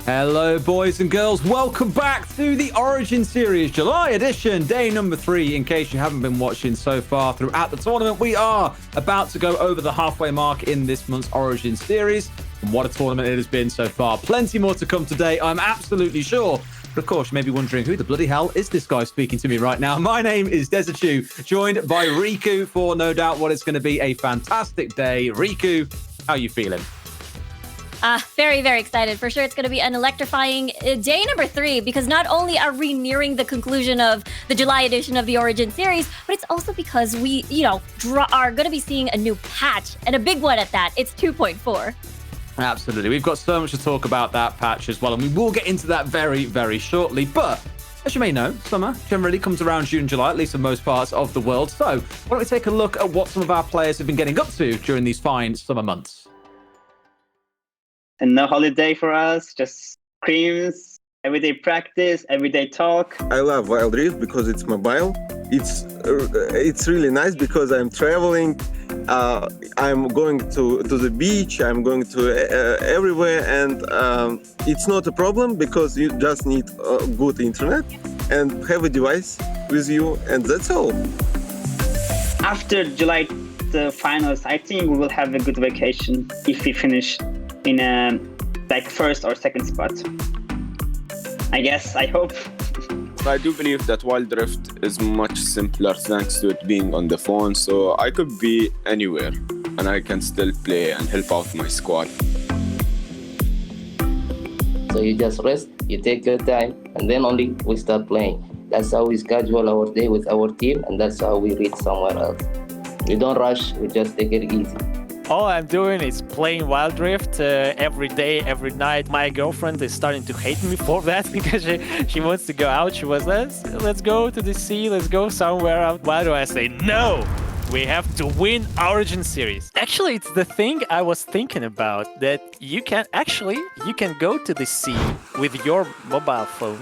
Hello, boys and girls. Welcome back to the Origin Series July edition, day number 3. In case you haven't been watching so far throughout the tournament, we are about to go over the halfway mark in this month's Origin Series. And what a tournament it has been so far. Plenty more to come today, I'm absolutely sure. But of course, you may be wondering, who the bloody hell is this guy speaking to me right now? My name is Desachu, joined by Riku for no doubt what is going to be a fantastic day. Riku, how are you feeling? Very, very excited. For sure, it's going to be an electrifying day number 3 because not only are we nearing the conclusion of the July edition of the Origin series, but it's also because we, are going to be seeing a new patch and a big one at that. It's 2.4. Absolutely. We've got so much to talk about that patch as well, and we will get into that very, very shortly. But as you may know, summer generally comes around June, July, at least in most parts of the world. So why don't we take a look at what some of our players have been getting up to during these fine summer months? And no holiday for us, just screams, everyday practice, everyday talk. I love Wild Rift because it's mobile. It's really nice because I'm traveling. I'm going to the beach. I'm going to everywhere, and it's not a problem because you just need good internet and have a device with you, and that's all. After July, the finals, I think we will have a good vacation if we finish in a first or second spot. I guess, I hope. I do believe that Wild Rift is much simpler thanks to it being on the phone, so I could be anywhere and I can still play and help out my squad. So you just rest, you take your time, and then only we start playing. That's how we schedule our day with our team, and that's how we reach somewhere else. We don't rush, we just take it easy. All I'm doing is playing Wild Rift every day, every night. My girlfriend is starting to hate me for that because she wants to go out. She was, let's go to the sea, let's go somewhere out. Why do I say no? We have to win Origin Series. Actually, it's the thing I was thinking about, that you can go to the sea with your mobile phone,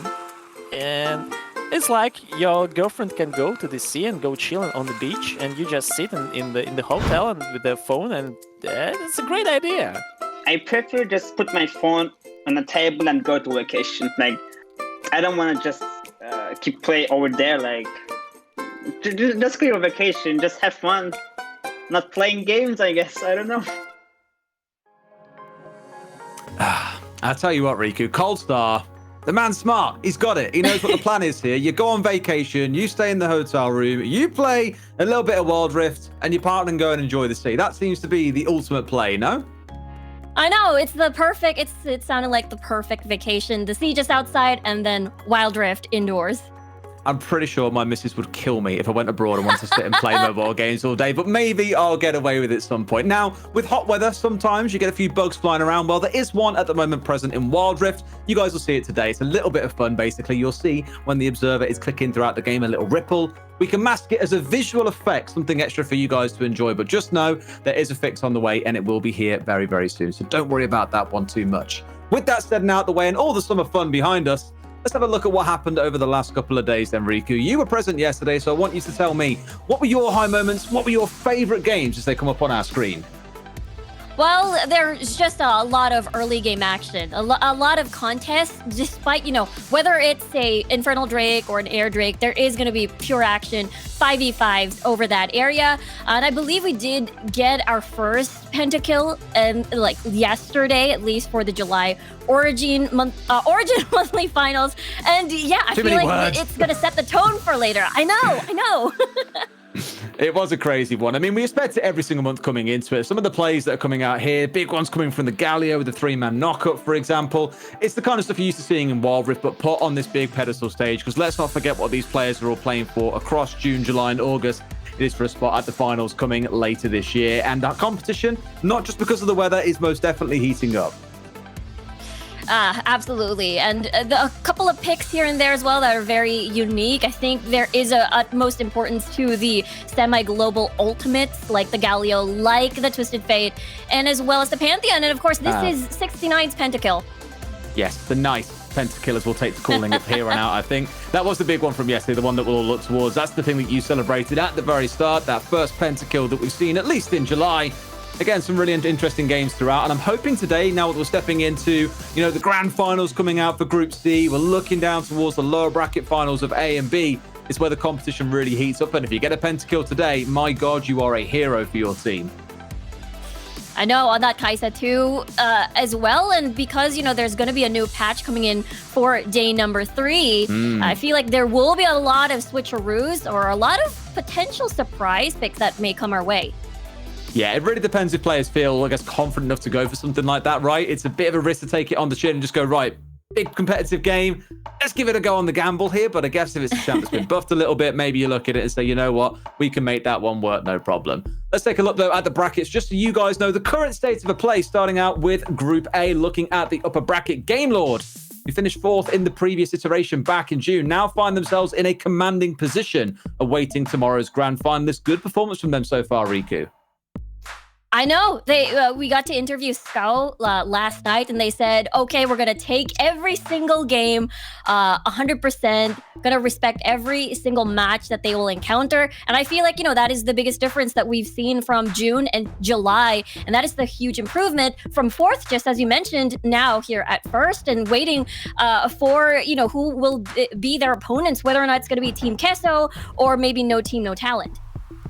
and it's like your girlfriend can go to the sea and go chilling on the beach, and you just sit in the hotel and with the phone, and it's a great idea. I prefer just put my phone on the table and go to vacation. I don't want to just keep play over there. Just go to vacation, just have fun. Not playing games, I guess. I don't know. I'll tell you what, Riku, Cold Star, the man's smart. He's got it. He knows what the plan is here. You go on vacation, you stay in the hotel room, you play a little bit of Wild Rift, and your partner can go and enjoy the sea. That seems to be the ultimate play, no? I know, it's the perfect, it sounded like the perfect vacation. The sea just outside and then Wild Rift indoors. I'm pretty sure my missus would kill me if I went abroad and wanted to sit and play mobile games all day, but maybe I'll get away with it at some point. Now, with hot weather, sometimes you get a few bugs flying around. Well, there is one at the moment present in Wild Rift. You guys will see it today. It's a little bit of fun, basically. You'll see when the observer is clicking throughout the game, a little ripple. We can mask it as a visual effect, something extra for you guys to enjoy, but just know there is a fix on the way and it will be here very, very soon. So don't worry about that one too much. With that said and out the way and all the summer fun behind us, let's have a look at what happened over the last couple of days then, Riku. You were present yesterday, so I want you to tell me, what were your high moments? What were your favorite games as they come up on our screen? Well, there's just a lot of early game action, a lot of contests, despite, whether it's a Infernal Drake or an Air Drake, there is going to be pure action, 5v5s over that area. And I believe we did get our first pentakill yesterday, at least for the July Origin monthly finals. And yeah, I feel like it's going to set the tone for later. I know. It was a crazy one. I mean, we expect it every single month coming into it. Some of the plays that are coming out here, big ones coming from the Galio with the 3-man knockup, for example. It's the kind of stuff you're used to seeing in Wild Rift, but put on this big pedestal stage, because let's not forget what these players are all playing for across June, July, and August. It is for a spot at the finals coming later this year. And that competition, not just because of the weather, is most definitely heating up. Absolutely. And a couple of picks here and there as well that are very unique. I think there is a utmost importance to the semi-global ultimates, like the Galio, like the Twisted Fate, and as well as the Pantheon. And of course, this is 69's pentakill. Yes, the nice pentakillers will take to calling it here on out, I think. That was the big one from yesterday, the one that we'll all look towards. That's the thing that you celebrated at the very start, that first pentakill that we've seen, at least in July. Again, some really interesting games throughout, and I'm hoping today, now that we're stepping into, the grand finals coming out for Group C, we're looking down towards the lower bracket finals of A and B, is where the competition really heats up, and if you get a pentakill today, my God, you are a hero for your team. I know on that Kai'Sa too, as well. And because, there's going to be a new patch coming in for day number 3, I feel like there will be a lot of switcheroos or a lot of potential surprise picks that may come our way. Yeah, it really depends if players feel, I guess, confident enough to go for something like that, right? It's a bit of a risk to take it on the chin and just go, right, big competitive game. Let's give it a go on the gamble here. But I guess if it's a champ that's been buffed a little bit, maybe you look at it and say, you know what, we can make that one work, no problem. Let's take a look, though, at the brackets, just so you guys know the current state of a play, starting out with Group A, looking at the upper bracket. Gamelord, who finished 4th in the previous iteration back in June, now find themselves in a commanding position, awaiting tomorrow's grand finalists. Good performance from them so far, Riku. I know. We got to interview Scout last night, and they said, okay, we're going to take every single game 100%, going to respect every single match that they will encounter. And I feel like, that is the biggest difference that we've seen from June and July. And that is the huge improvement from 4th, just as you mentioned, now here at 1st, and waiting for, who will be their opponents, whether or not it's going to be Team Queso or maybe No Team, No Talent.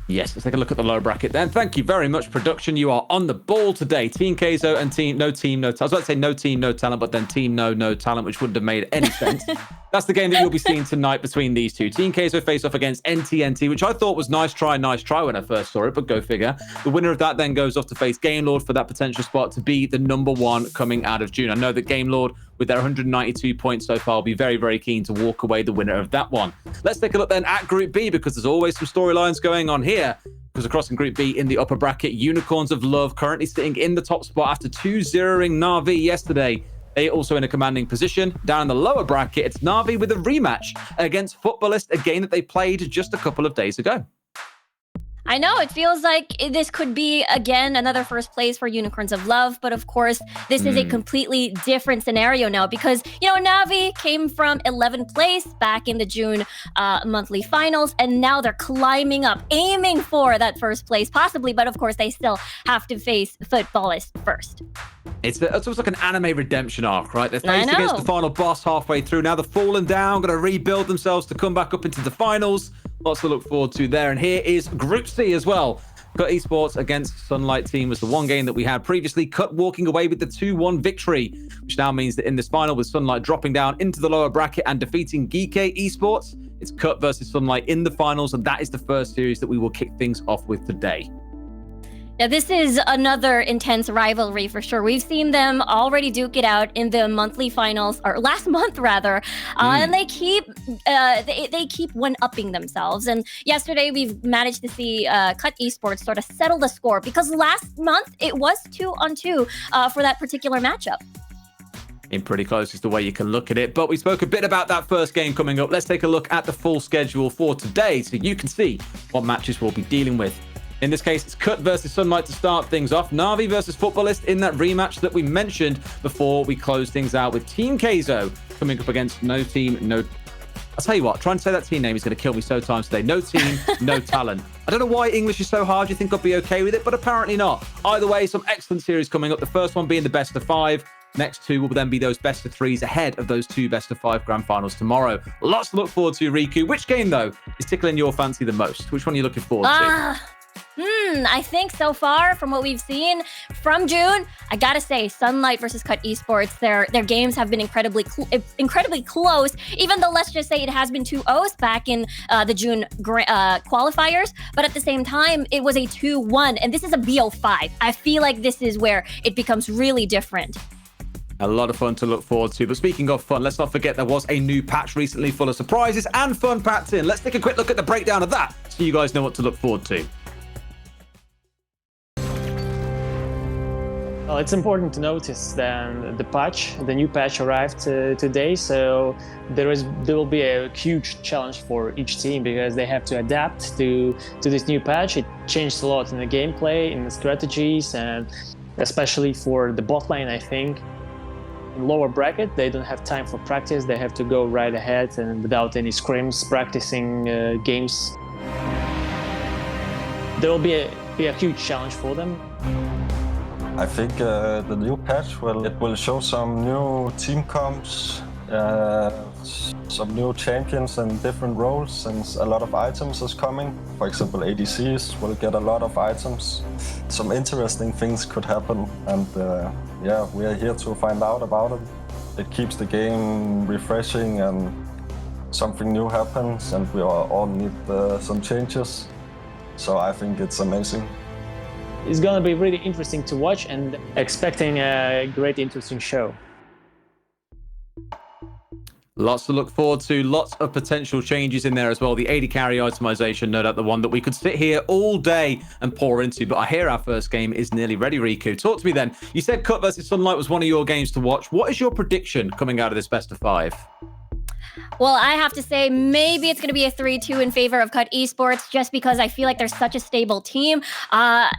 Yes, let's take a look at the lower bracket then. Thank you very much, production. You are on the ball today. Team Queso and No Team, No Talent. I was about to say No Team, No Talent, but then Team No Talent, which wouldn't have made any sense. That's the game that you'll be seeing tonight between these two. Team Queso face off against NTNT, which I thought was nice try when I first saw it, but go figure. The winner of that then goes off to face Gamelord for that potential spot to be the number 1 coming out of June. I know that Gamelord, with their 192 points so far, will be very, very keen to walk away the winner of that one. Let's take a look then at Group B, because there's always some storylines going on here. Because across in Group B in the upper bracket, Unicorns of Love currently sitting in the top spot after 2-0ing Na'Vi yesterday. They also in a commanding position. Down in the lower bracket, it's Na'Vi with a rematch against Futbolist, a game that they played just a couple of days ago. I know, it feels like this could be, again, another first place for Unicorns of Love. But of course, this is a completely different scenario now because, Na'Vi came from 11th place back in the June monthly finals. And now they're climbing up, aiming for that first place, possibly. But of course, they still have to face Futbolist first. It's almost like an anime redemption arc, right? They're faced against the final boss halfway through. Now they're fallen down, going to rebuild themselves to come back up into the finals. Lots to look forward to there. And here is Group C as well. Cut Esports against Sunlight Team was the one game that we had previously. Cut walking away with the 2-1 victory, which now means that in this final, with Sunlight dropping down into the lower bracket and defeating Geekay Esports, it's Cut versus Sunlight in the finals. And that is the first series that we will kick things off with today. Now, this is another intense rivalry for sure. We've seen them already duke it out in the monthly finals, or last month rather, and they keep one-upping themselves. And yesterday, we've managed to see Cut Esports sort of settle the score because last month it was 2-on-2 for that particular matchup. In pretty close is the way you can look at it. But we spoke a bit about that first game coming up. Let's take a look at the full schedule for today so you can see what matches we'll be dealing with. In this case, it's Cut versus Sunlight to start things off. Na'Vi versus Futbolist in that rematch that we mentioned before we close things out with Team Queso coming up against No Team, No... I'll tell you what, trying to say that team name is going to kill me so times today. No Team, No Talent. I don't know why English is so hard. You think I'd be okay with it, but apparently not. Either way, some excellent series coming up. The first one being the best of 5. Next 2 will then be those best of 3s ahead of those 2 best of 5 grand finals tomorrow. Lots to look forward to, Riku. Which game, though, is tickling your fancy the most? Which one are you looking forward to? I think so far from what we've seen from June, I gotta say Sunlight versus Cut Esports, their games have been incredibly close, even though let's just say it has been 2-0s back in the June qualifiers, but at the same time it was a 2-1 and this is a BO5. I feel like this is where it becomes really different. A lot of fun to look forward to. But speaking of fun, let's not forget there was a new patch recently full of surprises and fun packed in. Let's take a quick look at the breakdown of that so you guys know what to look forward to. Well, it's important to notice that the new patch arrived today, so there will be a huge challenge for each team because they have to adapt to this new patch. It changed a lot in the gameplay, in the strategies, and especially for the bot lane, I think. In lower bracket, they don't have time for practice. They have to go right ahead and without any scrims practicing games. There will be a huge challenge for them. I think the new patch will show some new team comps, some new champions and different roles, and a lot of items is coming. For example, ADCs will get a lot of items. Some interesting things could happen, and yeah, we are here to find out about it. It keeps the game refreshing, and something new happens, and we all need some changes. So I think it's amazing. It's gonna be really interesting to watch, and expecting a great, interesting show. Lots to look forward to, lots of potential changes in there as well. The AD carry itemization, no doubt the one that we could sit here all day and pour into, but I hear our first game is nearly ready, Riku. Talk to me then. You said Cut vs Sunlight was one of your games to watch. What is your prediction coming out of this best of 5? Well, I have to say, maybe it's going to be a 3-2 in favor of Cut Esports, just because I feel like they're such a stable team. Yeah,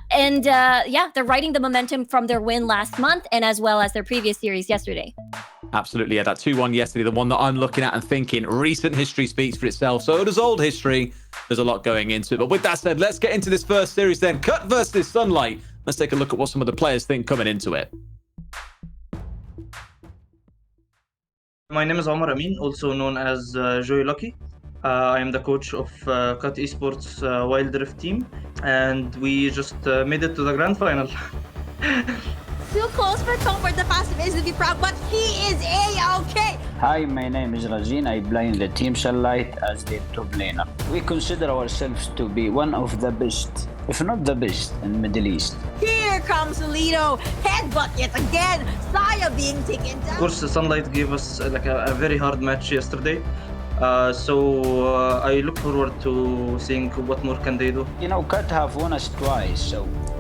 they're riding the momentum from their win last month, and as well as their previous series yesterday. Absolutely, yeah, that 2-1 yesterday, the one that I'm looking at and thinking, recent history speaks for itself. So does old history. There's a lot going into it. But with that said, let's get into this first series then. Cut versus Sunlight. Let's take a look at what some of the players think coming into it. My name is Omar Amin, also known as Joey Lucky. I am the coach of Cut Esports Wild Rift team, and we just made it to the grand final. Too close for comfort. The passive is to be proud, but he is A-okay. Hi, my name is Razin. I play in the team Sunlight as the top laner. We consider ourselves to be one of the best, if not the best, in Middle East. Here comes Lido. Headbutt yet again. Saya being taken down. Of course, Sunlight gave us like a very hard match yesterday. So I look forward to seeing what more can they do. You know, Cut have won us twice,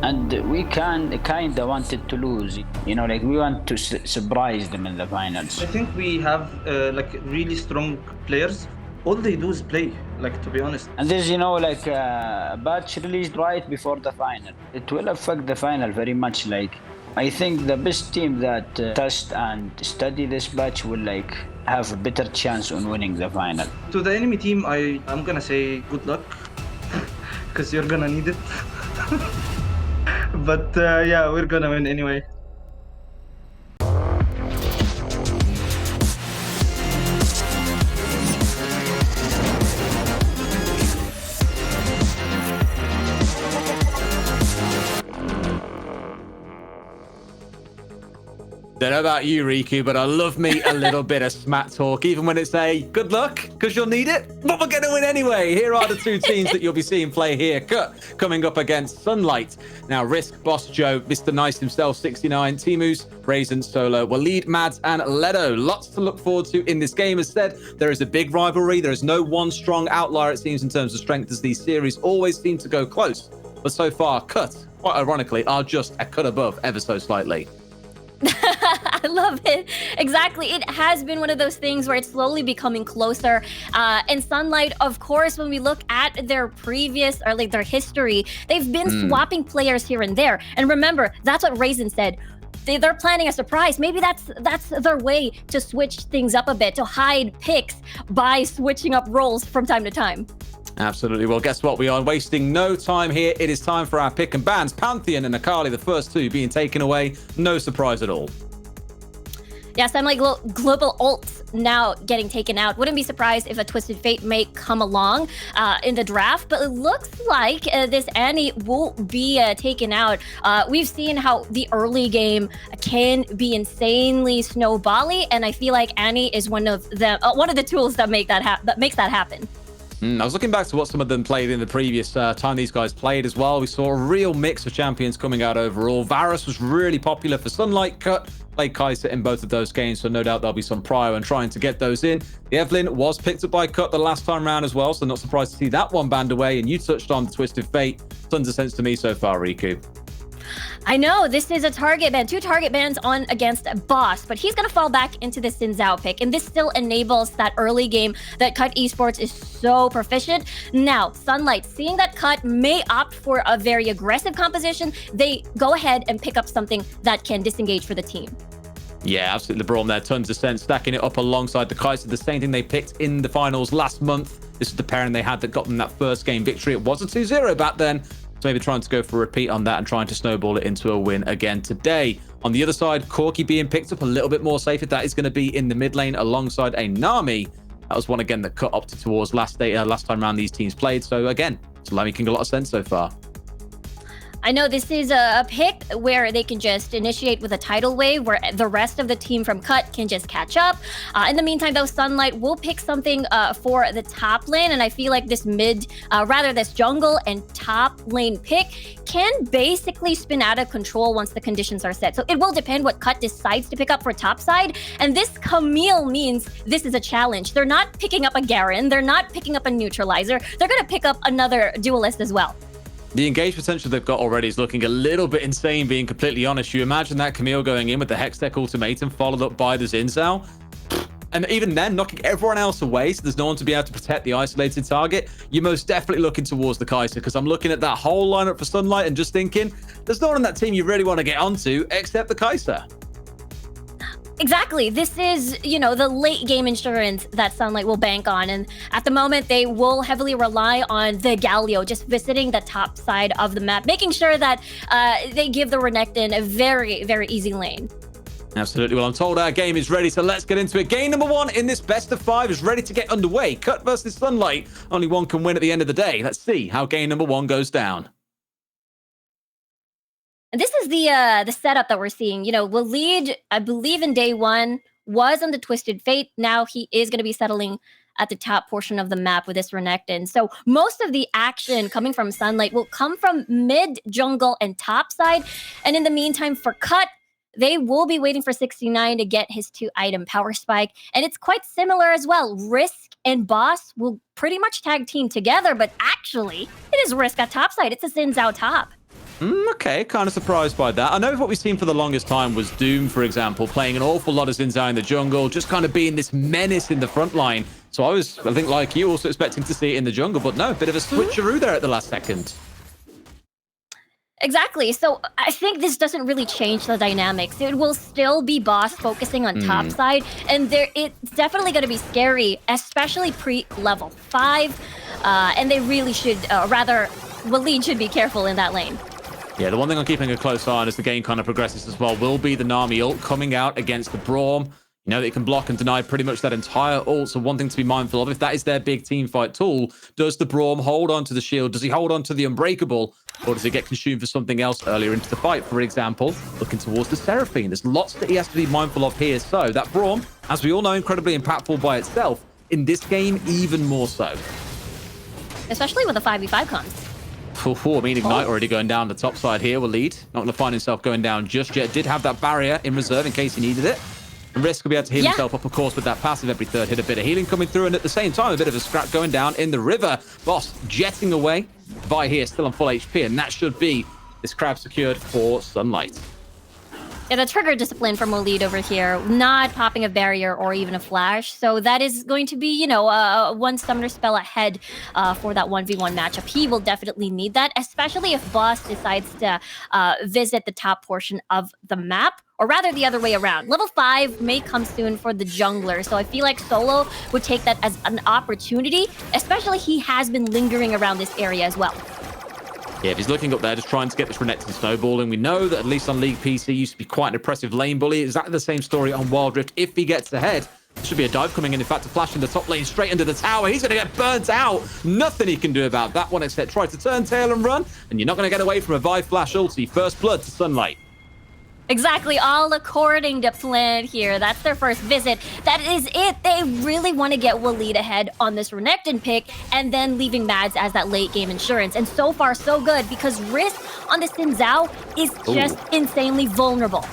and we kinda wanted to lose. You know, like we want to surprise them in the finals. I think we have like really strong players. All they do is play, like, to be honest. And there's, you know, like a batch released right before the final. It will affect the final very much. Like, I think the best team that test and study this batch will like have a better chance on winning the final. To the enemy team, I'm gonna say good luck, because you're gonna need it. But yeah, we're gonna win anyway. Don't know about you, Riku, but I love me a little bit of smack talk, even when it's a good luck, because you'll need it, but we're going to win anyway. Here are the two teams that you'll be seeing play here. Cut coming up against Sunlight. Now, Risk, Boss Joe, Mr. Nice himself, 69, Timus, Raisin, Solo, Waleed, Mads, and Leto. Lots to look forward to in this game. As said, there is a big rivalry. There is no one strong outlier, it seems, in terms of strength, as these series always seem to go close. But so far, Cut, quite ironically, are just a cut above ever so slightly. I love it. Exactly. It has been one of those things where it's slowly becoming closer. And Sunlight, of course, when we look at their previous, or like their history, they've been swapping players here and there. And remember, that's what Raisin said. They're planning a surprise. Maybe that's their way to switch things up a bit, to hide picks by switching up roles from time to time. Absolutely. Well, guess what? We are wasting no time here. It is time for our pick and bans. Pantheon and Akali, the first two being taken away. No surprise at all. Yes, I'm like global ults now getting taken out. Wouldn't be surprised if a Twisted Fate may come along in the draft, but it looks like this Annie will be taken out. We've seen how the early game can be insanely snowbally, and I feel like Annie is one of the tools that makes that happen. I was looking back to what some of them played in the previous time these guys played as well. We saw a real mix of champions coming out overall. Varus was really popular for Sunlight. Cut played Kai'Sa in both of those games, so no doubt there'll be some prio and trying to get those in. The Evelynn was picked up by Cut the last time round as well, so not surprised to see that one banned away. And you touched on the Twisted Fate. Tons of sense to me so far, Riku. I know, this is a target ban, 2 target bans on against Boss, but he's going to fall back into the Xin Zhao pick, and this still enables that early game that Cut Esports is so proficient. Now, Sunlight, seeing that Cut may opt for a very aggressive composition, they go ahead and pick up something that can disengage for the team. Yeah, absolutely. The Braum there, tons of sense. Stacking it up alongside the Kai'Sa, the same thing they picked in the finals last month. This is the pairing they had that got them that first game victory. It was a 2-0 back then. So maybe trying to go for a repeat on that and trying to snowball it into a win again today. On the other side, Corki being picked up a little bit more safe. That is going to be in the mid lane alongside a Nami. That was one again that cut opted towards last time around these teams played. So again, it's making a lot of sense so far. I know this is a pick where they can just initiate with a tidal wave where the rest of the team from Cut can just catch up. In the meantime, though, Sunlight will pick something for the top lane. And I feel like this this jungle and top lane pick can basically spin out of control once the conditions are set. So it will depend what Cut decides to pick up for top side. And this Camille means this is a challenge. They're not picking up a Garen. They're not picking up a neutralizer. They're going to pick up another duelist as well. The engaged potential they've got already is looking a little bit insane, being completely honest. You imagine that Camille going in with the Hextech ultimatum followed up by the Xin Zhao. And even then, knocking everyone else away, so there's no one to be able to protect the isolated target. You're most definitely looking towards the Kai'Sa, because I'm looking at that whole lineup for Sunlight and just thinking, there's no one on that team you really want to get onto except the Kai'Sa. Exactly. This is, the late game insurance that Sunlight will bank on. And at the moment, they will heavily rely on the Galio, just visiting the top side of the map, making sure that they give the Renekton a very, very easy lane. Absolutely. Well, I'm told our game is ready, so let's get into it. Game number 1 in this best of 5 is ready to get underway. Cut versus Sunlight. Only one can win at the end of the day. Let's see how game number 1 goes down. And this is the setup that we're seeing. Waleed, I believe in day 1, was on the Twisted Fate. Now he is going to be settling at the top portion of the map with this Renekton. So most of the action coming from Sunlight will come from mid, jungle, and top side. And in the meantime, for Cut, they will be waiting for 69 to get his 2-item power spike. And it's quite similar as well. Risk and Boss will pretty much tag team together, but actually, it is Risk at top side. It's a Xin Zhao top. Okay, kind of surprised by that. I know what we've seen for the longest time was Doom, for example, playing an awful lot of Xin Zhao in the jungle, just kind of being this menace in the front line. So I think like you, also expecting to see it in the jungle, but no, a bit of a switcheroo there at the last second. Exactly. So I think this doesn't really change the dynamics. It will still be Boss focusing on top side, and it's definitely going to be scary, especially pre-level 5. And they really should, Waleed should be careful in that lane. Yeah, the one thing I'm keeping a close eye on as the game kind of progresses as well will be the Nami ult coming out against the Braum. You know that it can block and deny pretty much that entire ult, so one thing to be mindful of, if that is their big team fight tool, does the Braum hold on to the shield? Does he hold on to the Unbreakable? Or does it get consumed for something else earlier into the fight? For example, looking towards the Seraphine. There's lots that he has to be mindful of here. So that Braum, as we all know, incredibly impactful by itself. In this game, even more so. Especially with the 5v5 cons. I mean, Ignite already going down the top side here. Waleed not going to find himself going down just yet. Did have that barrier in reserve in case he needed it. And Risk will be able to heal himself up, of course, with that passive every third hit. A bit of healing coming through, and at the same time, a bit of a scrap going down in the river. Boss jetting away. Vi here still on full HP, and that should be this crab secured for Sunlight. Yeah, the trigger discipline from Waleed over here, not popping a barrier or even a flash. So that is going to be, one summoner spell ahead for that 1v1 matchup. He will definitely need that, especially if Boss decides to visit the top portion of the map. Or rather, the other way around. Level 5 may come soon for the jungler, so I feel like Solo would take that as an opportunity, especially he has been lingering around this area as well. Yeah, if he's looking up there, just trying to get this Renekton snowballing. We know that at least on League PC, used to be quite an impressive lane bully. Exactly the same story on Wild Rift. If he gets ahead, there should be a dive coming in. In fact, a flash in the top lane straight into the tower. He's going to get burnt out. Nothing he can do about that one except try to turn tail and run. And you're not going to get away from a Vi flash ulti. First blood to Sunlight. Exactly, all according to plan here. That's their first visit. That is it. They really want to get Waleed ahead on this Renekton pick and then leaving Mads as that late game insurance. And so far, so good because Risk on the Xin Zhao is just insanely vulnerable.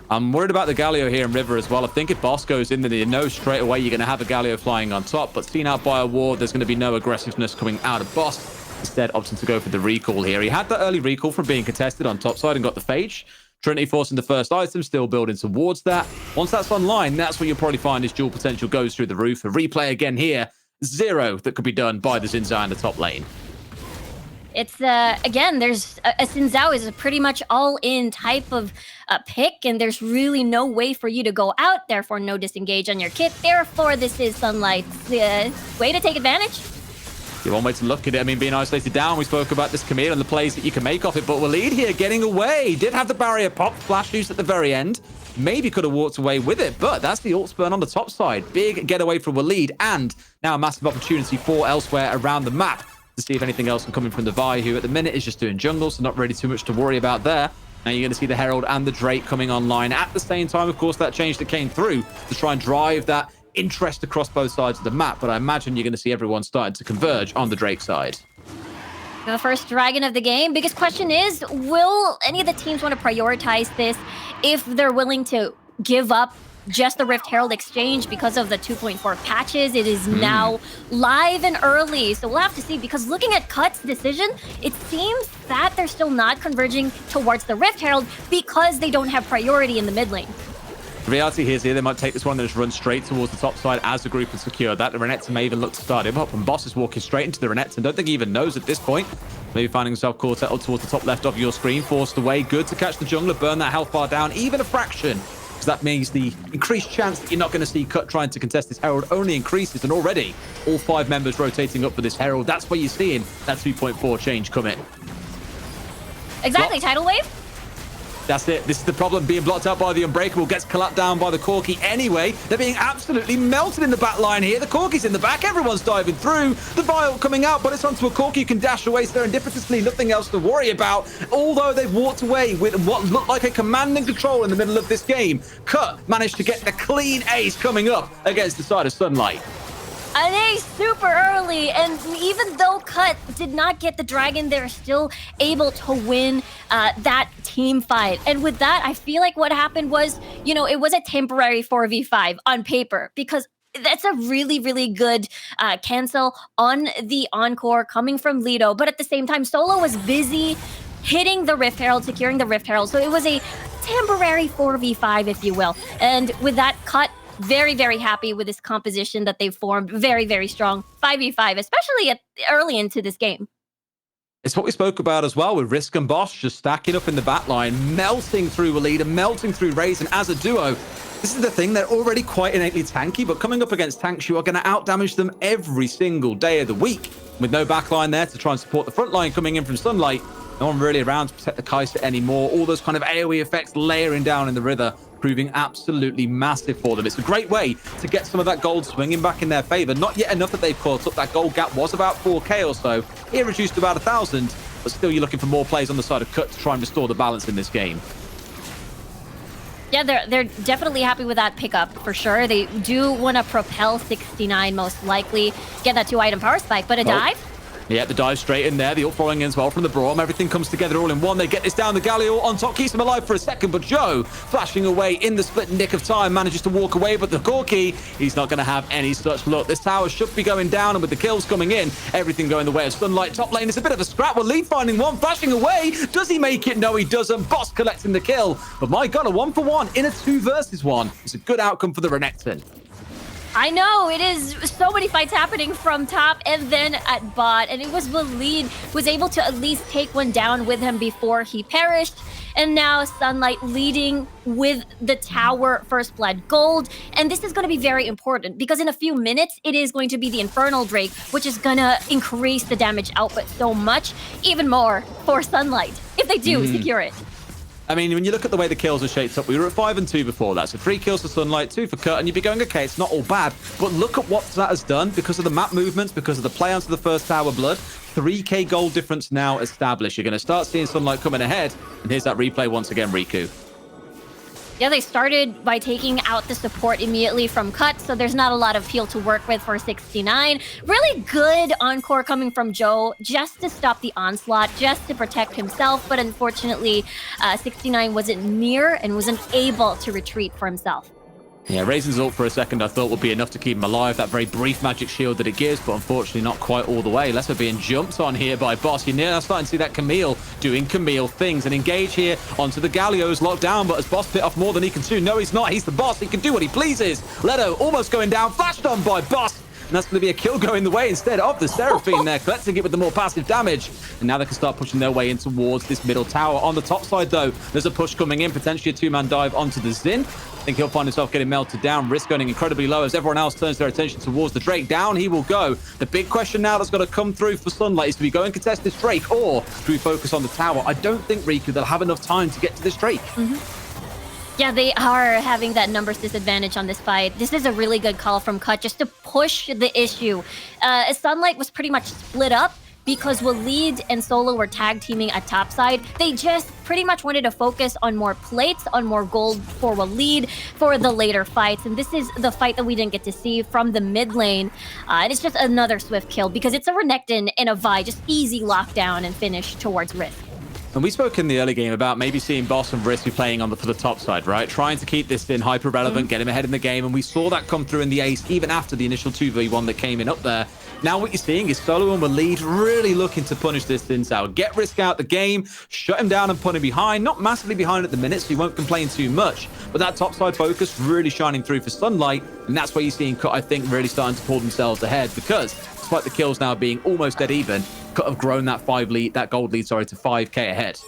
I'm worried about the Galio here in River as well. I think if Boss goes in, then you know straight away you're going to have a Galio flying on top. But seen out by a ward, there's going to be no aggressiveness coming out of Boss. Instead, opting to go for the recall here. He had that early recall from being contested on top side and got the Phage. Trinity forcing the first item, still building towards that. Once that's online, that's what you'll probably find his dual potential goes through the roof. A replay again here. 0 that could be done by the Xin Zhao in the top lane. It's, again, there's a Xin Zhao is a pretty much all-in type of pick, and there's really no way for you to go out, therefore no disengage on your kit. Therefore, this is Sunlight's way to take advantage. You're one way to look at it. I mean, being isolated down, we spoke about this Camille and the plays that you can make off it, but Waleed here getting away. Did have the barrier pop, flash use at the very end. Maybe could have walked away with it, but that's the ult burn on the top side. Big getaway from Waleed, and now a massive opportunity for elsewhere around the map to see if anything else can come in from the Vi, who at the minute is just doing jungle, so not really too much to worry about there. Now you're going to see the Herald and the Drake coming online at the same time. Of course, that change that came through to try and drive that interest across both sides of the map, but I imagine you're going to see everyone starting to converge on the Drake side. The first dragon of the game. Biggest question is, will any of the teams want to prioritize this if they're willing to give up just the Rift Herald exchange because of the 2.4 patches? It is now live and early, so we'll have to see, because looking at Cut's decision, it seems that they're still not converging towards the Rift Herald because they don't have priority in the mid lane. The reality here is they might take this one and just run straight towards the top side as a group and secure that. The Renekton may even look to start him up, and Boss is walking straight into the Renekton. Don't think he even knows at this point. Maybe finding himself caught settled towards the top left of your screen, forced away. Good to catch the jungler, burn that health bar down, even a fraction. Because that means the increased chance that you're not going to see Cut trying to contest this Herald only increases, and already all 5 members rotating up for this Herald. That's where you're seeing that 2.4 change come in. Exactly, tidal wave. That's it. This is the problem. Being blocked out by the Unbreakable, gets collapsed down by the Corki anyway. They're being absolutely melted in the back line here. The Corki's in the back. Everyone's diving through. The Vial coming out, but it's onto a Corki. You can dash away serendipitously. Nothing else to worry about. Although they've walked away with what looked like a command and control in the middle of this game. Cut managed to get the clean ace coming up against the side of Sunlight. An ace super early, and even though Cut did not get the dragon, they're still able to win that team fight. And with that, I feel like what happened was, you know, it was a temporary 4v5 on paper, because that's a really, really good cancel on the Encore coming from Lido. But at the same time, Solo was busy hitting the Rift Herald, securing the Rift Herald. So it was a temporary 4v5, if you will. And with that, Cut very, very happy with this composition that they've formed. Very, very strong 5v5, especially early into this game. It's what we spoke about as well with Risk and Boss just stacking up in the back line, melting through Waleed and melting through Razen as a duo. This is the thing, they're already quite innately tanky, but coming up against tanks, you are going to out-damage them every single day of the week. With no backline there to try and support the front line coming in from Sunlight, no one really around to protect the Kai'Sa anymore. All those kind of AoE effects layering down in the River, proving absolutely massive for them. It's a great way to get some of that gold swinging back in their favor. Not yet enough that they've caught up. That gold gap was about 4k or so. It reduced to about 1,000, but still you're looking for more plays on the side of Cut to try and restore the balance in this game. Yeah, they're definitely happy with that pickup, for sure. They do want to propel 69 most likely. Get that 2-item power spike, but a dive? Yeah, the dive straight in there. The ult following in as well from the Braum. Everything comes together all in one. They get this down. The Galio on top keeps him alive for a second, but Joe, flashing away in the split nick of time, manages to walk away, but the Corki, he's not going to have any such luck. This tower should be going down, and with the kills coming in, everything going the way of Sunlight. Top lane is a bit of a scrap. Waleed finding one, flashing away. Does he make it? No, he doesn't. Boss collecting the kill. But my God, a 1-for-1 in a 2 versus 1. It's a good outcome for the Renekton. I know, it is so many fights happening from top and then at bot, and it was Waleed who was able to at least take one down with him before he perished. And now Sunlight leading with the tower first blood gold. And this is going to be very important because in a few minutes, it is going to be the Infernal Drake, which is going to increase the damage output so much, even more for Sunlight, if they do secure it. I mean, when you look at the way the kills are shaped up, we were at 5 and 2 before that. So 3 kills for Sunlight, 2 for Cut, and you'd be going, okay, it's not all bad. But look at what that has done because of the map movements, because of the play onto the first tower blood. 3k gold difference now established. You're going to start seeing Sunlight coming ahead. And here's that replay once again, Riku. Yeah, they started by taking out the support immediately from Cut, so there's not a lot of heal to work with for 69. Really good Encore coming from Joe, just to stop the onslaught, just to protect himself, but unfortunately, 69 wasn't near and wasn't able to retreat for himself. Yeah, Razen's ult for a second I thought would be enough to keep him alive, that very brief magic shield that it gives, but unfortunately not quite all the way. Lesser being jumped on here by Boss. You're now starting to see that Camille doing Camille things and engage here onto the Galio's locked down, but as Boss bit off more than he can do. No, he's not. He's the boss. He can do what he pleases. Leto almost going down, flashed on by Boss. and that's going to be a kill going the way instead of the Seraphine there, collecting it with the more passive damage. And now they can start pushing their way in towards this middle tower. On the top side, though, there's a push coming in, potentially a two-man dive onto the Xin. I think he'll find himself getting melted down. Risk going incredibly low as everyone else turns their attention towards the Drake. Down he will go. The big question now that's got to come through for Sunlight is, do we go and contest this Drake, or do we focus on the tower? I don't think, Riku, they'll have enough time to get to this Drake. Yeah, they are having that numbers disadvantage on this fight. This is a really good call from Cut just to push the issue. Sunlight was pretty much split up because Waleed and Solo were tag teaming at topside. They just pretty much wanted to focus on more plates, on more gold for Waleed for the later fights. And this is the fight that we didn't get to see from the mid lane. And it's just another swift kill because it's a Renekton and a Vi, just easy lockdown and finish towards Risk. And we spoke in the early game about maybe seeing Boss and Risk be playing for the top side, right? Trying to keep this in hyper relevant, get him ahead in the game. And we saw that come through in the ace, even after the initial 2v1 that came in up there. Now what you're seeing is Solo and Waleed really looking to punish this Xin Zhao. Get Risk out the game, shut him down and put him behind. Not massively behind at the minute, so he won't complain too much. But that topside focus really shining through for Sunlight. And that's where you're seeing Cut, I think, really starting to pull themselves ahead. Because despite the kills now being almost dead even, Cut have grown that gold lead, to 5k ahead.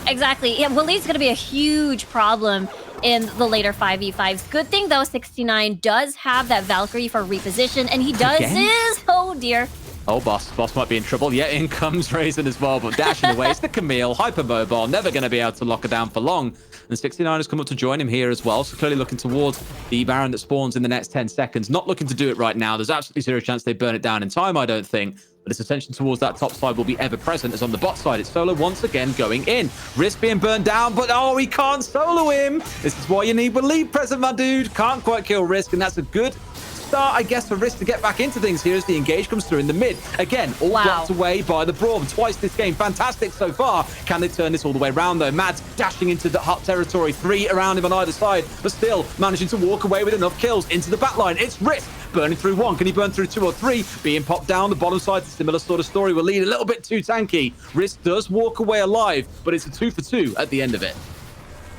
Exactly. Yeah, Waleed's going to be a huge problem in the later 5v5s. Good thing, though, 69 does have that Valkyrie for reposition, and he does his... Oh, dear. Oh, Boss might be in trouble. Yeah, in comes Raisin as well, but dashing away. It's the Camille, hypermobile, never going to be able to lock her down for long. And 69 has come up to join him here as well, so clearly looking towards the Baron that spawns in the next 10 seconds. Not looking to do it right now. There's absolutely zero chance they burn it down in time, I don't think. But its attention towards that top side will be ever present, as on the bot side, it's Solo once again going in. Risk being burned down, but oh, he can't solo him. This is why you need Waleed present, my dude. Can't quite kill Risk, and that's a good start, I guess, for Risk to get back into things here as the engage comes through in the mid. Again, all blocked away by the Braum. Twice this game. Fantastic so far. Can they turn this all the way around, though? Mads dashing into the hot territory. 3 around him on either side, but still managing to walk away with enough kills into the back line. It's Risk burning through 1. Can he burn through 2 or 3? Being popped down the bottom side. Similar sort of story. Waleed a little bit too tanky. Risk does walk away alive, but it's a 2 for 2 at the end of it.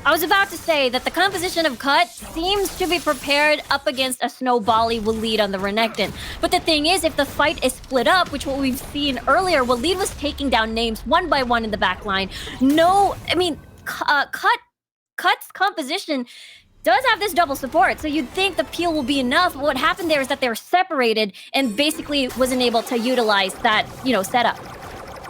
I was about to say that the composition of Cut seems to be prepared up against a snowbally Waleed on the Renekton. But the thing is, if the fight is split up, which what we've seen earlier, Waleed was taking down names one by one in the back line. Cut's composition does have this double support, so you'd think the peel will be enough. But what happened there is that they were separated and basically wasn't able to utilize that, setup.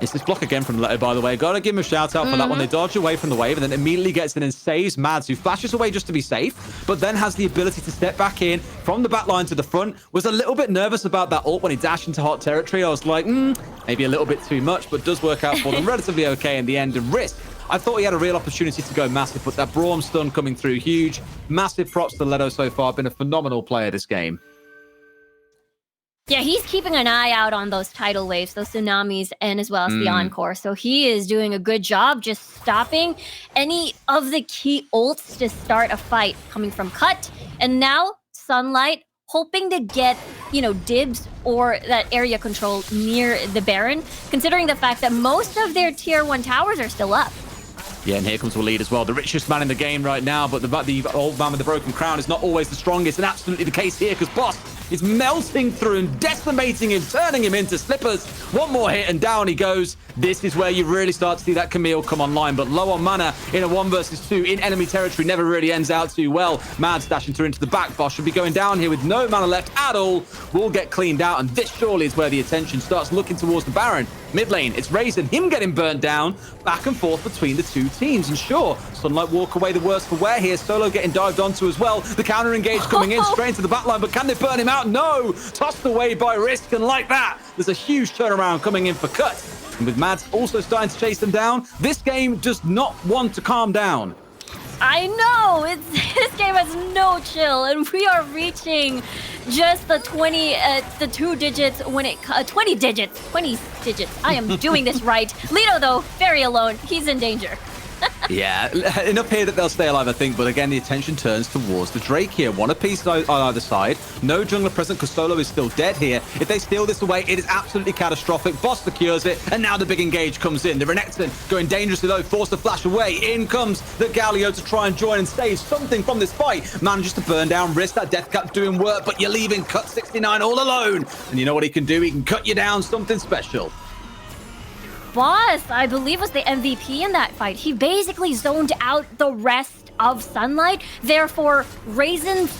It's this block again from Leto, by the way. Gotta give him a shout out for that one. They dodge away from the wave and then immediately gets in and saves Mads, who flashes away just to be safe, but then has the ability to step back in from the back line to the front. Was a little bit nervous about that ult when he dashed into hot territory. I was like, maybe a little bit too much, but does work out for them relatively okay in the end. And Risk, I thought he had a real opportunity to go massive, but that Braum stun coming through huge. Massive props to Leto so far. Been a phenomenal player this game. Yeah, he's keeping an eye out on those tidal waves, those tsunamis, and as well as the Encore. So he is doing a good job just stopping any of the key ults to start a fight coming from Cut. And now Sunlight hoping to get, dibs or that area control near the Baron, considering the fact that most of their tier 1 towers are still up. Yeah, and here comes Waleed as well, the richest man in the game right now, but the old man with the broken crown is not always the strongest, and absolutely the case here, because Boss is melting through and decimating him, turning him into slippers. One more hit and down he goes. This is where you really start to see that Camille come online, but low on mana in a 1 versus 2 in enemy territory never really ends out too well. Mads dashing through into the back. Boss should be going down here with no mana left at all. Will get cleaned out, and this surely is where the attention starts looking towards the Baron. Mid lane, it's Raisin, him getting burnt down, back and forth between the two teams. And sure, Sunlight walk away the worst for wear here. Solo getting dived onto as well. The counter engage coming in straight into the back line, but can they burn him out? No! Tossed away by Risk, and like that, there's a huge turnaround coming in for Cut. And with Mads also starting to chase them down, this game does not want to calm down. I know! This game has no chill, and we are reaching just the 20 digits. I am doing this right. Leto, though, very alone. He's in danger. Yeah, enough here that they'll stay alive, I think. But again, the attention turns towards the Drake here. One apiece on either side. No jungler present because Solo is still dead here. If they steal this away, it is absolutely catastrophic. Boss secures it, and now the big engage comes in. The Renekton going dangerously low, forced to flash away. In comes the Galio to try and join and save something from this fight. Manages to burn down Risk. That Death Cap doing work, but you're leaving Cut 69 all alone. And you know what he can do? He can cut you down something special. Boss, I believe, was the MVP in that fight. He basically zoned out the rest of Sunlight. Therefore, Raisin's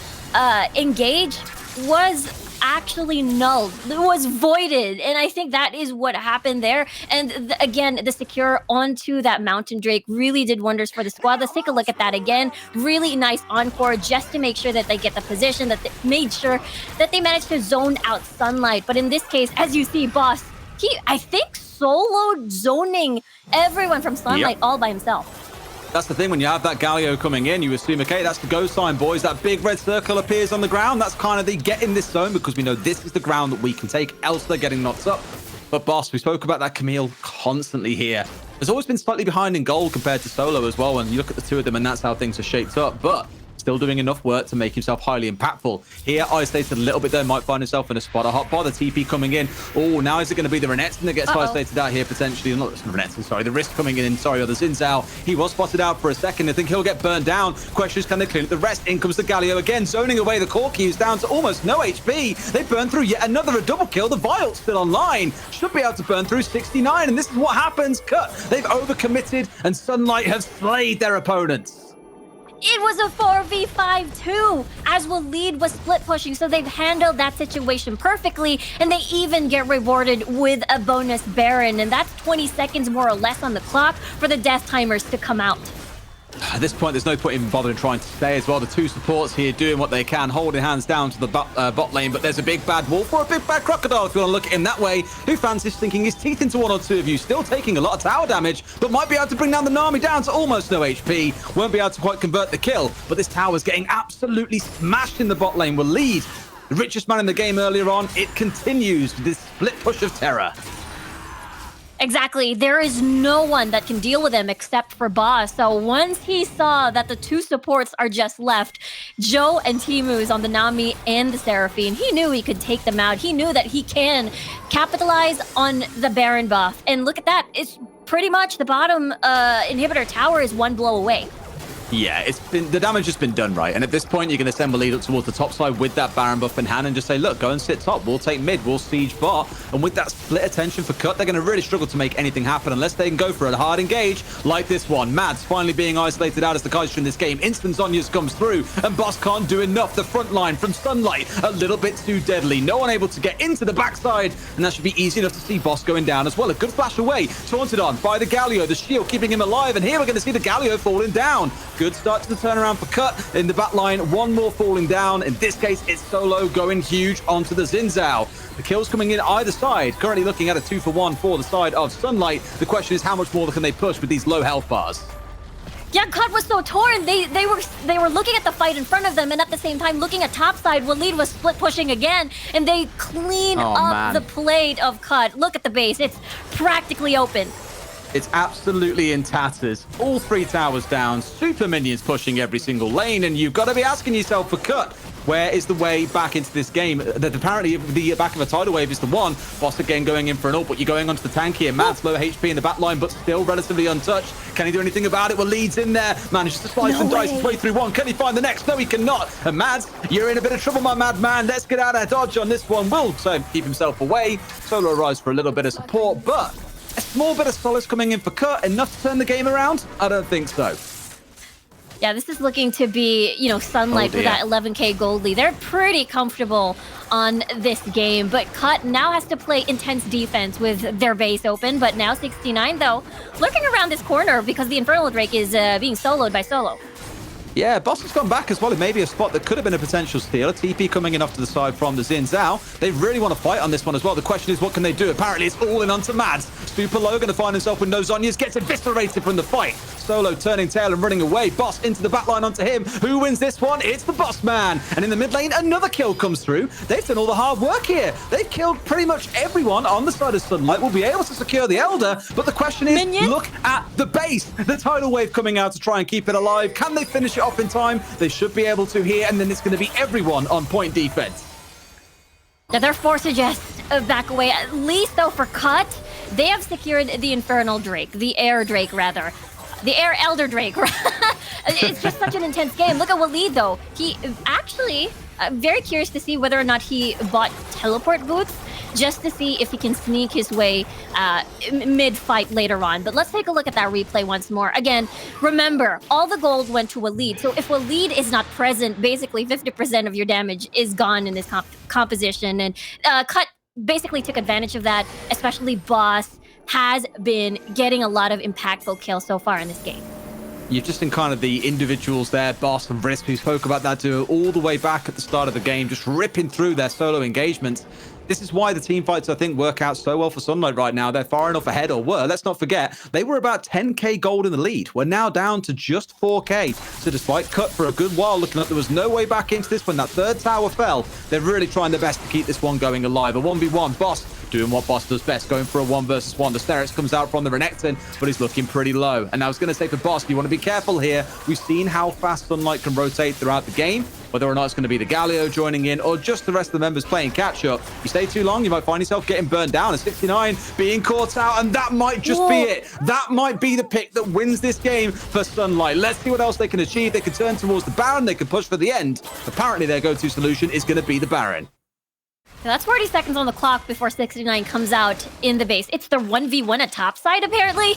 engage was actually null. It was voided. And I think that is what happened there. And again, the secure onto that Mountain Drake really did wonders for the squad. Let's take a look at that again. Really nice encore just to make sure that they get the position, that they made sure that they managed to zone out Sunlight. But in this case, as you see, Boss, I think, solo zoning everyone from Sunlight all by himself. That's the thing, when you have that Galio coming in, you assume, okay, that's the go sign, boys. That big red circle appears on the ground. That's kind of the get in this zone because we know this is the ground that we can take, else they're getting knocked up. But Boss, we spoke about that Camille constantly here. There's always been slightly behind in gold compared to Solo as well, and you look at the two of them and that's how things are shaped up. But still doing enough work to make himself highly impactful. Here, isolated a little bit there, might find himself in a spot. A hot bar, the TP coming in. Oh, now is it going to be the Renekton that gets isolated out here potentially? Not the Renekton, sorry, the Risk coming in, sorry, or the Xin Zhao. He was spotted out for a second. I think he'll get burned down. Question is, can they clean up the rest? In comes the Galio again, zoning away the Corki, who's down to almost no HP. They burn through yet another double kill. The Viol's still online. Should be able to burn through 69, and this is what happens. Cut. They've overcommitted, and Sunlight have slayed their opponents. It was a 4v5 too, as Waleed was split pushing, so they've handled that situation perfectly, and they even get rewarded with a bonus Baron, and that's 20 seconds more or less on the clock for the death timers to come out. At this point, there's no point even bothering trying to stay as well. The two supports here doing what they can, holding hands down to the bot lane, but there's a big bad wolf or a big bad crocodile, if you want to look at him that way, who fancies sinking his teeth into one or two of you, still taking a lot of tower damage, but might be able to bring down the Nami down to almost no HP. Won't be able to quite convert the kill, but this tower's getting absolutely smashed in the bot lane. Waleed, the richest man in the game earlier on, it continues with this split push of terror. Exactly. There is no one that can deal with him except for Boss. So once he saw that the two supports are just left, Joe and Timu's on the Nami and the Seraphine, he knew he could take them out. He knew that he can capitalize on the Baron buff. And look at that. It's pretty much the bottom inhibitor tower is one blow away. Yeah, the damage has been done right. And at this point, you can send Waleed up towards the top side with that Baron buff in hand and just say, look, go and sit top. We'll take mid. We'll siege bot. And with that split attention for Cut, they're going to really struggle to make anything happen unless they can go for a hard engage like this one. Mads finally being isolated out as the Kaiser in this game. Instant Zhonya's comes through and Boss can't do enough. The front line from Sunlight, a little bit too deadly. No one able to get into the backside. And that should be easy enough to see Boss going down as well. A good flash away. Taunted on by the Galio. The shield keeping him alive. And here we're going to see the Galio falling down. Good start to the turnaround for Cut in the back line. One more falling down. In this case, it's Solo going huge onto the Xin Zhao. The kills coming in either side. Currently looking at a 2-for-1 for the side of Sunlight. The question is, how much more can they push with these low health bars? Yeah, Cut was so torn. They were looking at the fight in front of them, and at the same time looking at top side. Waleed was split pushing again, and they clean up the plate of Cut. Look at the base; it's practically open. It's absolutely in tatters. All three towers down. Super minions pushing every single lane, and you've got to be asking yourself for Cut. Where is the way back into this game? That apparently the back of a tidal wave is the one. Boss again going in for an ult, but you're going onto the tank here. Mads low HP in the back line, but still relatively untouched. Can he do anything about it? Well, Leeds in there. Manages to slice and dice his way through one. Can he find the next? No, he cannot. And Mads, you're in a bit of trouble, my madman. Let's get out of dodge on this one. Will keep himself away. Solo arrives for a little bit of support, but a small bit of solace coming in for Cut. Enough to turn the game around? I don't think so. Yeah, this is looking to be, Sunlight with that 11k gold lead. They're pretty comfortable on this game, but Cut now has to play intense defense with their base open. But now 69, though, lurking around this corner because the Infernal Drake is being soloed by Solo. Yeah, Boss has gone back as well. It may be a spot that could have been a potential steal. A TP coming in off to the side from the Xin Zhao. They really want to fight on this one as well. The question is, what can they do? Apparently, it's all in onto Mads. Super low, going to find himself with no Zhonyas. Gets eviscerated from the fight. Solo turning tail and running away. Boss into the backline onto him. Who wins this one? It's the Boss Man. And in the mid lane, another kill comes through. They've done all the hard work here. They've killed pretty much everyone on the side of Sunlight. Will be able to secure the Elder. But the question is, look at the base. The tidal wave coming out to try and keep it alive. Can they finish it off in time? They should be able to here. And then it's going to be everyone on point defense. Now they're forced to just back away. At least, though, for Cut, they have secured the Infernal Drake. The Air Drake, rather. The Air Elder Drake. It's just such an intense game. Look at Waleed, though. He actually, very curious to see whether or not he bought teleport boots just to see if he can sneak his way mid-fight later on. But let's take a look at that replay once more. Again, remember, all the gold went to Waleed. So if Waleed is not present, basically 50% of your damage is gone in this composition. And Cut basically took advantage of that, especially Boss has been getting a lot of impactful kills so far in this game. You've just encountered the individuals there, Boss and Wisp, who spoke about that duo all the way back at the start of the game, just ripping through their solo engagements. This is why the team fights, I think, work out so well for Sunlight right now. They're far enough ahead, or were. Let's not forget, they were about 10k gold in the lead. We're now down to just 4k. So despite Cut for a good while looking like there was no way back into this when that third tower fell, they're really trying their best to keep this one going alive. A 1v1, Boss doing what Boss does best, going for a 1 versus 1. The Sterex comes out from the Renekton, but he's looking pretty low. And I was going to say for Boss, you want to be careful here. We've seen how fast Sunlight can rotate throughout the game. Whether or not it's going to be the Galio joining in or just the rest of the members playing catch-up. You stay too long, you might find yourself getting burned down. A 69 being caught out, and that might just be it. That might be the pick that wins this game for Sunlight. Let's see what else they can achieve. They can turn towards the Baron. They can push for the end. Apparently, their go-to solution is going to be the Baron. So that's 40 seconds on the clock before 69 comes out in the base. It's their 1v1 at top side, apparently.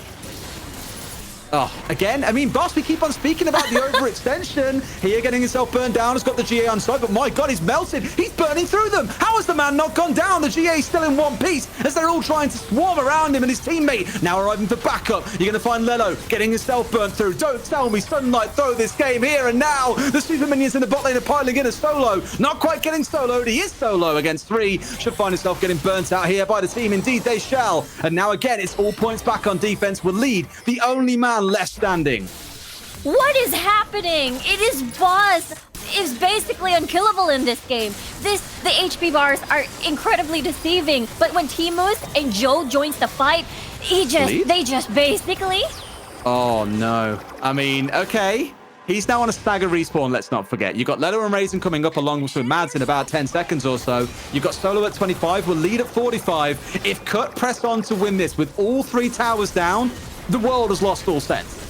Oh, again, I mean, Boss, we keep on speaking about the overextension. Here, getting himself burned down, has got the GA on side, but my God, he's melted. He's burning through them. How has the man not gone down? The GA is still in one piece as they're all trying to swarm around him and his teammate now arriving for backup. You're going to find Lelo getting himself burnt through. Don't tell me Sunlight throw this game here and now. The super minions in the bot lane are piling in a Solo. Not quite getting soloed. He is solo against 3. Should find himself getting burnt out here by the team. Indeed, they shall. And now again, it's all points back on defense. Waleed, the only man left standing. What is happening? It is Boss is basically unkillable in this game. The HP bars are incredibly deceiving, but when Timus and Joe joins the fight, they just basically... Oh no. I mean, okay. He's now on a stagger respawn, let's not forget. You've got Lelo and Raisin coming up along with Mads in about 10 seconds or so. You've got Solo at 25, we'll lead at 45. If Cut press on to win this with all 3 towers down, the world has lost all sense.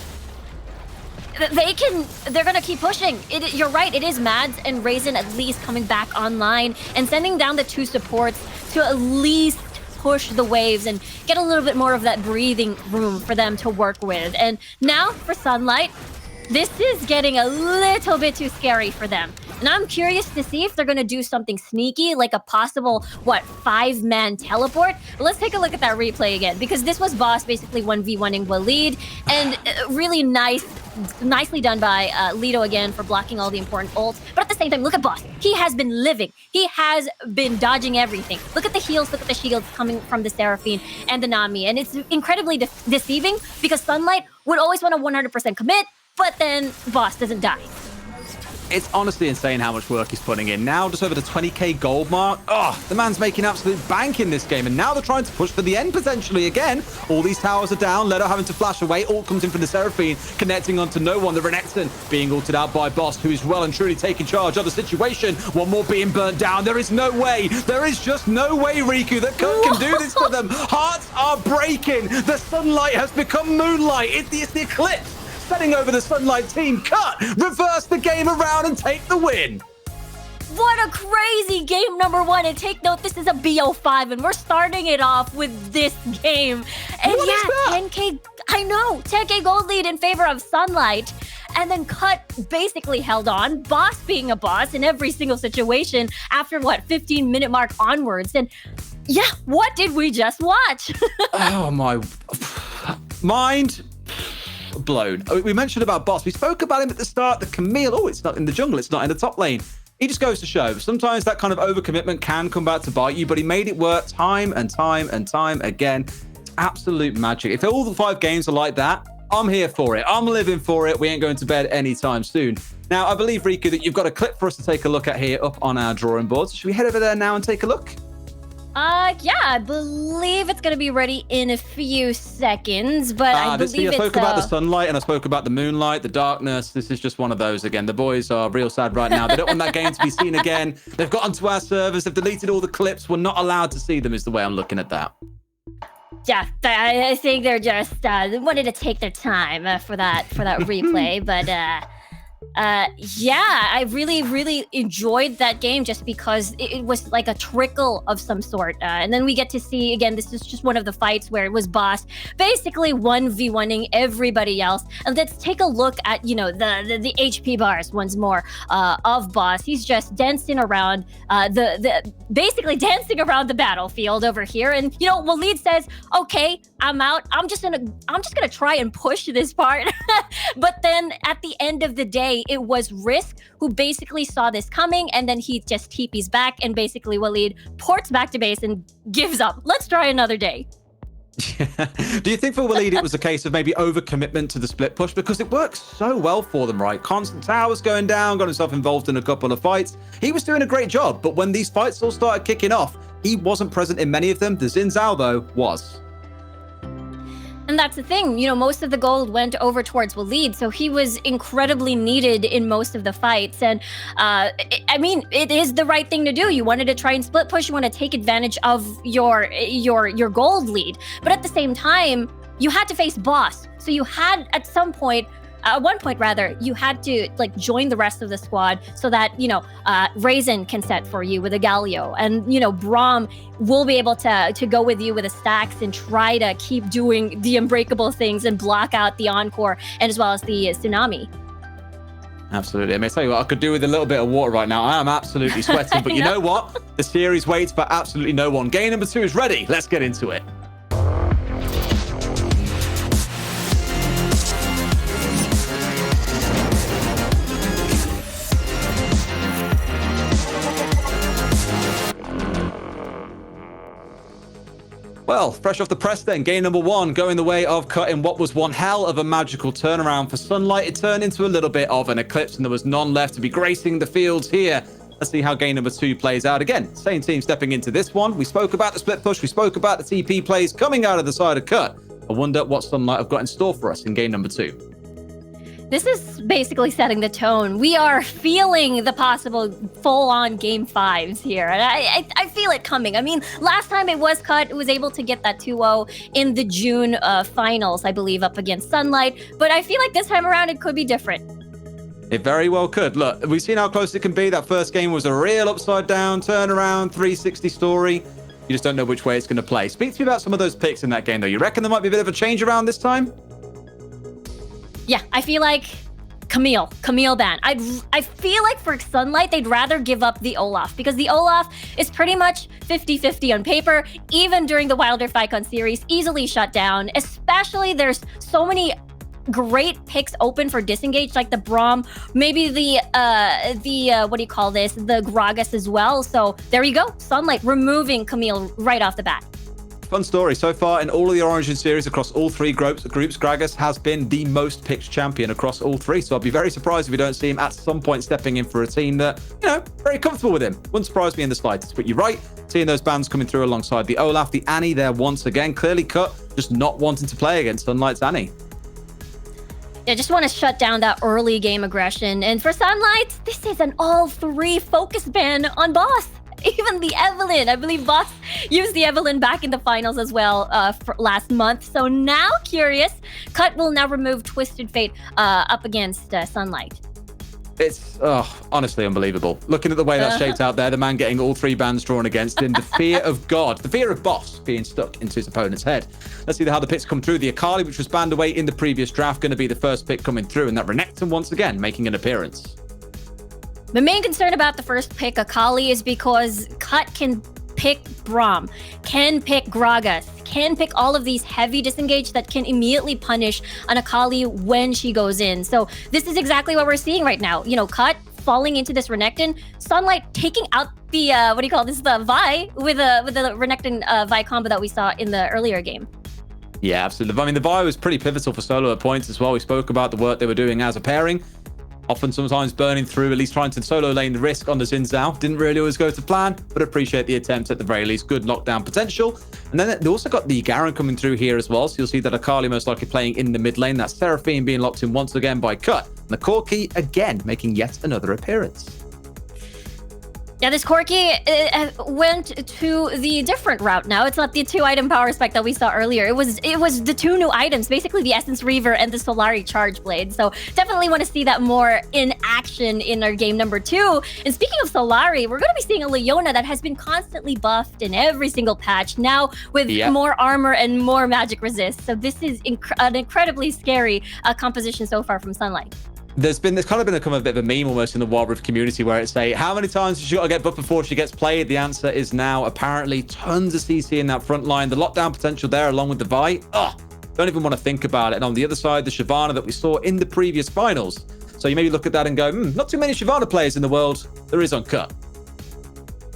They're gonna keep pushing. You're right, it is Mads and Raisin at least coming back online and sending down the 2 supports to at least push the waves and get a little bit more of that breathing room for them to work with. And now for Sunlight, this is getting a little bit too scary for them. And I'm curious to see if they're going to do something sneaky, like a possible, 5-man teleport? But let's take a look at that replay again, because this was Boss basically 1v1ing Waleed, and really nicely done by Lido again for blocking all the important ults. But at the same time, look at Boss. He has been living. He has been dodging everything. Look at the heals, look at the shields coming from the Seraphine and the Nami. And it's incredibly deceiving, because Sunlight would always want to 100% commit, but then Boss doesn't die. It's honestly insane how much work he's putting in. Now just over the 20k gold mark. Oh, the man's making absolute bank in this game. And now they're trying to push for the end potentially again. All these towers are down. Leto having to flash away. Ult comes in from the Seraphine, connecting onto no one. The Renekton being ulted out by Boss, who is well and truly taking charge of the situation. One more being burnt down. There is no way. There is just no way, Riku, that Cut can do this to them. Hearts are breaking. The sunlight has become moonlight. It's the eclipse setting over the Sunlight team. Cut, reverse the game around and take the win. What a crazy game number 1. And take note, this is a BO5, and we're starting it off with this game. And what yeah, 10k, I know, 10k gold lead in favor of Sunlight. And then Cut basically held on, Boss being a boss in every single situation after, 15-minute mark onwards. And yeah, what did we just watch? Oh, my mind blown. We mentioned about Boss. We spoke about him at the start. The Camille. Oh, it's not in the jungle. It's not in the top lane. He just goes to show. Sometimes that kind of overcommitment can come back to bite you, but he made it work time and time and time again. It's absolute magic. If all the 5 games are like that, I'm here for it. I'm living for it. We ain't going to bed anytime soon. Now, I believe, Riku, that you've got a clip for us to take a look at here up on our drawing board. So should we head over there now and take a look? Yeah, I believe it's gonna be ready in a few seconds, but I believe I spoke about the sunlight and I spoke about the moonlight, the darkness. This is just one of those again. The boys are real sad right now. They don't want that game to be seen again. They've got onto our servers. They've deleted all the clips. We're not allowed to see them is the way I'm looking at that. Yeah, I think they're just wanted to take their time for that replay, but yeah, I really enjoyed that game just because it was like a trickle of some sort. And then we get to see, again, this is just one of the fights where it was Boss basically 1v1ing everybody else. And let's take a look at, you know, the HP bars once more of Boss. He's just dancing around basically dancing around the battlefield over here. And, you know, Waleed says, okay, I'm out. I'm just gonna try and push this part. But then at the end of the day, it was Risk who basically saw this coming, and then he just TPs back, and basically Waleed ports back to base and gives up. Let's try another day. Do you think for Waleed it was a case of maybe overcommitment to the split push? Because it works so well for them, right? Constant towers going down, got himself involved in a couple of fights. He was doing a great job, but when these fights all started kicking off, he wasn't present in many of them. The Xin Zhao, though, was. And that's the thing, you know, most of the gold went over towards Waleed, so he was incredibly needed in most of the fights. And I mean, it is the right thing to do. You wanted to try and split push, you want to take advantage of your gold lead. But at the same time, you had to face Boss. So you had at one point rather, you had to like join the rest of the squad so that, you know, Raisin can set for you with a Galio, and, you know, Braum will be able to go with you with the stacks and try to keep doing the unbreakable things and block out the Encore and as well as the Tsunami. Absolutely. I mean, tell you what, I could do with a little bit of water right now. I am absolutely sweating, but you know what? The series waits for absolutely no one. Game number 2 is ready. Let's get into it. Well, fresh off the press then, game number 1 going the way of cutting what was one hell of a magical turnaround for Sunlight. It turned into a little bit of an eclipse and there was none left to be gracing the fields here. Let's see how game number 2 plays out. Again, same team stepping into this one. We spoke about the split push. We spoke about the TP plays coming out of the side of cut. I wonder what Sunlight have got in store for us in game number 2. This is basically setting the tone. We are feeling the possible full-on game 5s here. And I feel it coming. I mean, last time it was cut, it was able to get that 2-0 in the June finals, I believe, up against Sunlight. But I feel like this time around, it could be different. It very well could. Look, we've seen how close it can be. That first game was a real upside-down, turnaround, 360 story. You just don't know which way it's going to play. Speak to me about some of those picks in that game, though. You reckon there might be a bit of a change around this time? Yeah, I feel like Camille ban. I feel like for Sunlight, they'd rather give up the Olaf because the Olaf is pretty much 50-50 on paper. Even during the Wilder Icon series, easily shut down. Especially there's so many great picks open for disengage, like the Braum, maybe the what do you call this? The Gragas as well. So there you go, Sunlight removing Camille right off the bat. Fun story. So far in all of the Origin series across all 3 groups, Gragas has been the most picked champion across all 3. So I'd be very surprised if we don't see him at some point stepping in for a team that, you know, very comfortable with him. Wouldn't surprise me in the slightest. But you're right, seeing those bans coming through alongside the Olaf, the Annie there once again, clearly cut, just not wanting to play against Sunlight's Annie. Yeah, just want to shut down that early game aggression. And for Sunlight, this is an all-3 focus ban on Boss. Even the Evelyn, I believe Boss used the Evelyn back in the finals as well for last month. So now, curious, Cut will now remove Twisted Fate up against Sunlight. It's honestly unbelievable. Looking at the way that's shaped out there, the man getting all 3 bans drawn against him, the fear of God, the fear of Boss being stuck into his opponent's head. Let's see how the picks come through. The Akali, which was banned away in the previous draft, going to be the first pick coming through, and that Renekton once again making an appearance. The main concern about the first pick, Akali, is because Cut can pick Braum, can pick Gragas, can pick all of these heavy disengage that can immediately punish an Akali when she goes in. So this is exactly what we're seeing right now. You know, Cut falling into this Renekton, Sunlight taking out the, the Vi with the Renekton Vi combo that we saw in the earlier game. Yeah, absolutely. I mean, the Vi was pretty pivotal for Solo at points as well. We spoke about the work they were doing as a pairing. Often sometimes burning through, at least trying to solo lane the risk on the Xin Zhao. Didn't really always go to plan, but appreciate the attempt at the very least. Good knockdown potential. And then they also got the Garen coming through here as well. So you'll see that Akali most likely playing in the mid lane. That's Seraphine being locked in once again by Cut. And the Corki again making yet another appearance. Yeah, this Corki went to the different route now. It's not the 2-item power spec that we saw earlier. It was the 2 new items, basically the Essence Reaver and the Solari Charge Blade. So definitely want to see that more in action in our game number 2. And speaking of Solari, we're going to be seeing a Leona that has been constantly buffed in every single patch, now with more armor and more magic resist. So this is an incredibly scary composition so far from Sunlight. There's kind of become a bit of a meme almost in the Wild Rift community where it's how many times does she got to get buffed before she gets played? The answer is now apparently tons of CC in that front line. The lockdown potential there along with the Vi. Don't even want to think about it. And on the other side, the Shyvana that we saw in the previous finals. So you maybe look at that and go, not too many Shyvana players in the world. There is on Cut.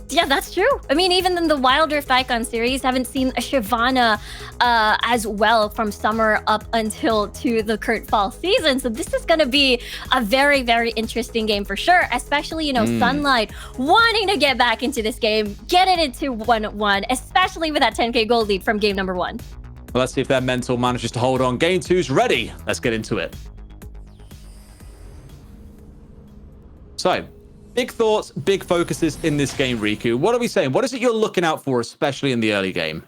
Yeah, that's true. I mean, even in the Wild Rift Icon series, haven't seen a Shyvana as well from summer up until to the current fall season. So this is going to be a very, very interesting game for sure, especially, Sunlight wanting to get back into this game, get it into 1-1, especially with that 10k gold lead from game number 1. Well, let's see if their mental manages to hold on. Game 2's ready. Let's get into it. So, big thoughts, big focuses in this game, Riku. What are we saying? What is it you're looking out for, especially in the early game?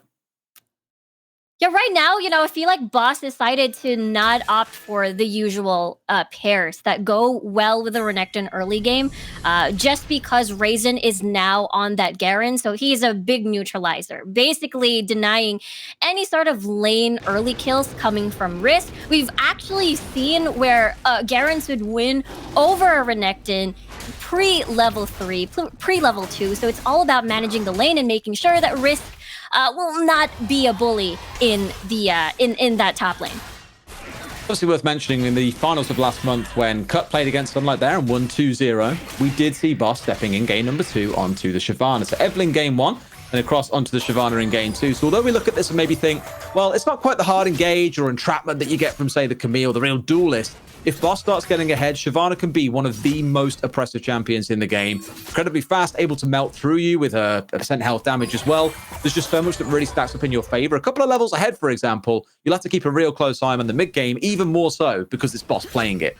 Yeah, right now, I feel like Boss decided to not opt for the usual pairs that go well with the Renekton early game, just because Raisin is now on that Garen, so he's a big neutralizer, basically denying any sort of lane early kills coming from Risk. We've actually seen where Garens would win over a Renekton pre-level 3, pre-level 2, so it's all about managing the lane and making sure that Risk will not be a bully in the in that top lane. Obviously worth mentioning in the finals of last month when Cut played against Sunlight there and won 2-0, we did see Boss stepping in game number 2 onto the Shyvana. So Evelynn game 1 and across onto the Shyvana in game 2. So although we look at this and maybe think, well, it's not quite the hard engage or entrapment that you get from, say, the Camille, the real duelist. If Boss starts getting ahead, Shyvana can be one of the most oppressive champions in the game. Incredibly fast, able to melt through you with a percent health damage as well. There's just so much that really stacks up in your favor. A couple of levels ahead, for example, you'll have to keep a real close eye on the mid game, even more so because it's Boss playing it.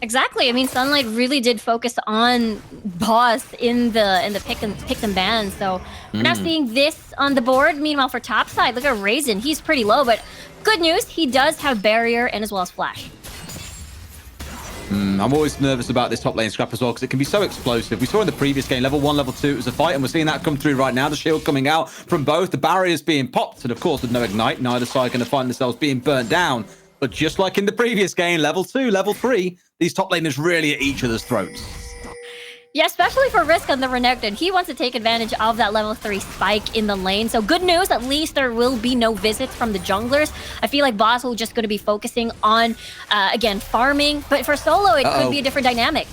Exactly. I mean, Sunlight really did focus on Boss in the pick and ban. So we're now seeing this on the board. Meanwhile, for top side, look at Raisin. He's pretty low, but good news, he does have barrier and as well as flash. I'm always nervous about this top lane scrap as well because it can be so explosive. We saw in the previous game, level 1, level 2, it was a fight, and we're seeing that come through right now. The shield coming out from both, the barriers being popped, and of course with no ignite, neither side going to find themselves being burnt down. But just like in the previous game, level 2, level 3, these top laners really at each other's throats. Yeah, especially for Risk on the Renekton. He wants to take advantage of that level 3 spike in the lane. So good news, at least there will be no visits from the junglers. I feel like Boss will just going to be focusing on, again, farming. But for solo, it could be a different dynamic.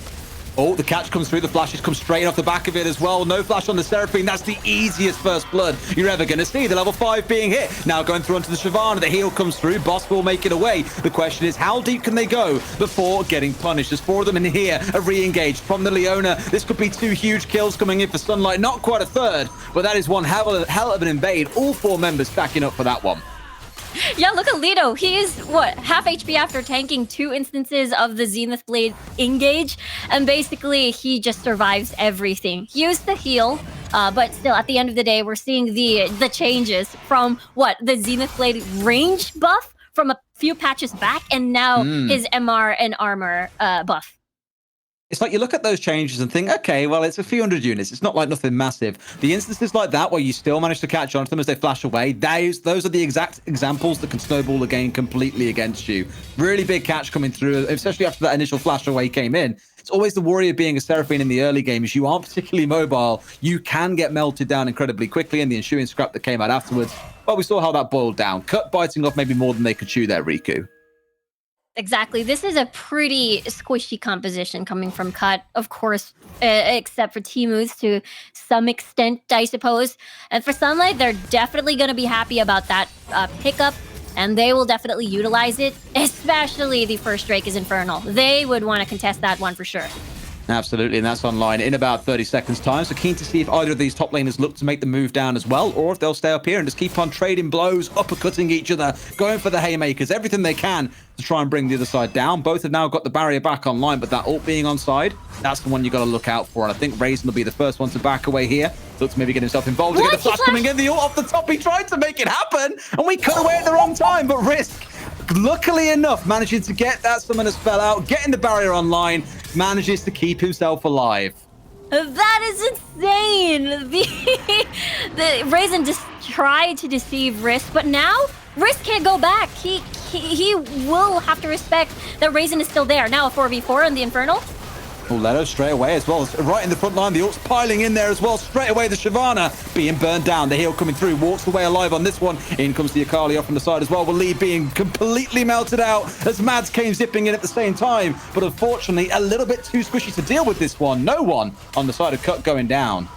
Oh, the catch comes through. The flashes come straight off the back of it as well. No flash on the Seraphine. That's the easiest first blood you're ever going to see. The level 5 being hit. Now going through onto the Shyvana. The heal comes through. Boss will make it away. The question is, how deep can they go before getting punished? There's 4 of them in here. A re-engaged from the Leona. This could be 2 huge kills coming in for Sunlight. Not quite a third, but that is one hell of an invade. All 4 members stacking up for that one. Yeah, look at Lido. He is, half HP after tanking 2 instances of the Zenith Blade engage. And basically, he just survives everything. He used the heal, but still, at the end of the day, we're seeing the changes from, the Zenith Blade range buff from a few patches back, and now his MR and armor buff. It's like you look at those changes and think, okay, well, it's a few hundred units. It's not like nothing massive. The instances like that where you still manage to catch on to them as they flash away, those are the exact examples that can snowball the game completely against you. Really big catch coming through, especially after that initial flash away came in. It's always the worry of being a Seraphine in the early game is you aren't particularly mobile. You can get melted down incredibly quickly, and the ensuing scrap that came out afterwards. But we saw how that boiled down. Cut biting off maybe more than they could chew there, Riku. Exactly. This is a pretty squishy composition coming from Cut, of course, except for Timus to some extent, I suppose. And for Sunlight, they're definitely going to be happy about that pickup, and they will definitely utilize it, especially the first Drake is Infernal. They would want to contest that one for sure. Absolutely, and that's online in about 30 seconds' time. So keen to see if either of these top laners look to make the move down as well, or if they'll stay up here and just keep on trading blows, uppercutting each other, going for the haymakers, everything they can to try and bring the other side down. Both have now got the barrier back online, but that ult being on side, that's the one you got to look out for. And I think Raisin will be the first one to back away here. Looks to maybe get himself involved. Get the flash coming in, the ult off the top. He tried to make it happen, and we cut away at the wrong time, but Risk, luckily enough, managing to get that summoner spell out, getting the barrier online, manages to keep himself alive. That is insane! The Raisin just tried to deceive Risk, but now Risk can't go back. He will have to respect that Raisin is still there. Now a 4v4 on the Infernal. Leto straight away as well, right in the front line. The ult's piling in there as well. Straight away, the Shyvana being burned down. The heal coming through, walks away alive on this one. In comes the Akali off on the side as well. Waleed being completely melted out as Mads came zipping in at the same time. But unfortunately, a little bit too squishy to deal with this one. No one on the side of Cut going down.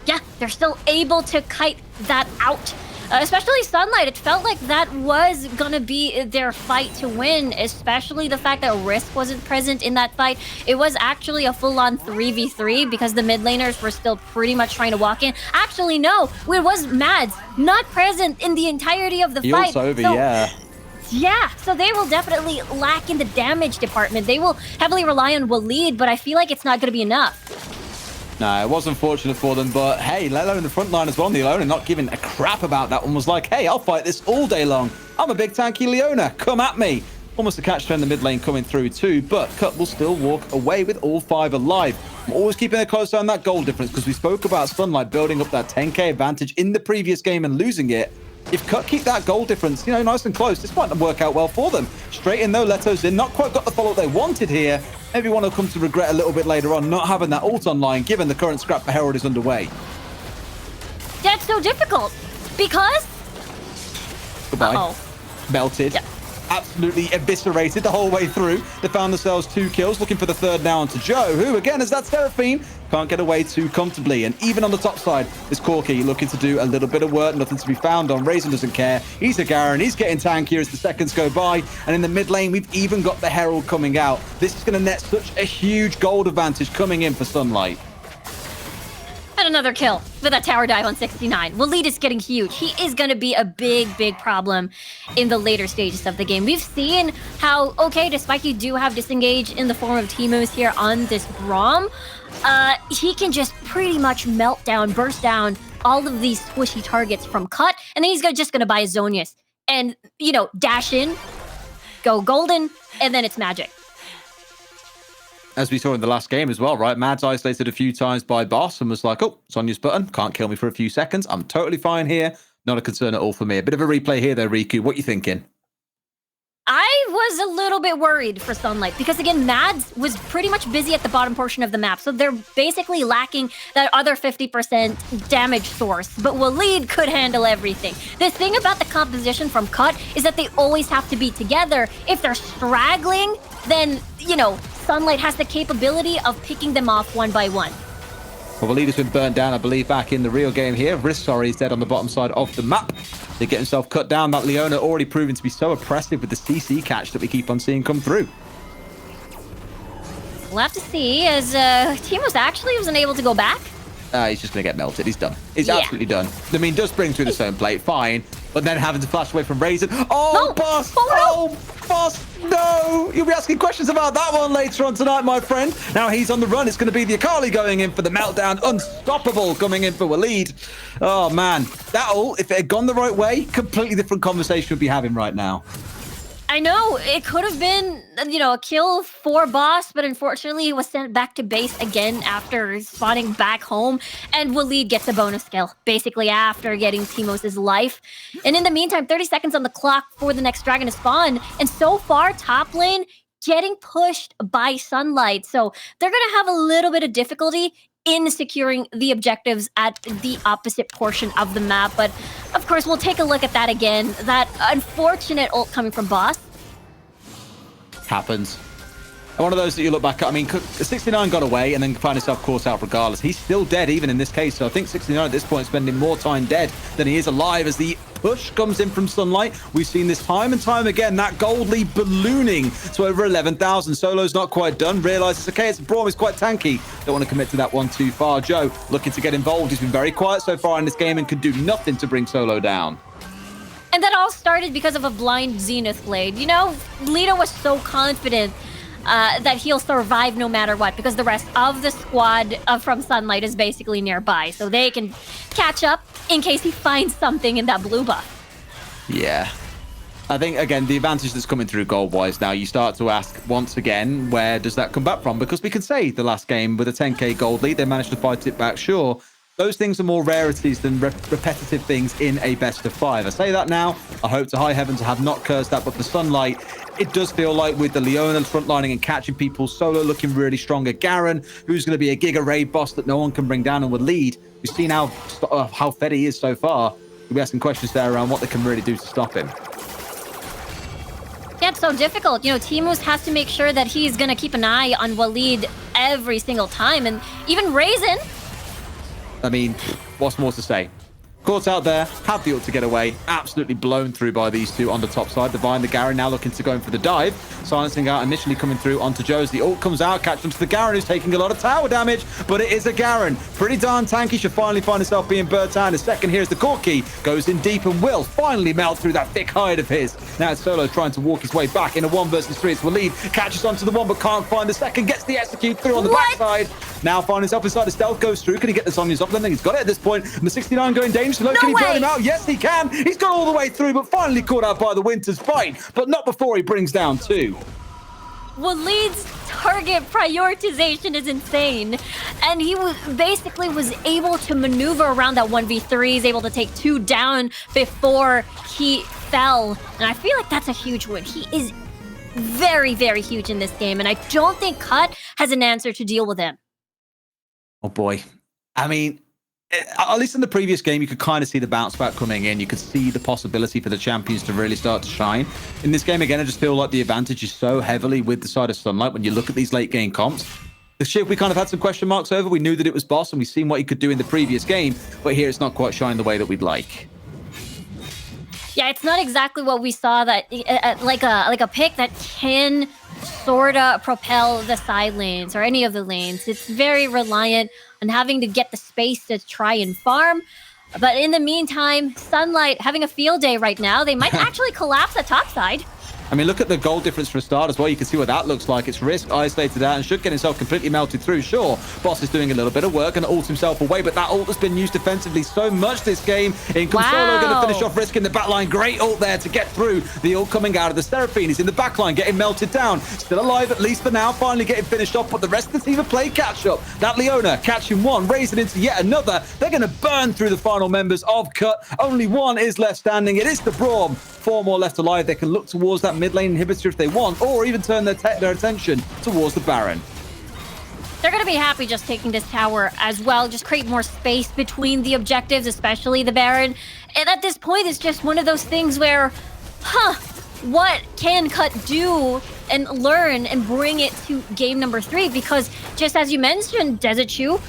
Yeah, they're still able to kite that out. Especially Sunlight, it felt like that was gonna be their fight to win, especially the fact that Risk wasn't present in that fight. It was actually a full-on 3v3 because the mid laners were still pretty much trying to walk in. Actually, no, it was Mads not present in the entirety of the fight. Over, yeah. Yeah, so they will definitely lack in the damage department. They will heavily rely on Waleed, but I feel like it's not gonna be enough. No, it was unfortunate for them, but hey, Lelo in the front line as well, and the Leona not giving a crap about that one, was like, hey, I'll fight this all day long. I'm a big tanky Leona, come at me. Almost a catch in the mid lane coming through too, but Cut will still walk away with all 5 alive. I'm always keeping a close eye on that goal difference because we spoke about Sunlight building up that 10k advantage in the previous game and losing it. If Cut keep that goal difference, nice and close, this might not work out well for them. Straight in though, Leto's in, not quite got the follow-up they wanted here. Maybe one will come to regret a little bit later on not having that ult online, given the current scrap for Herald is underway. That's so difficult, because... Goodbye. Melted. Yeah. Absolutely eviscerated the whole way through. They found themselves 2 kills, looking for the third now onto Joe, who again, as that Seraphine, can't get away too comfortably. And even on the top side is Corki looking to do a little bit of work, nothing to be found on. Raisin doesn't care. He's a Garen, he's getting tankier as the seconds go by. And in the mid lane, we've even got the Herald coming out. This is going to net such a huge gold advantage coming in for Sunlight. And another kill with that tower dive on 69. Waleed is getting huge. He is going to be a big problem in the later stages of the game. We've seen how, okay, despite you do have disengage in the form of Timus here on this Braum, he can just pretty much melt down, burst down all of these squishy targets from Cut, and then he's just going to buy a Zonius and, dash in, go golden, and then it's magic. As we saw in the last game as well, right? Mads isolated a few times by boss and was like, oh, Sonya's button, can't kill me for a few seconds. I'm totally fine here. Not a concern at all for me. A bit of a replay here though, Riku. What you thinking? I was a little bit worried for Sunlight because, again, Mads was pretty much busy at the bottom portion of the map. So they're basically lacking that other 50% damage source. But Waleed could handle everything. The thing about the composition from Cut is that they always have to be together. If they're straggling, then, Sunlight has the capability of picking them off one by one. Well, Waleed has been burnt down, I believe, back in the real game here. Risk, is dead on the bottom side of the map. They get himself cut down. That Leona already proven to be so oppressive with the CC catch that we keep on seeing come through. We'll have to see, as Timus actually wasn't able to go back. He's just going to get melted. He's done. He's absolutely done. I mean, does bring through the stone plate, fine. But then having to flash away from Raisin. Oh, no. Boss! Oh, Boss! No! You'll be asking questions about that one later on tonight, my friend. Now he's on the run. It's going to be the Akali going in for the meltdown. Unstoppable coming in for Waleed. Oh, man. That ult, if it had gone the right way, completely different conversation we'd be having right now. I know, it could have been, a kill for Boss, but unfortunately he was sent back to base again after spawning back home, and Waleed gets a bonus kill, basically after getting Timos' life. And in the meantime, 30 seconds on the clock for the next dragon to spawn, and so far, top lane getting pushed by Sunlight, so they're going to have a little bit of difficulty in securing the objectives at the opposite portion of the map. But of course, we'll take a look at that again. That unfortunate ult coming from Boss. Happens. And one of those that you look back at, I mean, 69 got away and then find himself caught out regardless. He's still dead even in this case. So I think 69 at this point is spending more time dead than he is alive as the push comes in from Sunlight. We've seen this time and time again, that gold lead ballooning to over 11,000. Solo's not quite done. Realizes, okay, it's Braum is quite tanky. Don't want to commit to that one too far. Joe looking to get involved. He's been very quiet so far in this game and could do nothing to bring Solo down. And that all started because of a blind Zenith Blade. You know, Lido was so confident that he'll survive no matter what, because the rest of the squad from Sunlight is basically nearby, so they can catch up in case he finds something in that blue buff. Yeah. I think, again, the advantage that's coming through gold-wise now, you start to ask once again, where does that come back from? Because we can say the last game with a 10k gold lead, they managed to fight it back, sure. Those things are more rarities than repetitive things in a best of 5. I say that now. I hope to high heavens I have not cursed that, but for Sunlight, it does feel like with the Leona frontlining and catching people, Solo looking really strong at Garen, who's going to be a Giga Raid boss that no one can bring down and would lead. We've seen how fed he is so far. We'll be asking questions there around what they can really do to stop him. Yeah, it's so difficult. You know, Timus has to make sure that he's going to keep an eye on Waleed every single time, and even Raisin. I mean, what's more to say? Caught out there, had the ult to get away, absolutely blown through by these two on the top side. Divine, the Garen now looking to go in for the dive. Silencing out initially coming through onto Joe as the ult comes out, catch onto the Garen who's taking a lot of tower damage, but it is a Garen. Pretty darn tanky, should finally find himself being burnt out. In a second, here's the Corki, goes in deep and will finally melt through that thick hide of his. Now it's Solo trying to walk his way back in a 1 versus 3. It's Waleed, catches onto the one but can't find the second, gets the execute through on the backside. Now finding himself inside the stealth, goes through. Can he get the Zhonya's up? Then he's got it at this point. And the 69 going dangerously low. Can he burn him out? Yes, he can. He's got all the way through, but finally caught out by the Winter's Fight. But not before he brings down 2. Waleed's target prioritization is insane. And he basically was able to maneuver around that 1v3. He's able to take 2 down before he fell. And I feel like that's a huge win. He is very, very huge in this game. And I don't think Cut has an answer to deal with him. Oh boy. I mean, at least in the previous game, you could kind of see the bounce back coming in. You could see the possibility for the champions to really start to shine. In this game, again, I just feel like the advantage is so heavily with the side of Sunlight. When you look at these late game comps, the Shiv we kind of had some question marks over. We knew that it was boss and we've seen what he could do in the previous game, but here it's not quite shining the way that we'd like. Yeah, it's not exactly what we saw, that like a pick that can sort of propel the side lanes or any of the lanes. It's very reliant on having to get the space to try and farm. But in the meantime, Sunlight having a field day right now. They might actually collapse the top side. I mean, look at the gold difference for a start as well. You can see what that looks like. It's Risk isolated out and should get himself completely melted through. Sure, Boss is doing a little bit of work and ult himself away, but that ult has been used defensively so much this game. In comes Solo, going to finish off Risk in the backline. Great ult there to get through. The ult coming out of the Seraphine. He's in the backline, getting melted down. Still alive, at least for now, finally getting finished off, but the rest of the team have played catch-up. That Leona catching one, raising into yet another. They're going to burn through the final members of Cut. Only one is left standing. It is the Braum. 4 more left alive. They can look towards that mid lane inhibitor if they want, or even turn their attention towards the Baron. They're going to be happy just taking this tower as well, just create more space between the objectives, especially the Baron. And at this point, it's just one of those things where, what can Cut do and learn and bring it to game number 3? Because just as you mentioned, Dezichu,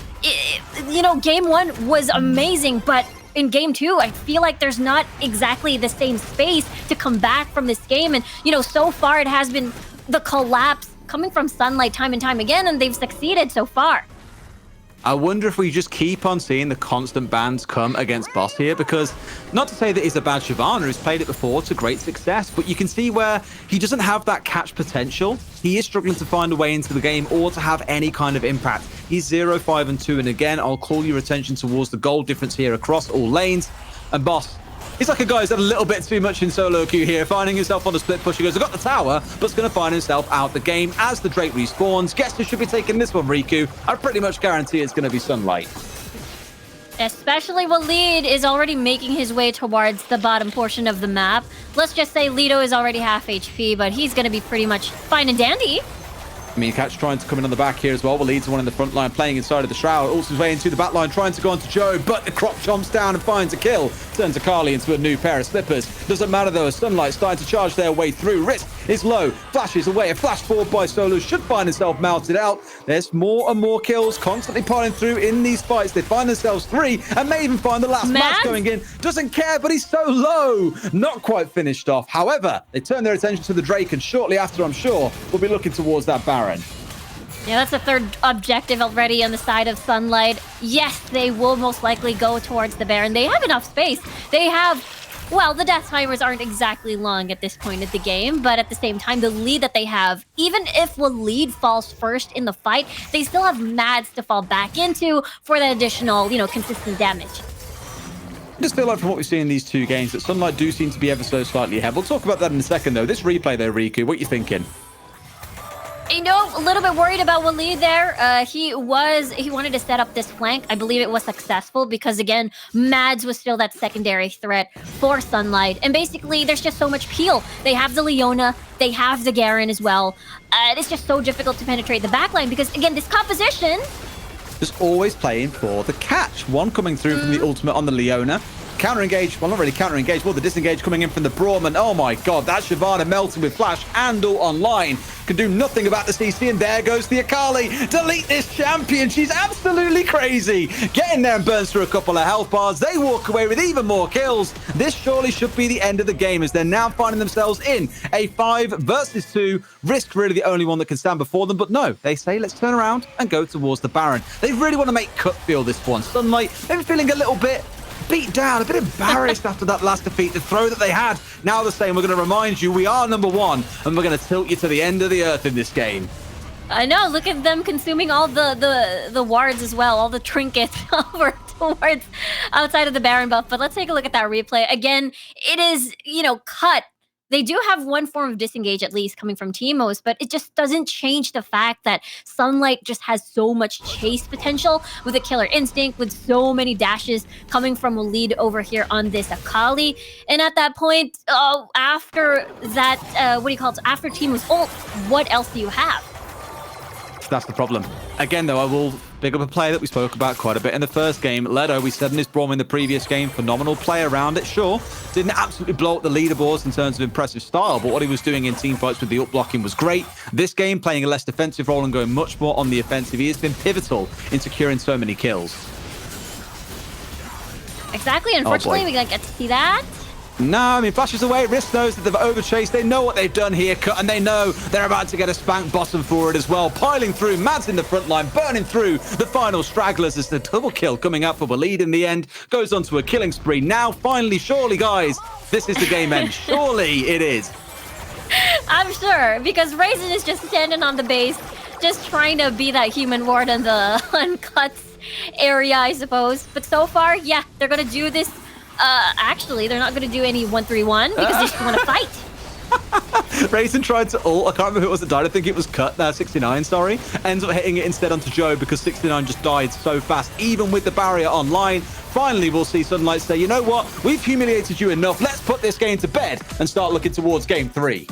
game 1 was amazing, but in game 2, I feel like there's not exactly the same space to come back from this game. And, so far it has been the collapse coming from Sunlight time and time again, and they've succeeded so far. I wonder if we just keep on seeing the constant bans come against Boss here, because not to say that he's a bad Shyvana who's played it before to great success, but you can see where he doesn't have that catch potential. He is struggling to find a way into the game or to have any kind of impact. He's 0, 5, and 2, and again, I'll call your attention towards the goal difference here across all lanes. And Boss, he's like a guy who's had a little bit too much in solo queue here, finding himself on the split push. He goes, I've got the tower, but's going to find himself out the game as the Drake respawns. Guess who should be taking this one, Riku? I pretty much guarantee it's going to be Sunlight. Especially Waleed is already making his way towards the bottom portion of the map. Let's just say Lido is already half HP, but he's going to be pretty much fine and dandy. I mean, Catch trying to come in on the back here as well. Waleed's the one in the front line playing inside of the Shroud. Also his way into the back line, trying to go onto Joe, but the Crop chomps down and finds a kill. Turns Akali into a new pair of slippers. Doesn't matter though, as Sunlight starting to charge their way through. Risk is low. Flashes away. A flash forward by Solo should find himself melted out. There's more and more kills constantly piling through in these fights. They find themselves 3 and may even find the last match going in. Doesn't care, but he's so low. Not quite finished off. However, they turn their attention to the Drake, and shortly after, I'm sure, we'll be looking towards that Baron. Yeah, that's the third objective already on the side of Sunlight. Yes, they will most likely go towards the Baron. They have enough space. They have, well, the death timers aren't exactly long at this point of the game, but at the same time, the lead that they have, even if Waleed falls first in the fight, they still have Mads to fall back into for that additional, consistent damage. I just feel like from what we've seen in these 2 games that Sunlight do seem to be ever so slightly ahead. We'll talk about that in a second, though. This replay, though, Riku, what are you thinking? A little bit worried about Waleed there. He wanted to set up this flank. I believe it was successful because, again, Mads was still that secondary threat for Sunlight. And basically, there's just so much peel. They have the Leona. They have the Garen as well. It's just so difficult to penetrate the backline because, again, this composition... Just always playing for the catch. One coming through from the ultimate on the Leona. Counter-engage, well, not really counter-engage, well, the disengage coming in from the Brawlman. Oh my god, that Shyvana melting with Flash and all online. Can do nothing about the CC, and there goes the Akali. Delete this champion, she's absolutely crazy. Get in there and burns through a couple of health bars. They walk away with even more kills. This surely should be the end of the game as they're now finding themselves in a 5 versus 2. Risk really the only one that can stand before them, but no, they say let's turn around and go towards the Baron. They really want to make Cut feel this one. Sunlight, maybe feeling a little bit beat down, a bit embarrassed after that last defeat, the throw that they had. Now they're saying, we're going to remind you, we are number 1, and we're going to tilt you to the end of the earth in this game. I know, look at them consuming all the wards as well, all the trinkets over towards outside of the Baron buff. But let's take a look at that replay. Again, it is, Cut. They do have one form of disengage at least coming from Teemos, but it just doesn't change the fact that Sunlight just has so much chase potential with a killer instinct, with so many dashes coming from Waleed over here on this Akali. And at that point, after that, after Teemos ult, what else do you have? That's the problem. Again, though, I will big up a player that we spoke about quite a bit in the first game. Ledo, we said in his Braum in the previous game, phenomenal play around it, sure. Didn't absolutely blow up the leaderboards in terms of impressive style, but what he was doing in team fights with the up blocking was great. This game, playing a less defensive role and going much more on the offensive, he has been pivotal in securing so many kills. Exactly. Unfortunately, we don't get to see that. No, I mean, Flashes away. Risk knows that they've overchased. They know what they've done here, Cut, and they know they're about to get a spank bottom forward as well. Piling through, Mads in the front line, burning through the final stragglers as the double kill coming up for Waleed in the end. Goes on to a killing spree. Now, finally, surely, guys, this is the game end. Surely it is. I'm sure, because Raisin is just standing on the base, just trying to be that human ward on the Uncut's area, I suppose. But so far, yeah, they're going to do this. Actually, they're not going to do any 1-3-1 because they just want to fight. Raisin tried to ult. I can't remember who it was that died. I think it was Cut. 69, sorry. Ends up hitting it instead onto Joe because 69 just died so fast, even with the barrier online. Finally, we'll see Sunlight say, you know what? We've humiliated you enough. Let's put this game to bed and start looking towards game 3.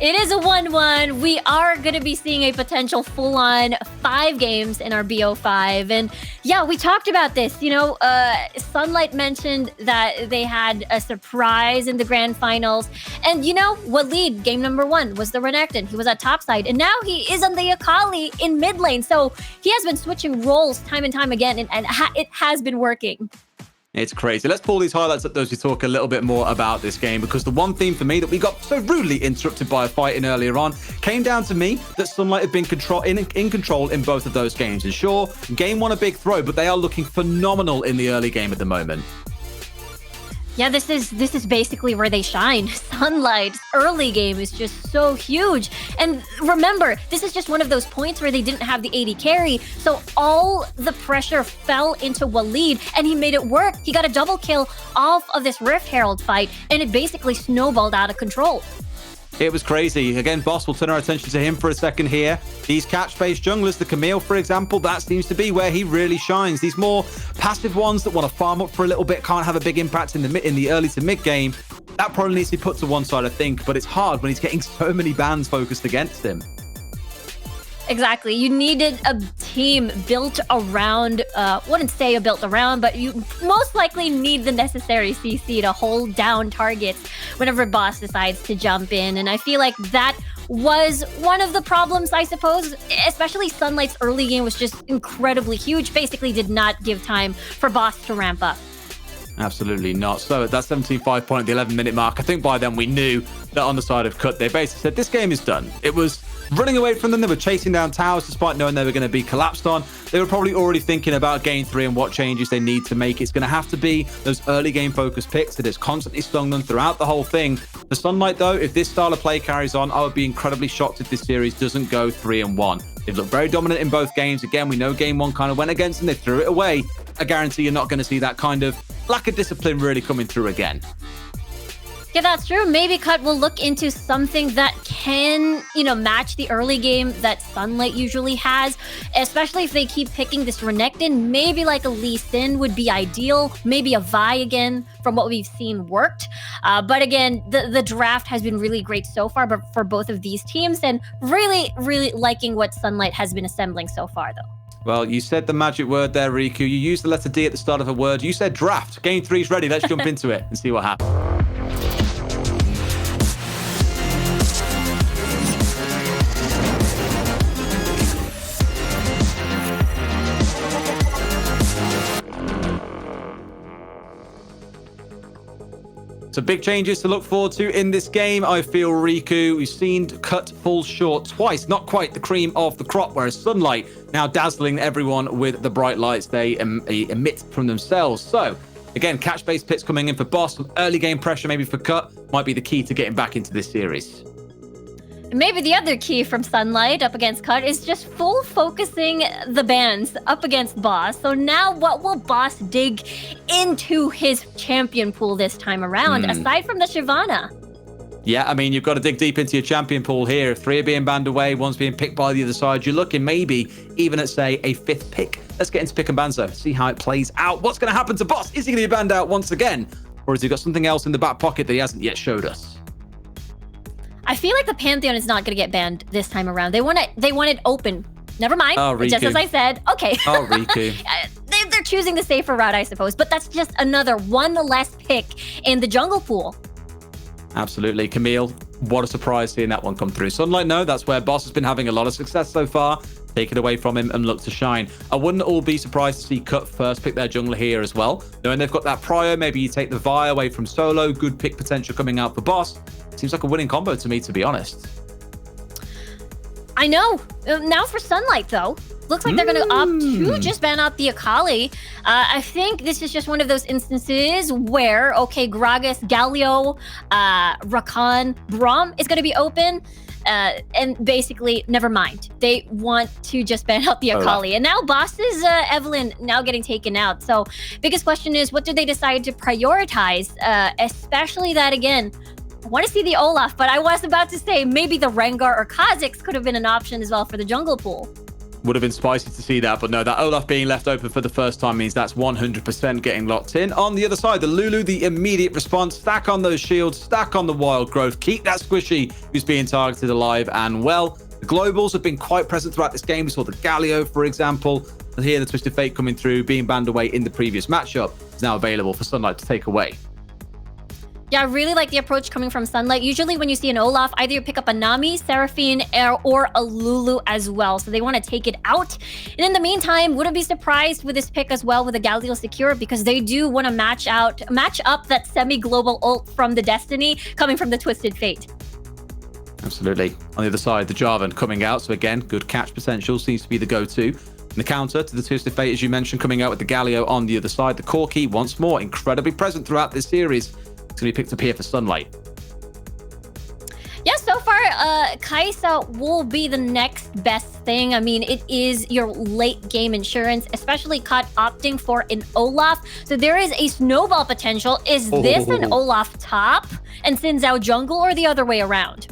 It is a 1-1. We are going to be seeing a potential full-on 5 games in our BO5. And yeah, we talked about this. Sunlight mentioned that they had a surprise in the grand finals. And Waleed, game number 1, was the Renekton. He was at top side. And now he is on the Akali in mid lane. So he has been switching roles time and time again. And it has been working. It's crazy. Let's pull these highlights up, those who talk a little bit more about this game, because the one theme for me that we got so rudely interrupted by a fight in earlier on came down to me that Sunlight have been in control in both of those games. And sure, game 1 a big throw, but they are looking phenomenal in the early game at the moment. Yeah, this is basically where they shine. Sunlight's early game is just so huge. And remember, this is just one of those points where they didn't have the AD carry, so all the pressure fell into Waleed, and he made it work. He got a double kill off of this Rift Herald fight, and it basically snowballed out of control. It was crazy. Again, Boss, will turn our attention to him for a second here. These catch-based junglers, the Camille, for example, that seems to be where he really shines. These more passive ones that want to farm up for a little bit, can't have a big impact in the early to mid game. That probably needs to be put to one side, I think, but it's hard when he's getting so many bans focused against him. Exactly. You needed a team built around, wouldn't say built around, but you most likely need the necessary CC to hold down targets whenever Boss decides to jump in. And I feel like that was one of the problems, I suppose, especially Sunlight's early game was just incredibly huge, basically did not give time for Boss to ramp up. Absolutely not. So at that 17-5 point at the 11-minute mark, I think by then we knew that on the side of Cut, they basically said, this game is done. It was running away from them. They were chasing down towers despite knowing they were going to be collapsed on. They were probably already thinking about game 3 and what changes they need to make. It's going to have to be those early game focused picks that has constantly stung them throughout the whole thing. For Sunlight, though, if this style of play carries on, I would be incredibly shocked if this series doesn't go 3-1. They've looked very dominant in both games. Again, we know game 1 kind of went against them. They threw it away. I guarantee you're not going to see that kind of lack of discipline really coming through again. Yeah, that's true. Maybe Cut will look into something that can, match the early game that Sunlight usually has, especially if they keep picking this Renekton. Maybe like a Lee Sin would be ideal. Maybe a Vi again, from what we've seen, worked. But again, the draft has been really great so far but for both of these teams, and really, really liking what Sunlight has been assembling so far, though. Well, you said the magic word there, Riku. You used the letter D at the start of a word. You said draft. Game 3's ready. Let's jump into it and see what happens. So big changes to look forward to in this game, I feel, Riku. We've seen Cut fall short twice. Not quite the cream of the crop, whereas Sunlight now dazzling everyone with the bright lights they emit from themselves. So, again, catch-based picks coming in for Boss. Some early game pressure maybe for Cut might be the key to getting back into this series. Maybe the other key from Sunlight up against Cut is just full focusing the bans up against Boss. So now what will Boss dig into his champion pool this time around, aside from the Shyvana? Yeah, I mean, you've got to dig deep into your champion pool here. If 3 are being banned away, 1's being picked by the other side, you're looking maybe even at, say, a 5th pick. Let's get into Pick and Banzo, see how it plays out. What's going to happen to Boss? Is he going to be banned out once again? Or has he got something else in the back pocket that he hasn't yet showed us? I feel like the Pantheon is not going to get banned this time around. They want it open. Never mind. Oh, Riku. Just as I said. Okay. Oh, Riku. They're choosing the safer route, I suppose. But that's just another one less pick in the jungle pool. Absolutely. Camille, what a surprise seeing that one come through. Sunlight, no, that's where Boss has been having a lot of success so far. Take it away from him and look to shine. I wouldn't all be surprised to see Cut first pick their jungler here as well. Knowing they've got that Prio, maybe you take the Vi away from Solo. Good pick potential coming out for Boss. Seems like a winning combo to me, to be honest. I know. Now for Sunlight, though. Looks like they're going to opt to just ban out the Akali. I think this is just one of those instances where, okay, Gragas, Galio, Rakan, Braum is going to be open. And basically, never mind. They want to just ban out the Akali. And now Boss's Evelynn now getting taken out. So biggest question is, what do they decide to prioritize? Especially that, again, I want to see the Olaf, but I was about to say maybe the Rengar or Kha'Zix could have been an option as well for the jungle pool. Would have been spicy to see that, but no, that Olaf being left open for the first time means that's 100% getting locked in. On the other side, the Lulu, the immediate response, stack on those shields, stack on the wild growth, keep that Squishy who's being targeted alive and well. The globals have been quite present throughout this game. We saw the Galio, for example. And here, the Twisted Fate coming through, being banned away in the previous matchup, is now available for Sunlight to take away. Yeah, I really like the approach coming from Sunlight. Usually when you see an Olaf, either you pick up a Nami, Seraphine, or a Lulu as well. So they want to take it out. And in the meantime, wouldn't be surprised with this pick as well with the Galio secure, because they do want to match up that semi-global ult from the Destiny coming from the Twisted Fate. Absolutely. On the other side, the Jarvan coming out. So again, good catch potential seems to be the go-to. And the counter to the Twisted Fate, as you mentioned, coming out with the Galio on the other side. The Corki, once more, incredibly present throughout this series. It's going to be picked up here for Sunlight. Yeah, so far, Kai'Sa will be the next best thing. I mean, it is your late game insurance, especially Cut opting for an Olaf. So there is a snowball potential. Is this an Olaf top and Xin Zhao jungle, or the other way around?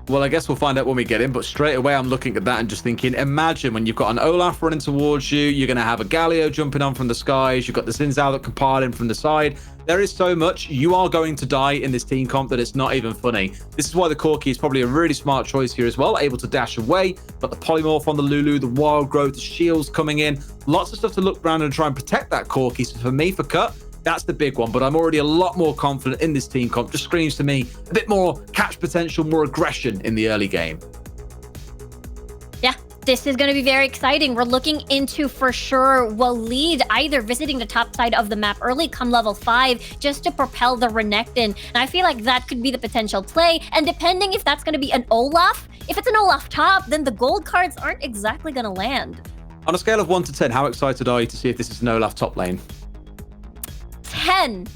Well, I guess we'll find out when we get in, but straight away I'm looking at that and just thinking, imagine when you've got an Olaf running towards you, you're going to have a Galio jumping on from the skies, you've got the Xin Zhao that can pile in from the side. There is so much. You are going to die in this team comp that it's not even funny. This is why the Corki is probably a really smart choice here as well, able to dash away. Got the Polymorph on the Lulu, the Wild Growth, the shields coming in. Lots of stuff to look around and try and protect that Corki. So for me, for Cut, that's the big one, but I'm already a lot more confident in this team comp. Just screams to me a bit more catch potential, more aggression in the early game. Yeah, this is going to be very exciting. We're looking into, for sure, Waleed either visiting the top side of the map early, come level 5, just to propel the Renekton. And I feel like that could be the potential play. And depending if that's going to be an Olaf, if it's an Olaf top, then the gold cards aren't exactly going to land. On a scale of 1 to 10, how excited are you to see if this is an Olaf top lane? 10.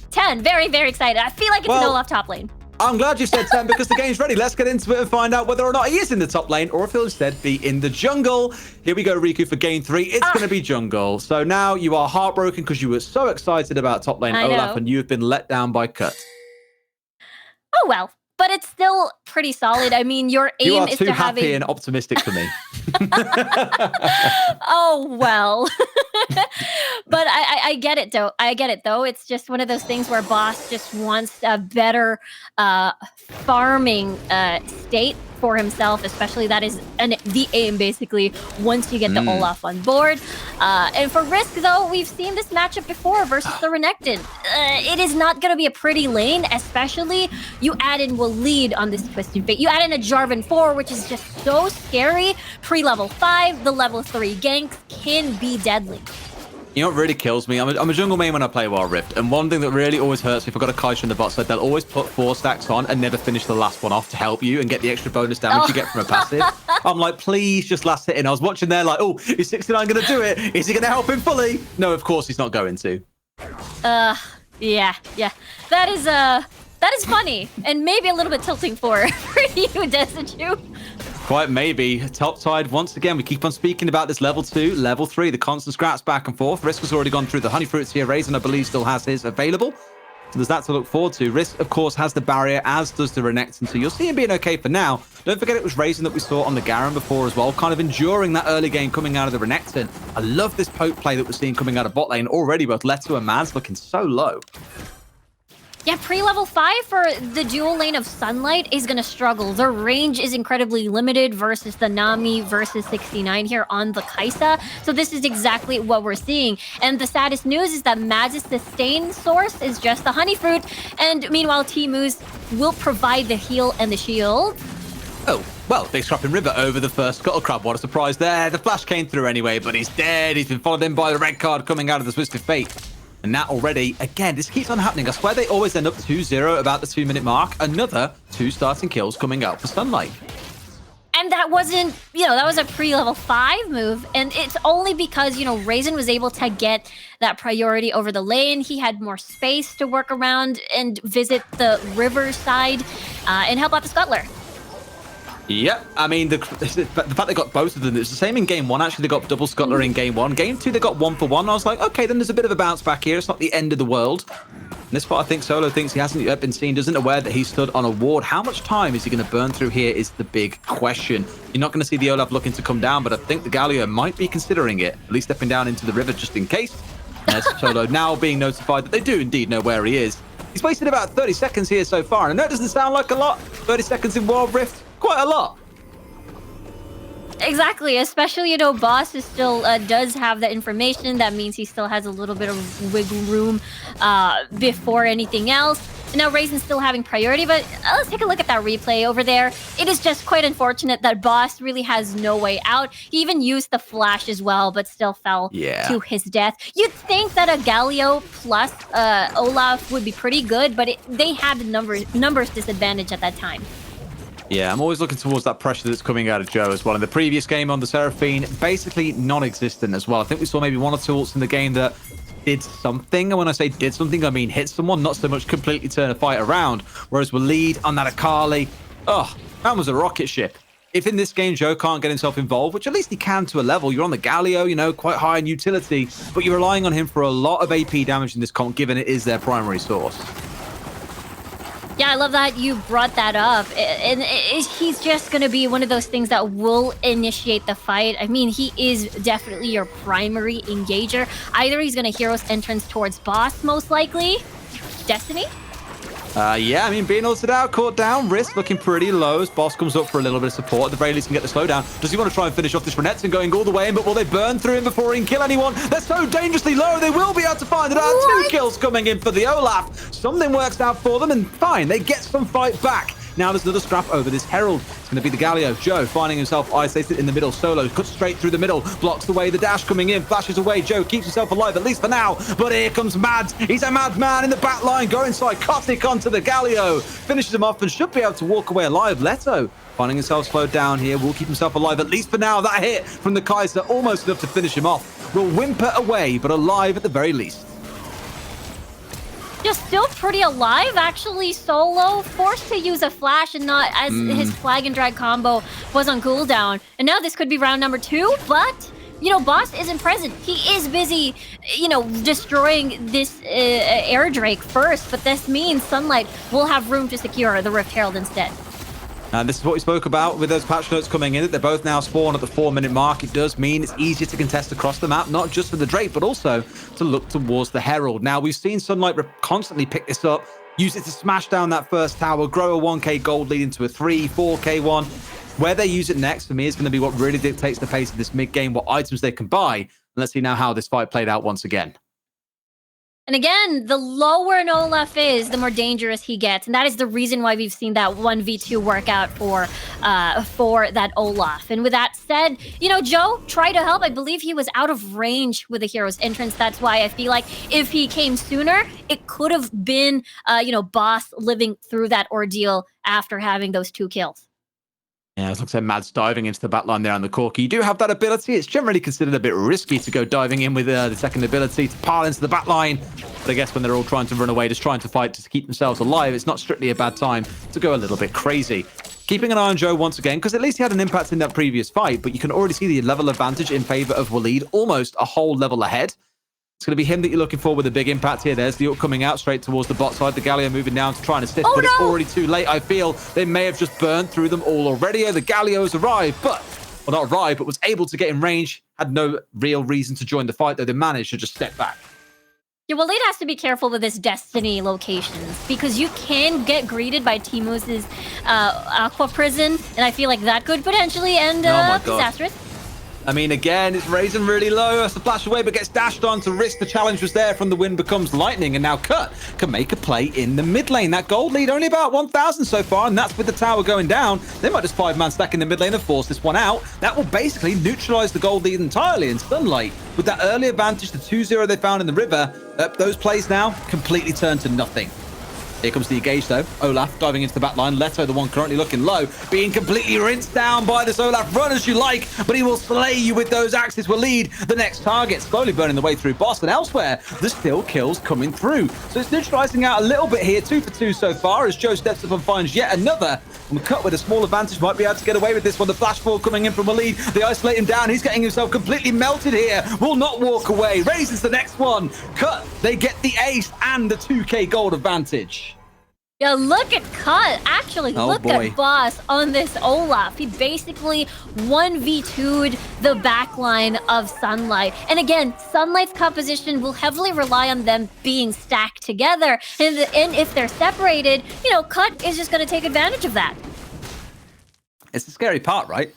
Very, very excited. I feel like it's an Olaf top lane. I'm glad you said 10 because the game's ready. Let's get into it and find out whether or not he is in the top lane or if he'll instead be in the jungle. Here we go, Riku, for game 3. It's going to be jungle. So now you are heartbroken because you were so excited about top lane Olaf and you've been let down by Cut. Oh, well. But it's still pretty solid. I mean, your aim is to have happy and optimistic for me. Oh, well. But I get it, though. It's just one of those things where Boss just wants a better farming state for himself, especially that is the aim, basically, once you get the Olaf on board. And for Risk, though, we've seen this matchup before versus the Renekton. It is not going to be a pretty lane, especially you add in Waleed on this Twisted Fate. You add in a Jarvan 4, which is just so scary. Pre-level 5, the level 3 ganks can be deadly. You know what really kills me? I'm a jungle main when I play Wild Rift, and one thing that really always hurts me, if I've got a Kaisha in the bot side, they'll always put 4 stacks on and never finish the last one off to help you and get the extra bonus damage you get from a passive. I'm like, please just last hit in. I was watching there like, oh, is 69 going to do it? Is he going to help him fully? No, of course he's not going to. Yeah. That is funny, and maybe a little bit tilting for you, Destitute. Quite maybe. Top side, once again, we keep on speaking about this level 2, level 3, the constant scraps back and forth. Risk has already gone through the honey fruits here. Raisin, I believe, still has his available. So there's that to look forward to. Risk, of course, has the barrier, as does the Renekton. So you'll see him being okay for now. Don't forget it was Raisin that we saw on the Garen before as well, kind of enduring that early game coming out of the Renekton. I love this poke play that we're seeing coming out of bot lane already. Both Leto and Maz looking so low. Yeah, pre-level 5 for the dual lane of Sunlight is going to struggle. Their range is incredibly limited versus the Nami versus 69 here on the Kaisa. So this is exactly what we're seeing. And the saddest news is that Maz's sustain source is just the honey fruit. And meanwhile, Timu's will provide the heal and the shield. Oh, well, big scrapping river over the first Scuttle Crab. What a surprise there. The flash came through anyway, but he's dead. He's been followed in by the red card coming out of the Twisted Fate. And that already, again, this keeps on happening. I swear they always end up 2-0 about the 2-minute mark. Another 2 starting kills coming out for Sunlight. And that wasn't, that was a pre-level 5 move. And it's only because, Raisin was able to get that priority over the lane. He had more space to work around and visit the river side and help out the Scuttler. Yep, I mean, the fact they got both of them, it's the same in game 1. Actually, they got double Scuttler in game 1. Game 2, they got 1 for 1. I was like, okay, then there's a bit of a bounce back here. It's not the end of the world. In this part, I think Solo thinks he hasn't yet been seen, doesn't aware that he stood on a ward. How much time is he going to burn through here is the big question. You're not going to see the Olaf looking to come down, but I think the Galio might be considering it, at least stepping down into the river just in case. There's Solo now being notified that they do indeed know where he is. He's wasted about 30 seconds here so far, and I know it doesn't sound like a lot. 30 seconds in Wild Rift, quite a lot. Exactly, especially, Boss is still does have that information. That means he still has a little bit of wiggle room before anything else. And now Raisin's still having priority, but let's take a look at that replay over there. It is just quite unfortunate that Boss really has no way out. He even used the flash as well, but still fell to his death. You'd think that a Galio plus Olaf would be pretty good, but they had the numbers disadvantage at that time. Yeah, I'm always looking towards that pressure that's coming out of Joe as well. In the previous game on the Seraphine, basically non-existent as well. I think we saw maybe 1 or 2 ults in the game that did something. And when I say did something, I mean hit someone, not so much completely turn a fight around. Whereas Waleed on that Akali, that was a rocket ship. If in this game Joe can't get himself involved, which at least he can to a level, you're on the Galio, quite high in utility, but you're relying on him for a lot of AP damage in this comp, given it is their primary source. Yeah, I love that you brought that up. And he's just going to be one of those things that will initiate the fight. I mean, he is definitely your primary engager. Either he's going to Hero's entrance towards boss, most likely. Destiny? Yeah, I mean, being ulted out, caught down, Risk looking pretty low as Boss comes up for a little bit of support. At the very least, can get the slowdown. Does he want to try and finish off this Renekton going all the way in, but will they burn through him before he can kill anyone? They're so dangerously low, they will be able to find it out. 2 kills coming in for the Olaf. Something works out for them, and fine, they get some fight back. Now there's another scrap over this Herald. It's going to be the Galio. Joe finding himself isolated in the middle. Solo cuts straight through the middle. Blocks away the dash coming in. Flashes away. Joe keeps himself alive, at least for now. But here comes Mads. He's a madman in the back line. Going psychotic onto the Galio. Finishes him off and should be able to walk away alive. Leto finding himself slowed down here. Will keep himself alive, at least for now. That hit from the Kaiser, almost enough to finish him off. Will whimper away, but alive at the very least. Just still pretty alive, actually. Solo forced to use a flash and not as his flag and drag combo was on cooldown. And now this could be round number 2, but you know, Boss isn't present. He is busy, you know, destroying this Air Drake first, but this means Sunlight will have room to secure the Rift Herald instead. And this is what we spoke about with those patch notes coming in, that they're both now spawned at the 4-minute mark. It does mean it's easier to contest across the map, not just for the Drake, but also to look towards the Herald. Now, we've seen Sunlight constantly pick this up, use it to smash down that first tower, grow a 1k gold lead into a 3, 4k one. Where they use it next, for me, is going to be what really dictates the pace of this mid-game, what items they can buy. And let's see now how this fight played out once again. And again, the lower an Olaf is, the more dangerous he gets. And that is the reason why we've seen that 1v2 workout for that Olaf. And with that said, you know, Joe tried to help. I believe he was out of range with the Hero's entrance. That's why I feel like if he came sooner, it could have been, you know, Boss living through that ordeal after having those 2 kills. Yeah, it looks like Mads diving into the backline there on the Corki. You do have that ability. It's generally considered a bit risky to go diving in with the second ability to pile into the backline. But I guess when they're all trying to run away, just trying to fight to keep themselves alive, it's not strictly a bad time to go a little bit crazy. Keeping an eye on Joe once again, because at least he had an impact in that previous fight, but you can already see the level advantage in favor of Waleed, almost a whole level ahead. It's going to be him that you're looking for with a big impact here. There's the ult coming out straight towards the bot side. The Galio moving down to try and assist, but it's already too late. I feel they may have just burned through them all already. The Galio has arrived, but, well, not arrived, but was able to get in range. Had no real reason to join the fight, though. They managed to just step back. Yeah, Waleed has to be careful with his Destiny locations because you can get greeted by Timus's Aqua Prison, and I feel like that could potentially end disastrous. I mean, again, it's raising really low. Has to flash away, but gets dashed on to Risk. The challenge was there from the wind becomes lightning, and now Cut can make a play in the mid lane. That gold lead only about 1,000 so far, and that's with the tower going down. They might just 5-man stack in the mid lane and force this one out. That will basically neutralize the gold lead entirely. And Sunlight, with that early advantage, the 2-0 they found in the river, those plays now completely turn to nothing. Here comes the engage, though. Olaf diving into the back line. Leto, the one currently looking low, being completely rinsed down by this Olaf. Run as you like, but he will slay you with those axes. Waleed the next target, slowly burning the way through Boss. And elsewhere, there's still kills coming through. So it's neutralizing out a little bit here. 2 for 2 so far as Joe steps up and finds yet another. And Cut with a small advantage might be able to get away with this one. The flash ball coming in from Waleed. They isolate him down. He's getting himself completely melted here. Will not walk away. Raises the next one. Cut. They get the ace and the 2k gold advantage. Yeah, look at Cut. Actually, look at Boss on this Olaf. He basically 1v2'd the backline of Sunlight. And again, Sunlight's composition will heavily rely on them being stacked together. And if they're separated, you know, Cut is just going to take advantage of that. It's the scary part, right?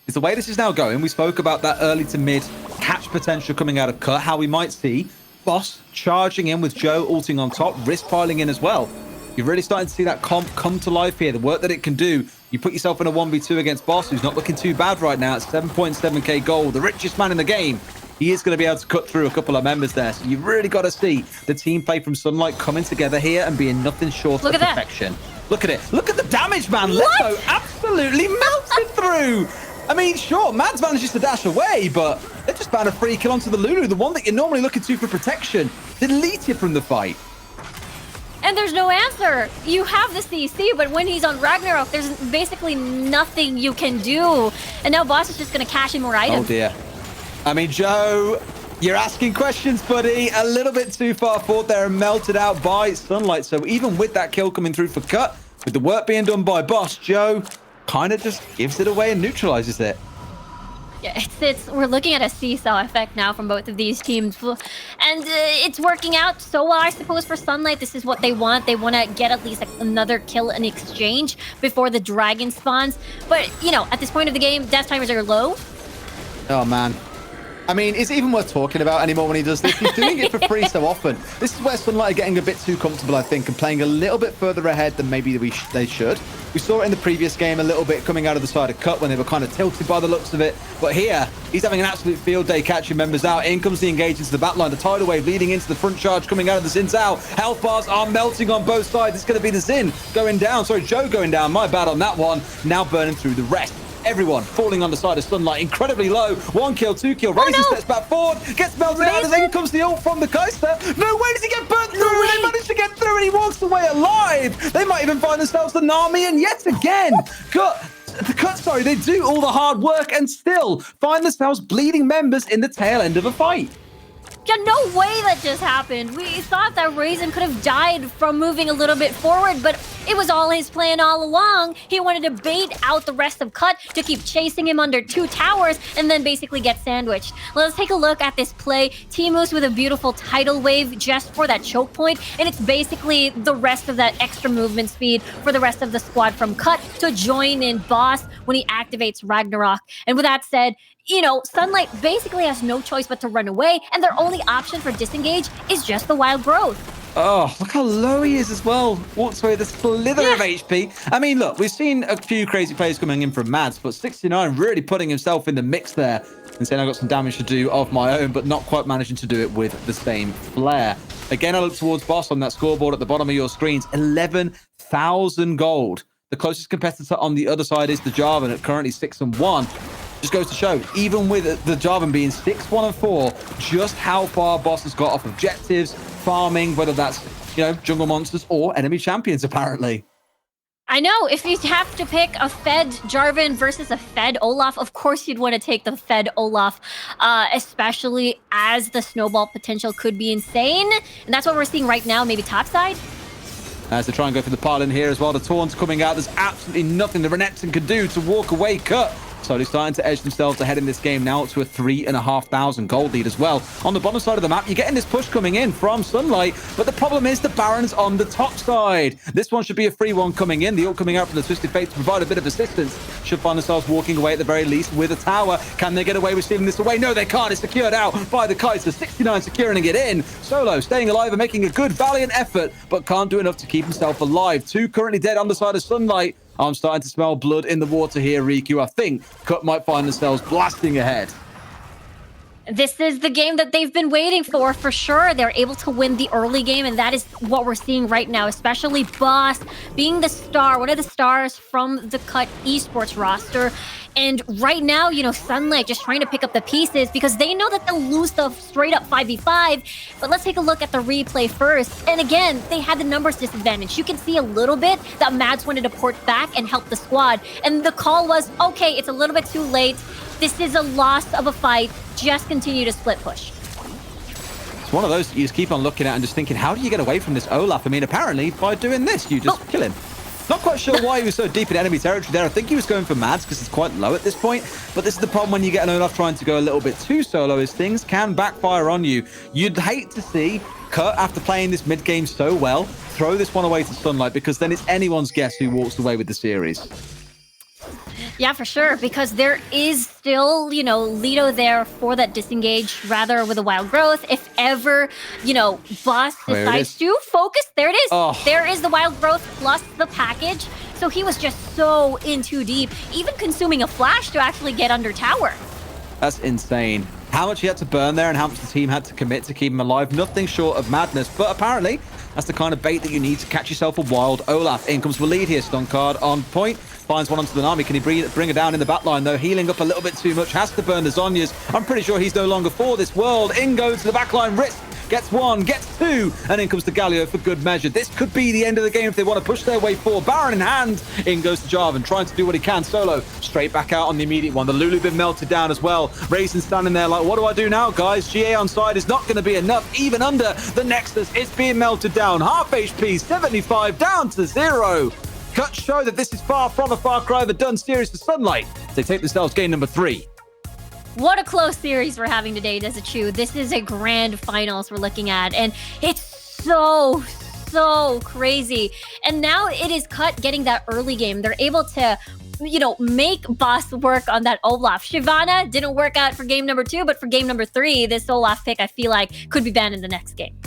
It's the way this is now going. We spoke about that early to mid catch potential coming out of Cut, how we might see Boss charging in with Joe ulting on top, Risk piling in as well. You're really starting to see that comp come to life here, the work that it can do. You put yourself in a 1v2 against Boss, who's not looking too bad right now. It's 7.7k gold, the richest man in the game. He is going to be able to cut through a couple of members there. So you've really got to see the team play from Sunlight coming together here and being nothing short of perfection. Look at it. Look at the damage, man. Leto absolutely melted through. I mean, sure, Mads manages to dash away, but they just found a free kill onto the Lulu, the one that you're normally looking to for protection. Deleted from the fight. And there's no answer. You have the CC, but when he's on Ragnarok, there's basically nothing you can do. And now Boss is just going to cash in more items. Oh, dear. I mean, Joe You're asking questions, buddy. A little bit too far forward there and melted out by Sunlight. So even with that kill coming through for Cut, with the work being done by Boss, Joe kind of just gives it away and neutralizes it. Yeah, we're looking at a seesaw effect now from both of these teams, and it's working out so well, I suppose, for Sunlight. This is what they want. They want to get at least another kill in exchange before the dragon spawns. But you know, at this point of the game, death timers are low. Oh man. I mean, is it even worth talking about anymore when he does this? He's doing it for free so often. This is where Sunlight are getting a bit too comfortable, I think, and playing a little bit further ahead than maybe they should. We saw it in the previous game a little bit coming out of the side of Cut when they were kind of tilted by the looks of it. But here, he's having an absolute field day catching members out. In comes the engage into the back line. The tidal wave leading into the front charge coming out of the Xin Zhao. Health bars are melting on both sides. It's going to be the Xin going down. Sorry, Joe going down. My bad on that one. Now burning through the rest. Everyone falling on the side of Sunlight, incredibly low. 1 kill, 2 kill. Razor steps back forward, gets melted out, and then comes the ult from the Kai'Sa. No way does he get burnt through, and they manage to get through, and he walks away alive. They might even find themselves the Nami, and yet again, sorry, they do all the hard work and still find themselves bleeding members in the tail end of a fight. Yeah, no way that just happened. We thought that Raisin could have died from moving a little bit forward, but it was all his plan all along. He wanted to bait out the rest of Cut to keep chasing him under 2 towers and then basically get sandwiched. Let's take a look at this play. T-Moose with a beautiful tidal wave just for that choke point, and it's basically the rest of that extra movement speed for the rest of the squad from Cut to join in Boss when he activates Ragnarok. And with that said, you know, Sunlight basically has no choice but to run away, and their only option for disengage is just the wild growth. Oh, look how low he is as well. Walks away with a slither of HP. I mean, look, we've seen a few crazy plays coming in from Mads, but 69 really putting himself in the mix there and saying I've got some damage to do of my own, but not quite managing to do it with the same flair. Again, I look towards Boss on that scoreboard at the bottom of your screens. 11,000 gold. The closest competitor on the other side is the Jarvan at currently 6-1. Just goes to show, even with the Jarvan being 6-1-4, just how far Boss has got off objectives, farming, whether that's, you know, jungle monsters or enemy champions, apparently. I know, if you have to pick a fed Jarvan versus a fed Olaf, of course you'd want to take the fed Olaf, especially as the snowball potential could be insane. And that's what we're seeing right now, maybe topside. As they try and go for the pile in here as well, the taunts coming out. There's absolutely nothing the Renekton can do to walk away. Cut slowly starting to edge themselves ahead in this game now up to a 3,500 gold lead as well. On the bottom side of the map, you're getting this push coming in from Sunlight, but the problem is the Baron's on the top side. This one should be a free one coming in. The ult coming out from the Twisted Fate to provide a bit of assistance. Should find themselves walking away at the very least with a tower. Can they get away with stealing this away? No, they can't. It's secured out by the Kai'Sa. 69 securing it in. Solo staying alive and making a good, valiant effort, but can't do enough to keep himself alive. 2 currently dead on the side of Sunlight. I'm starting to smell blood in the water here, Riku. I think Cut might find themselves blasting ahead. This is the game that they've been waiting for sure. They're able to win the early game, and that is what we're seeing right now, especially Boss being the star, one of the stars from the Cut Esports roster. And right now, you know, Sunlight just trying to pick up the pieces because they know that they'll lose the straight up 5v5. But let's take a look at the replay first. And again, they had the numbers disadvantage. You can see a little bit that Mads wanted to port back and help the squad. And the call was, okay, it's a little bit too late. This is a loss of a fight. Just continue to split push. It's one of those that you just keep on looking at and just thinking, how do you get away from this Olaf? I mean, apparently by doing this, you just kill him. Not quite sure why he was so deep in enemy territory there. I think he was going for Mads because it's quite low at this point. But this is the problem when you get an Olaf trying to go a little bit too solo, is things can backfire on you. You'd hate to see Cut, after playing this mid game so well, throw this one away to Sunlight, because then it's anyone's guess who walks away with the series. Yeah, for sure, because there is still, you know, Lido there for that disengage, rather with a wild growth. If ever, you know, Boss decides to focus, there it is. Oh. There is the wild growth plus the package. So he was just so in too deep, even consuming a flash to actually get under tower. That's insane. How much he had to burn there and how much the team had to commit to keep him alive. Nothing short of madness, but apparently that's the kind of bait that you need to catch yourself a wild Olaf. In comes Waleed here, stun card on point. Finds one onto the Nami. Can he bring her down in the back line, though? Healing up a little bit too much. Has to burn the Zhonya's. I'm pretty sure he's no longer for this world. In goes to the back line. Risk Gets one, gets two, and in comes the Galio for good measure. This could be the end of the game if they want to push their way forward. Baron in hand. In goes to Jarvan, trying to do what he can. Solo straight back out on the immediate one. The Lulu been melted down as well. Raisin standing there like, what do I do now, guys? GA on side is not going to be enough. Even under the Nexus, it's being melted down. Half HP, 75 down to 0. Cuts show that this is far from a far cry of a done series for Sunlight. They take themselves game number 3. What a close series we're having today, Dezichu. This is a grand finals we're looking at, and it's so crazy. And now it is Cut getting that early game. They're able to, make Boss work on that Olaf. Shyvana didn't work out for game number 2, but for game number 3, this Olaf pick, I feel like, could be banned in the next game.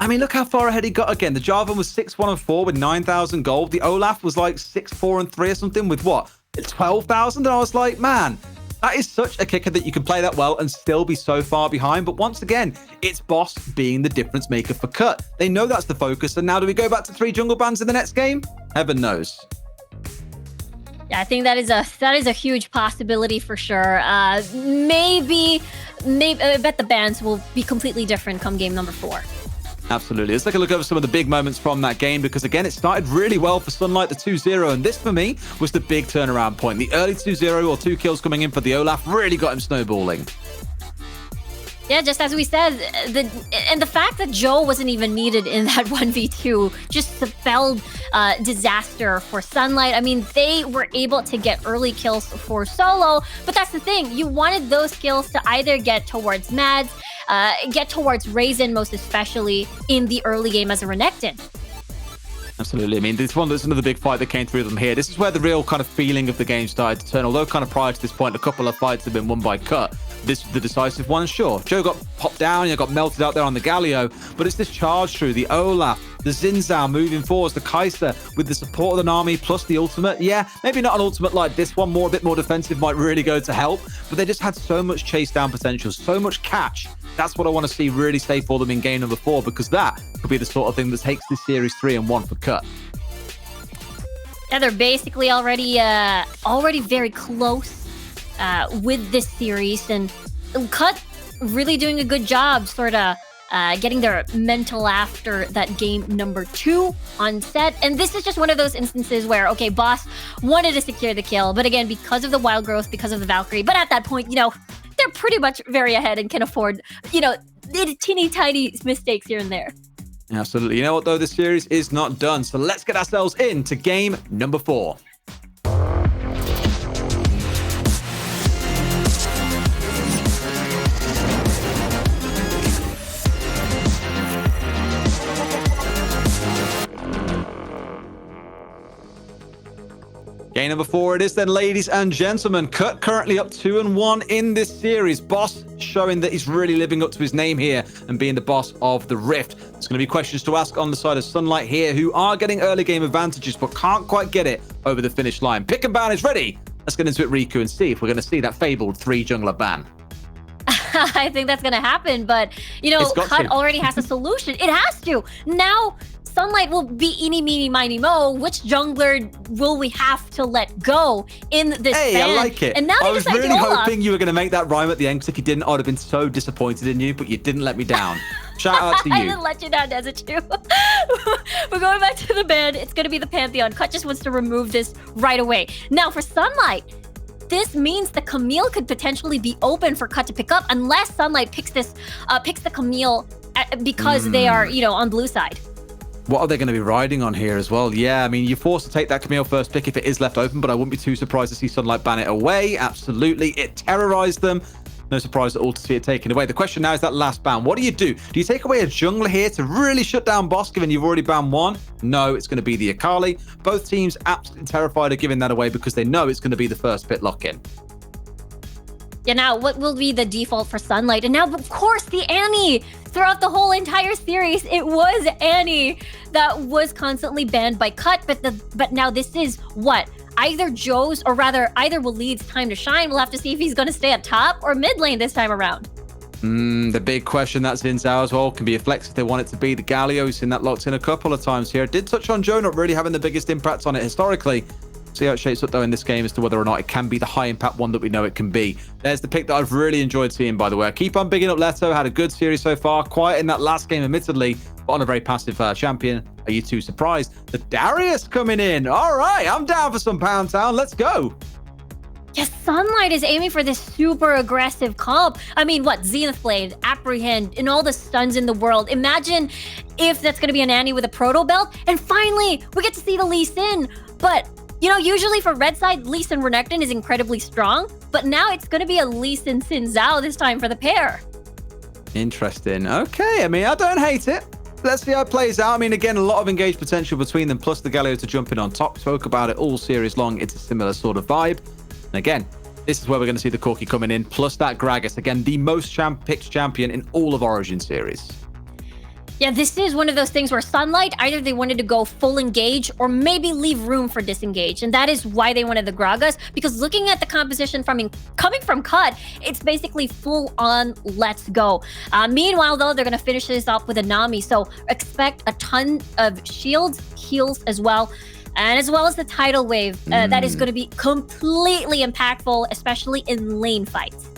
I mean, look how far ahead he got again. The Jarvan was 6-1-4 with 9,000 gold. The Olaf was like 6-4-3 or something with what? 12,000? And I was like, man, that is such a kicker that you can play that well and still be so far behind. But once again, it's Boss being the difference maker for Cut. They know that's the focus. And now do we go back to 3 jungle bans in the next game? Heaven knows. Yeah, I think that is a huge possibility for sure. Maybe I bet the bans will be completely different come game number 4. Absolutely. Let's take a look over some of the big moments from that game because, again, it started really well for Sunlight, the 2-0. And this, for me, was the big turnaround point. The early 2-0 or 2 kills coming in for the Olaf really got him snowballing. Yeah, just as we said, the fact that Joe wasn't even needed in that 1v2 just spelled disaster for Sunlight. I mean, they were able to get early kills for Solo, but that's the thing. You wanted those kills to either get towards Mads, get towards Raisin, most especially in the early game as a Renekton. Absolutely. I mean, this one, there's another big fight that came through them here. This is where the real kind of feeling of the game started to turn. Although kind of prior to this point, a couple of fights have been won by Cut. This is the decisive one, sure. Joe got popped down, he got melted out there on the Galio, but it's this charge through the Olaf, the Xin Zhao moving forwards, the Kai'Sa with the support of the Nami plus the ultimate. Yeah, maybe not an ultimate like this one, a bit more defensive might really go to help, but they just had so much chase down potential, so much catch. That's what I want to see really stay for them in game number 4, because that could be the sort of thing that takes this series 3-1 for Cut. Yeah, they're basically already very close with this series, and Cut really doing a good job sort of getting their mental after that game number 2 on set. And this is just one of those instances where, okay, Boss wanted to secure the kill, but again, because of the wild growth, because of the Valkyrie, but at that point, they're pretty much very ahead and can afford, teeny tiny mistakes here and there. Absolutely. You know what, though? This series is not done. So let's get ourselves into game number 4. Game number 4 it is then, ladies and gentlemen. Cut currently up 2-1 in this series. Boss showing that he's really living up to his name here and being the boss of the Rift. There's going to be questions to ask on the side of Sunlight here, who are getting early game advantages but can't quite get it over the finish line. Pick and ban is ready. Let's get into it, Riku, and see if we're going to see that fabled 3 jungler ban. I think that's going to happen, but, Cut already has a solution. It has to. Now, Sunlight will be eeny, meeny, miny, mo. Which jungler will we have to let go in this ban? I like it. And now I was really Olaf. hoping you were going to make that rhyme at the end, because if you didn't, I would have been so disappointed in you, but you didn't let me down. Shout out to you. I didn't let you down, Dezichu. We're going back to the ban. It's going to be the Pantheon. Cut just wants to remove this right away. Now, for Sunlight, this means the Camille could potentially be open for Cut to pick up unless Sunlight picks the Camille because they are, on blue side. What are they going to be riding on here as well? Yeah, I mean, you're forced to take that Camille first pick if it is left open, but I wouldn't be too surprised to see Sunlight ban it away. Absolutely. It terrorized them. No surprise at all to see it taken away. The question now is that last ban. What do? Do you take away a jungler here to really shut down Boss, given you've already banned one? No, it's going to be the Akali. Both teams absolutely terrified of giving that away because they know it's going to be the first pit lock-in. Yeah, now what will be the default for Sunlight? And now, of course, the Annie. Throughout the whole entire series, it was Annie that was constantly banned by Cut. But now this is what? Either Joe's, or rather, either Walid's time to shine. We'll have to see if he's going to stay at top or mid lane this time around. The big question that's in Zhao as well can be a flex if they want it to be. The Galio, seen that locked in a couple of times here. Did touch on Joe not really having the biggest impact on it historically. See how it shapes up, though, in this game as to whether or not it can be the high-impact one that we know it can be. There's the pick that I've really enjoyed seeing, by the way. I keep on bigging up Leto. Had a good series so far. Quiet in that last game, admittedly, but on a very passive champion. Are you too surprised? The Darius coming in. All right, I'm down for some Pound Town. Let's go. Yes, Sunlight is aiming for this super aggressive comp. I mean, what? Zenith Blade, Apprehend, and all the stuns in the world. Imagine if that's going to be an Annie with a Proto Belt. And finally, we get to see the Lee Sin. But, you know, usually for red side, Lee Sin Renekton is incredibly strong. But now it's going to be a Lee Sin Xin Zhao this time for the pair. Interesting. Okay, I mean, I don't hate it. Let's see how it plays out. I mean, again, a lot of engaged potential between them, plus the Galio to jump in on top. Spoke about it all series long. It's a similar sort of vibe. And again, this is where we're going to see the Corki coming in, plus that Gragas. Again, the most picked champion in all of Origin series. Yeah, this is one of those things where Sunlight, either they wanted to go full engage or maybe leave room for disengage. And that is why they wanted the Gragas, because looking at the composition coming from Cut, it's basically full on let's go. Meanwhile, though, they're going to finish this up with a Nami. So expect a ton of shields, heals as well. And as well as the tidal wave, that is going to be completely impactful, especially in lane fights.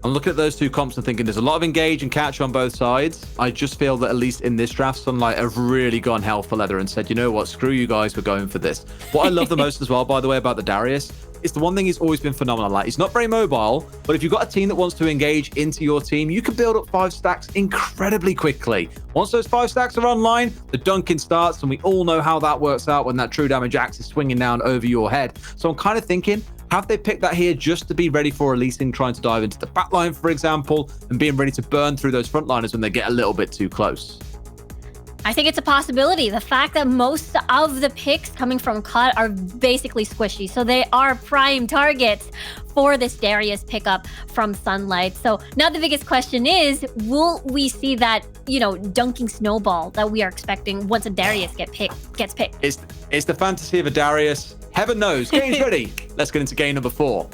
I'm looking at those two comps and thinking there's a lot of engage and catch on both sides. I just feel that at least in this draft, Sunlight have really gone hell for leather and said, you know what, screw you guys, we're going for this. What I love the most as well, by the way, about the Darius, is the one thing he's always been phenomenal at. He's not very mobile, but if you've got a team that wants to engage into your team, you can build up 5 stacks incredibly quickly. Once those 5 stacks are online, the dunking starts, and we all know how that works out when that true damage axe is swinging down over your head. So I'm kind of thinking, have they picked that here just to be ready for releasing, trying to dive into the backline, for example, and being ready to burn through those frontliners when they get a little bit too close? I think it's a possibility. The fact that most of the picks coming from Cut are basically squishy, so they are prime targets for this Darius pickup from Sunlight. So now the biggest question is, will we see that, you know, dunking snowball that we are expecting once a Darius gets picked? It's the fantasy of a Darius. Heaven knows. Game's ready. Let's get into game number 4.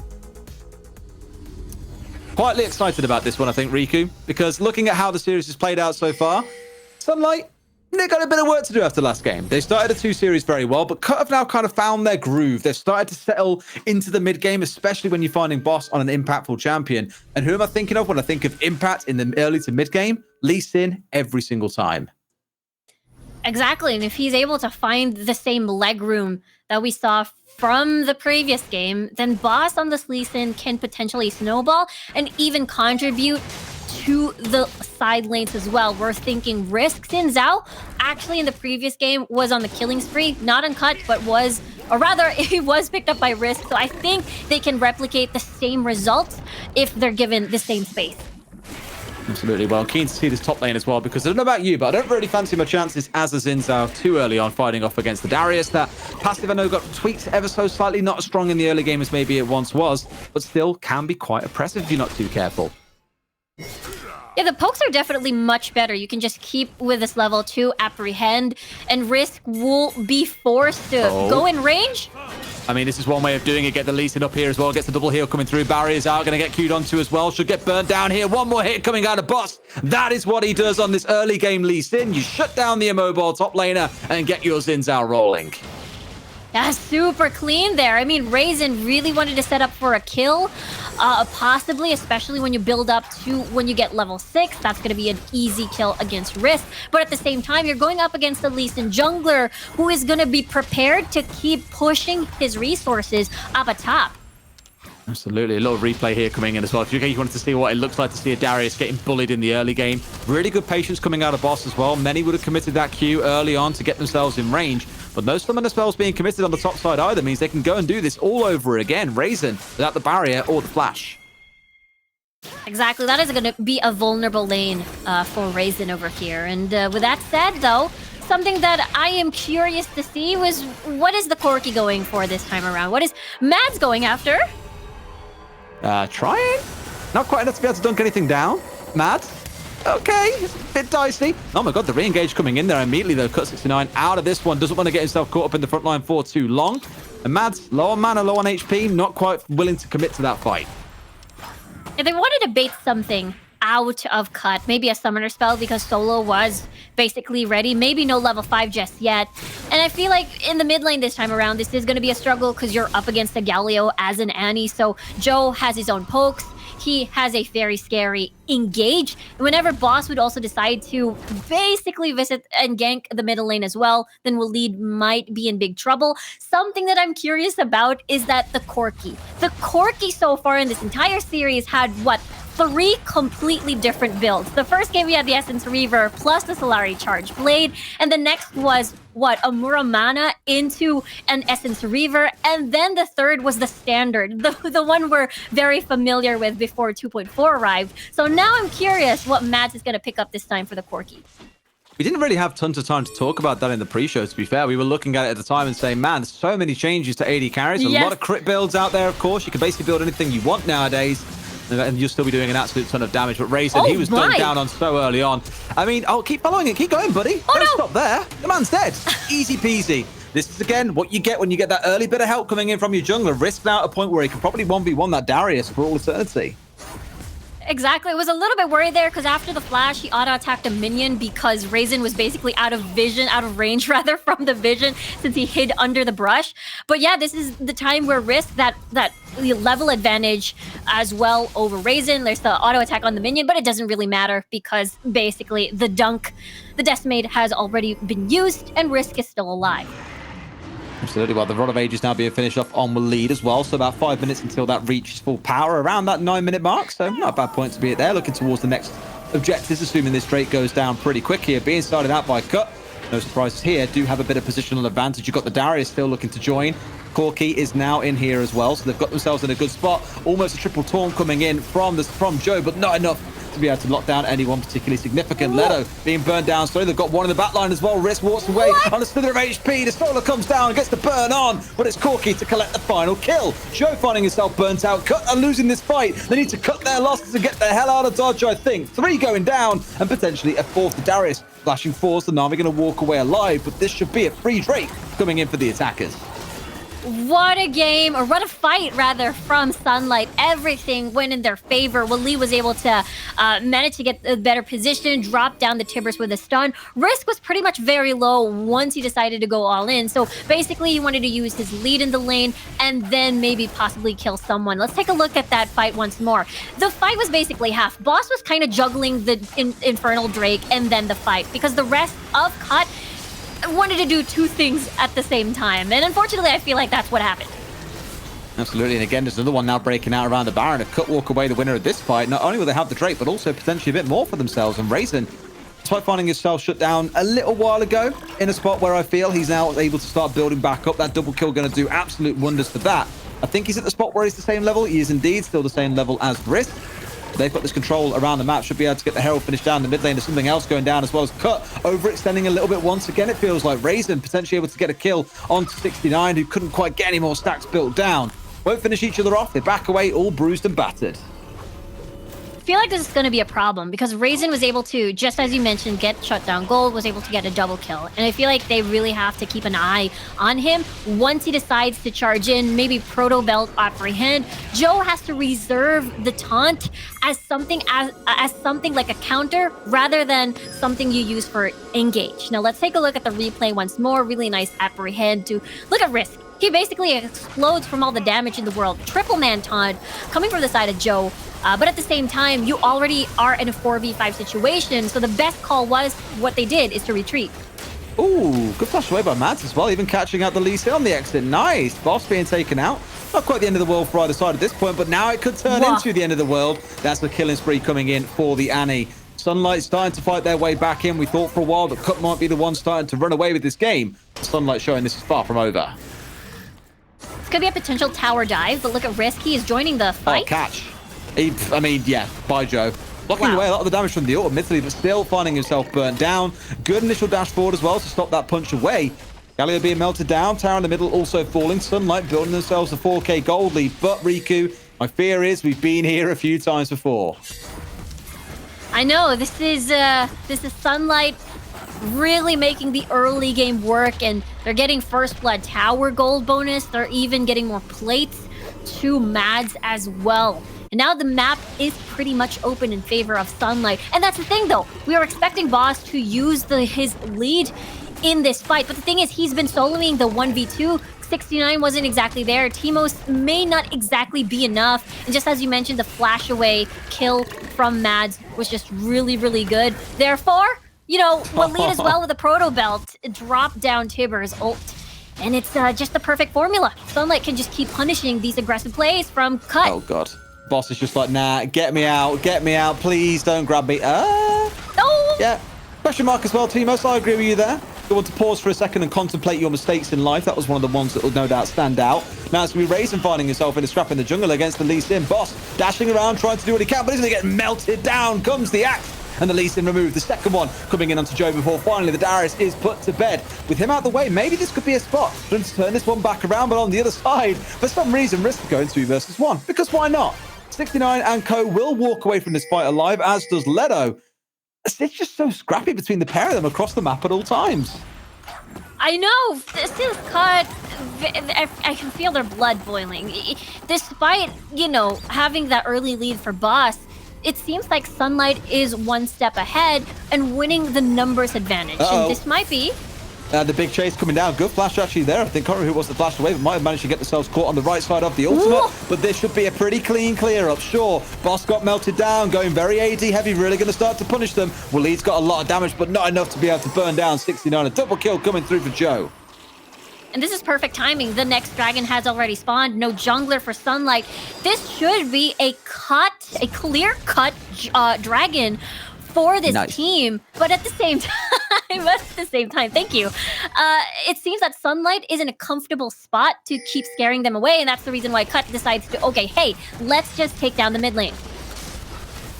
Quietly excited about this one, I think, Riku, because looking at how the series has played out so far, Sunlight, they got a bit of work to do after last game. They started the 2 series very well, but Cut have now kind of found their groove. They've started to settle into the mid game, especially when you're finding boss on an impactful champion. And who am I thinking of when I think of impact in the early to mid game? Lee Sin every single time. Exactly, and if he's able to find the same leg room that we saw from the previous game, then Boss on this Lee Sin can potentially snowball and even contribute to the side lanes as well. We're thinking Risk Xin Zhao actually in the previous game was on the killing spree, not uncut, but was, or rather, he was picked up by Risk. So I think they can replicate the same results if they're given the same space. Absolutely. Well, I'm keen to see this top lane as well, because I don't know about you, but I don't really fancy my chances as a Xin Zhao too early on fighting off against the Darius. That passive, I know, got tweaked ever so slightly, not as strong in the early game as maybe it once was, but still can be quite oppressive if you're not too careful. Yeah, the pokes are definitely much better. You can just keep with this level 2 Apprehend, and Risk will be forced to go in range. I mean, this is one way of doing it. Get the Lee Sin up here as well. Gets the double heal coming through. Barriers out. Going to get queued onto as well. Should get burnt down here. One more hit coming out of Boss. That is what he does on this early game Lee Sin. You shut down the immobile top laner and get your Xin Zhao rolling. Yeah, super clean there. I mean, Raisin really wanted to set up for a kill, possibly, especially when you build up to when you get level 6. That's going to be an easy kill against Risk. But at the same time, you're going up against a Lee Sin jungler who is going to be prepared to keep pushing his resources up atop. Absolutely. A little replay here coming in as well. If you wanted to see what it looks like to see a Darius getting bullied in the early game. Really good patience coming out of Boss as well. Many would have committed that Q early on to get themselves in range. But no summoner spells being committed on the top side either means they can go and do this all over again. Raisin without the barrier or the flash. Exactly. That is going to be a vulnerable lane for Raisin over here. And with that said, though, something that I am curious to see was what is the Corki going for this time around? What is Mads going after? Trying? Not quite enough to be able to dunk anything down. Mad? Okay, it's a bit dicey. Oh my god, the re-engage coming in there immediately though. Cut 69 out of this one. Doesn't want to get himself caught up in the front line for too long. And Mads, low on mana, low on HP, not quite willing to commit to that fight. Yeah, they wanted to bait something out of cut. Maybe a summoner spell because Solo was basically ready. Maybe no level 5 just yet. And I feel like in the mid lane this time around, this is going to be a struggle because you're up against the Galio as an Annie. So Joe has his own pokes. He has a very scary engage. And whenever Boss would also decide to basically visit and gank the middle lane as well, then Waleed might be in big trouble. Something that I'm curious about is that the Corki. The Corki so far in this entire series had, what, 3 completely different builds. The first game we had the Essence Reaver plus the Solari Charge Blade, and the next was what, a Muramana into an Essence Reaver, and then the third was the standard, the one we're very familiar with before 2.4 arrived. So now I'm curious what Mads is going to pick up this time for the Corki. We didn't really have tons of time to talk about that in the pre-show, to be fair. We were looking at it at the time and saying, man, there's so many changes to AD carries. A lot of crit builds out there, of course. You can basically build anything you want nowadays, and you'll still be doing an absolute ton of damage. But Raisin, he was done down on so early on. I mean, keep following it. Keep going, buddy. Don't stop there. The man's dead. Easy peasy. This is, again, what you get when you get that early bit of help coming in from your jungler. Risk now at a point where he can probably 1v1 that Darius for all eternity. Exactly. I was a little bit worried there because after the flash, he auto-attacked a minion because Raisin was basically out of range rather, from the vision since he hid under the brush. But yeah, this is the time where Risk that level advantage as well over Raisin. There's the auto-attack on the minion, but it doesn't really matter because basically the dunk, the Decimate has already been used and Risk is still alive. Absolutely. Well, the Rod of Ages now being finished off on Waleed as well. So about 5 minutes until that reaches full power, around that 9-minute mark. So not a bad point to be at there. Looking towards the next objectives, assuming this Drake goes down pretty quick here. Being started out by Cut. No surprises here. Do have a bit of positional advantage. You've got the Darius still looking to join. Corki is now in here as well. So they've got themselves in a good spot. Almost a triple taunt coming in from Joe, but not enough to be able to lock down anyone particularly significant. Leto being burned down slowly. They've got one in the back line as well. Risk walks away on a slither of HP. The Solar comes down, gets the burn on, but it's Corki to collect the final kill. Joe finding himself burnt out. Cut are losing this fight. They need to cut their losses and get the hell out of Dodge, I think. 3 going down and potentially a 4th for Darius. Flashing force, the Na'Vi going to walk away alive, but this should be a free Drake coming in for the attackers. What a game, or what a fight rather, from Sunlight. Everything went in their favor. Waleed was able to manage to get a better position, drop down the Tibbers with a stun. Risk was pretty much very low once he decided to go all in. So basically he wanted to use his lead in the lane and then maybe possibly kill someone. Let's take a look at that fight once more. The fight was basically half. Boss was kind of juggling the Infernal Drake and then the fight because the rest of Cut wanted to do 2 things at the same time. And unfortunately, I feel like that's what happened. Absolutely. And again, there's another one now breaking out around the Baron. If Cut walk away the winner of this fight, not only will they have the Drake, but also potentially a bit more for themselves. And Raisin, despite finding himself shut down a little while ago in a spot where I feel he's now able to start building back up. That double kill going to do absolute wonders for that. I think he's at the spot where he's the same level. He is indeed still the same level as Risk. They've got this control around the map. Should be able to get the Herald finish down the mid lane. There's something else going down as well as Cut. Overextending a little bit once again. It feels like Raisin potentially able to get a kill onto 69, who couldn't quite get any more stacks built down. Won't finish each other off. They back away, all bruised and battered. I feel like this is going to be a problem because Raisin was able to, just as you mentioned, get shut down gold, was able to get a double kill. And I feel like they really have to keep an eye on him once he decides to charge in, maybe Proto Belt apprehend. Joe has to reserve the taunt as something like a counter rather than something you use for engage. Now let's take a look at the replay once more. Really nice apprehend to look at Risk. He basically explodes from all the damage in the world. Triple man taunt coming from the side of Joe. But at the same time, you already are in a 4v5 situation, so the best call was what they did is to retreat. Ooh, good flash away by Mads as well, even catching out the Lee Sin on the exit. Nice. Boss being taken out. Not quite the end of the world for either side at this point, but now it could turn into the end of the world. That's the killing spree coming in for the Annie. Sunlight starting to fight their way back in. We thought for a while that Cut might be the one starting to run away with this game. Sunlight showing this is far from over. This could be a potential tower dive, but look at Risk. He is joining the fight. Oh, catch. I mean, yeah, by Joe. Blocking away a lot of the damage from the ult, admittedly, but still finding himself burnt down. Good initial dash forward as well to stop that punch away. Galio being melted down. Tower in the middle also falling. Sunlight building themselves a 4k gold lead. But Riku, my fear is we've been here a few times before. I know, this is Sunlight really making the early game work, and they're getting First Blood Tower gold bonus. They're even getting more plates to Mads as well. And now the map is pretty much open in favor of Sunlight. And that's the thing, though. We were expecting Boss to use his lead in this fight, but the thing is, he's been soloing the 1v2. 69 wasn't exactly there. Teemos may not exactly be enough. And just as you mentioned, the flash away kill from Mads was just really, really good. Therefore, you know, we'll lead as well with the Proto Belt, drop down Tiber's ult. And it's just the perfect formula. Sunlight can just keep punishing these aggressive plays from Cut. Oh, God. Boss is just like, nah, get me out, please don't grab me. No! Yeah. Question mark as well, Teemos. I agree with you there. You want to pause for a second and contemplate your mistakes in life. That was one of the ones that will no doubt stand out. Now it's going to be Raisin finding himself in a scrap in the jungle against the Lee Sin. Boss dashing around, trying to do what he can, but he's going to get melted down. Comes the axe. And the Lee Sin removed. The second one coming in onto Joe before finally the Darius is put to bed. With him out the way, maybe this could be a spot for him to turn this one back around, but on the other side, for some reason, risk going 2 versus 1. Because why not? 69 and co will walk away from this fight alive, as does Leto. It's just so scrappy between the pair of them across the map at all times. I know, this is Cut. I can feel their blood boiling. Despite, you know, having that early lead for Boss, it seems like Sunlight is one step ahead and winning the numbers advantage. And this might be... the big chase coming down. Good flash actually there. I think can't remember who it was that flashed away, but might have managed to get themselves caught on the right side of the ultimate. Ooh. But this should be a pretty clean clear up. Sure, Boss got melted down, going very AD heavy, really going to start to punish them. Waleed's got a lot of damage, but not enough to be able to burn down 69. A double kill coming through for Joe. And this is perfect timing. The next dragon has already spawned. No jungler for Sunlight. This should be a clear-cut dragon for this team. But at the same time, thank you. It seems that Sunlight is in a comfortable spot to keep scaring them away. And that's the reason why Cut decides to, okay, hey, let's just take down the mid lane.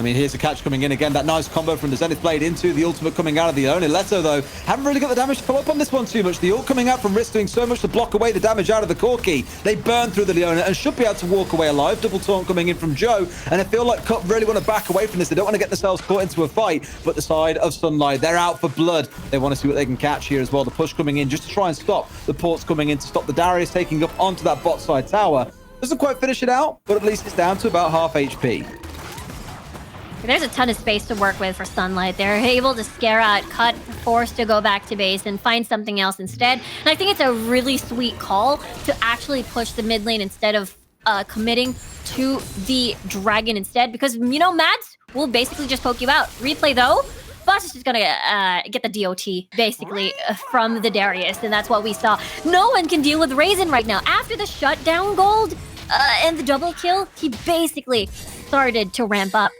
I mean, here's the catch coming in again. That nice combo from the Zenith Blade into the ultimate coming out of the Leonie. Leto, though, haven't really got the damage to follow up on this one too much. The ult coming out from Risk doing so much to block away the damage out of the Corki. They burn through the Leona and should be able to walk away alive. Double taunt coming in from Joe. And I feel like Cut really want to back away from this. They don't want to get themselves caught into a fight. But the side of Sunlight, they're out for blood. They want to see what they can catch here as well. The push coming in just to try and stop the ports coming in to stop the Darius taking up onto that bot side tower. Doesn't quite finish it out, but at least it's down to about half HP. There's a ton of space to work with for Sunlight. They're able to scare out Cut, forced to go back to base and find something else instead. And I think it's a really sweet call to actually push the mid lane instead of committing to the dragon instead. Because, you know, Mads will basically just poke you out. Replay, though, Boss is just going to get the DOT, basically, from the Darius. And that's what we saw. No one can deal with Raisin right now. After the shutdown gold and the double kill, he basically started to ramp up.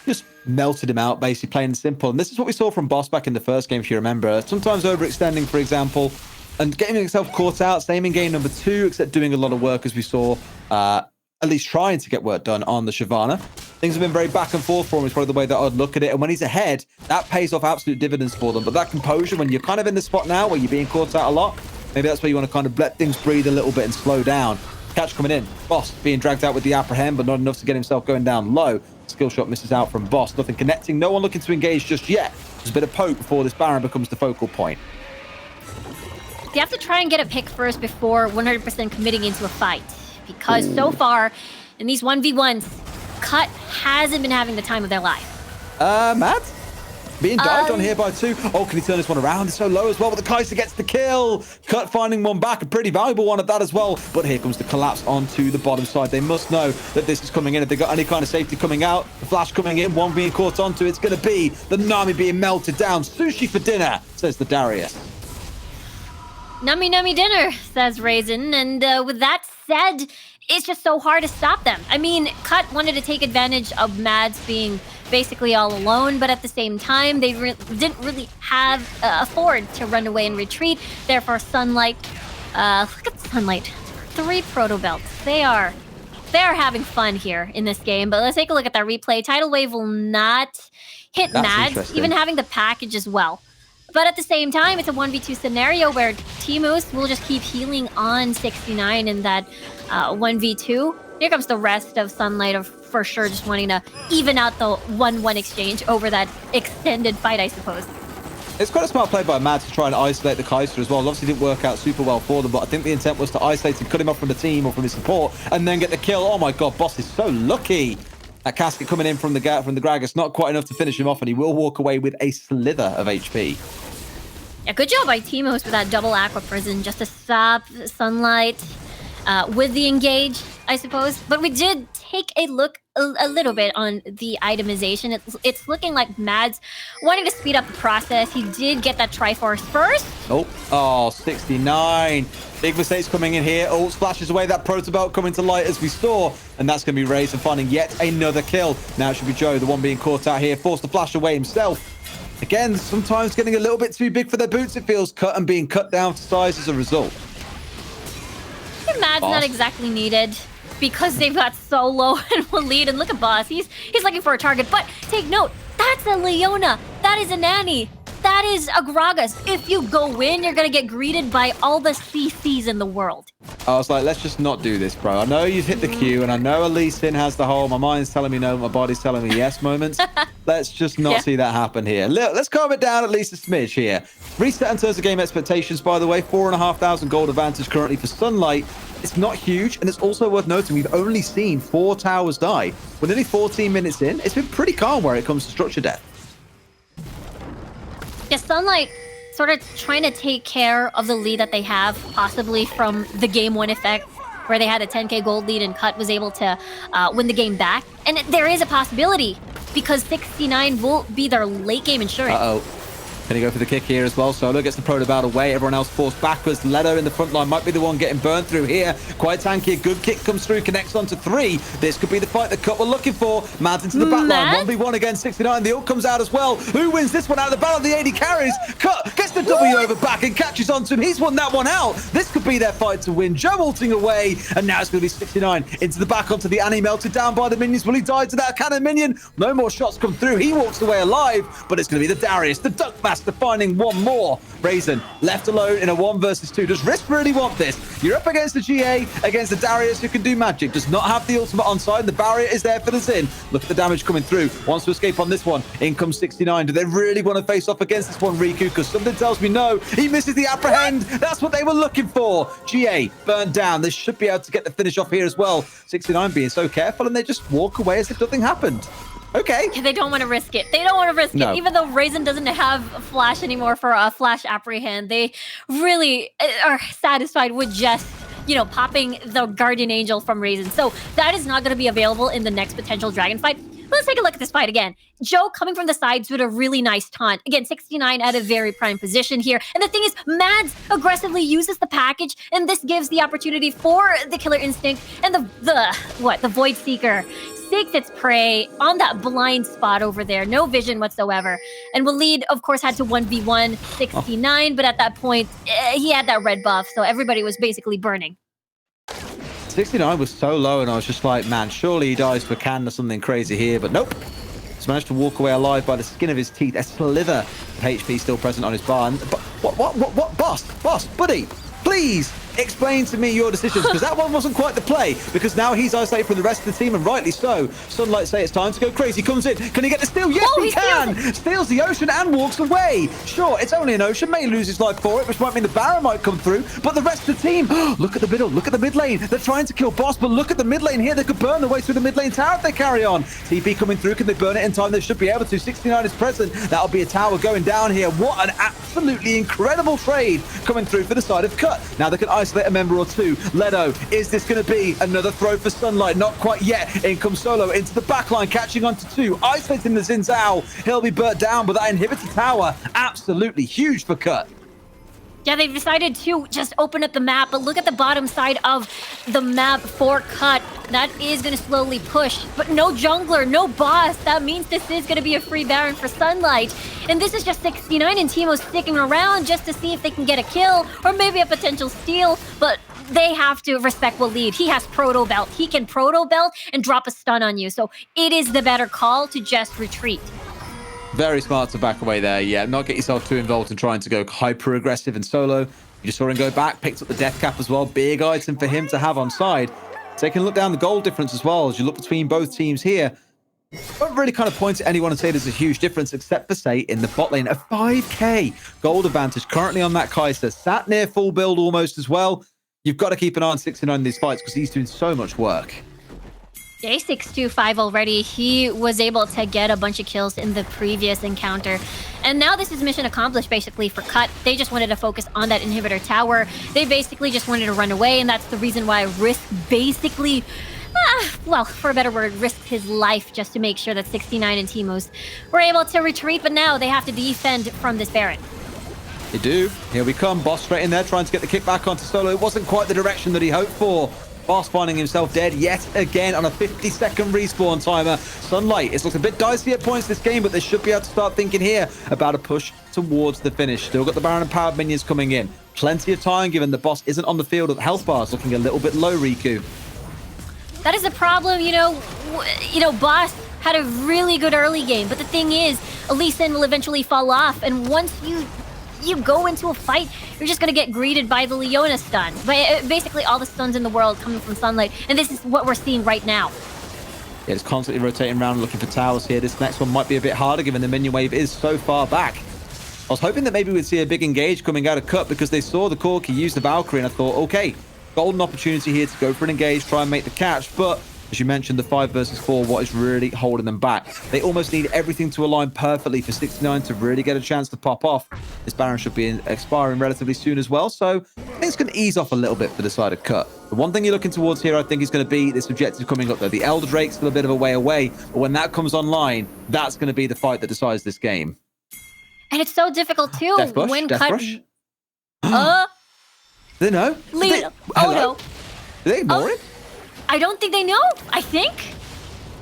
Just melted him out, basically, plain and simple. And this is what we saw from Boss back in the first game, if you remember. Sometimes overextending, for example, and getting himself caught out. Same in game number 2, except doing a lot of work, as we saw, at least trying to get work done on the Shyvana. Things have been very back and forth for him, is probably the way that I'd look at it. And when he's ahead, that pays off absolute dividends for them. But that composure, when you're kind of in the spot now where you're being caught out a lot, maybe that's where you want to kind of let things breathe a little bit and slow down. Catch coming in. Boss being dragged out with the apprehend, but not enough to get himself going down low. Skill shot misses out from Boss. Nothing connecting. No one looking to engage just yet. There's a bit of poke before this Baron becomes the focal point. You have to try and get a pick first before 100% committing into a fight. Because so far, in these 1v1s, Cut hasn't been having the time of their life. Matt? Being dived on here by 2. Oh, can he turn this one around? It's so low as well, but the Kai'Sa gets the kill. Cut finding one back, a pretty valuable one at that as well. But here comes the collapse onto the bottom side. They must know that this is coming in. If they've got any kind of safety coming out, the flash coming in, one being caught onto, it's going to be the Nami being melted down. Sushi for dinner, says the Darius. Nummy nummy dinner, says Raisin. And with that said, it's just so hard to stop them. I mean, Cut wanted to take advantage of Mads being basically all alone, but at the same time, they didn't really have afford to run away and retreat. Therefore, Sunlight, look at Sunlight, 3 Proto Belts. They are having fun here in this game. But let's take a look at that replay. Tidal Wave will not hit Mads, even having the package as well. But at the same time, it's a 1v2 scenario where Teemos will just keep healing on 69 in that 1v2. Here comes the rest of Sunlight for sure just wanting to even out the 1-1 exchange over that extended fight, I suppose. It's quite a smart play by Mad to try and isolate the Kaiser as well. It obviously didn't work out super well for them, but I think the intent was to isolate and cut him off from the team or from his support and then get the kill. Oh my god, Boss is so lucky. That casket coming in from the Gragas, not quite enough to finish him off, and he will walk away with a slither of HP. Yeah, good job by Teemos with that double Aqua Prison just to stop Sunlight with the engage, I suppose. But we did take a look a little bit on the itemization. It's looking like Mads wanting to speed up the process. He did get that Triforce first. Oh, 69. Big mistakes coming in here. Ult splashes away that Protobelt coming to light as we saw. And that's going to be Raze and finding yet another kill. Now it should be Joe, the one being caught out here, forced to flash away himself. Again, sometimes getting a little bit too big for their boots, it feels, cut and being cut down to size as a result. Mad's not exactly needed because they've got Solo and Waleed, and look at Boss. He's looking for a target, but take note, that's a Leona, that is a Nanny, that is a Gragas. If you go in, you're gonna get greeted by all the CCs in the world. I was like, let's just not do this, bro. I know you've hit the queue, and I know Lee Sin has the whole, my mind's telling me no, my body's telling me yes moments. Let's just not see that happen here. Let's calm it down at least a smidge here. Reset in terms of game expectations, by the way. 4,500 gold advantage currently for Sunlight. It's not huge, and it's also worth noting we've only seen 4 towers die. We're nearly 14 minutes in. It's been pretty calm where it comes to structure death. Yeah, Sunlight sort of trying to take care of the lead that they have, possibly from the game 1 effect, where they had a 10k gold lead and Cut was able to win the game back. And there is a possibility, because 69 will be their late game insurance. Uh-oh. Can he go for the kick here as well? Solo gets the Protobelt away. Everyone else forced backwards. Leto in the front line might be the one getting burned through here. Quite tanky. A good kick comes through, connects onto 3. This could be the fight the Cut were looking for. Mads into the back line. 1v1 against 69. The ult comes out as well. Who wins this one out of the battle? The AD carries. Cut gets the W over back and catches onto him. He's won that one out. This could be their fight to win. Joe ulting away. And now it's going to be 69 into the back onto the Annie, melted down by the minions. Will he die to that cannon minion? No more shots come through. He walks away alive. But it's going to be the Darius, the Duckmaster, finding one more. Razen left alone in a 1 versus 2. Does Risk really want this? You're up against the GA, against the Darius who can do magic. Does not have the ultimate on side. The barrier is there for the Xin. Look at the damage coming through. Wants to escape on this one. In comes 69. Do they really want to face off against this one, Riku? Because something tells me no. He misses the apprehend. That's what they were looking for. GA burned down. They should be able to get the finish off here as well. 69 being so careful, and they just walk away as if nothing happened. Okay. They don't want to risk it. They don't want to risk it. Even though Razen doesn't have Flash anymore for a Flash apprehend, they really are satisfied with just, you know, popping the Guardian Angel from Razen. So that is not going to be available in the next potential Dragon fight. Let's take a look at this fight again. Joe coming from the sides with a really nice taunt. Again, 69 at a very prime position here. And the thing is, Mads aggressively uses the package, and this gives the opportunity for the Killer Instinct and the Void Seeker takes its prey on that blind spot over there. No vision whatsoever. And Waleed, of course, had to 1v1 69, but at that point, he had that red buff, so everybody was basically burning. 69 was so low, and I was just like, man, surely he dies for can or something crazy here, but nope. He's managed to walk away alive by the skin of his teeth. A slither of HP still present on his bar. And, but what? Boss, buddy, please explain to me your decisions, because that one wasn't quite the play, because now he's isolated from the rest of the team, and rightly so. Sunlight say it's time to go crazy. Comes in. Can he get the steal? Yes, he can. Steals the ocean and walks away. Sure, it's only an ocean. May lose his life for it, which might mean the Baron might come through, but the rest of the team, look at the middle, look at the mid lane. They're trying to kill Boss, but look at the mid lane here. They could burn their way through the mid lane tower if they carry on. TP coming through. Can they burn it in time? They should be able to. 69 is present. That'll be a tower going down here. What an absolutely incredible trade coming through for the side of Cut. Now they can isolate a member or two. Leto, is this going to be another throw for Sunlight? Not quite yet. In comes Solo into the backline, catching onto 2, isolating the Xin Zhao. He'll be burnt down, but that inhibitor tower, absolutely huge for Cut. Yeah, they've decided to just open up the map, but look at the bottom side of the map for Cut. That is going to slowly push, but no jungler, no boss. That means this is going to be a free Baron for Sunlight. And this is just 69, and Teemo's sticking around just to see if they can get a kill or maybe a potential steal, but they have to respect Waleed. He has Proto Belt. He can Proto Belt and drop a stun on you, so it is the better call to just retreat. Very smart to back away there. Yeah, not get yourself too involved in trying to go hyper aggressive and Solo. You just saw him go back, picked up the death cap as well. Big item for him to have on side. Taking a look down the goal difference as well as you look between both teams here. Won't really kind of point at anyone and say there's a huge difference, except for, say, in the bot lane. A 5k gold advantage currently on that Kai'Sa. Sat near full build almost as well. You've got to keep an eye on 69 in these fights because he's doing so much work. J625 already, he was able to get a bunch of kills in the previous encounter. And now this is mission accomplished basically for Cut. They just wanted to focus on that inhibitor tower. They basically just wanted to run away, and that's the reason why Risk basically, well, for a better word, risked his life just to make sure that 69 and Teemos were able to retreat, but now they have to defend from this Baron. They do. Here we come. Boss straight in there trying to get the kick back onto Solo. It wasn't quite the direction that he hoped for. Boss finding himself dead yet again on a 50-second respawn timer. Sunlight, it's looked a bit dicey at points this game, but they should be able to start thinking here about a push towards the finish. Still got the Baron and Powered minions coming in. Plenty of time given the boss isn't on the field. The health bar is looking a little bit low, Riku. That is a problem, you know, Boss had a really good early game, but the thing is, Lee Sin will eventually fall off, and once you go into a fight, you're just gonna get greeted by the Leona stun. But basically all the stuns in the world coming from Sunlight, and this is what we're seeing right now. Yeah, it's constantly rotating around looking for towers here. This next one might be a bit harder given the minion wave is so far back. I was hoping that maybe we'd see a big engage coming out of Cut because they saw the Corki use the Valkyrie, and I thought, okay, golden opportunity here to go for an engage, try and make the catch, but as you mentioned, the 5 versus 4, what is really holding them back? They almost need everything to align perfectly for 69 to really get a chance to pop off. This Baron should be expiring relatively soon as well, so things can ease off a little bit for the side of Cut. The one thing you're looking towards here, I think, is going to be this objective coming up, though. The Elder Drake's still a bit of a way away, but when that comes online, that's going to be the fight that decides this game. And it's so difficult, too. Death Bush? When Death Cut... Rush? Do they know? No. Did they ignore it? I don't think they know. I think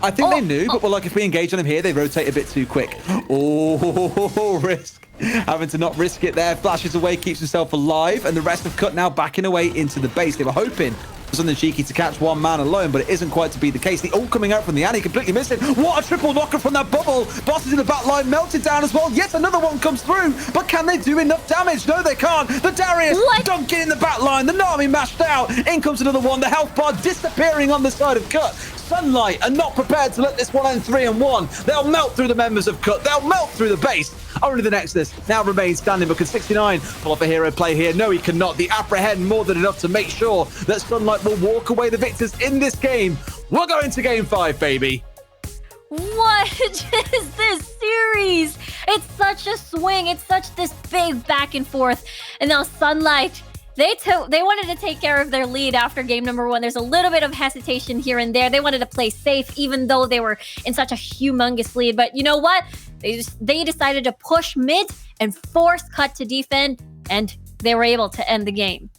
they knew, but well, like if we engage on him here, they rotate a bit too quick. Oh, Risk. Having to not risk it there. Flashes away, keeps himself alive, and the rest of Cut now backing away into the base. They were hoping for something cheeky to catch one man alone, but it isn't quite to be the case. The ult coming out from the Annie, completely missing. What a triple knocker from that bubble. Boss is in the back line, melted down as well. Yet another one comes through, but can they do enough damage? No, they can't. The Darius dunking in the back line. The Nami mashed out. In comes another one. The health bar disappearing on the side of Cut. Sunlight are not prepared to let this one end 3-1. They'll melt through the members of Cut. They'll melt through the base. Only the Nexus now remains standing, but can 69 pull off a hero play here? No, he cannot. The apprehend more than enough to make sure that Sunlight will walk away the victors in this game. We're going to game 5, baby. what is this series? It's such a swing. It's such this big back and forth. And now Sunlight, they wanted to take care of their lead after game number 1. There's a little bit of hesitation here and there. They wanted to play safe, even though they were in such a humongous lead. But you know what? They decided to push mid and force Cut to defend, and they were able to end the game.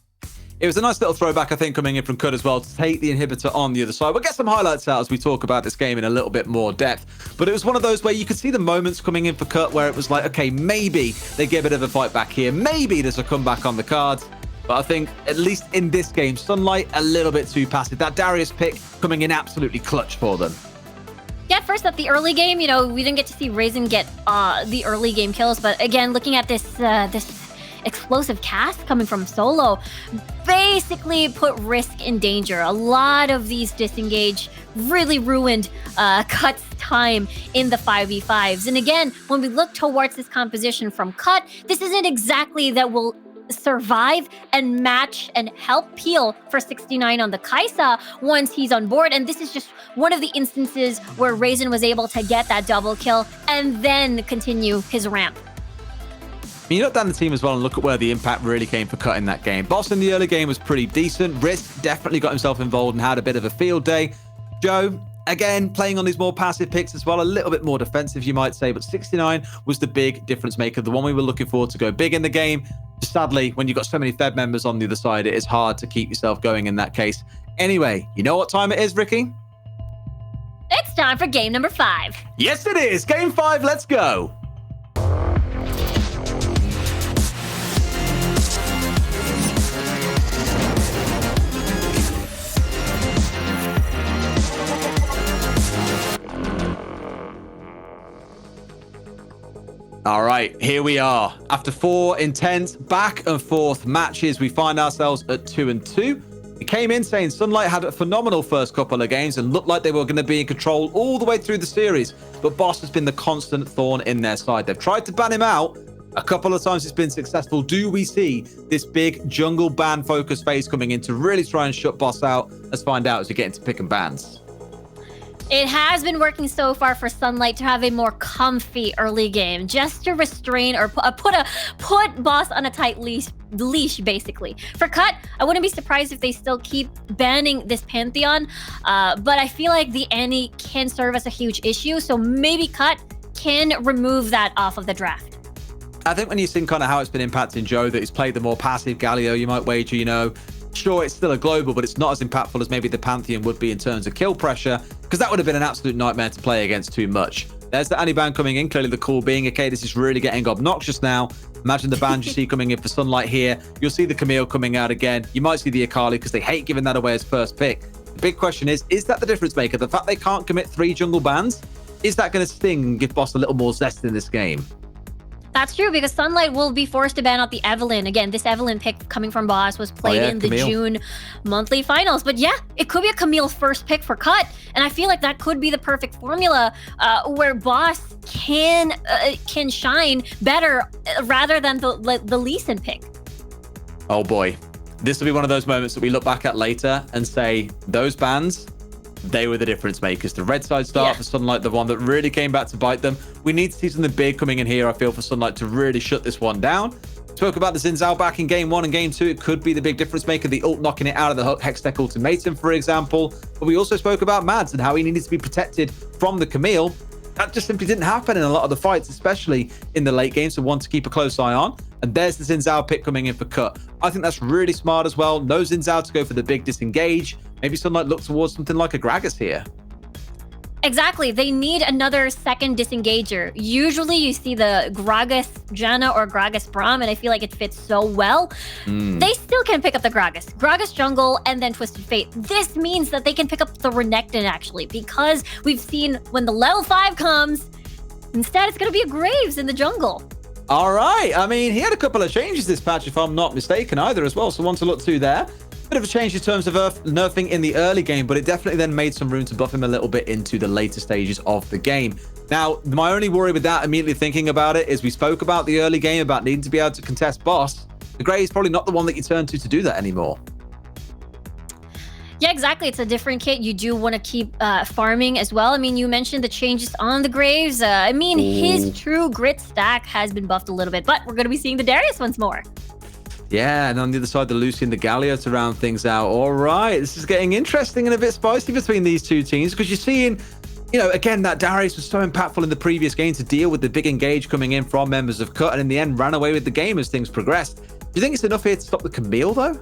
It was a nice little throwback, I think, coming in from Cut as well to take the inhibitor on the other side. We'll get some highlights out as we talk about this game in a little bit more depth. But it was one of those where you could see the moments coming in for Cut where it was like, okay, maybe they get a bit of a fight back here. Maybe there's a comeback on the cards. But I think, at least in this game, Sunlight a little bit too passive. That Darius pick coming in absolutely clutch for them. Yeah, first up, the early game, we didn't get to see Raisin get the early game kills. But again, looking at this explosive cast coming from Solo, basically put Risk in danger. A lot of these disengage really ruined Cut's time in the 5v5s. And again, when we look towards this composition from Cut, this isn't exactly that will survive and match and help peel for 69 on the Kai'Sa once he's on board. And this is just one of the instances where Raisin was able to get that double kill and then continue his ramp. You look down the team as well and look at where the impact really came for Cut in that game. Boss in the early game was pretty decent. Risk definitely got himself involved and had a bit of a field day. Joe, again, playing on these more passive picks as well, a little bit more defensive, you might say, but 69 was the big difference maker, the one we were looking for to go big in the game. Sadly, when you've got so many Fed members on the other side, it is hard to keep yourself going in that case. Anyway, you know what time it is, Ricky? It's time for game number 5. Yes, it is. Game 5, let's go. All right, here we are. After 4 intense back and forth matches, we find ourselves at 2-2. He came in saying Sunlight had a phenomenal first couple of games and looked like they were going to be in control all the way through the series, but Boss has been the constant thorn in their side. They've tried to ban him out. A couple of times it's been successful. Do we see this big jungle ban focus phase coming in to really try and shut Boss out? Let's find out as we get into pick and bans. It has been working so far for Sunlight to have a more comfy early game, just to restrain or put Boss on a tight leash, basically. For Cut, I wouldn't be surprised if they still keep banning this Pantheon, but I feel like the Annie can serve as a huge issue, so maybe Cut can remove that off of the draft. I think when you've seen kind of how it's been impacting Joe, that he's played the more passive Galio, you might wager, you know, sure, it's still a global, but it's not as impactful as maybe the Pantheon would be in terms of kill pressure, because that would have been an absolute nightmare to play against too much. There's the Annie ban coming in. Clearly the call being, okay, this is really getting obnoxious now. Imagine the bans you see coming in for Sunlight here. You'll see the Camille coming out again. You might see the Akali because they hate giving that away as first pick. The big question is that the difference maker? The fact they can't commit 3 jungle bans, is that going to sting and give Boss a little more zest in this game? That's true, because Sunlight will be forced to ban out the Evelynn. Again, this Evelynn pick coming from Boss was played in Camille. the June monthly finals. But yeah, it could be a Camille first pick for Cut. And I feel like that could be the perfect formula where Boss can shine better rather than the Lee Sin pick. Oh boy. This will be one of those moments that we look back at later and say, those bans, they were the difference makers. The red side start for Sunlight, the one that really came back to bite them. We need to see something big coming in here, I feel, for Sunlight to really shut this one down. Spoke about the Xin Zhao back in game 1 and game 2. It could be the big difference maker, the ult knocking it out of the Hextech ultimatum, for example. But we also spoke about Mads and how he needed to be protected from the Camille. That just simply didn't happen in a lot of the fights, especially in the late game, so one to keep a close eye on. And there's the Xin Zhao pick coming in for Cut. I think that's really smart as well. No Xin Zhao to go for the big disengage. Maybe Sunlight look towards something like a Gragas here. Exactly. They need another second disengager. Usually you see the Gragas Janna or Gragas Braum, and I feel like it fits so well. They still can pick up the Gragas Jungle, and then Twisted Fate. This means that they can pick up the Renekton, actually, because we've seen when the level 5 comes, instead it's going to be a Graves in the jungle. All right. I mean, he had a couple of changes this patch, if I'm not mistaken, either as well. So one to look to there. Bit of a change in terms of nerfing in the early game, but it definitely then made some room to buff him a little bit into the later stages of the game. Now, my only worry with that, immediately thinking about it, is we spoke about the early game, about needing to be able to contest Boss. The Grey is probably not the one that you turn to do that anymore. Yeah, exactly. It's a different kit. You do want to keep farming as well. I mean, you mentioned the changes on the Graves. I mean, his true grit stack has been buffed a little bit, but we're going to be seeing the Darius once more. Yeah, and on the other side, the Lucian, the Galio to round things out. All right, this is getting interesting and a bit spicy between these two teams, because you're seeing, you know, again, that Darius was so impactful in the previous game to deal with the big engage coming in from members of Cut, and in the end ran away with the game as things progressed. Do you think it's enough here to stop the Camille, though?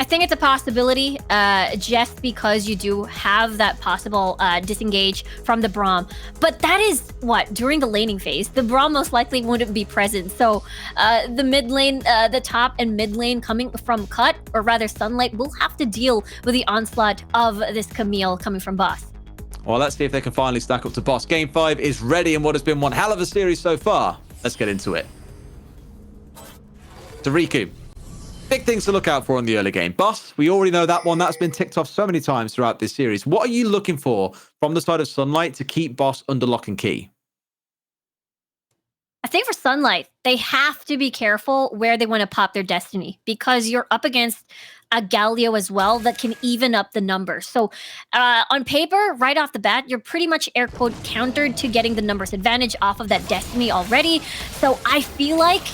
I think it's a possibility, just because you do have that possible disengage from the Braum. But that is what, during the laning phase, the Braum most likely wouldn't be present. So the mid lane, the top and mid lane coming from Cut, or rather Sunlight, will have to deal with the onslaught of this Camille coming from Boss. Well, let's see if they can finally stack up to Boss. Game 5 is ready in what has been one hell of a series so far. Let's get into it. To Riku. Big things to look out for in the early game. Boss, we already know that one. That's been ticked off so many times throughout this series. What are you looking for from the side of Sunlight to keep Boss under lock and key? I think for Sunlight, they have to be careful where they want to pop their Destiny, because you're up against a Galio as well that can even up the numbers. So on paper, right off the bat, you're pretty much air quote countered to getting the numbers advantage off of that Destiny already. So I feel like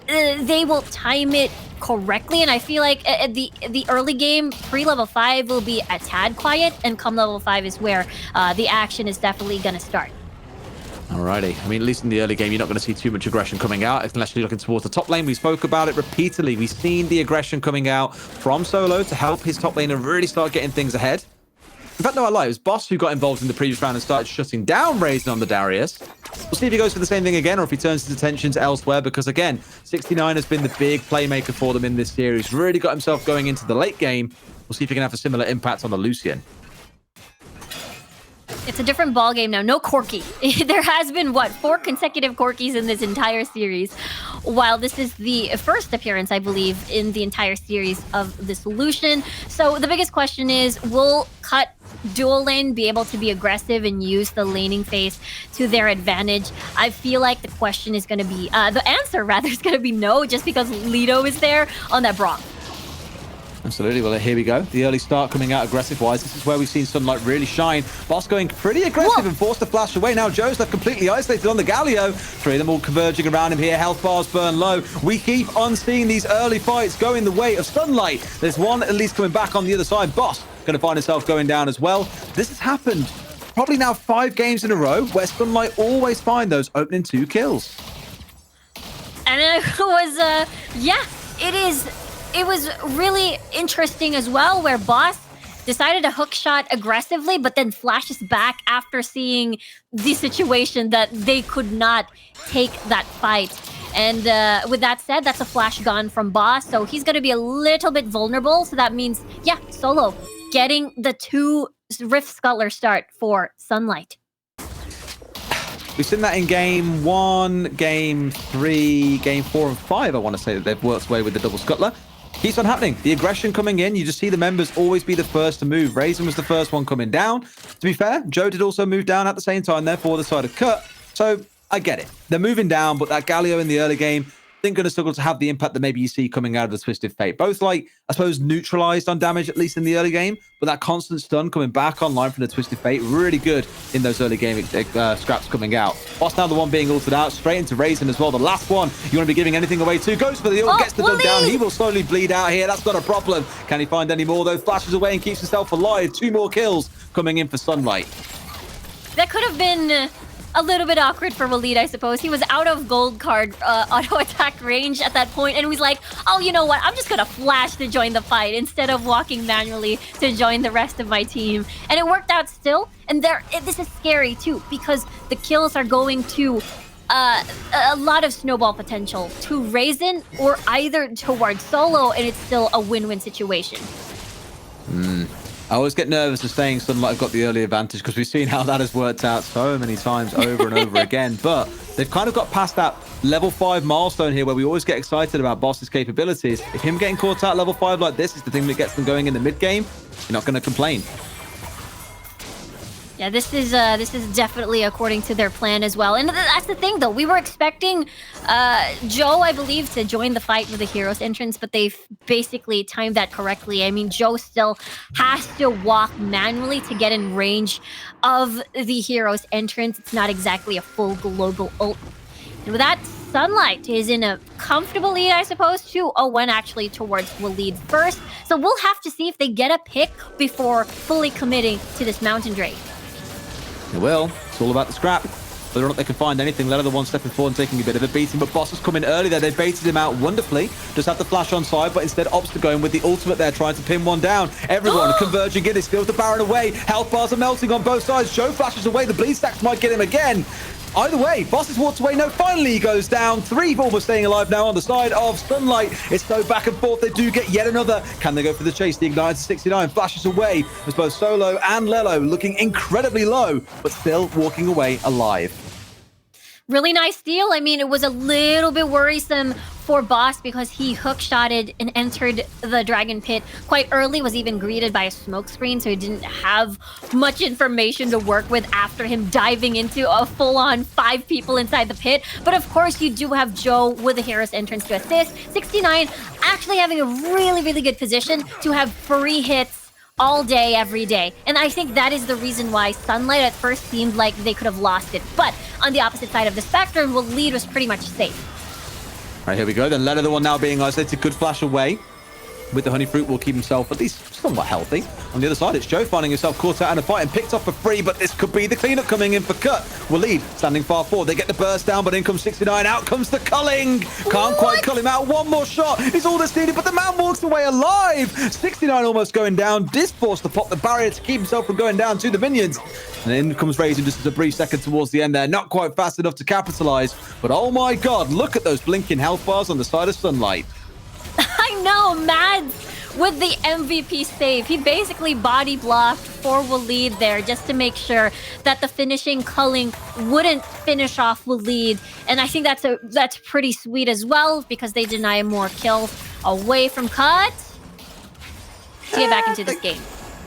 they will time it correctly, and I feel like the early game pre-level 5 will be a tad quiet, and come level 5 is where the action is definitely going to start. Alrighty. I mean, at least in the early game, you're not going to see too much aggression coming out unless you're looking towards the top lane. We spoke about it repeatedly. We've seen the aggression coming out from Solo to help his top laner really start getting things ahead. In fact, no, I lie. It was Boss who got involved in the previous round and started shutting down Razen on the Darius. We'll see if he goes for the same thing again, or if he turns his attentions elsewhere, because again, 69 has been the big playmaker for them in this series. Really got himself going into the late game. We'll see if he can have a similar impact on the Lucian. It's a different ball game now. No Corki. There has been, what, 4 consecutive Corkis in this entire series, while this is the first appearance, I believe, in the entire series of the solution. So the biggest question is, will Cut dual lane be able to be aggressive and use the laning phase to their advantage? I feel like the question is going to be, the answer rather is going to be no, just because Lido is there on that Braum. Absolutely. Well, here we go. The early start coming out aggressive-wise. This is where we've seen Sunlight really shine. Boss going pretty aggressive and forced to flash away. Now Joe's left completely isolated on the Galio. 3 of them all converging around him here. Health bars burn low. We keep on seeing these early fights going the way of Sunlight. There's one at least coming back on the other side. Boss going to find himself going down as well. This has happened probably now 5 games in a row where Sunlight always find those opening 2 kills. And it was, yeah, it was really interesting as well, where Boss decided to hook shot aggressively, but then flashes back after seeing the situation that they could not take that fight. And with that said, that's a flash gone from Boss, so he's going to be a little bit vulnerable. So that means, yeah, Solo getting the 2 Rift Scuttler start for Sunlight. We've seen that in game 1, game 3, game 4 and 5. I want to say that they've worked away with the double Scuttler. Keeps on happening. The aggression coming in. You just see the members always be the first to move. Raisin was the first one coming down. To be fair, Joe did also move down at the same time, therefore the side of Cut. So I get it. They're moving down, but that Galio in the early game isn't going to struggle to have the impact that maybe you see coming out of the Twisted Fate. Both, like, I suppose, neutralized on damage, at least in the early game, but that constant stun coming back online from the Twisted Fate, really good in those early game scraps coming out. Boss now the one being ulted out, straight into Raisin as well. The last one you want to be giving anything away to. Goes for the ult, gets the dug down. He will slowly bleed out here. That's not a problem. Can he find any more, though? Flashes away and keeps himself alive. 2 more kills coming in for Sunlight. That could have been a little bit awkward for Walid, I suppose. He was out of gold card auto attack range at that point, and he was like, oh, you know what? I'm just gonna flash to join the fight instead of walking manually to join the rest of my team. And it worked out still. And this is scary too, because the kills are going to a lot of snowball potential to Raisin or either towards Solo, and it's still a win-win situation. I always get nervous of saying Sunlight have got the early advantage because we've seen how that has worked out so many times over and over again. But they've kind of got past that level 5 milestone here where we always get excited about Boss's capabilities. If him getting caught out at level 5 like this is the thing that gets them going in the mid game, you're not going to complain. Yeah, this is definitely according to their plan as well. And that's the thing, though. We were expecting Joe, I believe, to join the fight with the Heroes entrance, but they've basically timed that correctly. I mean, Joe still has to walk manually to get in range of the Heroes entrance. It's not exactly a full global ult. And with that, Sunlight is in a comfortable lead, I suppose, 2-0-1 actually towards Walid first. So we'll have to see if they get a pick before fully committing to this Mountain Drake. They will. It's all about the scrap. Whether or not they can find anything, Lella the one stepping forward and taking a bit of a beating, but Boss has come in early there. They baited him out wonderfully. Just had the flash on side, but instead Ops to going with the ultimate there, trying to pin one down. Everyone converging in. He steals the Baron away. Health bars are melting on both sides. Joe flashes away. The bleed stacks might get him again. Either way, Boss has walked away. No, finally he goes down. 3 almost staying alive now on the side of Sunlight. It's so back and forth. They do get yet another. Can they go for the chase? The Ignite to 69 flashes away as both Solo and Lelo looking incredibly low, but still walking away alive. Really nice steal. I mean, it was a little bit worrisome for Boss because he hook-shotted and entered the Dragon Pit quite early, was even greeted by a smoke screen, so he didn't have much information to work with after him diving into a full-on 5 people inside the pit. But of course, you do have Joe with the Hero's entrance to assist. 69 actually having a really, really good position to have free hits all day, every day. And I think that is the reason why Sunlight at first seemed like they could have lost it. But on the opposite side of the spectrum, Walid was pretty much safe. All right, here we go. Then Lella, the one now being isolated, could flash away. With the Honey Fruit, will keep himself at least somewhat healthy. On the other side, it's Joe finding himself caught out in a fight and picked off for free, but this could be the cleanup coming in for Cut. Walid standing far forward. They get the burst down, but in comes 69. Out comes the culling. Can't quite cull him out. One more shot is all that's needed, but the man walks away alive. 69 almost going down. Dis forced to pop the barrier to keep himself from going down to the minions. And in comes Raisin just as a brief second towards the end there. Not quite fast enough to capitalize, but oh my god, look at those blinking health bars on the side of Sunlight. I know, Mads with the MVP save. He basically body blocked for Waleed there just to make sure that the finishing culling wouldn't finish off Waleed. And I think that's pretty sweet as well because they deny more kills away from Cut. To get back into this game.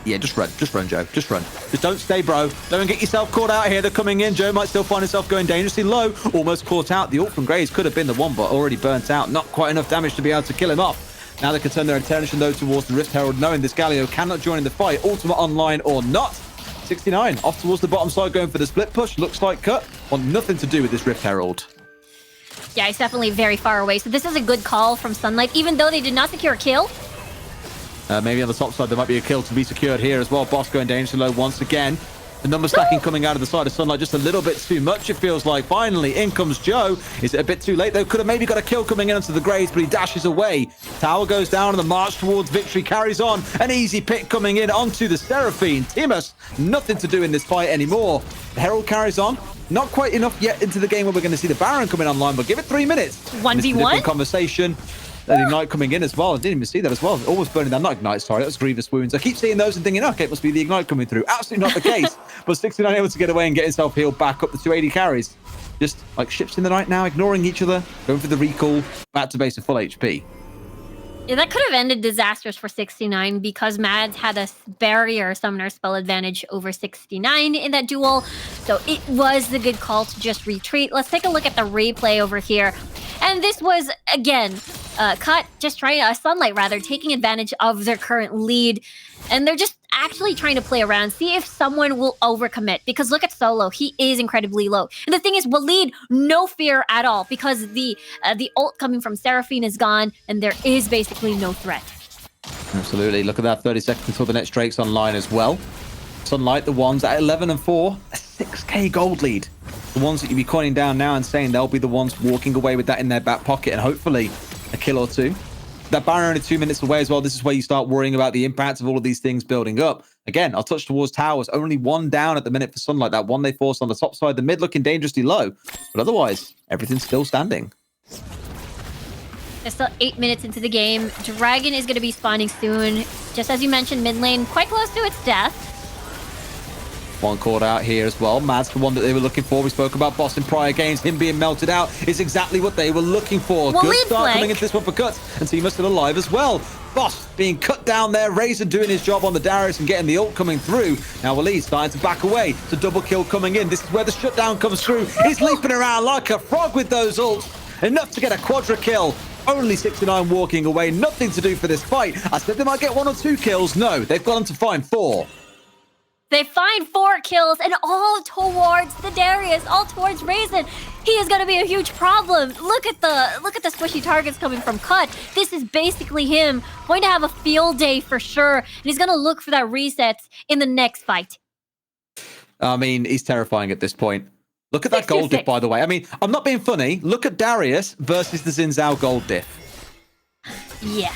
Yeah, just run, Joe. Just run. Just don't stay, bro. Don't get yourself caught out here. They're coming in. Joe might still find himself going dangerously low. Almost caught out. The ult from Graves could have been the one, but already burnt out. Not quite enough damage to be able to kill him off. Now they can turn their attention, though, towards the Rift Herald, knowing this Galio cannot join in the fight. Ultimate online or not. 69 off towards the bottom side, going for the split push. Looks like Cut want nothing to do with this Rift Herald. Yeah, he's definitely very far away. So this is a good call from Sunlight, even though they did not secure a kill. Maybe on the top side, there might be a kill to be secured here as well. Boss going dangerously low once again. The number stacking coming out of the side of Sunlight just a little bit too much, it feels like. Finally, in comes Joe. Is it a bit too late, though? Could have maybe got a kill coming in onto the Graves, but he dashes away. Tower goes down, and the march towards victory carries on. An easy pick coming in onto the Seraphine. Timus, nothing to do in this fight anymore. The Herald carries on. Not quite enough yet into the game where we're going to see the Baron coming online, but give it 3 minutes. 1v1? Conversation. That Ignite coming in as well. I didn't even see that as well. Almost burning down. Not Ignite, sorry. That was Grievous Wounds. I keep seeing those and thinking, okay, it must be the Ignite coming through. Absolutely not the case. But 69 able to get away and get himself healed back up to 280 carries. Just like ships in the night now, ignoring each other, going for the recall, back to base of full HP. Yeah, that could have ended disastrous for 69 because Mads had a barrier summoner spell advantage over 69 in that duel. So it was the good call to just retreat. Let's take a look at the replay over here. And this was, again, Cut just trying, Sunlight rather, taking advantage of their current lead. And they're just actually trying to play around, see if someone will overcommit. Because look at Solo, he is incredibly low. And the thing is, Waleed, no fear at all because the ult coming from Seraphine is gone and there is basically no threat. Absolutely. Look at that, 30 seconds until the next Drake's online as well. Sunlight, the ones at 11 and 4, a 6k gold lead. The ones that you'd be coining down now and saying they'll be the ones walking away with that in their back pocket and hopefully a kill or two. That Baron only 2 minutes away as well. This is where you start worrying about the impact of all of these things building up. Again, I'll touch towards towers. Only one down at the minute for Sunlight. That one they forced on the top side. The mid looking dangerously low. But otherwise, everything's still standing. There's still 8 minutes into the game. Dragon is going to be spawning soon. Just as you mentioned, mid lane quite close to its death. One caught out here as well. Mads, the one that they were looking for. We spoke about Boss in prior games. Him being melted out is exactly what they were looking for. Well, good start flank. coming into this one for Cut. And Timus still alive as well. Boss being cut down there. Razor doing his job on the Darius and getting the ult coming through. Now Waleed starting to back away. It's a double kill coming in. This is where the shutdown comes through. He's leaping around like a frog with those ults. Enough to get a quadra kill. Only 69 walking away. Nothing to do for this fight. I said they might get 1 or 2 kills. No, they've gone on to find 4. They find 4 kills and all towards the Darius, all towards Raisin. He is going to be a huge problem. Look at the squishy targets coming from Cut. This is basically him going to have a field day for sure. And he's going to look for that resets in the next fight. I mean, he's terrifying at this point. Look at that gold diff, by the way. I mean, I'm not being funny. Look at Darius versus the Xin Zhao gold diff. Yeah.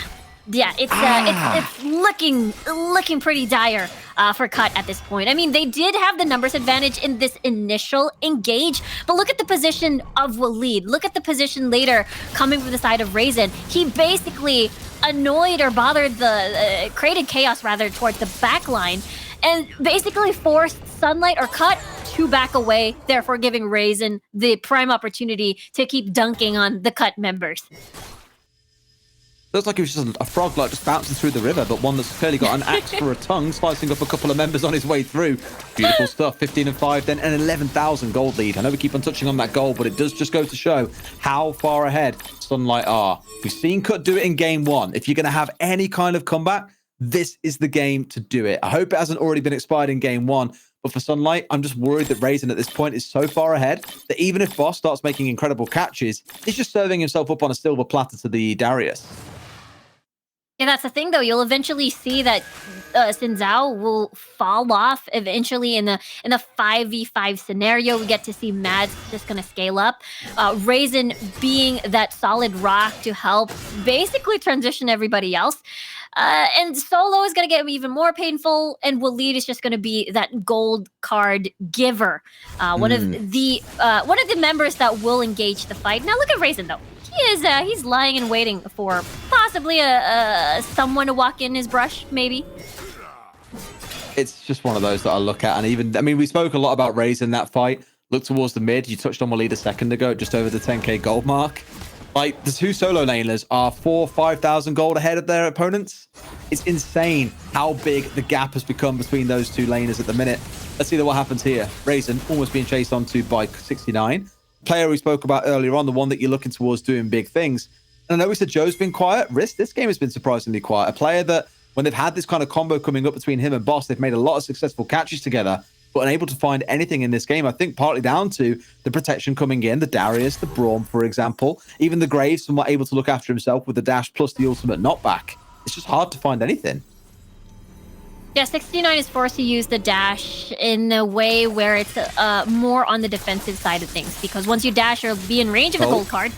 Yeah, it's looking pretty dire for Cut at this point. I mean, they did have the numbers advantage in this initial engage, but look at the position of Waleed. Look at the position later coming from the side of Raisin. He basically annoyed or bothered the created chaos rather towards the back line and basically forced Sunlight or Cut to back away, therefore giving Raisin the prime opportunity to keep dunking on the Cut members. Looks like he was just a frog like just bouncing through the river, but one that's clearly got an axe for a tongue, slicing up a couple of members on his way through. Beautiful stuff. 15 and 5, then an 11,000 gold lead. I know we keep on touching on that goal, but it does just go to show how far ahead Sunlight are. We've seen Cut do it in game 1. If you're going to have any kind of comeback, this is the game to do it. I hope it hasn't already been expired in game 1. But for Sunlight, I'm just worried that Raisin at this point is so far ahead that even if Boss starts making incredible catches, he's just serving himself up on a silver platter to the Darius. Yeah, that's the thing, though. You'll eventually see that Xin Zhao will fall off eventually in the 5v5 scenario. We get to see Mads just going to scale up. Raisin being that solid rock to help basically transition everybody else. And Solo is going to get even more painful, and Waleed is just going to be that gold card giver. One of the members that will engage the fight. Now look at Raisin, though. He's lying and waiting for possibly someone to walk in his brush, maybe. It's just one of those that I look at. And even, I mean, we spoke a lot about Raze in that fight. Look towards the mid. You touched on Waleed a second ago, just over the 10k gold mark. Like, the two solo laners are 4,000-5,000 gold ahead of their opponents. It's insane how big the gap has become between those two laners at the minute. Let's see what happens here. Raisin almost being chased onto by 69. Player we spoke about earlier on, the one that you're looking towards doing big things. And I know we said Joe's been quiet. Risk, this game has been surprisingly quiet. A player that, when they've had this kind of combo coming up between him and Boss, they've made a lot of successful catches together, but unable to find anything in this game. I think partly down to the protection coming in, the Darius, the Braum, for example. Even the Graves, somewhat able to look after himself with the dash plus the ultimate knockback. It's just hard to find anything. Yeah, 69 is forced to use the dash in a way where it's more on the defensive side of things, because once you dash, you'll be in range of the gold card.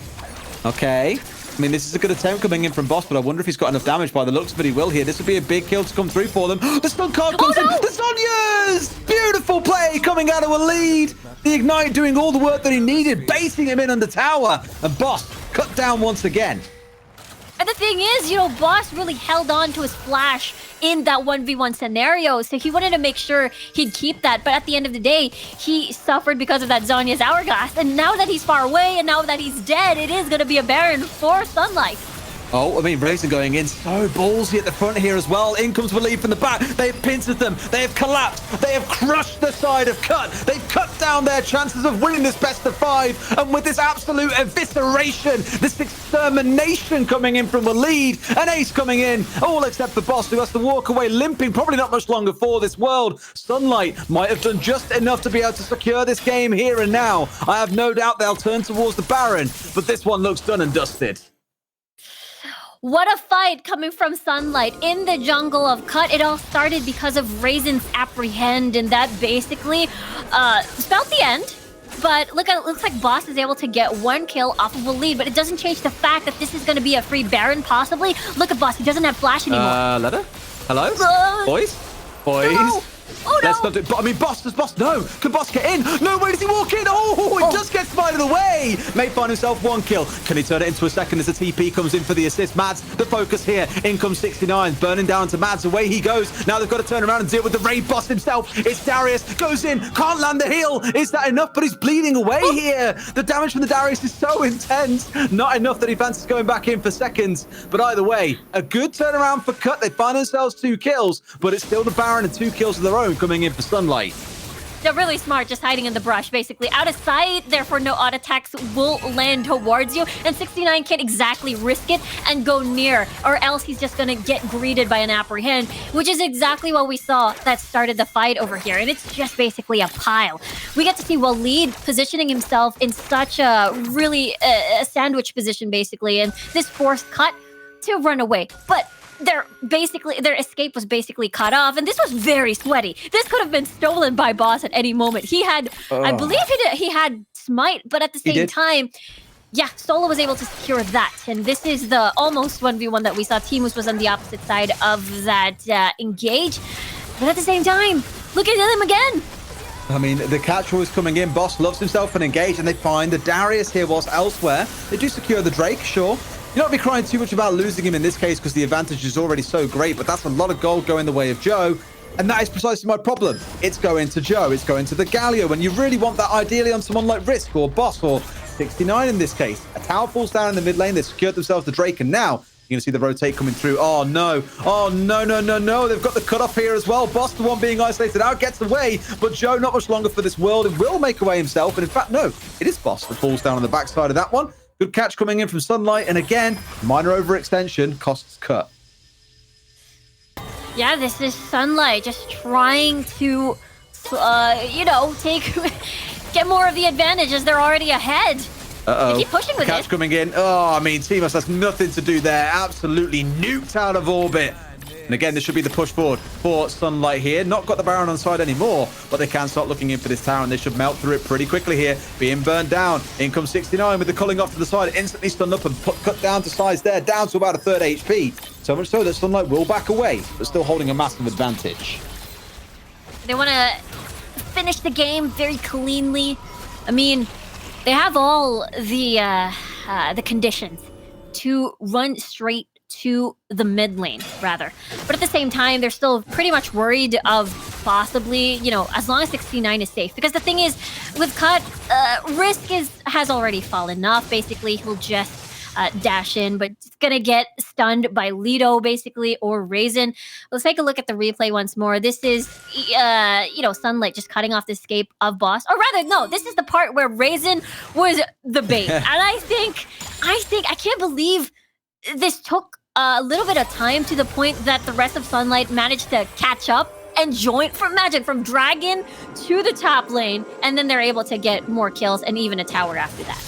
Okay. I mean, this is a good attempt coming in from Boss, but I wonder if he's got enough damage. By the looks of it, he will here. This would be a big kill to come through for them. The stun card comes in. The Zhonya's! Beautiful play coming out of a lead. The Ignite doing all the work that he needed, basing him in under tower. And Boss cut down once again. And the thing is, you know, Boss really held on to his flash in that 1v1 scenario, so he wanted to make sure he'd keep that. But at the end of the day, he suffered because of that Zhonya's Hourglass. And now that he's far away and now that he's dead, it is going to be a Baron for Sunlight. Oh, I mean, Raisin going in so ballsy at the front here as well. In comes Waleed from the back. They have pincered them. They have collapsed. They have crushed the side of Cut. They've cut down their chances of winning this best of 5. And with this absolute evisceration, this extermination coming in from Waleed, an ace coming in, all except for Boss, who has to walk away limping. Probably not much longer for this world. Sunlight might have done just enough to be able to secure this game here and now. I have no doubt they'll turn towards the Baron, but this one looks done and dusted. What a fight coming from Sunlight in the jungle of Cut. It all started because of Raisin's Apprehend, and that basically spelled the end. But look, it looks like Boss is able to get 1 kill off of Waleed, but it doesn't change the fact that this is going to be a free Baron, possibly. Look at Boss, he doesn't have flash anymore. Letter? Hello? Boys? No. Oh, no. Let's not do it. I mean, Boss, does Boss? No. Can Boss get in? No, where does he walk in? Oh, he just gets spied away. May find himself 1 kill. Can he turn it into a second as the TP comes in for the assist? Mads, the focus here. In comes 69. Burning down to Mads. Away he goes. Now they've got to turn around and deal with the raid boss himself. It's Darius. Goes in. Can't land the heal. Is that enough? But he's bleeding away here. The damage from the Darius is so intense. Not enough that he fancies going back in for seconds. But either way, a good turnaround for Cut. They find themselves 2 kills, but it's still the Baron and 2 kills of their own coming in for Sunlight. They're really smart, just hiding in the brush, basically. Out of sight, therefore no auto attacks will land towards you. And 69 can't exactly risk it and go near, or else he's just gonna get greeted by an Apprehend, which is exactly what we saw that started the fight over here. And it's just basically a pile. We get to see Waleed positioning himself in such a really a sandwich position, basically, and this forced Cut to run away. But their escape was basically cut off, and this was very sweaty. This could have been stolen by Boss at any moment. He had, I believe he had Smite, but at the same time, yeah, Solo was able to secure that. And this is the almost 1v1 that we saw. Timus was on the opposite side of that engage. But at the same time, look at him again. I mean, the catch was coming in. Boss loves himself an engage, and they find the Darius here whilst elsewhere. They do secure the Drake, sure. You don't be crying too much about losing him in this case because the advantage is already so great, but that's a lot of gold going the way of Joe. And that is precisely my problem. It's going to Joe. It's going to the Galio. And you really want that ideally on someone like Risk or Boss or 69 in this case. A tower falls down in the mid lane. They secured themselves the Drake. And now you're going to see the rotate coming through. Oh, no. Oh, no, no, no, no. They've got the cutoff here as well. Boss, the one being isolated out, gets away. But Joe, not much longer for this world. It will make away himself. And in fact, no, it is Boss that falls down on the backside of that one. Good catch coming in from Sunlight. And again, minor overextension costs Cut. Yeah, this is Sunlight just trying to, you know, get more of the advantage as they're already ahead. Uh-oh. They keep pushing with catch it. coming in. Oh, I mean, Timus has nothing to do there. Absolutely nuked out of orbit. And again, this should be the push forward for Sunlight here. Not got the Baron on side anymore, but they can start looking in for this tower, and they should melt through it pretty quickly here. Being burned down. In comes 69 with the culling off to the side. Instantly stunned up and cut down to size there, down to about a third HP. So much so that Sunlight will back away, but still holding a massive advantage. They want to finish the game very cleanly. I mean, they have all the conditions to run straight to the mid lane, rather. But at the same time, they're still pretty much worried of possibly, you know, as long as 69 is safe. Because the thing is, with Cut, Risk has already fallen off. Basically, he'll just dash in, but it's gonna get stunned by Lido, basically, or Raisin. Let's take a look at the replay once more. This is, you know, Sunlight just cutting off the escape of Boss. Or rather, no, this is the part where Raisin was the bait. And I think, I can't believe this took a little bit of time to the point that the rest of Sunlight managed to catch up and join from Dragon to the top lane, and then they're able to get more kills and even a tower after that.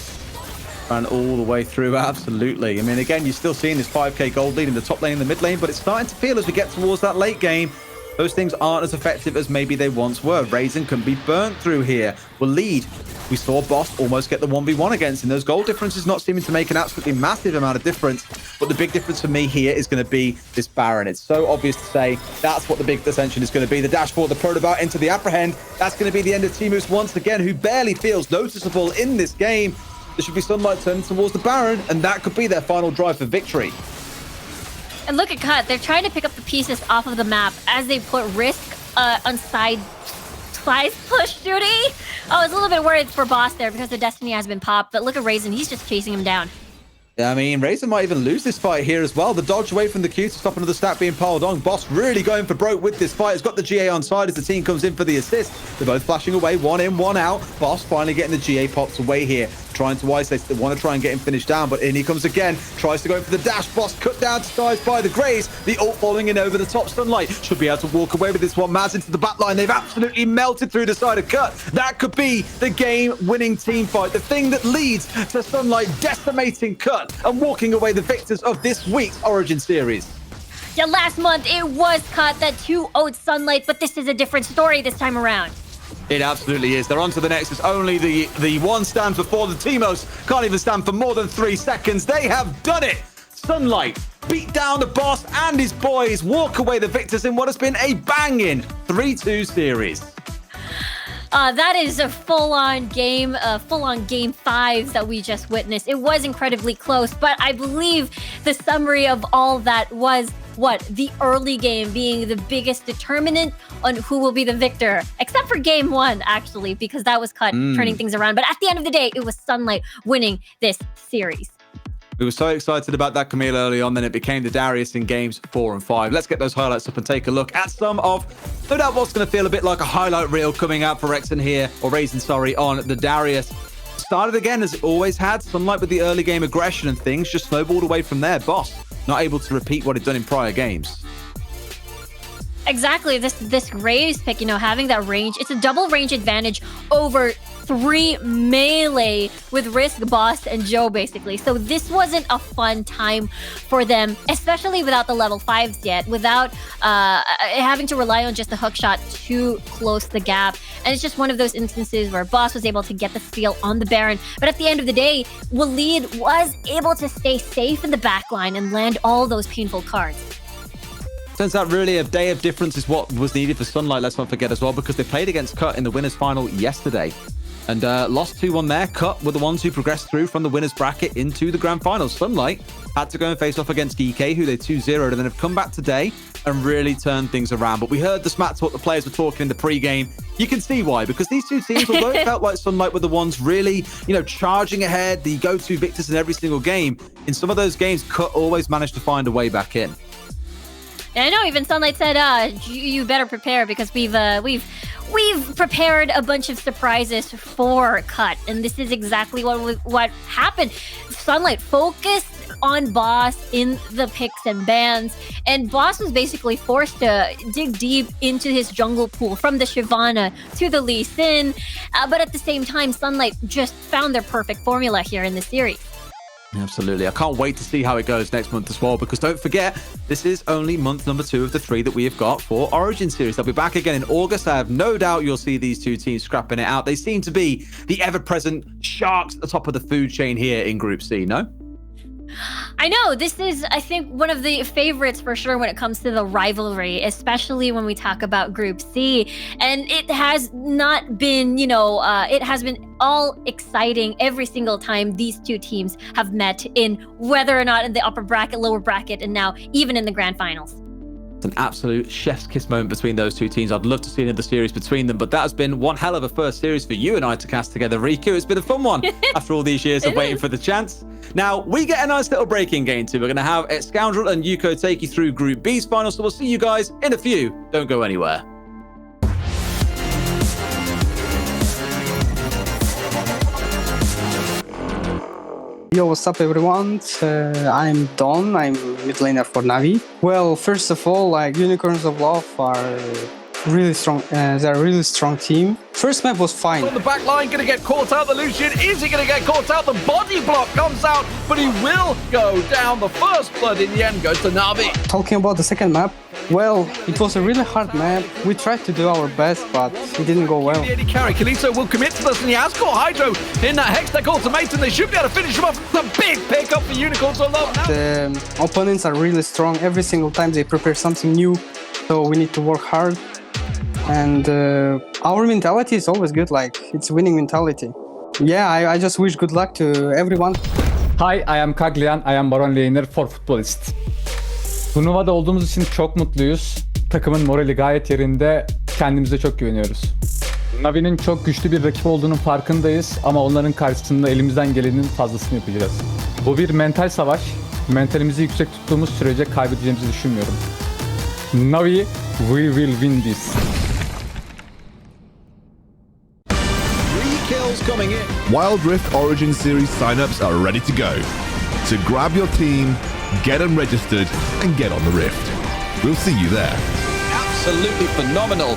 Ran all the way through, absolutely. I mean, again, you're still seeing this 5k gold lead in the top lane and the mid lane, but it's starting to feel as we get towards that late game, those things aren't as effective as maybe they once were. Raisin can be burnt through here. Will lead. We saw Boss almost get the 1v1 against him. Those gold differences not seeming to make an absolutely massive amount of difference. But the big difference for me here is going to be this Baron. It's so obvious to say that's what the big ascension is going to be. The dashboard, the Protobot into the Apprehend. That's going to be the end of T-Moose once again, who barely feels noticeable in this game. There should be Sunlight turning towards the Baron, and that could be their final drive for victory. And look at Cut. They're trying to pick up the pieces off of the map as they put Risk on side push duty. I was a little bit worried for Boss there because the Destiny has been popped, but look at Raisin. He's just chasing him down. Yeah, I mean, Raisin might even lose this fight here as well. The dodge away from the Q to stop another stack being piled on. Boss really going for broke with this fight. Has got the GA on side as the team comes in for the assist. They're both flashing away, one in, one out. Boss finally getting the GA pops away here. Trying to isolate. They want to try and get him finished down, but in he comes again. Tries to go for the dash. Boss cut down to skies by the Grays. The ult falling in over the top. Sunlight should be able to walk away with this one. Maz into the back line. They've absolutely melted through the side of Cut. That could be the game-winning team fight. The thing that leads to Sunlight decimating Cut and walking away the victors of this week's Origin Series. Yeah, last month it was Cut that 2-0'd Sunlight, but this is a different story this time around. It absolutely is. They're on to the Nexus. Only the one stands before the Teemos. Can't even stand for more than 3 seconds. They have done it. Sunlight beat down the Boss and his boys. Walk away the victors in what has been a banging 3-2 series. That is a full-on game 5 that we just witnessed. It was incredibly close, but I believe the summary of all that was the early game being the biggest determinant on who will be the victor, except for game 1, actually, because that was Cut turning things around. But at the end of the day, it was Sunlight winning this series. We were so excited about that, Camille, early on, then it became the Darius in games 4 and 5. Let's get those highlights up and take a look at some of, no doubt, what's going to feel a bit like a highlight reel coming out for Rexon here, or Raisin, sorry, on the Darius. Started again as it always had. Sunlight with the early game aggression and things just snowballed away from there. Boss not able to repeat what he'd done in prior games. Exactly. This Raze pick, you know, having that range, it's a double range advantage over 3 melee with Risk, Boss, and Joe, basically. So this wasn't a fun time for them, especially without the level 5s yet, without having to rely on just the hook shot to close the gap. And it's just one of those instances where Boss was able to get the steal on the Baron. But at the end of the day, Waleed was able to stay safe in the backline and land all those painful cards. Turns out really a day of difference is what was needed for Sunlight, let's not forget as well, because they played against Cut in the winners final yesterday. And lost 2-1 there. Cut were the ones who progressed through from the winners bracket into the grand finals. Sunlight had to go and face off against DK, who they 2-0'd, and then have come back today and really turned things around. But we heard the smat talk the players were talking in the pre-game. You can see why, because these two teams, although it felt like Sunlight were the ones really, you know, charging ahead, the go-to victors in every single game, in some of those games, Cut always managed to find a way back in. And I know even Sunlight said, you better prepare because we've prepared a bunch of surprises for Cut, and this is exactly what happened. Sunlight focused on Boss in the picks and bans, and Boss was basically forced to dig deep into his jungle pool from the Shyvana to the Lee Sin, but at the same time, Sunlight just found their perfect formula here in the series. Absolutely. I can't wait to see how it goes next month as well, because don't forget, this is only month number 2 of the 3 that we have got for Origin Series. They'll be back again in August. I have no doubt you'll see these two teams scrapping it out. They seem to be the ever-present sharks at the top of the food chain here in Group C, no? I know this is, I think, one of the favorites for sure when it comes to the rivalry, especially when we talk about Group C. And it has not been, it has been all exciting every single time these two teams have met, in whether or not in the upper bracket, lower bracket, and now even in the grand finals. An absolute chef's kiss moment between those two teams. I'd love to see another series between them, but that has been one hell of a first series for you and I to cast together, Riku. It's been a fun one after all these years of waiting for the chance. Now, we get a nice little break-in game too. We're going to have Scoundrel and Yuko take you through Group B's final, so we'll see you guys in a few. Don't go anywhere. Yo, what's up everyone? I'm Don, I'm mid laner for Navi. Well, first of all, Unicorns of Love are really strong, they're a really strong team. First map was fine. On the back line, going to get caught out, the Lucian. Is he going to get caught out? The body block comes out, but he will go down. The first blood in the end goes to Navi. Talking about the second map, well, it was a really hard map. We tried to do our best, but it didn't go well. The AD carry, Kalito will commit to this, and he has caught Hydro in that Hextech ultimatum. They should be able to finish him off. The big pickup for Unicorns of Love. The opponents are really strong. Every single time they prepare something new, so we need to work hard. And our mentality is always good, it's winning mentality. Yeah, I just wish good luck to everyone. Hi, I am Kaglian. I am Baron Laner for Futbolist. Turnuvada olduğumuz için çok mutluyuz. Takımın morali gayet yerinde. Kendimize çok güveniyoruz. Navi'nin çok güçlü bir rakip olduğunun farkındayız ama onların karşısında elimizden gelenin fazlasını yapacağız. Bu bir mental savaş. Mentalimizi yüksek tuttuğumuz sürece kaybedeceğimizi düşünmüyorum. Navi, we will win this. Wild Rift Origin Series signups are ready to go. So grab your team, get them registered, and get on the Rift. We'll see you there. Absolutely phenomenal.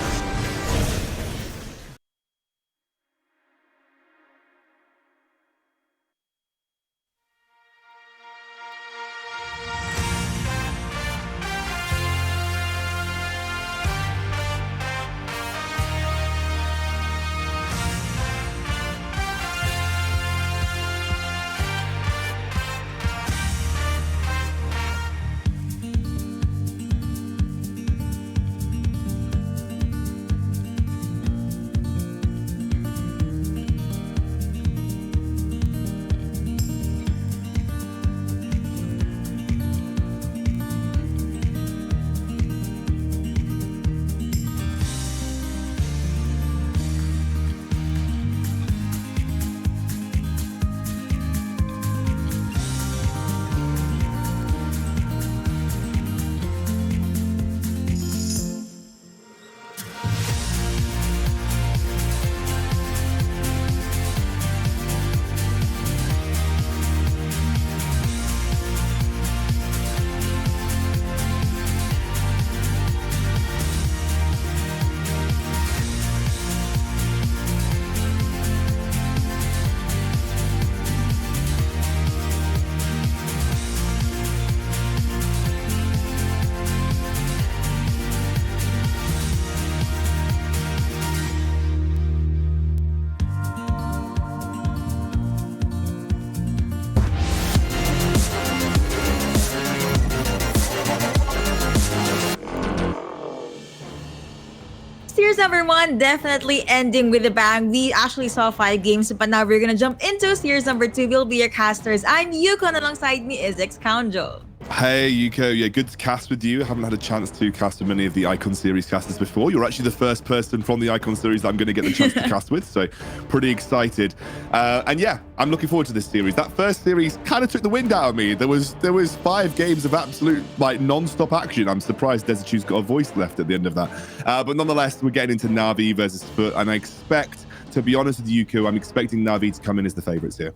Series number 1 definitely ending with a bang. We actually saw 5 games, but now we're gonna jump into series number 2. We'll be your casters. I'm Yukon, alongside me is Scoundrel. Hey Yuko, yeah, good to cast with you. I haven't had a chance to cast with many of the Icon Series casters before. You're actually the first person from the Icon Series that I'm going to get the chance to cast with, so pretty excited. And yeah, I'm looking forward to this series. That first series kind of took the wind out of me. There was 5 games of absolute non-stop action. I'm surprised Desichu's got a voice left at the end of that. But nonetheless, we're getting into Na'Vi versus Foot, and I expect, to be honest with Yuko, I'm expecting Na'Vi to come in as the favorites here.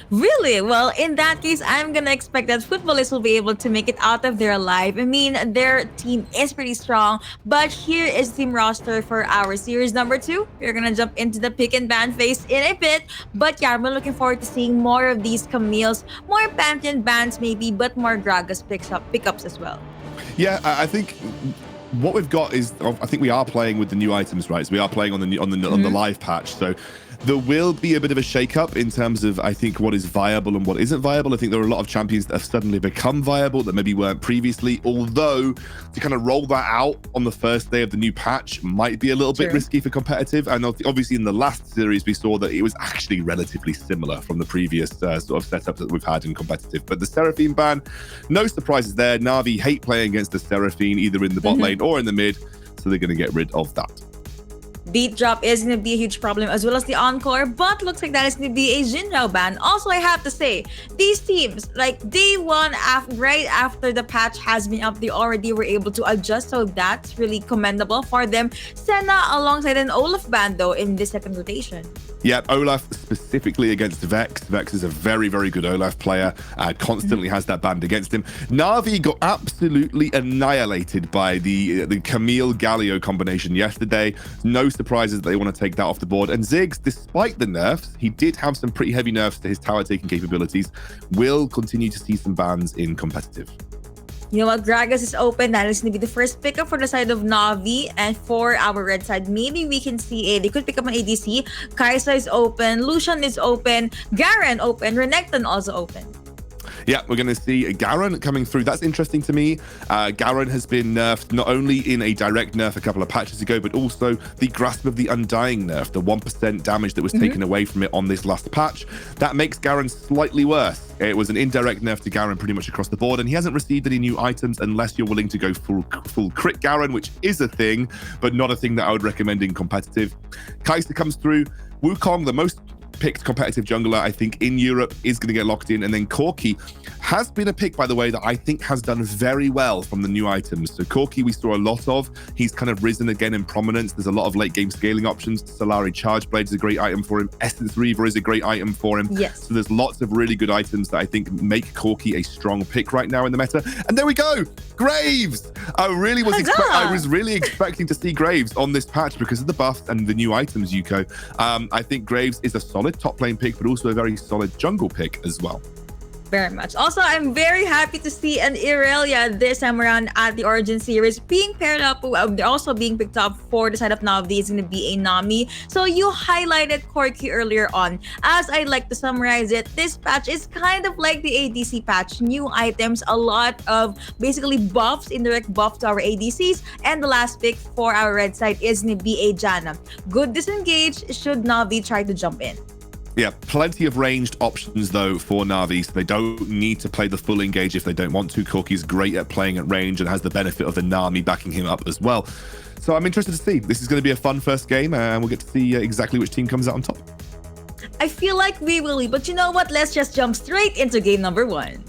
Really? Well, in that case, I'm gonna expect that Futbolists will be able to make it out of there alive. I mean, their team is pretty strong, but here is the team roster for our series number 2. We're gonna jump into the pick and ban phase in a bit, but yeah, we're looking forward to seeing more of these Camille's, more Pantheon bans maybe, but more Gragas pickups as well. Yeah, I think what we've got is, I think we are playing with the new items, right? So we are playing on the live patch. So There will be a bit of a shake-up in terms of, I think, what is viable and what isn't viable. I think there are a lot of champions that have suddenly become viable that maybe weren't previously, although to kind of roll that out on the first day of the new patch might be a little bit risky for competitive. And obviously in the last series, we saw that it was actually relatively similar from the previous sort of setup that we've had in competitive. But the Seraphine ban, no surprises there. Na'Vi hate playing against the Seraphine, either in the bot lane or in the mid, so they're going to get rid of that. Beat drop is going to be a huge problem, as well as the Encore, but looks like that is going to be a Jinrao ban. Also, I have to say, these teams, like day one, right after the patch has been up, they already were able to adjust, so that's really commendable for them. Senna alongside an Olaf ban, though, in the second rotation. Yep, Olaf specifically against Vex. Vex is a very, very good Olaf player, constantly has that band against him. Na'Vi got absolutely annihilated by the Camille Galio combination yesterday. No surprises that they want to take that off the board. And Ziggs, despite the nerfs, he did have some pretty heavy nerfs to his tower taking capabilities, will continue to see some bans in competitive. You know what? Gragas is open. That is going to be the first pickup for the side of Na'Vi. And for our red side, maybe we can see they could pick up an ADC. Kai'Sa is open. Lucian is open. Garen open. Renekton also open. Yeah, we're going to see Garen coming through. That's interesting to me. Garen has been nerfed not only in a direct nerf a couple of patches ago, but also the Grasp of the Undying nerf, the 1% damage that was taken away from it on this last patch. That makes Garen slightly worse. It was an indirect nerf to Garen pretty much across the board, and he hasn't received any new items unless you're willing to go full crit Garen, which is a thing, but not a thing that I would recommend in competitive. Kai'Sa comes through. Wukong, the most picked competitive jungler, I think, in Europe, is going to get locked in. And then Corki has been a pick, by the way, that I think has done very well from the new items. So Corki, we saw a lot of. He's kind of risen again in prominence. There's a lot of late game scaling options. Solari Charge Blade is a great item for him. Essence Reaver is a great item for him. Yes. So there's lots of really good items that I think make Corki a strong pick right now in the meta. And there we go, Graves. I was really expecting to see Graves on this patch because of the buffs and the new items, Yuko. I think Graves is a solid top lane pick, but also a very solid jungle pick as well. Very much. Also, I'm very happy to see an Irelia this time around at the Origin Series being paired up. They're also being picked up for the side of Na'Vi is going to be a Nami. So you highlighted Corki earlier on. As I like to summarize it, this patch is kind of like the ADC patch. New items, a lot of basically buffs, indirect buff to our ADCs. And the last pick for our red side is going to be a Janna. Good disengage should Na'Vi try to jump in. Yeah, plenty of ranged options, though, for Na'Vi, so they don't need to play the full engage if they don't want to. Corki's great at playing at range and has the benefit of the Nami backing him up as well. So I'm interested to see. This is going to be a fun first game, and we'll get to see exactly which team comes out on top. I feel like we will be, but you know what? Let's just jump straight into game number 1.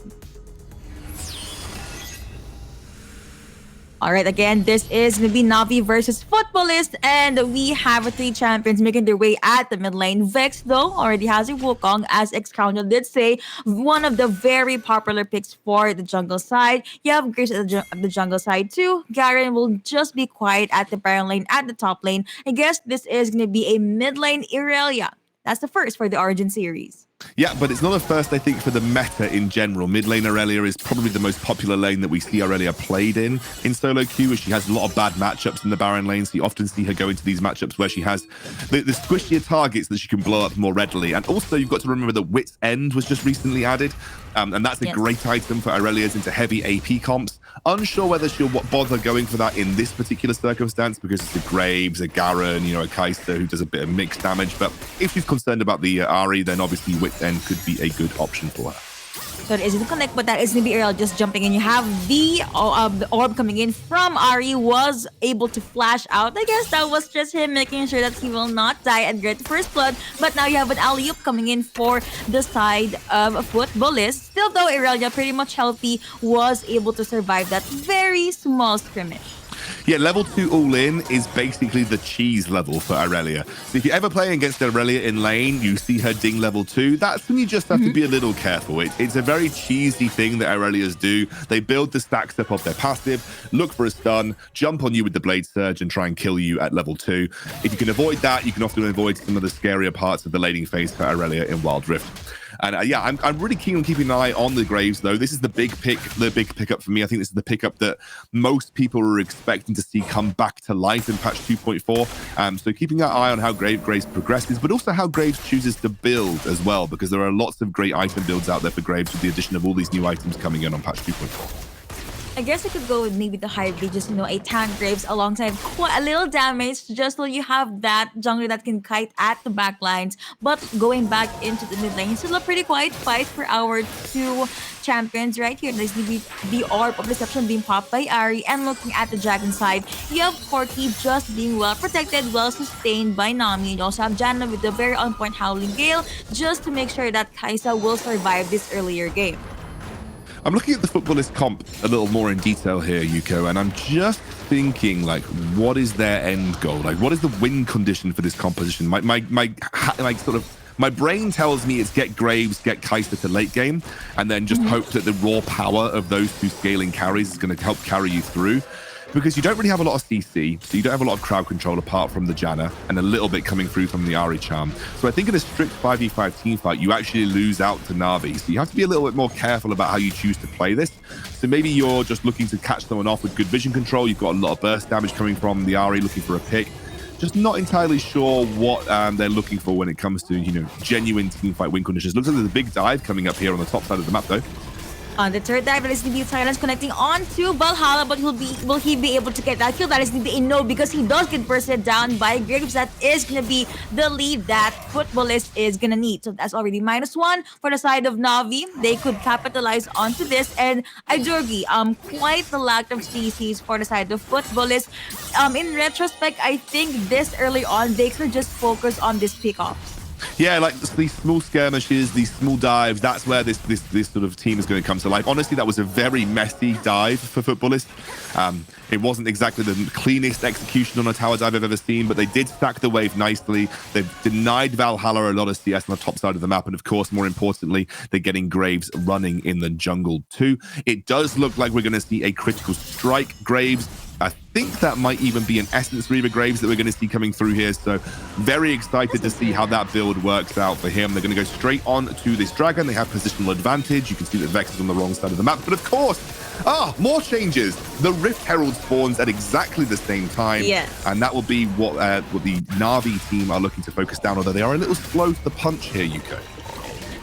All right, again, this is going to be Na'Vi versus Futbolist, and we have 3 champions making their way at the mid lane. Vex, though, already has a Wukong, as Xcrowned did say, one of the very popular picks for the jungle side. You have Grace at the jungle side, too. Garen will just be quiet at the Baron lane, at the top lane. I guess this is going to be a mid lane Irelia. That's the first for the Origin Series. Yeah, but it's not a first, I think, for the meta in general. Mid lane Irelia is probably the most popular lane that we see Irelia played in solo queue, as she has a lot of bad matchups in the Baron lane. So you often see her go into these matchups where she has the squishier targets that she can blow up more readily. And also, you've got to remember that Wit's End was just recently added. And that's a great item for Irelia's into heavy AP comps. Unsure whether she'll bother going for that in this particular circumstance because it's a Graves, a Garen, a Kai'Sa who does a bit of mixed damage. But if she's concerned about the Ahri, then obviously Wit's End could be a good option for her. So it isn't connect, but that is going to be Ariel just jumping in. You have the orb coming in from Ahri, was able to flash out. I guess that was just him making sure that he will not die and get first blood. But now you have an alley-oop coming in for the side of Futbolist. Still though, Irelia, pretty much healthy, was able to survive that very small skirmish. Yeah, level 2 all-in is basically the cheese level for Irelia. So if you're ever playing against Irelia in lane, you see her ding level 2, that's when you just have to be a little careful. It's a very cheesy thing that Irelias do. They build the stacks up of their passive, look for a stun, jump on you with the Blade Surge and try and kill you at level 2. If you can avoid that, you can often avoid some of the scarier parts of the laning phase for Irelia in Wild Rift. And yeah, I'm really keen on keeping an eye on the Graves, though. This is the big pickup for me. I think this is the pickup that most people are expecting to see come back to life in patch 2.4. So keeping an eye on how Graves progresses, but also how Graves chooses to build as well, because there are lots of great item builds out there for Graves with the addition of all these new items coming in on patch 2.4. I guess I could go with maybe the hybrid, just, a tank Graves alongside quite a little damage, just so you have that jungler that can kite at the back lines. But going back into the mid lane, still a pretty quiet fight for our two champions right here. There's the Orb of Deception being popped by Ahri, and looking at the dragon side, you have Corki just being well protected, well sustained by Nami. You also have Janna with the very on-point Howling Gale, just to make sure that Kai'Sa will survive this earlier game. I'm looking at the Futbolist comp a little more in detail here, Yuko, and I'm just thinking, like, what is their end goal? Like, what is the win condition for this composition? My brain tells me it's get Graves, get Kai'Sa to late game, and then just hope that the raw power of those two scaling carries is going to help carry you through. Because you don't really have a lot of CC, so you don't have a lot of crowd control apart from the Janna, and a little bit coming through from the Ahri charm. So I think in a strict 5v5 team fight, you actually lose out to Na'Vi. So you have to be a little bit more careful about how you choose to play this. So maybe you're just looking to catch someone off with good vision control. You've got a lot of burst damage coming from the Ahri, looking for a pick. Just not entirely sure what they're looking for when it comes to, genuine team fight win conditions. Looks like there's a big dive coming up here on the top side of the map, though. On the third dive, it is going to be Silence connecting on to Valhalla, but will he be able to get that kill? That is going to be a no, because he does get bursted down by Graves. That is going to be the lead that Futbolist is going to need. So that's already -1 for the side of Na'Vi. They could capitalize onto this. And Idorgi, quite the lack of CCs for the side of Futbolist. In retrospect, I think this early on, they could just focus on this pickoffs. Yeah, like these small skirmishes, these small dives, that's where this sort of team is going to come to life. Honestly, that was a very messy dive for Futbolist. It wasn't exactly the cleanest execution on a tower dive I've ever seen, but they did stack the wave nicely. They've denied Valhalla a lot of CS on the top side of the map, and of course, more importantly, they're getting Graves running in the jungle too. It does look like we're going to see a critical strike Graves. I think that might even be an Essence Reaver Graves that we're going to see coming through here. So very excited to see how that build works out for him. They're going to go straight on to this dragon. They have positional advantage. You can see that Vex is on the wrong side of the map. But of course, more changes. The Rift Herald spawns at exactly the same time. Yes. And that will be what the Na'Vi team are looking to focus down, although they are a little slow to the punch here, Yuko.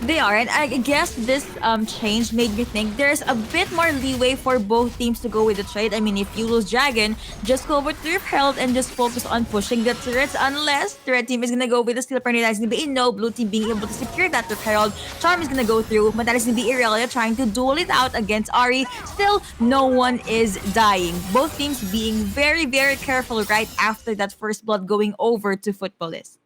They are, and I guess this change made me think there's a bit more leeway for both teams to go with the trade. I mean, if you lose Dragon, just go over to Rift Herald and just focus on pushing the turrets, unless the red team is gonna go with the Steel Pioneer. That's gonna be a no. Blue team being able to secure that Rift Herald. Charm is gonna go through, but that is gonna be Irelia trying to duel it out against Ahri. Still, no one is dying. Both teams being very, very careful right after that first blood going over to Futbolist.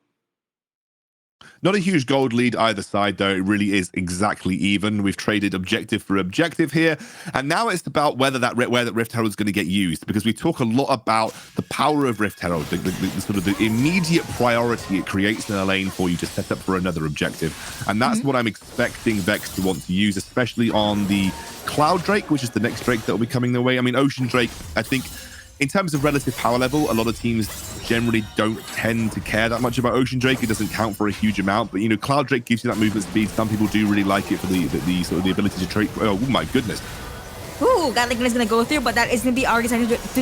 Not a huge gold lead either side, though. It really is exactly even. We've traded objective for objective here. And now it's about where that Rift Herald is going to get used, because we talk a lot about the power of Rift Herald, the sort of the immediate priority it creates in a lane for you to set up for another objective. And that's what I'm expecting Vex to want to use, especially on the Cloud Drake, which is the next Drake that will be coming their way. I mean, Ocean Drake, I think, in terms of relative power level, a lot of teams generally don't tend to care that much about Ocean Drake. It doesn't count for a huge amount, but Cloud Drake gives you that movement speed. Some people do really like it for the sort of the ability to trade. Oh my goodness. Ooh, Gatling is gonna go through, but that is gonna be Ahri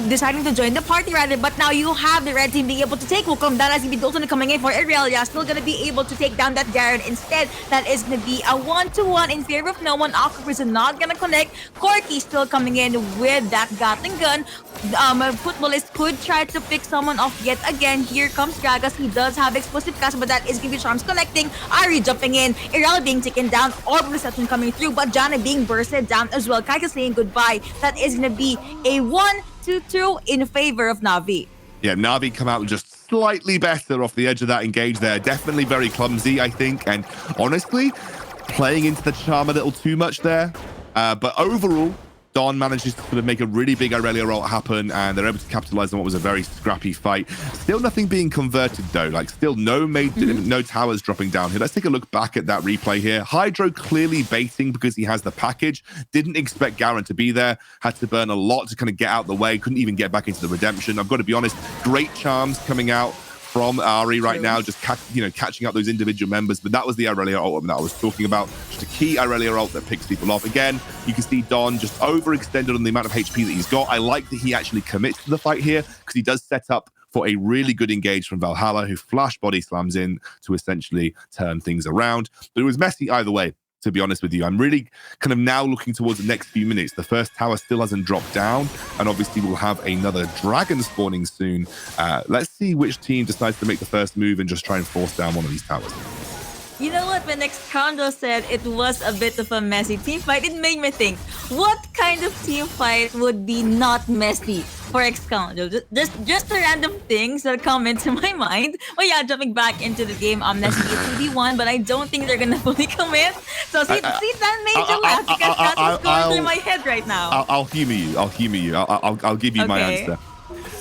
deciding to join the party rather. But now you have the red team being able to take Wukong. That is gonna be also coming in for Irelia, still gonna be able to take down that Garen. Instead, that is gonna be a 1-to-1 in favor of no one. Octopus is not gonna connect. Corki still coming in with that Gatling gun. Futbolist could try to pick someone off yet again. Here comes Gragas. He does have explosive cast, but that is gonna be Charms connecting. Ahri jumping in. Irelia being taken down. Orb Reception coming through, but Janna being bursted down as well. Kai'Sa saying goodbye. That is going to be a 1-2 in favor of Na'Vi. Yeah, Na'Vi come out just slightly better off the edge of that engage there. Definitely very clumsy, I think. And honestly, playing into the charm a little too much there. But overall, Don manages to sort of make a really big Irelia roll happen, and they're able to capitalize on what was a very scrappy fight. Still nothing being converted, though. Like, still no towers dropping down here. Let's take a look back at that replay here. Hydro clearly baiting because he has the package. Didn't expect Garen to be there. Had to burn a lot to kind of get out the way. Couldn't even get back into the redemption. I've got to be honest, great charms coming out from Ari right now, just catching up those individual members. But that was the Irelia ult that I was talking about. Just a key Irelia ult that picks people off. Again, you can see Don just overextended on the amount of HP that he's got. I like that he actually commits to the fight here because he does set up for a really good engage from Valhalla, who flash body slams in to essentially turn things around. But it was messy either way, to be honest with you. I'm really kind of now looking towards the next few minutes. The first tower still hasn't dropped down, and obviously we'll have another dragon spawning soon. Let's see which team decides to make the first move and just try and force down one of these towers. You know what? When Xcondo said it was a bit of a messy team fight, it made me think, what kind of team fight would be not messy for Xcondo? Just the random things that come into my mind. Well, yeah, jumping back into the game, Nessie is 2v1, but I don't think they're gonna fully commit. So see, that made you laugh because that's what's going through my head right now. I'll humor you. I'll give you my answer.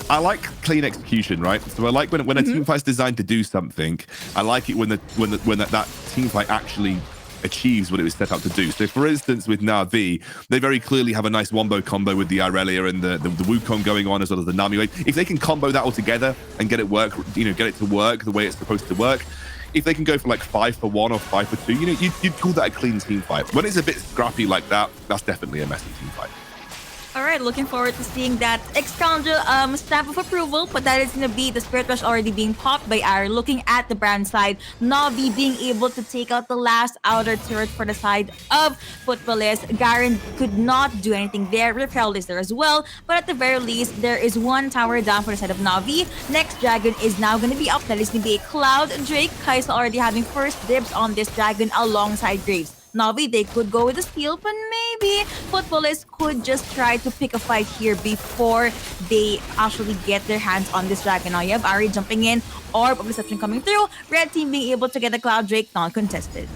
I like clean execution, right? So I like when a team fight's designed to do something. I like it when that team fight actually achieves what it was set out to do. So for instance, with Na'Vi, they very clearly have a nice wombo combo with the Irelia and the Wukong going on, as well as the Nami wave. If they can combo that all together and get it to work the way it's supposed to work, if they can go for like 5 for 1 or 5 for 2, you'd call that a clean team fight. When it's a bit scrappy like that, that's definitely a messy team fight. All right, looking forward to seeing that Xcondo stamp of approval, but that is going to be the Spirit Rush already being popped by Ari. Looking at the brand side, Na'Vi being able to take out the last outer turret for the side of Futbolist. Garen could not do anything there. Rift Herald is there as well, but at the very least, there is one tower down for the side of Na'Vi. Next dragon is now going to be up. That is going to be a Cloud Drake. Kai'Sa already having first dibs on this dragon alongside Graves. Na'Vi, they could go with the steal, but maybe Futbolists could just try to pick a fight here before they actually get their hands on this dragon. Now you have Ari jumping in, Orb of Deception coming through, Red Team being able to get the Cloud Drake non-contested.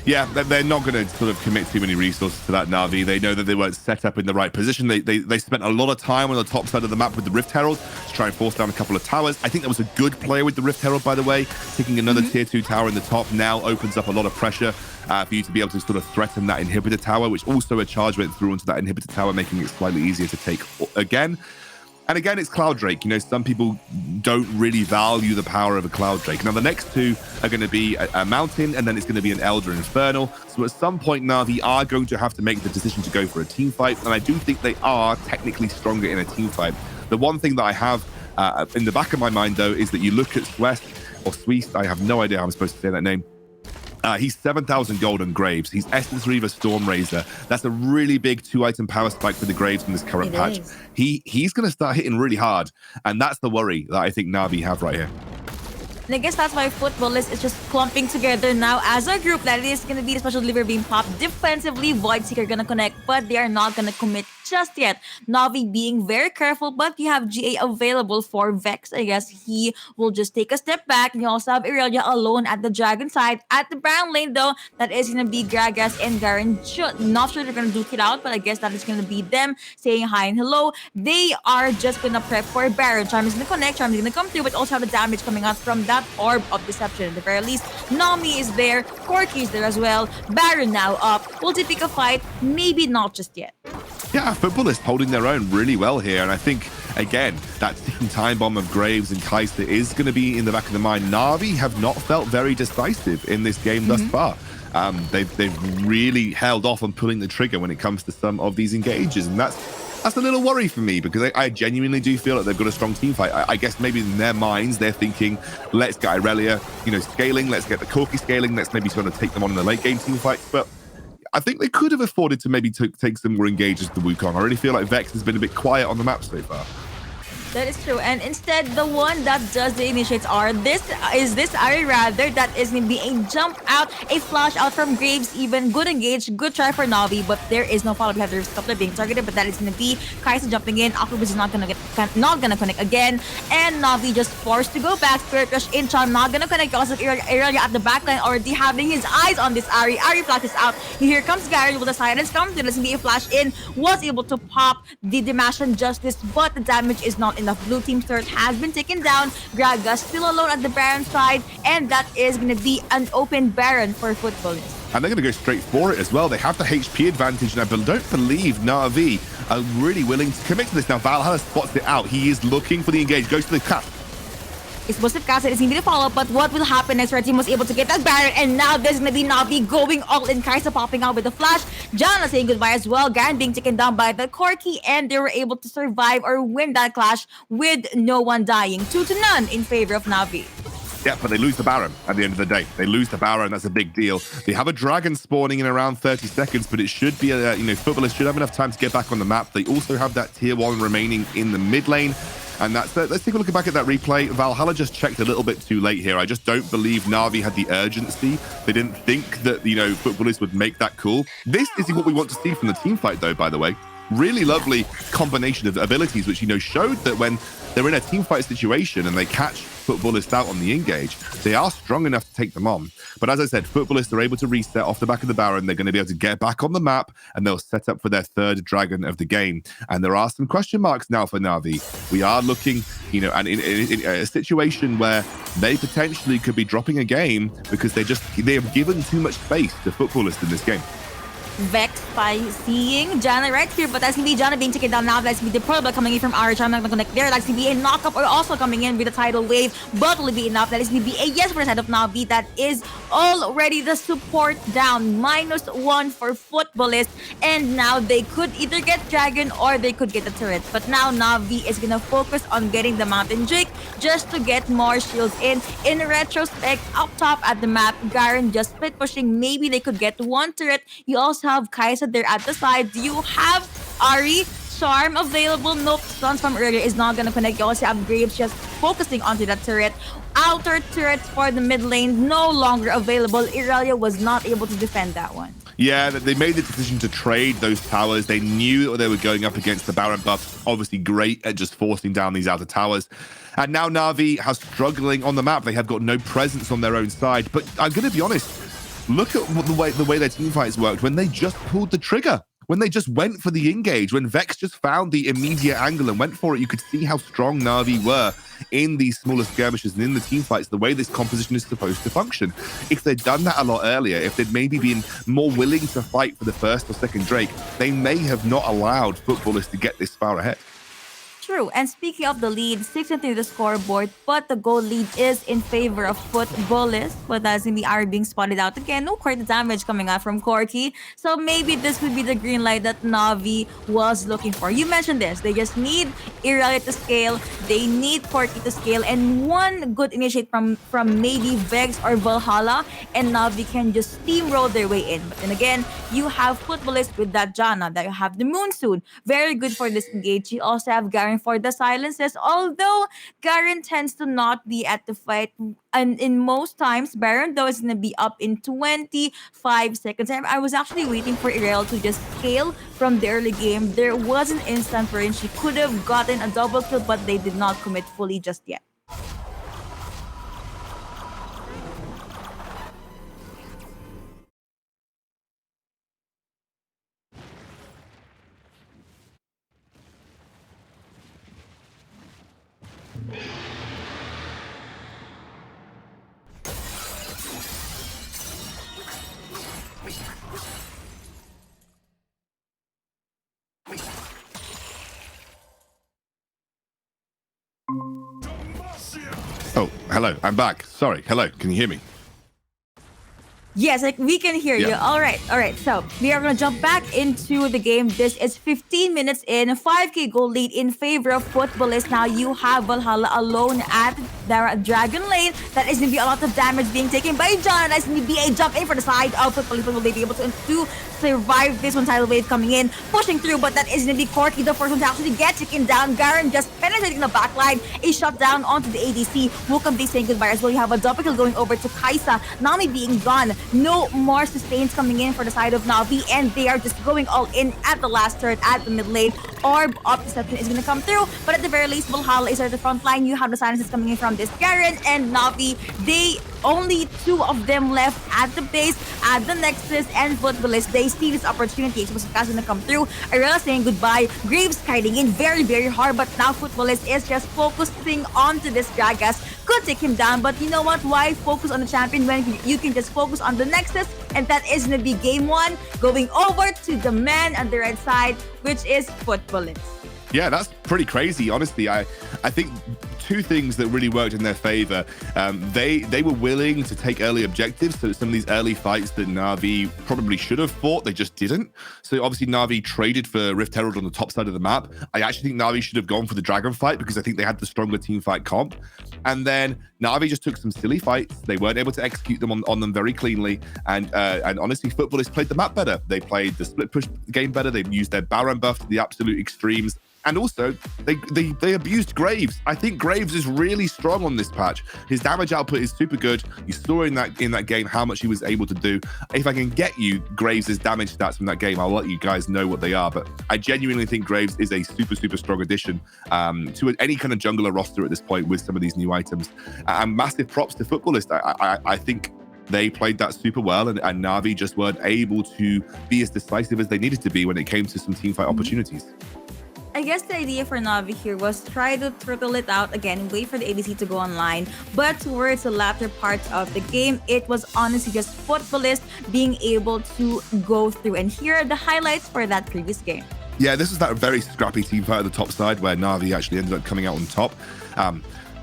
Yeah, they're not going to sort of commit too many resources to that Na'Vi. They know that they weren't set up in the right position. They spent a lot of time on the top side of the map with the Rift Herald to try and force down a couple of towers. I think that was a good play with the Rift Herald, by the way. Taking another tier 2 tower in the top now opens up a lot of pressure for you to be able to sort of threaten that inhibitor tower, which also a charge went through onto that inhibitor tower, making it slightly easier to take again. And again, it's Cloud Drake. Some people don't really value the power of a Cloud Drake. Now, the next two are going to be a Mountain, and then it's going to be an Elder Infernal. So at some point, Na'Vi are going to have to make the decision to go for a team fight, and I do think they are technically stronger in a team fight. The one thing that I have in the back of my mind, though, is that you look at Sweest, I have no idea how I'm supposed to say that name. He's 7,000 gold on Graves. He's Essence Reaver Stormraiser. That's a really big 2-item power spike for the Graves in this current patch. He's going to start hitting really hard, and that's the worry that I think Na'Vi have right here. And I guess that's why Futbolist is just clumping together now as a group. That is going to be the special delivery being popped. Defensively, Voidseeker going to connect, but they are not going to commit just yet. Na'Vi being very careful, but you have GA available for Vex. I guess he will just take a step back. You also have Irelia alone at the Dragon side. At the Baron lane, though, that is going to be Gragas and Garen. Not sure they're going to duke it out, but I guess that is going to be them saying hi and hello. They are just going to prep for Baron. Charm is going to connect, Charm is going to come through, but also have the damage coming out from that Orb of Deception. At the very least, Nami is there, Corki is there as well. Baron now up. Will they pick a fight? Maybe not just yet. Yeah, Futbolists holding their own really well here. And I think, again, that ticking time bomb of Graves and Kai'Sa is going to be in the back of the mind. Na'Vi have not felt very decisive in this game thus far. They've really held off on pulling the trigger when it comes to some of these engages. And that's a little worry for me, because I genuinely do feel that they've got a strong team fight. I guess maybe in their minds, they're thinking, let's get Irelia, scaling, let's get the Corki scaling, let's maybe sort of take them on in the late game team fights. But I think they could have afforded to maybe take some more engages to Wukong. I really feel like Vex has been a bit quiet on the map so far. That is true. And instead, the one that does the initiates are this Ari rather. That is going to be a jump out, a flash out from Graves even. Good engage, good try for Na'Vi, but there is no follow-up. There's a couple of being targeted, but that is going to be Kai'Sa jumping in. Aquabus is not going to connect again. And Na'Vi just forced to go back. Spirit Rush in Charm, not going to connect. Also, Irelia at the backline already having his eyes on this Ari. Ari flashes out. Here comes Garen with the silence come. There's going to be a flash in. Was able to pop the Damascene Justice, but the damage is not enough. Blue team's turret has been taken down. Gragas still alone at the Baron side, and that is going to be an open Baron for Futbolists. And they're going to go straight for it as well. They have the HP advantage, and I don't believe Na'Vi are really willing to commit to this. Now, Valhalla spots it out. He is looking for the engage. Goes to the cap. Explosive Cast is going to be the follow-up, but what will happen next? Red team was able to get that Baron, and now there's going to be Na'Vi going all in. Kai'Sa popping out with the flash. Janna saying goodbye as well. Garen being taken down by the Corki, and they were able to survive or win that clash with no one dying. 2-0 in favor of Na'Vi. Yeah, but they lose the Baron at the end of the day. They lose the Baron. That's a big deal. They have a dragon spawning in around 30 seconds, but it should be, Futbolists should have enough time to get back on the map. They also have that tier 1 remaining in the mid lane. And that's let's take a look back at that replay. Valhalla just checked a little bit too late here. I just don't believe Na'Vi had the urgency. They didn't think that, Futbolists would make that call. This is what we want to see from the team fight, though, by the way. Really lovely combination of abilities, which, showed that when they're in a team fight situation and they catch Futbolists out on the engage, they are strong enough to take them on. But as I said, Futbolists are able to reset off the back of the Baron. They're going to be able to get back on the map, and they'll set up for their third dragon of the game. And there are some question marks now for Na'Vi. We are looking, and in a situation where they potentially could be dropping a game because they have given too much space to Futbolists in this game. Vexed by seeing Janna right here, but that's gonna be Janna being taken down now. That's gonna be the Pearl coming in from RH. I'm not gonna connect there. That's gonna be a knockup, or also coming in with a tidal wave, but will it be enough? That is gonna be a yes for the side of Na'Vi. That is already the support down. -1 for Futbolists, and now they could either get Dragon or they could get the turret. But now Na'Vi is gonna focus on getting the Mountain Drake just to get more shields in. In retrospect, up top at the map, Garen just split pushing. Maybe they could get one turret. You also have Kai'Sa there at the side. Do you have Ahri? Charm available? Nope. Stuns from earlier is not gonna connect. You also have Graves just focusing onto that turret. Outer turrets for the mid lane no longer available. Irelia was not able to defend that one. Yeah, they made the decision to trade those towers. They knew that they were going up against the Baron buff. Obviously great at just forcing down these outer towers. And now Na'Vi are struggling on the map. They have got no presence on their own side. But I'm going to be honest, look at the way their team fights worked when they just pulled the trigger. When they just went for the engage, when Vex just found the immediate angle and went for it, you could see how strong Na'Vi were in these smaller skirmishes and in the team fights, the way this composition is supposed to function. If they'd done that a lot earlier, if they'd maybe been more willing to fight for the first or second Drake, they may have not allowed Futbolists to get this far ahead. True. And speaking of the lead, 6-3 the scoreboard, but the goal lead is in favor of Futbolists. But that's going to be Ahri being spotted out again. No quite the damage coming out from Corki. So maybe this would be the green light that Na'Vi was looking for. You mentioned this. They just need Irelia to scale. They need Corki to scale. And one good initiate from maybe Vex or Valhalla, and Na'Vi can just steamroll their way in. But then again, you have Futbolists with that Janna. That you have the Moonsoon. Very good for this engage. You also have Garen for the silences, although Garen tends to not be at the fight, and in most times Baron though is going to be up in 25 seconds. I was actually waiting for Irelia to just scale from the early game. There was an instant wherein she could have gotten a double kill, but they did not commit fully just yet. Oh, hello. I'm back. Sorry. Hello. Can you hear me? Yes, we can hear you. Yeah. All right. So we are going to jump back into the game. This is 15 minutes in, 5k goal lead in favor of Futbolists. Now you have Valhalla alone at the Dragon lane. That is going to be a lot of damage being taken by John. That's going to be a jump in for the side of Futbolists. Will they be able to survive this one? Tidal wave coming in, pushing through, but that is going to be Corki, the first one to actually get taken down. Garen just penetrating the back line. A shot down onto the ADC. Wukong saying goodbye as well. You have a double kill going over to Kai'Sa. Nami being gone. No more sustains coming in for the side of Na'Vi, and they are just going all in at the last turret at the mid lane. Orb of Deception is going to come through, but at the very least, Valhalla is at the front line. You have the silences coming in from this Garen and Na'Vi. They only 2 of them left at the base, at the Nexus, and Futbolists. They see this opportunity. Explosive Cast is going to come through. Irelia saying goodbye. Graves kiting in very, very hard, but now Futbolists is just focusing onto this Gragas. Could take him down, but you know what? Why focus on the champion when you can just focus on the Nexus? And that is going to be game 1, going over to the man on the right side, which is Futbolists. Yeah, that's pretty crazy. Honestly, I think two things that really worked in their favor. They were willing to take early objectives. So some of these early fights that Na'Vi probably should have fought, they just didn't. So obviously Na'Vi traded for Rift Herald on the top side of the map. I actually think Na'Vi should have gone for the Dragon fight because I think they had the stronger team fight comp. And then Na'Vi just took some silly fights. They weren't able to execute them on them very cleanly. And honestly, Futbolists played the map better. They played the split push game better. They used their Baron buff to the absolute extremes. And also, they abused Graves. I think Graves is really strong on this patch. His damage output is super good. You saw in that game how much he was able to do. If I can get you Graves' damage stats from that game, I'll let you guys know what they are. But I genuinely think Graves is a super, super strong addition to any kind of jungler roster at this point with some of these new items. And massive props to Futbolist. I think they played that super well, and Na'Vi just weren't able to be as decisive as they needed to be when it came to some teamfight opportunities. I guess the idea for Na'Vi here was try to trickle it out again, wait for the ADC to go online. But towards the latter parts of the game, it was honestly just Futbolist being able to go through. And here are the highlights for that previous game. Yeah, this was that very scrappy team fight at the top side where Na'Vi actually ended up coming out on top.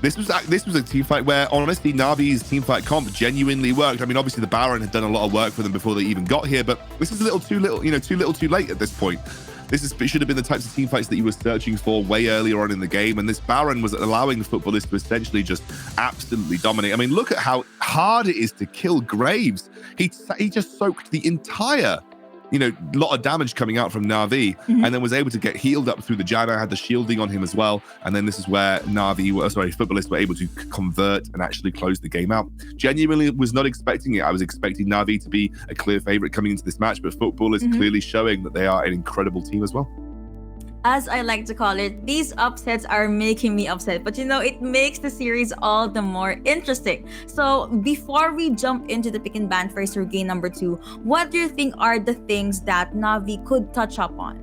This was a team fight where, honestly, Na'Vi's team fight comp genuinely worked. I mean, obviously the Baron had done a lot of work for them before they even got here, but this is too little too late at this point. It should have been the types of team fights that you were searching for way earlier on in the game, and this Baron was allowing the Futbolists to essentially just absolutely dominate. I mean, look at how hard it is to kill Graves. He just soaked the entire lot of damage coming out from Na'Vi, and then was able to get healed up through the Janna, had the shielding on him as well. And then this is where Futbolists were able to convert and actually close the game out. Genuinely was not expecting it. I was expecting Na'Vi to be a clear favorite coming into this match, but football is clearly showing that they are an incredible team as well. As I like to call it, these upsets are making me upset, but it makes the series all the more interesting. So before we jump into the pick and ban phase for game number 2, what do you think are the things that Na'Vi could touch up on?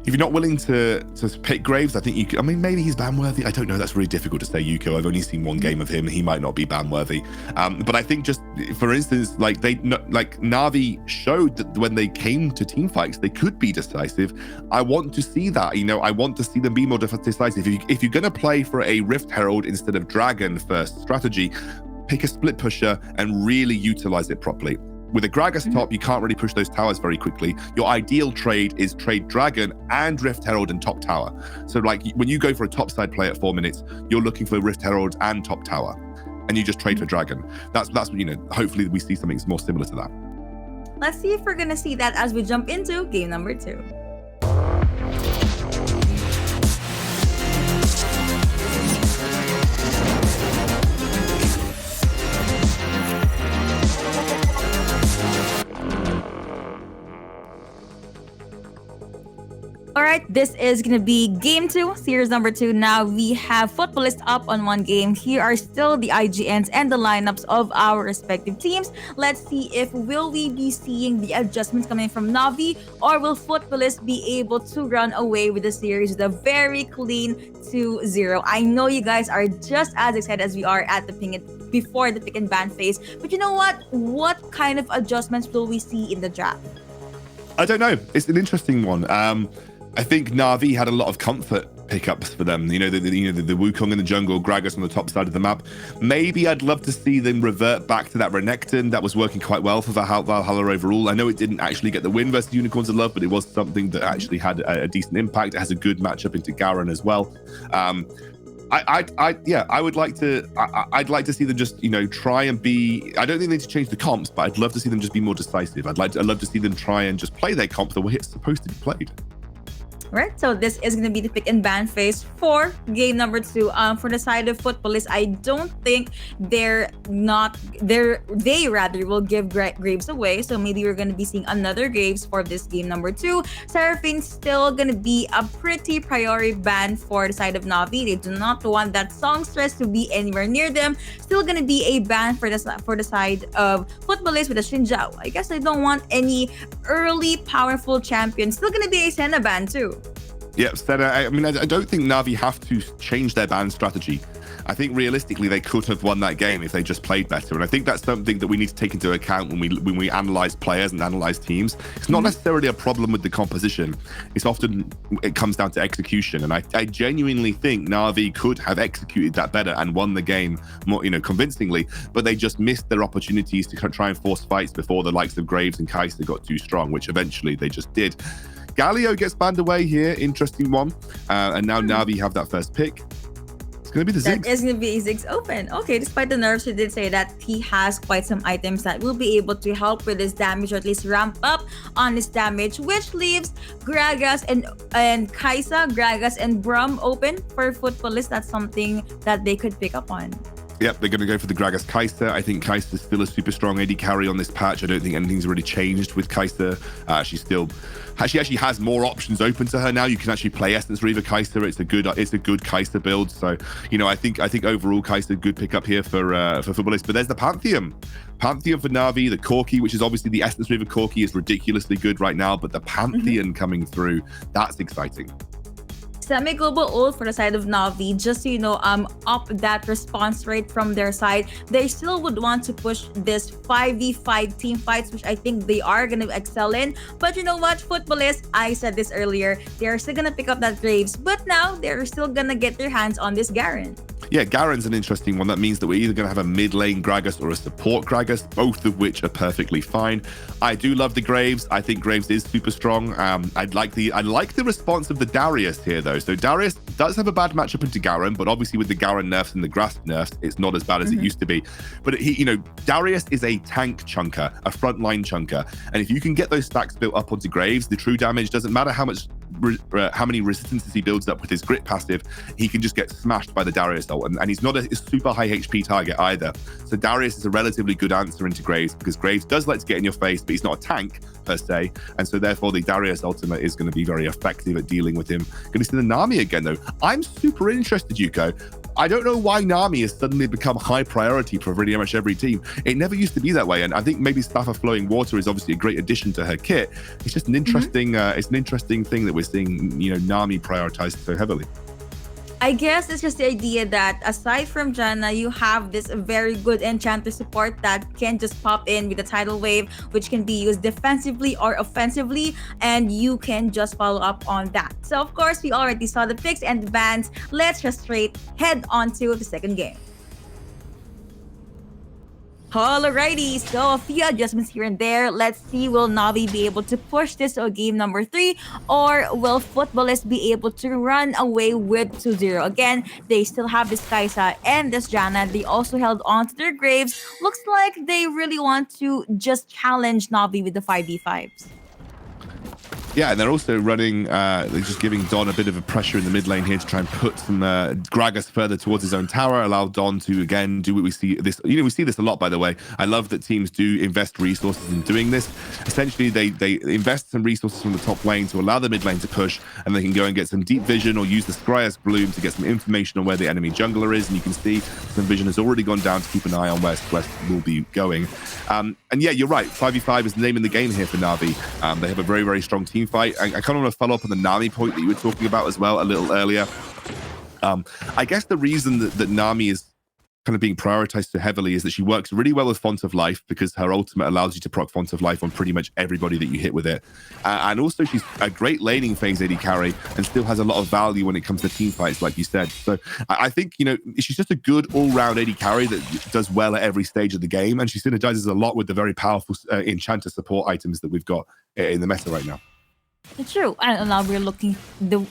If you're not willing to pick Graves, I think you could. I mean, maybe he's ban worthy. I don't know. That's really difficult to say, Yuko. I've only seen one game of him. He might not be ban worthy. But I think just, for instance, Na'Vi showed that when they came to team fights, they could be decisive. I want to see that. I want to see them be more decisive. If you're going to play for a Rift Herald instead of Dragon first strategy, pick a split pusher and really utilize it properly. With a Gragas top, you can't really push those towers very quickly. Your ideal trade is trade Dragon and Rift Herald and top tower. So when you go for a top side play at 4 minutes, you're looking for Rift Herald and top tower, and you just trade for Dragon. That's hopefully we see something more similar to that. Let's see if we're gonna see that as we jump into game number 2. All right, this is going to be game 2, series number 2. Now we have Futbolists up on 1 game. Here are still the IGNs and the lineups of our respective teams. Let's see if will we be seeing the adjustments coming from Na'Vi, or will Futbolists be able to run away with the series with a very clean 2-0. I know you guys are just as excited as we are at the before the pick and ban phase, but you know what? What kind of adjustments will we see in the draft? I don't know. It's an interesting one. I think Na'Vi had a lot of comfort pickups for them. The Wukong in the jungle, Gragas on the top side of the map. Maybe I'd love to see them revert back to that Renekton. That was working quite well for Valhalla overall. I know it didn't actually get the win versus Unicorns of Love, but it was something that actually had a decent impact. It has a good matchup into Garen as well. I'd like to see them just, try and be, I don't think they need to change the comps, but I'd love to see them just be more decisive. I'd love to see them try and just play their comp the way it's supposed to be played. Right, so this is going to be the pick and ban phase for game number 2. For the side of Futbolists, I don't think they will give Graves away. So maybe we're going to be seeing another Graves for this game number 2. Seraphine's still going to be a pretty priority ban for the side of Na'Vi. They do not want that songstress to be anywhere near them. Still going to be a ban for the side of Futbolists with a Xin Zhao. I guess I don't want any early powerful champion. Still going to be a Senna ban too. Yeah, Senna, I mean, I don't think Na'Vi have to change their ban strategy. I think realistically they could have won that game if they just played better, and I think that's something that we need to take into account when we analyze players and analyze teams. It's not necessarily a problem with the composition. It's often it comes down to execution, and I genuinely think Na'Vi could have executed that better and won the game more, convincingly, but they just missed their opportunities to try and force fights before the likes of Graves and Kai'Sa got too strong, which eventually they just did. Galio gets banned away here, interesting one, and now Na'Vi have that first pick. Gonna be the Ziggs. That is gonna be Ziggs open. Okay, despite the nerfs, he did say that he has quite some items that will be able to help with his damage, or at least ramp up on his damage, which leaves Gragas and Kai'Sa, Gragas and Braum open for Futbolists. That's something that they could pick up on. Yep, they're going to go for the Gragas Kai'Sa. I think Kai'Sa is still a super strong AD carry on this patch. I don't think anything's really changed with Kai'Sa. She actually has more options open to her now. You can actually play Essence Reaver Kai'Sa. It's a good Kai'Sa build. So, I think overall Kai'Sa good pickup here for Futbolists. But there's the Pantheon for Na'Vi, the Corki, which is obviously the Essence Reaver Corki is ridiculously good right now, but the Pantheon coming through, that's exciting. Semi-global ult for the side of Na'Vi, just so up that response rate from their side. They still would want to push this 5v5 team fights, which I think they are going to excel in. But you know what, Futbolists, I said this earlier, they're still going to pick up that Graves, but now they're still going to get their hands on this Garen. Yeah, Garen's an interesting one. That means that we're either going to have a mid lane Gragas or a support Gragas, both of which are perfectly fine. I do love the Graves. I think Graves is super strong. I like the response of the Darius here, though. So Darius does have a bad matchup into Garen, but obviously with the Garen nerfs and the Grasp nerfs, it's not as bad as it used to be. But Darius is a tank chunker, a frontline chunker, and if you can get those stacks built up onto Graves, the true damage doesn't matter how many resistances he builds up with his grit passive, he can just get smashed by the Darius ult, and he's not a super high HP target either. So Darius is a relatively good answer into Graves, because Graves does like to get in your face, but he's not a tank per se, and so therefore the Darius ultimate is going to be very effective at dealing with him. Going to see the Nami again though. I'm super interested, Yuko. I don't know why Nami has suddenly become high priority for pretty much every team. It never used to be that way, and I think maybe Staff of Flowing Water is obviously a great addition to her kit. It's just an interesting, it's an interesting thing that we're seeing, Nami prioritized so heavily. I guess it's just the idea that aside from Janna, you have this very good enchanter support that can just pop in with a tidal wave, which can be used defensively or offensively, and you can just follow up on that. So of course, we already saw the picks and the bans. Let's just straight head on to the second game. Alrighty, so a few adjustments here and there. Let's see, will Na'Vi be able to push this to game number 3, or will Futbolists be able to run away with 2-0? Again, they still have this Kai'Sa and this Janna. They also held on to their Graves. Looks like they really want to just challenge Na'Vi with the 5v5s. Yeah, and they're also running, they're just giving Don a bit of a pressure in the mid lane here to try and put some Gragas further towards his own tower, allow Don to, again, do what we see this. We see this a lot, by the way. I love that teams do invest resources in doing this. Essentially, they invest some resources from the top lane to allow the mid lane to push, and they can go and get some deep vision or use the Scryer's Bloom to get some information on where the enemy jungler is, and you can see some vision has already gone down to keep an eye on where Celeste will be going. And yeah, you're right, 5v5 is the name in the game here for Na'Vi. They have a very, very strong team fight. I kind of want to follow up on the Nami point that you were talking about as well a little earlier. I guess the reason that Nami is kind of being prioritized so heavily is that she works really well with Font of Life, because her ultimate allows you to proc Font of Life on pretty much everybody that you hit with it. And also she's a great laning phase AD carry and still has a lot of value when it comes to team fights, like you said. So I think, she's just a good all-round AD carry that does well at every stage of the game, and she synergizes a lot with the very powerful enchanter support items that we've got in the meta right now. True. And now we're looking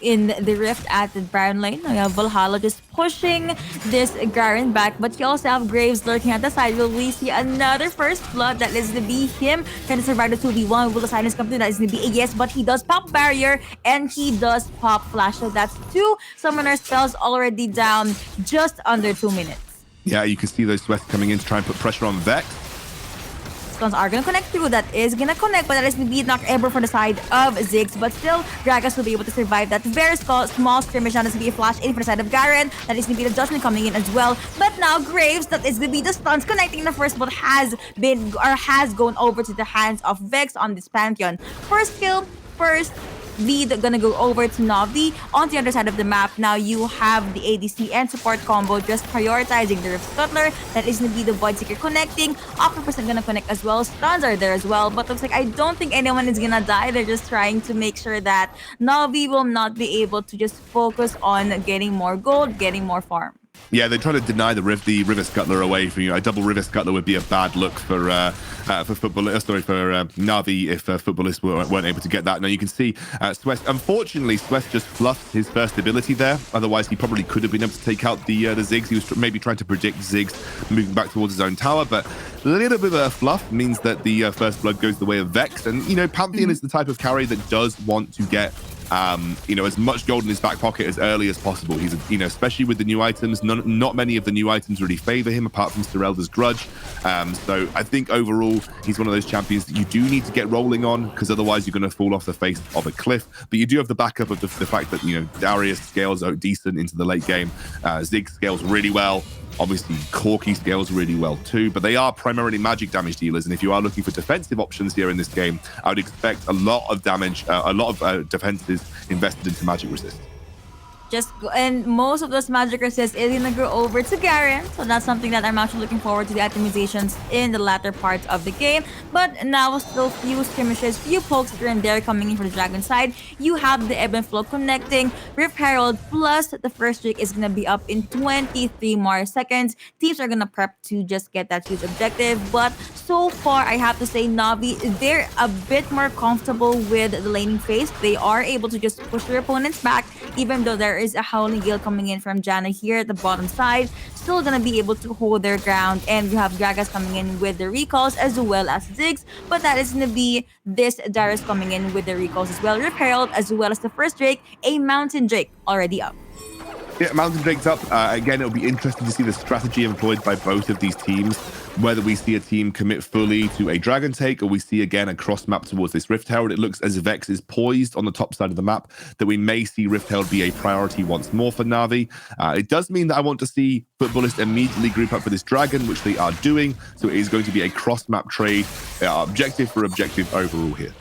in the rift at the Baron lane. We have Valhalla just pushing this Garen back, but you also have Graves lurking at the side. Will we see another first blood? That is going to be him trying to survive the 2v1. Will the silence come through? That is going to be a yes, but he does pop barrier and he does pop flash. So that's 2 summoner spells already down just under 2 minutes. Yeah, you can see those sweats coming in to try and put pressure on Vex. Stuns are gonna connect through. That is gonna connect, but that is gonna be knocked ever from the side of Ziggs. But still, Gragas will be able to survive that very small skirmish. Now there's gonna be a flash in for the side of Garen. That is gonna be the judgment coming in as well. But now Graves, that is gonna be the stuns connecting in the first, but has gone over to the hands of Vex on this Pantheon. First kill, first lead gonna go over to Navi. On the other side of the map, now you have the ADC and support combo just prioritizing the Rift Scuttler. That is gonna be the Void Seeker connecting. Octopus is gonna connect as well. Stuns are there as well. But looks like I don't think anyone is gonna die. They're just trying to make sure that Navi will not be able to just focus on getting more gold, getting more farm. Yeah, they're trying to deny the River Scuttler away from you. A double River Scuttler would be a bad look for Na'Vi if Footballists weren't able to get that. Now you can see Swess. Unfortunately, Swess just fluffed his first ability there. Otherwise, he probably could have been able to take out the Ziggs. He was maybe trying to predict Ziggs moving back towards his own tower, but a little bit of a fluff means that the first blood goes the way of Vex. And you know, Pantheon is the type of carry that does want to get as much gold in his back pocket as early as possible. He's, especially with the new items, not many of the new items really favor him apart from Serelda's Grudge. So I think overall, he's one of those champions that you do need to get rolling on, because otherwise you're going to fall off the face of a cliff. But you do have the backup of the fact that, Darius scales out decent into the late game. Ziggs scales really well. Obviously, Corki scales really well too, but they are primarily magic damage dealers. And if you are looking for defensive options here in this game, I would expect a lot of damage, a lot of defenses invested into magic resist. And most of those magic resist is gonna go over to Garen, so that's something that I'm actually looking forward to, the optimizations in the latter part of the game. But now still few skirmishes, few pokes here and there coming in for the Dragon side. You have the Ebb and Flow connecting, Rift Herald plus the first streak is gonna be up in 23 more seconds. Teams are gonna prep to just get that huge objective, but so far I have to say Na'Vi, they're a bit more comfortable with the laning phase. They are able to just push their opponents back, even though there is a Howling Gale coming in from Janna here at the bottom side. Still gonna be able to hold their ground, and you have Gragas coming in with the recalls as well as Ziggs, but that is gonna be this Darius coming in with the recalls as well. Rift Herald as well as the first Drake, a Mountain Drake already up. Yeah, Mountain Drake's up. Again, it'll be interesting to see the strategy employed by both of these teams, whether we see a team commit fully to a Dragon take or we see again a cross map towards this Rift Herald. It looks as Vex is poised on the top side of the map, that we may see Rift Herald be a priority once more for Na'Vi. It does mean that I want to see Footballists immediately group up for this Dragon, which they are doing. So it is going to be a cross map trade, objective for objective overall here.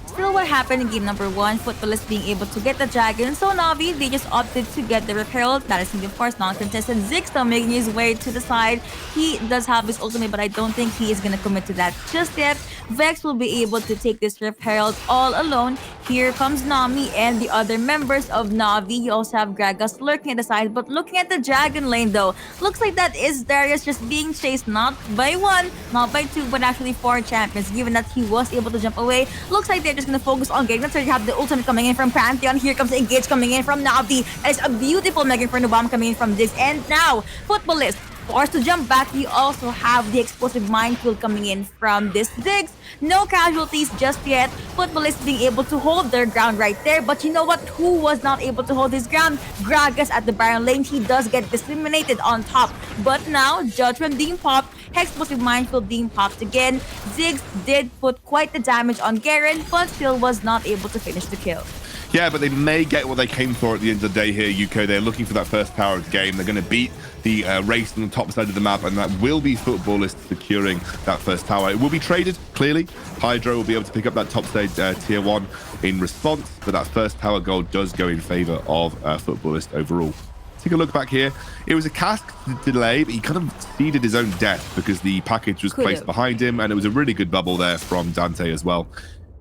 Still what happened in game number 1, Footballists being able to get the Dragon, so Na'Vi, they just opted to get the Rift Herald. That is of course non-contested. Ziggs still making his way to the side. He does have his ultimate, but I don't think he is going to commit to that just yet. Vex will be able to take this Rift Herald all alone. Here comes Nami and the other members of Na'Vi. You also have Gragas lurking at the side, but looking at the Dragon lane though, looks like that is Darius just being chased not by 1, not by 2, but actually 4 champions, given that he was able to jump away. Looks like they're just gonna focus on getting. That's where you have the ultimate coming in from Pantheon. Here comes the engage coming in from Na'Vi. And it's a beautiful Mega Inferno Bomb coming in from this. And now, Footballists forced to jump back. You also have the explosive minefield coming in from this Ziggs. No casualties just yet. Footballists being able to hold their ground right there. But you know what? Who was not able to hold his ground? Gragas at the Baron lane. He does get disseminated on top. But now, Judgment being popped. Explosive minefield being popped again. Ziggs did put quite the damage on Garen, but still was not able to finish the kill. Yeah, but they may get what they came for at the end of the day here, Yuko. They're looking for that first tower of the game. They're going to beat the race on the top side of the map, and that will be Footballists securing that first tower. It will be traded, clearly. Hydro will be able to pick up that top side tier 1 in response, but that first tower gold does go in favor of Footballists overall. Take a look back here. It was a cask delay, but he kind of ceded his own death because the package was placed behind him, and it was a really good bubble there from Dante as well.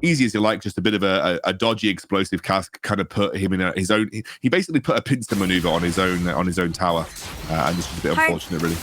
Easy as you like, just a bit of a dodgy explosive cask kind of put him in his own. He basically put a pincer maneuver on his own tower, and it's just a bit unfortunate, really.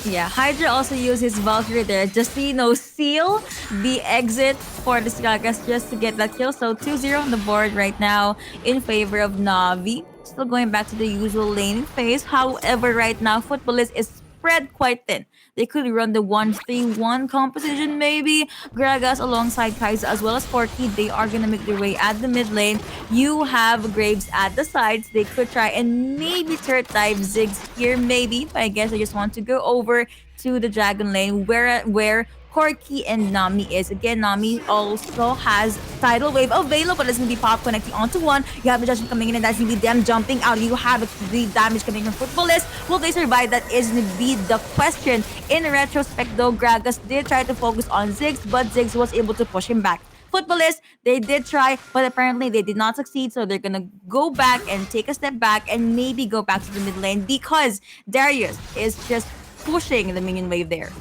Yeah, Hydra also used his Valkyrie there just to, seal the exit for the Gragas just to get that kill. So 2-0 on the board right now in favor of Na'Vi. Still going back to the usual laning phase. However, right now, Footballists is spread quite thin. They could run the 1-3-1 composition maybe. Gragas alongside Kai'Sa as well as Corki, they are going to make their way at the mid lane. You have Graves at the sides. They could try and maybe turret dive Ziggs here maybe. But I guess I just want to go over to the Dragon lane where Corki and Nami is. Again, Nami also has Tidal Wave available. It's going to be pop connecting onto 1. You have the Judgment coming in, and that's going to be them jumping out. You have the damage coming from Footballists. Will they survive? That is going to be the question. In retrospect, though, Gragas did try to focus on Ziggs, but Ziggs was able to push him back. Futbolists, they did try, but apparently they did not succeed. So they're gonna go back and take a step back and maybe go back to the mid lane because Darius is just pushing the minion wave there.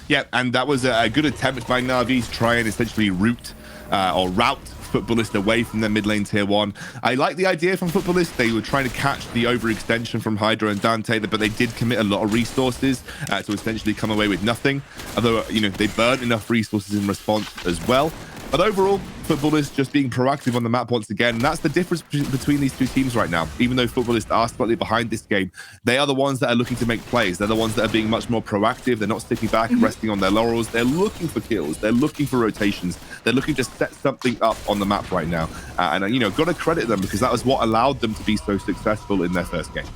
Yeah, and that was a good attempt by Na'Vi to try and essentially route Futbolist away from their mid lane tier 1. I like the idea from Futbolist. They were trying to catch the overextension from Hydra and Dante, but they did commit a lot of resources to essentially come away with nothing. Although, they burnt enough resources in response as well. But overall, Futbolists just being proactive on the map once again. And that's the difference between these two teams right now. Even though Futbolists are slightly behind this game, they are the ones that are looking to make plays. They're the ones that are being much more proactive. They're not sticking back, resting on their laurels. They're looking for kills. They're looking for rotations. They're looking to set something up on the map right now. Got to credit them because that was what allowed them to be so successful in their first game.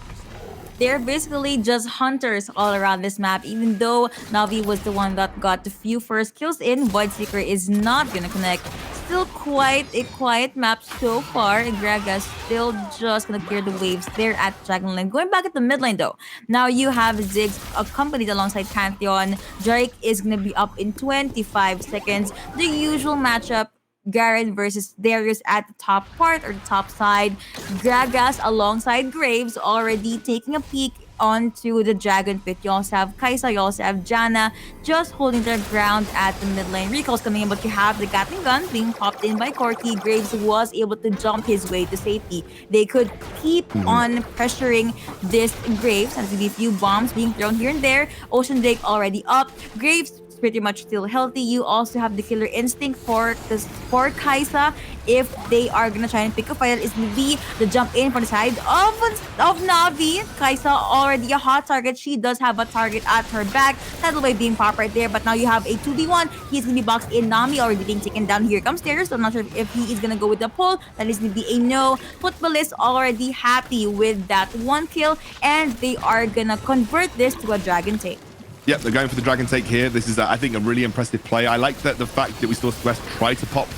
They're basically just hunters all around this map. Even though Na'Vi was the one that got the few first kills in, Voidseeker is not gonna connect. Still quite a quiet map so far. Gragas still just gonna clear the waves there at Dragon Lane. Going back at the mid lane though. Now you have Ziggs accompanied alongside Pantheon. Drake is gonna be up in 25 seconds. The usual matchup. Garen versus Darius at the top part or the top side. Gragas alongside Graves already taking a peek onto the Dragon Pit. You also have Kai'Sa, you also have Janna just holding their ground at the mid lane. Recall's coming in, but you have the Gatling gun being popped in by Corki. Graves was able to jump his way to safety. They could keep on pressuring this Graves. There's gonna be a few bombs being thrown here and there. Ocean Drake already up. Graves pretty much still healthy. You also have the killer instinct for Kai'Sa. If they are gonna try and pick a fight, it's gonna be the jump in for the side of Na'Vi. Kai'Sa already a hot target. She does have a target at her back. Tidal Wave being popped right there, but now you have a 2v1. He's gonna be boxed in. Nami already being taken down. Here comes Darius, so I'm not sure if he is gonna go with the pull. That is gonna be a no. Futbolists already happy with that one kill, and they are gonna convert this to a Dragon Take. Yep, they're going for the Dragon Take here. This is, I think, a really impressive play. I like the fact that we saw Squest try to pop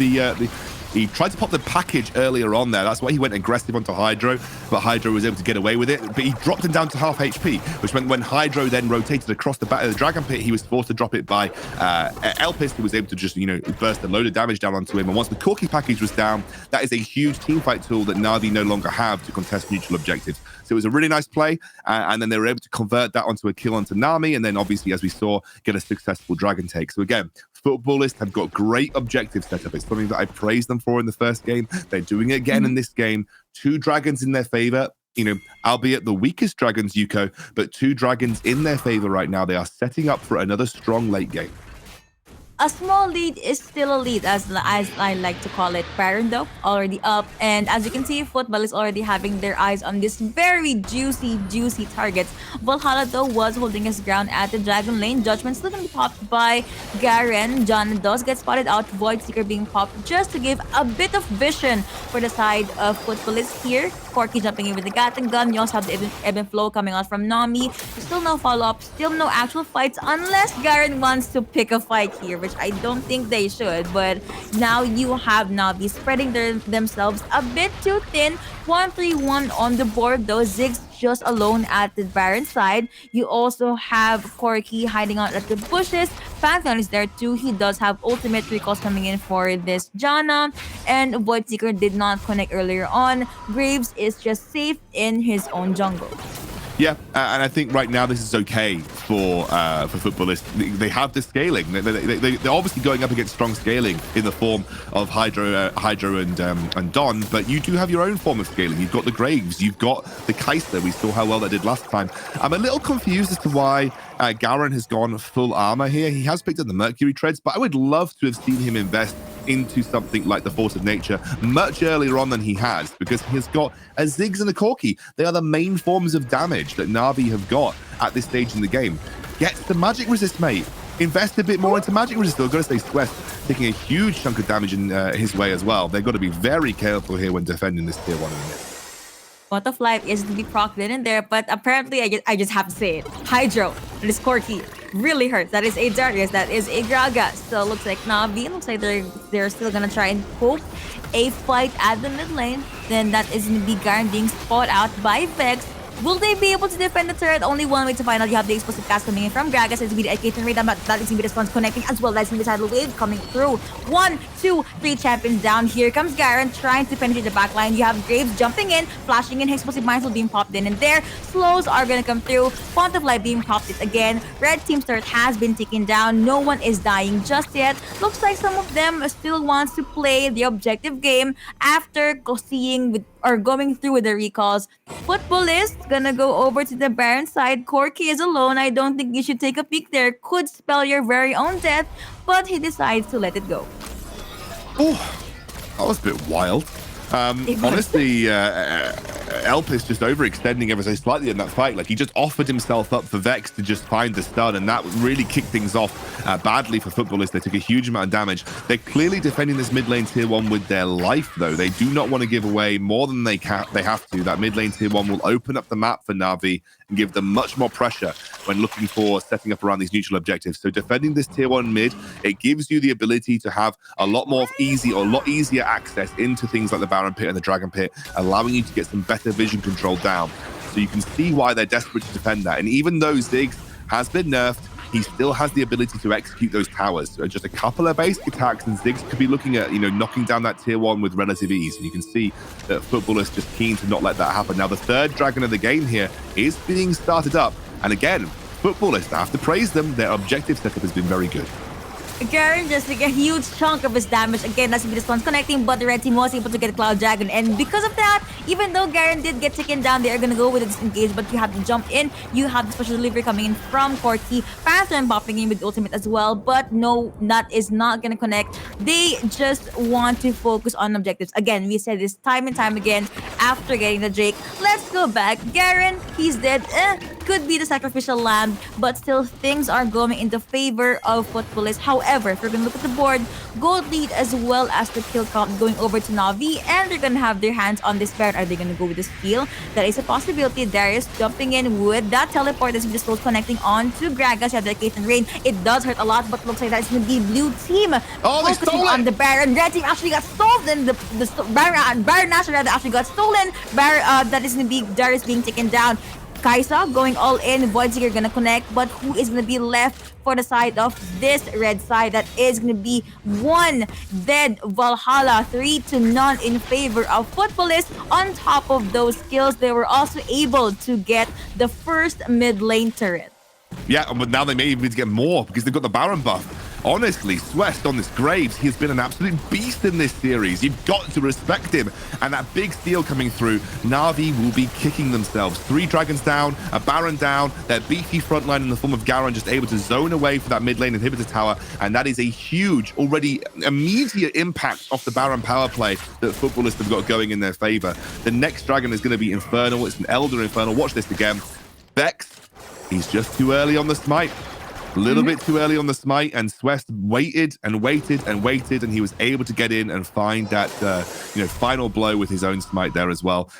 he tried to pop the package earlier on there. That's why he went aggressive onto Hydro, but Hydro was able to get away with it. But he dropped him down to half HP, which meant when Hydro then rotated across the back of the Dragon Pit, he was forced to drop it by Elpis, who was able to just, burst a load of damage down onto him. And once the Corki package was down, that is a huge teamfight tool that Na'Vi no longer have to contest neutral objectives. So it was a really nice play, and then they were able to convert that onto a kill onto Nami, and then obviously, as we saw, get a successful Dragon Take. So again, Futbolists have got great objectives set up. It's something that I praised them for in the first game. They're doing it again in this game. 2 dragons in their favor, albeit the weakest dragons, Yuko, but 2 dragons in their favor right now. They are setting up for another strong late game. A small lead is still a lead, as I like to call it. Baron, though, already up. And as you can see, Futbol is already having their eyes on this very juicy targets. Valhalla, though, was holding his ground at the Dragon Lane. Judgment still gonna be popped by Garen. John does get spotted out. Voidseeker being popped just to give a bit of vision for the side of Futbolists here. Corki jumping in with the Gatling gun. You also have the ebb and flow coming out from Nami. Still no follow-up, still no actual fights, unless Garen wants to pick a fight here, which I don't think they should. But now you have Na'Vi spreading themselves a bit too thin. 1-3-1 on the board, though. Ziggs just alone at the Baron side. You also have Corki hiding out at the bushes. Pantheon is there too. He does have ultimate recalls coming in for this Janna. And Voidseeker did not connect earlier on. Graves is just safe in his own jungle. Yeah, and I think right now this is okay for Futbolists. They have the scaling. They're obviously going up against strong scaling in the form of Hydro and Don, but you do have your own form of scaling. You've got the Graves, you've got the Kai'Sa. We saw how well that did last time. I'm a little confused as to why Garen has gone full armor here. He has picked up the Mercury Treads, but I would love to have seen him invest into something like the Force of Nature much earlier on than he has, because he's got a Ziggs and a Corki. They are the main forms of damage that Na'Vi have got at this stage in the game. Get the magic resist, mate. Invest a bit more into magic resist. They've got to stay Squest taking a huge chunk of damage in his way as well. They've got to be very careful here when defending this tier 1 in the mid. Pot of Life is to be procced in there, but apparently I just have to say it. Hydro, this Corki, really hurts. That is a Darius, that is a Gragas. So looks like Na'Vi, looks like they're still gonna try and poke a fight at the mid lane. Then that is gonna be Garen being spotted out by Vex. Will they be able to defend the turret? Only one way to find out. You have the explosive cast coming in from Gragas. It's going to be the AK turret. That is going to be the stuns connecting as well. That's going to be the tidal wave coming through. 1, 2, 3 champions down. Here comes Garen trying to penetrate the back line. You have Graves jumping in, flashing in. Explosive mines will being popped in and there. Slows are going to come through. Font of Light being popped it again. Red team's turret has been taken down. No one is dying just yet. Looks like some of them still wants to play the objective game after seeing with or going through with the recalls. Futbolist gonna go over to the Baron side. Corki is alone. I don't think you should take a peek there. Could spell your very own death, but he decides to let it go. Oh, that was a bit wild. Honestly, Elpis just overextending ever so slightly in that fight. Like, he just offered himself up for Vex to just find the stun, and that really kicked things off badly for Futbolist. They took a huge amount of damage. They're clearly defending this mid lane tier 1 with their life, though. They do not want to give away more than they have to. That mid lane tier 1 will open up the map for Na'Vi and give them much more pressure when looking for setting up around these neutral objectives. So defending this tier 1 mid, it gives you the ability to have a lot easier access into things like the Baron Pit and the Dragon Pit, allowing you to get some better vision control down. So you can see why they're desperate to defend that. And even though Ziggs has been nerfed, he still has the ability to execute those towers. So just a couple of basic attacks, and Ziggs could be looking at, knocking down that tier 1 with relative ease. And you can see that Futbolist just keen to not let that happen. Now, the third dragon of the game here is being started up. And again, Futbolist, I have to praise them. Their objective setup has been very good. Garen just like a huge chunk of his damage. Again, that's the stuns connecting, but the red team was able to get Cloud Dragon. And because of that, even though Garen did get taken down, they are going to go with a disengage, but you have to jump in. You have the special delivery coming in from Corki. Phantom popping in with the ultimate as well, but no, that is not going to connect. They just want to focus on objectives. Again, we said this time and time again after getting the Drake. Let's go back. Garen, he's dead. Could be the sacrificial lamb, but still things are going in the favor of Futbolist. However, if we're going to look at the board, gold lead as well as the kill count going over to Na'Vi, and they're going to have their hands on this Baron. Are they going to go with the steal? That is a possibility. Darius jumping in with that teleport that's just connecting on to Gragas. You have the Kate and Rain. It does hurt a lot, but looks like that's going to be blue team focusing on the Baron. Red team actually got stolen. The Baron National actually got stolen. That is going to be Darius being taken down. Kai'Sa going all in. Voidseeker gonna connect, but who is gonna be left for the side of this red side? That is gonna be one dead Valhalla, 3-0 in favor of Futbolist. On top of those kills, they were also able to get the first mid lane turret. Yeah, but now they may even get more because they've got the Baron buff. Honestly, Swest on this Graves, he has been an absolute beast in this series. You've got to respect him. And that big steal coming through, Na'Vi will be kicking themselves. 3 dragons down, a Baron down, their beefy frontline in the form of Garen just able to zone away for that mid lane inhibitor tower. And that is a huge, already immediate impact off the Baron power play that Futbolists have got going in their favor. The next dragon is going to be Infernal. It's an Elder Infernal. Watch this again. Vex, he's just too early on the smite. A little bit too early on the smite, and Swest waited and waited and waited, and he was able to get in and find that final blow with his own smite there as well.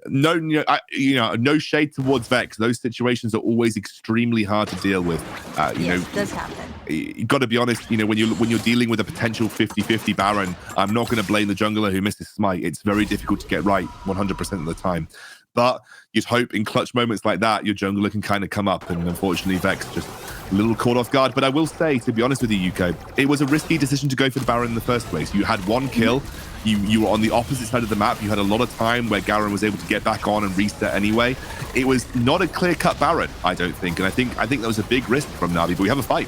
No shade towards Vex. Those situations are always extremely hard to deal with. It does happen. You got to be honest. When you're dealing with a potential 50-50 Baron, I'm not going to blame the jungler who misses smite. It's very difficult to get right 100% of the time. But you'd hope in clutch moments like that, your jungler can kind of come up, and unfortunately Vex just a little caught off guard. But I will say, to be honest with you, Yuko, it was a risky decision to go for the Baron in the first place. You had one kill. You were on the opposite side of the map. You had a lot of time where Garen was able to get back on and reset anyway. It was not a clear-cut Baron, I don't think. And I think that was a big risk from Na'Vi, but we have a fight.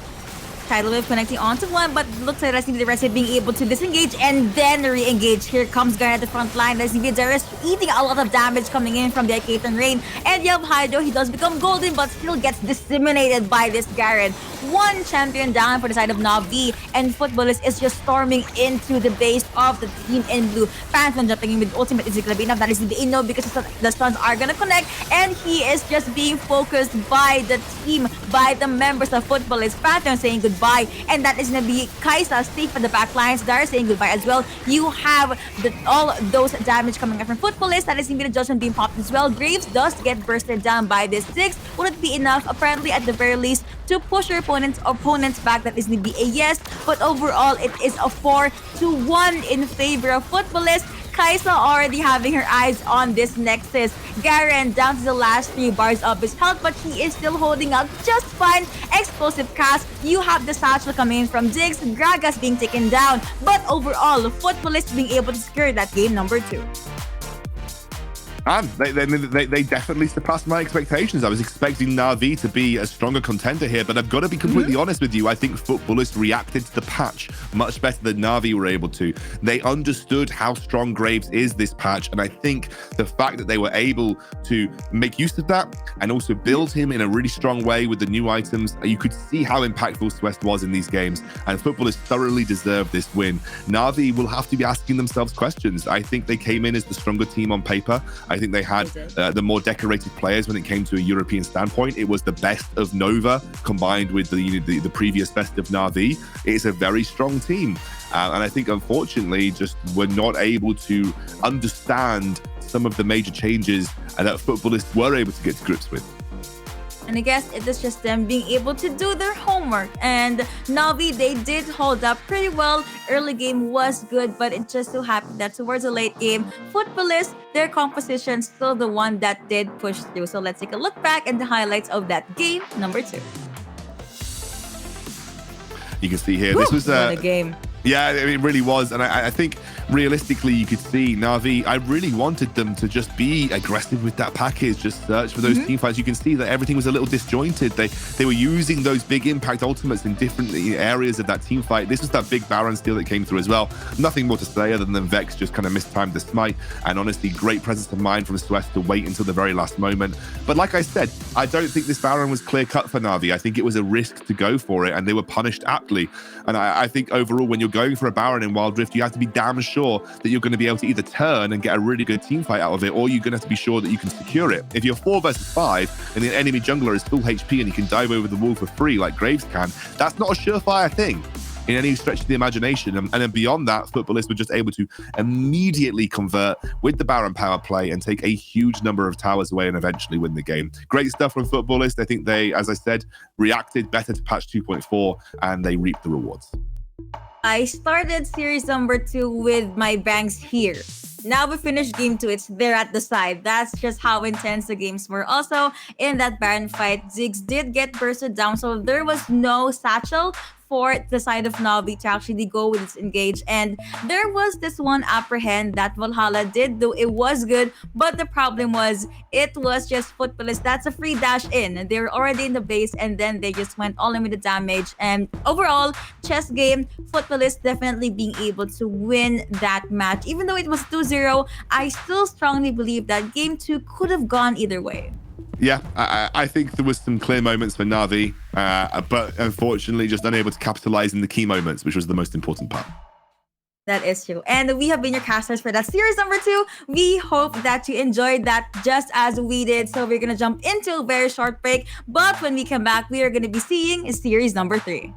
Tidal Wave connecting onto one, but looks like the rest of being able to disengage and then re-engage. Here comes Garen at the front line. Darius eating a lot of damage coming in from the Arcade and Rain. And you have Hydro. He does become golden, but still gets disseminated by this Garen. One champion down for the side of Na'Vi, and Futbolist is just storming into the base of the team in blue. Phantom jumping in with ultimate. Is it gonna be enough? That is the no, because the stuns are gonna connect, and he is just being focused by the team, by the members of Futbolist. Phantom saying goodbye, and that is gonna be Kai'Sa safe for the back lines. Darius saying goodbye as well. You have all those damage coming up from Futbolist. That is gonna be the Judgment being popped as well. Graves does get bursted down by this 6. Will it be enough? Apparently, at the very least, to push your opponents back. That is going to be a yes, but overall it is a 4-1 in favor of Futbolist. Kaisa already having her eyes on this Nexus. Garen down to the last 3 bars of his health, but he is still holding up just fine. Explosive cast. You have the satchel coming in from Diggs. Gragas being taken down. But overall, Futbolists being able to secure that game number 2. And they definitely surpassed my expectations. I was expecting Na'Vi to be a stronger contender here, but I've got to be completely honest with you. I think Futbolists reacted to the patch much better than Na'Vi were able to. They understood how strong Graves is this patch, and I think the fact that they were able to make use of that and also build him in a really strong way with the new items, you could see how impactful Swest was in these games, and Futbolists thoroughly deserved this win. Na'Vi will have to be asking themselves questions. I think they came in as the stronger team on paper. I think they had the more decorated players when it came to a European standpoint. It was the best of Nova combined with the previous best of Na'Vi. It's a very strong team. And I think, unfortunately, just were not able to understand some of the major changes that Futbolists were able to get to grips with. And I guess it is just them being able to do their homework. And Na'Vi, they did hold up pretty well. Early game was good, but it just so happened that towards the late game, Futbolists, their composition still the one that did push through. So let's take a look back at the highlights of that game number 2. You can see here, this was what a game. Yeah, it really was. And I think realistically, you could see Na'Vi, I really wanted them to just be aggressive with that package, just search for those team fights. You can see that everything was a little disjointed. They were using those big impact ultimates in different areas of that team fight. This was that big Baron steal that came through as well. Nothing more to say other than Vex just kind of mistimed the smite. And honestly, great presence of mind from Swest to wait until the very last moment. But like I said, I don't think this Baron was clear cut for Na'Vi. I think it was a risk to go for it, and they were punished aptly. And I think overall, when you're going for a Baron in Wild Rift, you have to be damn sure that you're going to be able to either turn and get a really good team fight out of it, or you're going to have to be sure that you can secure it. If you're 4 versus 5 and the enemy jungler is full HP and he can dive over the wall for free like Graves can, that's not a surefire thing in any stretch of the imagination. And then beyond that, Futbolists were just able to immediately convert with the Baron power play and take a huge number of towers away and eventually win the game. Great stuff from Futbolists. I think they, as I said, reacted better to patch 2.4 and they reaped the rewards. I started series number 2 with my banks here. Now we finished game 2, it's there at the side. That's just how intense the games were. Also, in that Baron fight, Ziggs did get bursted down, so there was no satchel for the side of Na'Vi to actually go with its engage. And there was this one apprehend that Valhalla did do. It was good, but the problem was it was just Futbolists. That's a free dash in. They were already in the base and then they just went all in with the damage. And overall, chess game, Futbolists definitely being able to win that match. Even though it was 2-0, I still strongly believe that game 2 could have gone either way. Yeah, I think there was some clear moments for Na'Vi, but unfortunately just unable to capitalize in the key moments, which was the most important part. That is true. And we have been your casters for that series number 2. We hope that you enjoyed that just as we did. So we're going to jump into a very short break. But when we come back, we are going to be seeing series number 3.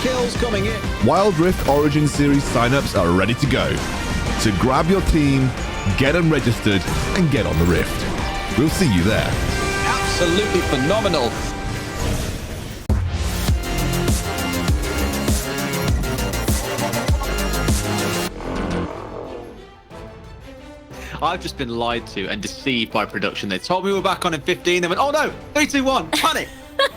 kills coming in. Wild Rift Origin Series signups are ready to go. So grab your team, get them registered, and get on the Rift. We'll see you there. Absolutely phenomenal. I've just been lied to and deceived by production. They told me we're back on in 15. They went, oh no, 3, 2, 1, panic.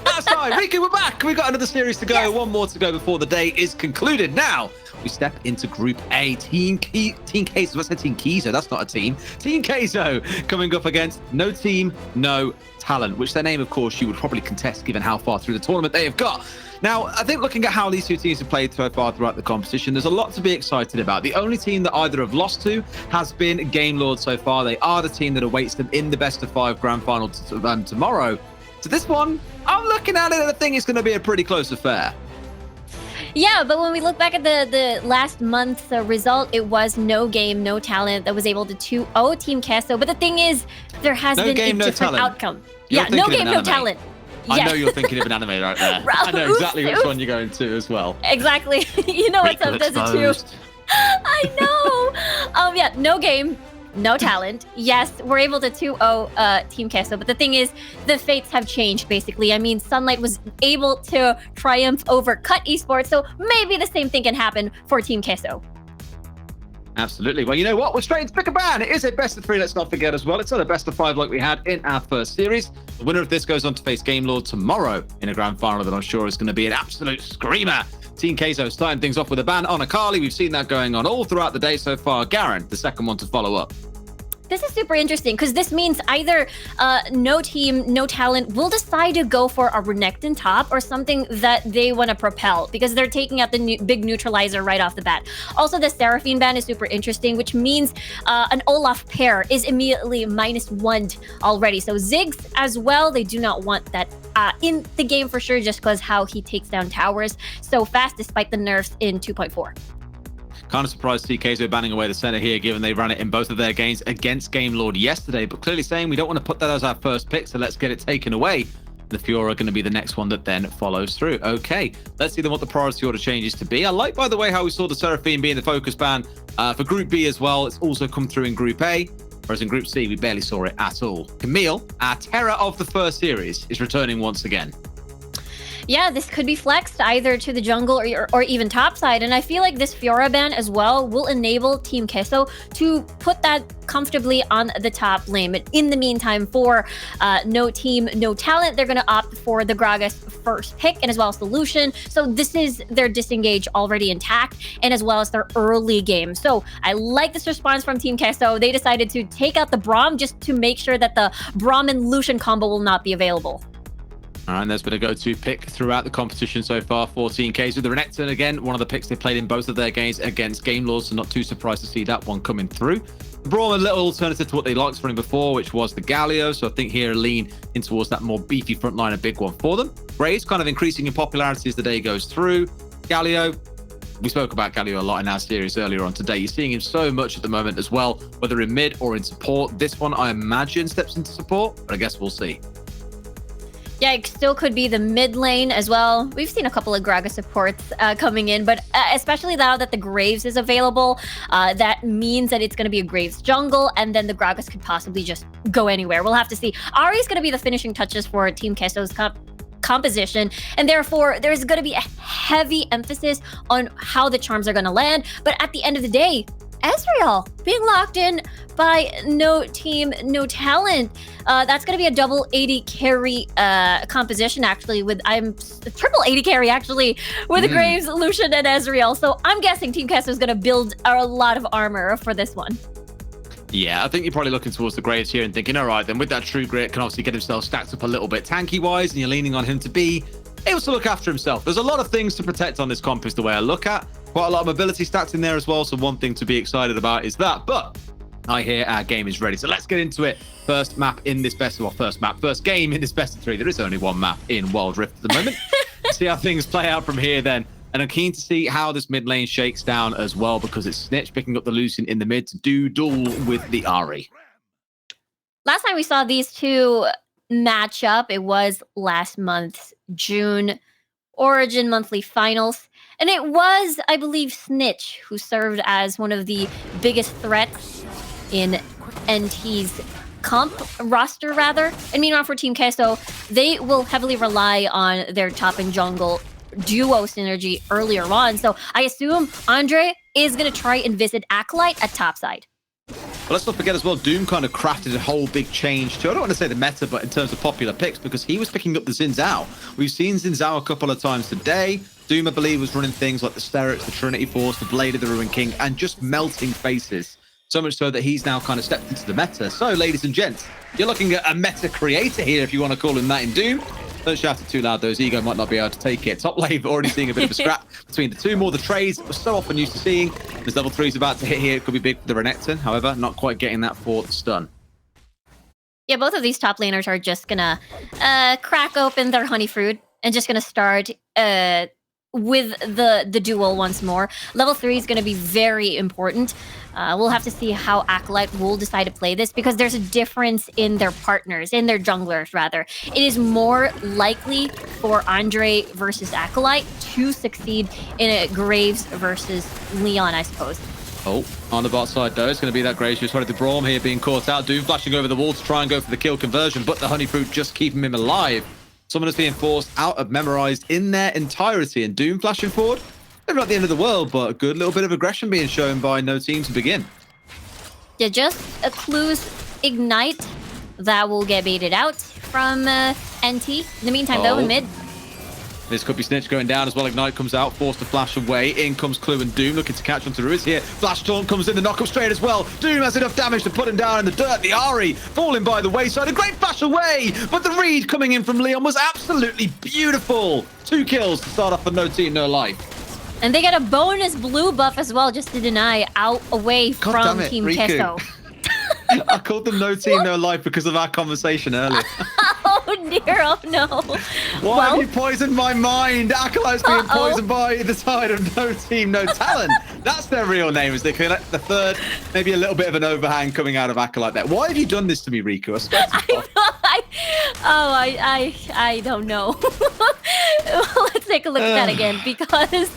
That's fine. Riku, we're back. We've got another series to go. Yes. One more to go before the day is concluded. Now, we step into Group A. Team Keizo. What's that? Team Keizo? That's not a team. Team Keizo coming up against No Team, No Talent, which their name, of course, you would probably contest given how far through the tournament they have got. Now, I think looking at how these two teams have played so far throughout the competition, there's a lot to be excited about. The only team that either have lost to has been Game Lord so far. They are the team that awaits them in the best of 5 grand final tomorrow. So this one, I'm looking at it and I think it's going to be a pretty close affair. Yeah, but when we look back at the last month's result, it was No Game, No Talent that was able to 2-0 Team Keizo. But the thing is, there has been a different outcome. You're No Game, No Talent. I know you're thinking of an anime right there. I know exactly which one you're going to as well. Exactly. You know what's up, does it too? I know. Yeah, No Game, No Talent. Yes, we're able to 2-0 Team Keizo, but the thing is, the fates have changed, basically. I mean, Sunlight was able to triumph over Cut Esports, so maybe the same thing can happen for Team Keizo. Absolutely. Well, you know what? We're straight into Pick a Ban. It is a best of 3, let's not forget as well. It's not a best of 5 like we had in our first series. The winner of this goes on to face Game Lord tomorrow in a grand final that I'm sure is going to be an absolute screamer. Team Keizo starting things off with a ban on Akali. We've seen that going on all throughout the day so far. Garen, the second one to follow up. This is super interesting because this means either No Team, No Talent will decide to go for a Renekton top or something that they want to propel because they're taking out the big neutralizer right off the bat. Also, the Seraphine ban is super interesting, which means an Olaf pair is immediately -1'd already. So Ziggs as well, they do not want that in the game for sure just because how he takes down towers so fast despite the nerfs in 2.4. Kind of surprised to see Keizo banning away the center here, given they ran it in both of their games against Game Lord yesterday, but clearly saying we don't want to put that as our first pick, so let's get it taken away. The Fiora going to be the next one that then follows through. Okay, let's see then what the priority order changes to be. I like, by the way, how we saw the Seraphine being the focus ban for Group B as well. It's also come through in Group A, whereas in Group C, we barely saw it at all. Camille, our terror of the first series, is returning once again. Yeah, this could be flexed either to the jungle or even topside. And I feel like this Fiora ban as well will enable Team Keizo to put that comfortably on the top lane. But in the meantime, for No Team, No Talent, they're going to opt for the Gragas first pick and as well as Solution. So this is their disengage already intact and as well as their early game. So I like this response from Team Keizo. They decided to take out the Braum just to make sure that the Braum and Lucian combo will not be available. All right, and there's been a go-to pick throughout the competition so far for Team Keizo. The Renekton, again, one of the picks they played in both of their games against Game Lords, so not too surprised to see that one coming through. Braum, a little alternative to what they liked from him before, which was the Galio, so I think here a lean in towards that more beefy front line, a big one for them. Graves kind of increasing in popularity as the day goes through. Galio, we spoke about Galio a lot in our series earlier on today. You're seeing him so much at the moment as well, whether in mid or in support. This one, I imagine, steps into support, but I guess we'll see. Yeah, it still could be the mid lane as well. We've seen a couple of Gragas supports coming in, but especially now that the Graves is available, that means that it's going to be a Graves jungle, and then the Gragas could possibly just go anywhere. We'll have to see. Ahri is going to be the finishing touches for Team Keizo's composition, and therefore there's going to be a heavy emphasis on how the charms are going to land. But at the end of the day, Ezreal being locked in by No Team, No Talent. That's going to be a double 80 carry composition, actually, with triple 80 carry, actually, with Graves, Lucian, and Ezreal. So I'm guessing Team Keizo is going to build a lot of armor for this one. Yeah, I think you're probably looking towards the Graves here and thinking, all right, then with that True Grit, can obviously get himself stacked up a little bit tanky-wise, and you're leaning on him to be able to look after himself. There's a lot of things to protect on this comp is the way I look at. Quite a lot of mobility stats in there as well, so one thing to be excited about is that. But I hear our game is ready, so let's get into it. First game in this best of 3. There is only one map in Wild Rift at the moment. See how things play out from here then. And I'm keen to see how this mid lane shakes down as well, because it's Snitch picking up the Lucian in the mid to do duel with the Ahri. Last time we saw these two match up, it was last month, June. Origin Monthly Finals. And it was, I believe, Snitch who served as one of the biggest threats in NT's comp roster, rather. And meanwhile, for Team Queso, they will heavily rely on their top and jungle duo synergy earlier on. So I assume Andre is going to try and visit Acolyte at topside. But let's not forget as well, Doom kind of crafted a whole big change to, I don't want to say the meta, but in terms of popular picks, because he was picking up the Xin Zhao. We've seen Xin Zhao a couple of times today. Doom, I believe, was running things like the Sterix, the Trinity Force, the Blade of the Ruined King, and just melting faces. So much so that he's now kind of stepped into the meta. So, ladies and gents, you're looking at a meta creator here, if you want to call him that in Doom. Don't shout it too loud, though. His ego might not be able to take it. Top lane, already seeing a bit of a scrap between the two. More the trades we're so often used to seeing. This level 3 is about to hit here. It could be big for the Renekton. However, not quite getting that for the stun. Yeah, both of these top laners are just gonna crack open their honey fruit and just gonna start with the duel once more. Level 3 is gonna be very important. We'll have to see how Acolyte will decide to play this, because there's a difference in their partners, in their junglers rather. It is more likely for Andre versus Acolyte to succeed in a Graves versus Leon, I suppose. Oh, on the bot side, though, it's going to be that Graves who's the Braum here being caught out. Doom flashing over the wall to try and go for the kill conversion, but the honey fruit just keeping him alive. Someone is being forced out of Memorized in their entirety, and Doom flashing forward. Maybe not the end of the world, but a good little bit of aggression being shown by No Team to begin. Yeah, just a Clue's Ignite that will get baited out from NT. In the meantime, though, in mid. This could be Snitch going down as well. Ignite comes out, forced to flash away. In comes Clue and Doom looking to catch onto Ruiz here. Flash Taunt comes in, the knock-up straight as well. Doom has enough damage to put him down in the dirt. The Ahri falling by the wayside. A great flash away, but the read coming in from Leon was absolutely beautiful. 2 kills to start off for No Team, No Life. And they get a bonus blue buff as well, just to deny out away from Team Queso. I called them No Team, No Life because of our conversation earlier. Oh dear, oh no. Why have you poisoned my mind? Acolyte's being poisoned by the side of No Team, No Talent. That's their real name, as they collect the third, maybe a little bit of an overhang coming out of Acolyte there. Why have you done this to me, Riku? I don't know. Let's take a look at that again, because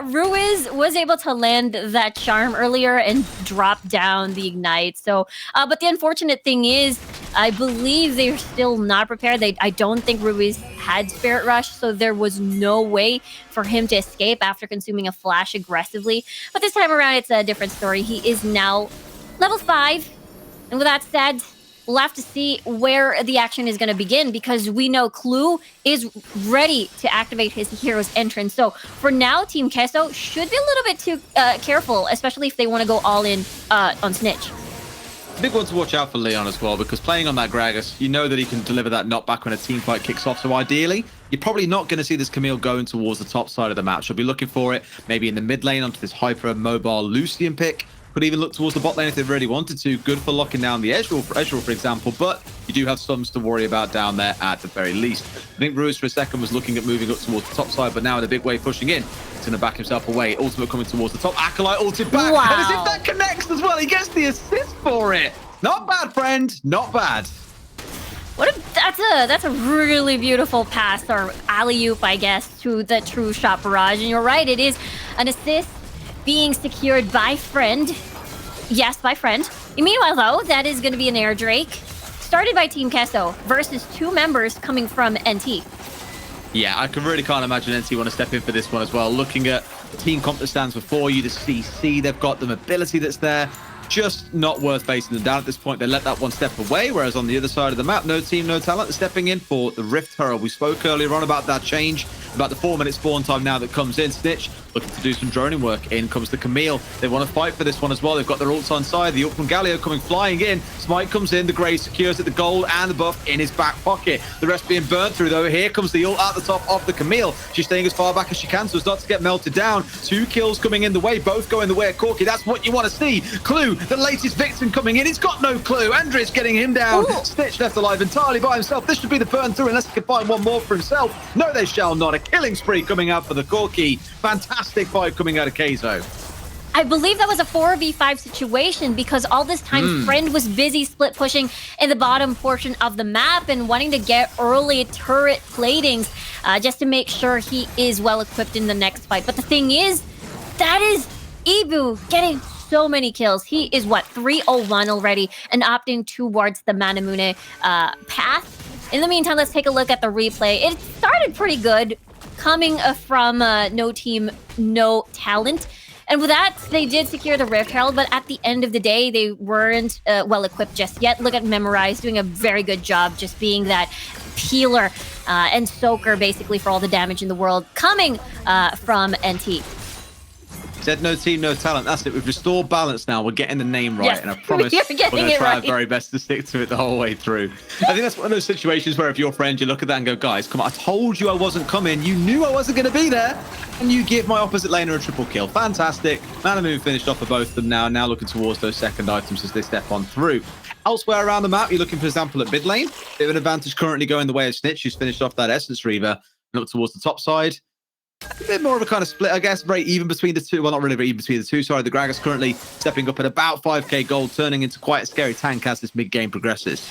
Ruiz was able to land that charm earlier and drop down the Ignite. So, but the unfortunate thing is, I believe they're still not prepared. I don't think Ruiz had Spirit Rush, so there was no way for him to escape after consuming a flash aggressively. But this time around, it's a different story. He is now level 5. And with that said, we'll have to see where the action is going to begin, because we know Clue is ready to activate his hero's entrance. So for now, Team Queso should be a little bit too careful, especially if they want to go all in on Snitch. Big one to watch out for Leon as well, because playing on that Gragas, you know that he can deliver that knockback when a team fight kicks off. So ideally, you're probably not going to see this Camille going towards the top side of the map. She'll be looking for it maybe in the mid lane onto this hyper mobile Lucian pick. Could even look towards the bot lane if they really wanted to. Good for locking down the Ezreal, for example, but you do have Sums to worry about down there at the very least. I think Ruiz for a second was looking at moving up towards the top side, but now in a big way pushing in. He's going to back himself away. Ultimate coming towards the top. Acolyte ulted back. Wow. And as if that connects as well, he gets the assist for it. Not bad, friend. Not bad. That's a really beautiful pass, or alley-oop, I guess, to the True Shot Barrage. And you're right, it is an assist being secured by Friend. Yes, by Friend. Meanwhile, though, that is going to be an Air Drake started by Team Queso versus 2 members coming from NT. Yeah, I can't imagine NT want to step in for this one as well. Looking at the team comp that stands before you, the CC, they've got the mobility that's there. Just not worth basing them down at this point. They let that one step away, whereas on the other side of the map, No Team, No Talent is stepping in for the Rift Herald. We spoke earlier on about that change, about the 4-minute spawn time now that comes in. Snitch looking to do some droning work. In comes the Camille. They want to fight for this one as well. They've got their ults on side. The ult from Galio coming flying in. Smite comes in. The Grey secures it. The gold and the buff in his back pocket. The rest being burnt through, though. Here comes the ult at the top of the Camille. She's staying as far back as she can so as not to get melted down. 2 kills coming in the way. Both going the way of Corki. That's what you want to see. Clue, the latest victim coming in. He's got no clue. Andres getting him down. Ooh. Snitch left alive entirely by himself. This should be the burn through unless he can find one more for himself. No, they shall not. A killing spree coming out for the Corki. Fantastic fight coming out of Keizo. I believe that was a 4v5 situation because all this time Friend was busy split pushing in the bottom portion of the map and wanting to get early turret platings just to make sure he is well equipped in the next fight. But the thing is, that is Ebu getting so many kills. He is, what, 301 already and opting towards the Manamune path. In the meantime, let's take a look at the replay. It started pretty good coming from No Team, No Talent. And with that, they did secure the Rift Herald, but at the end of the day, they weren't well equipped just yet. Look at Memorize doing a very good job just being that peeler and soaker basically for all the damage in the world coming from NT. Said No Team, No Talent. That's it. We've restored balance now. We're getting the name right. Yes, And I promise we are we're getting going to it try right. our very best to stick to it the whole way through. I think that's one of those situations where if you're a friend, you look at that and go, guys, come on, I told you I wasn't coming. You knew I wasn't going to be there. And you give my opposite laner a triple kill. Fantastic. Manamu finished off for both of them now looking towards those second items as they step on through. Elsewhere around the map, you're looking, for example, at mid lane. Bit of an advantage currently going the way of Snitch, who's finished off that Essence Reaver. Look towards the top side. A bit more of a kind of split, I guess, very even between the two. Well, not really very even between the two. Sorry, the Gragas currently stepping up at about 5k gold, turning into quite a scary tank as this mid-game progresses.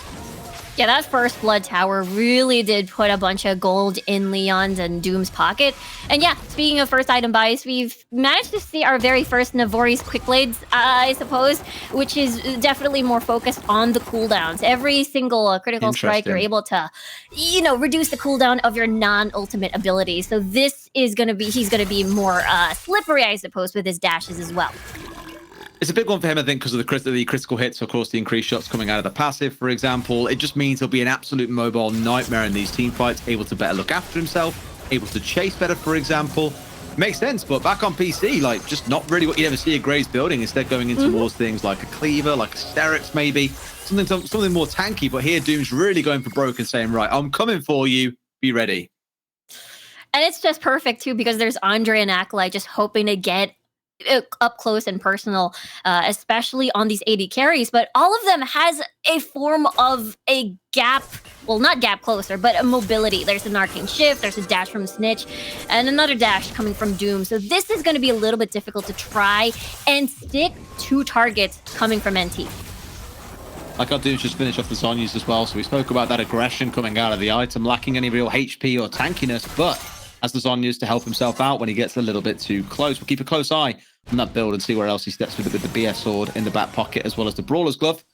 Yeah, that first Blood Tower really did put a bunch of gold in Leon's and Doom's pocket. And yeah, speaking of first item buys, we've managed to see our very first Navori's Quick Blades, I suppose, which is definitely more focused on the cooldowns. Every single critical strike, you're able to, reduce the cooldown of your non-ultimate abilities. So this is going to be, he's going to be more slippery, I suppose, with his dashes as well. It's a big one for him, I think, because of the critical hits, of course, the increased shots coming out of the passive, for example. It just means he'll be an absolute mobile nightmare in these team fights, able to better look after himself, able to chase better, for example. Makes sense, but back on PC, like, just not really what you ever see a Graves building, instead going into towards things like a Cleaver, like a Sterix, maybe. Something more tanky, but here Doom's really going for broke and saying, right, I'm coming for you, be ready. And it's just perfect, too, because there's Andre and Acolyte just hoping to get up close and personal, especially on these AD carries, but all of them has a form of a gap, well, not gap closer, but a mobility. There's an arcane shift, there's a dash from Snitch, and another dash coming from Doom. So this is going to be a little bit difficult to try and stick two targets coming from NT. Like our Doom's just finished off the Zhonya's as well, so we spoke about that aggression coming out of the item, lacking any real HP or tankiness, but as the Zhonya's to help himself out when he gets a little bit too close. We'll keep a close eye on that build and see where else he steps with it, with the BS sword in the back pocket as well as the Brawler's Glove.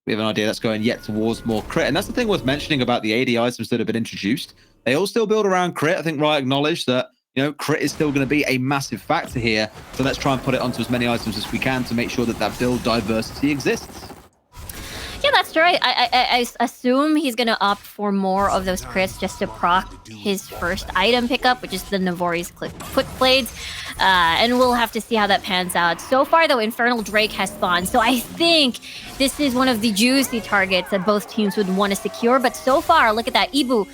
We have an idea that's going yet towards more crit. And that's the thing worth mentioning about the AD items that have been introduced. They all still build around crit. I think Riot acknowledged that, crit is still going to be a massive factor here. So let's try and put it onto as many items as we can to make sure that that build diversity exists. Yeah, that's true. I assume he's going to opt for more of those crits just to proc his first item pickup, which is the Navori's Quick Blades. And we'll have to see how that pans out. So far, though, Infernal Drake has spawned. So I think this is one of the juicy targets that both teams would want to secure. But so far, look at that. Ebu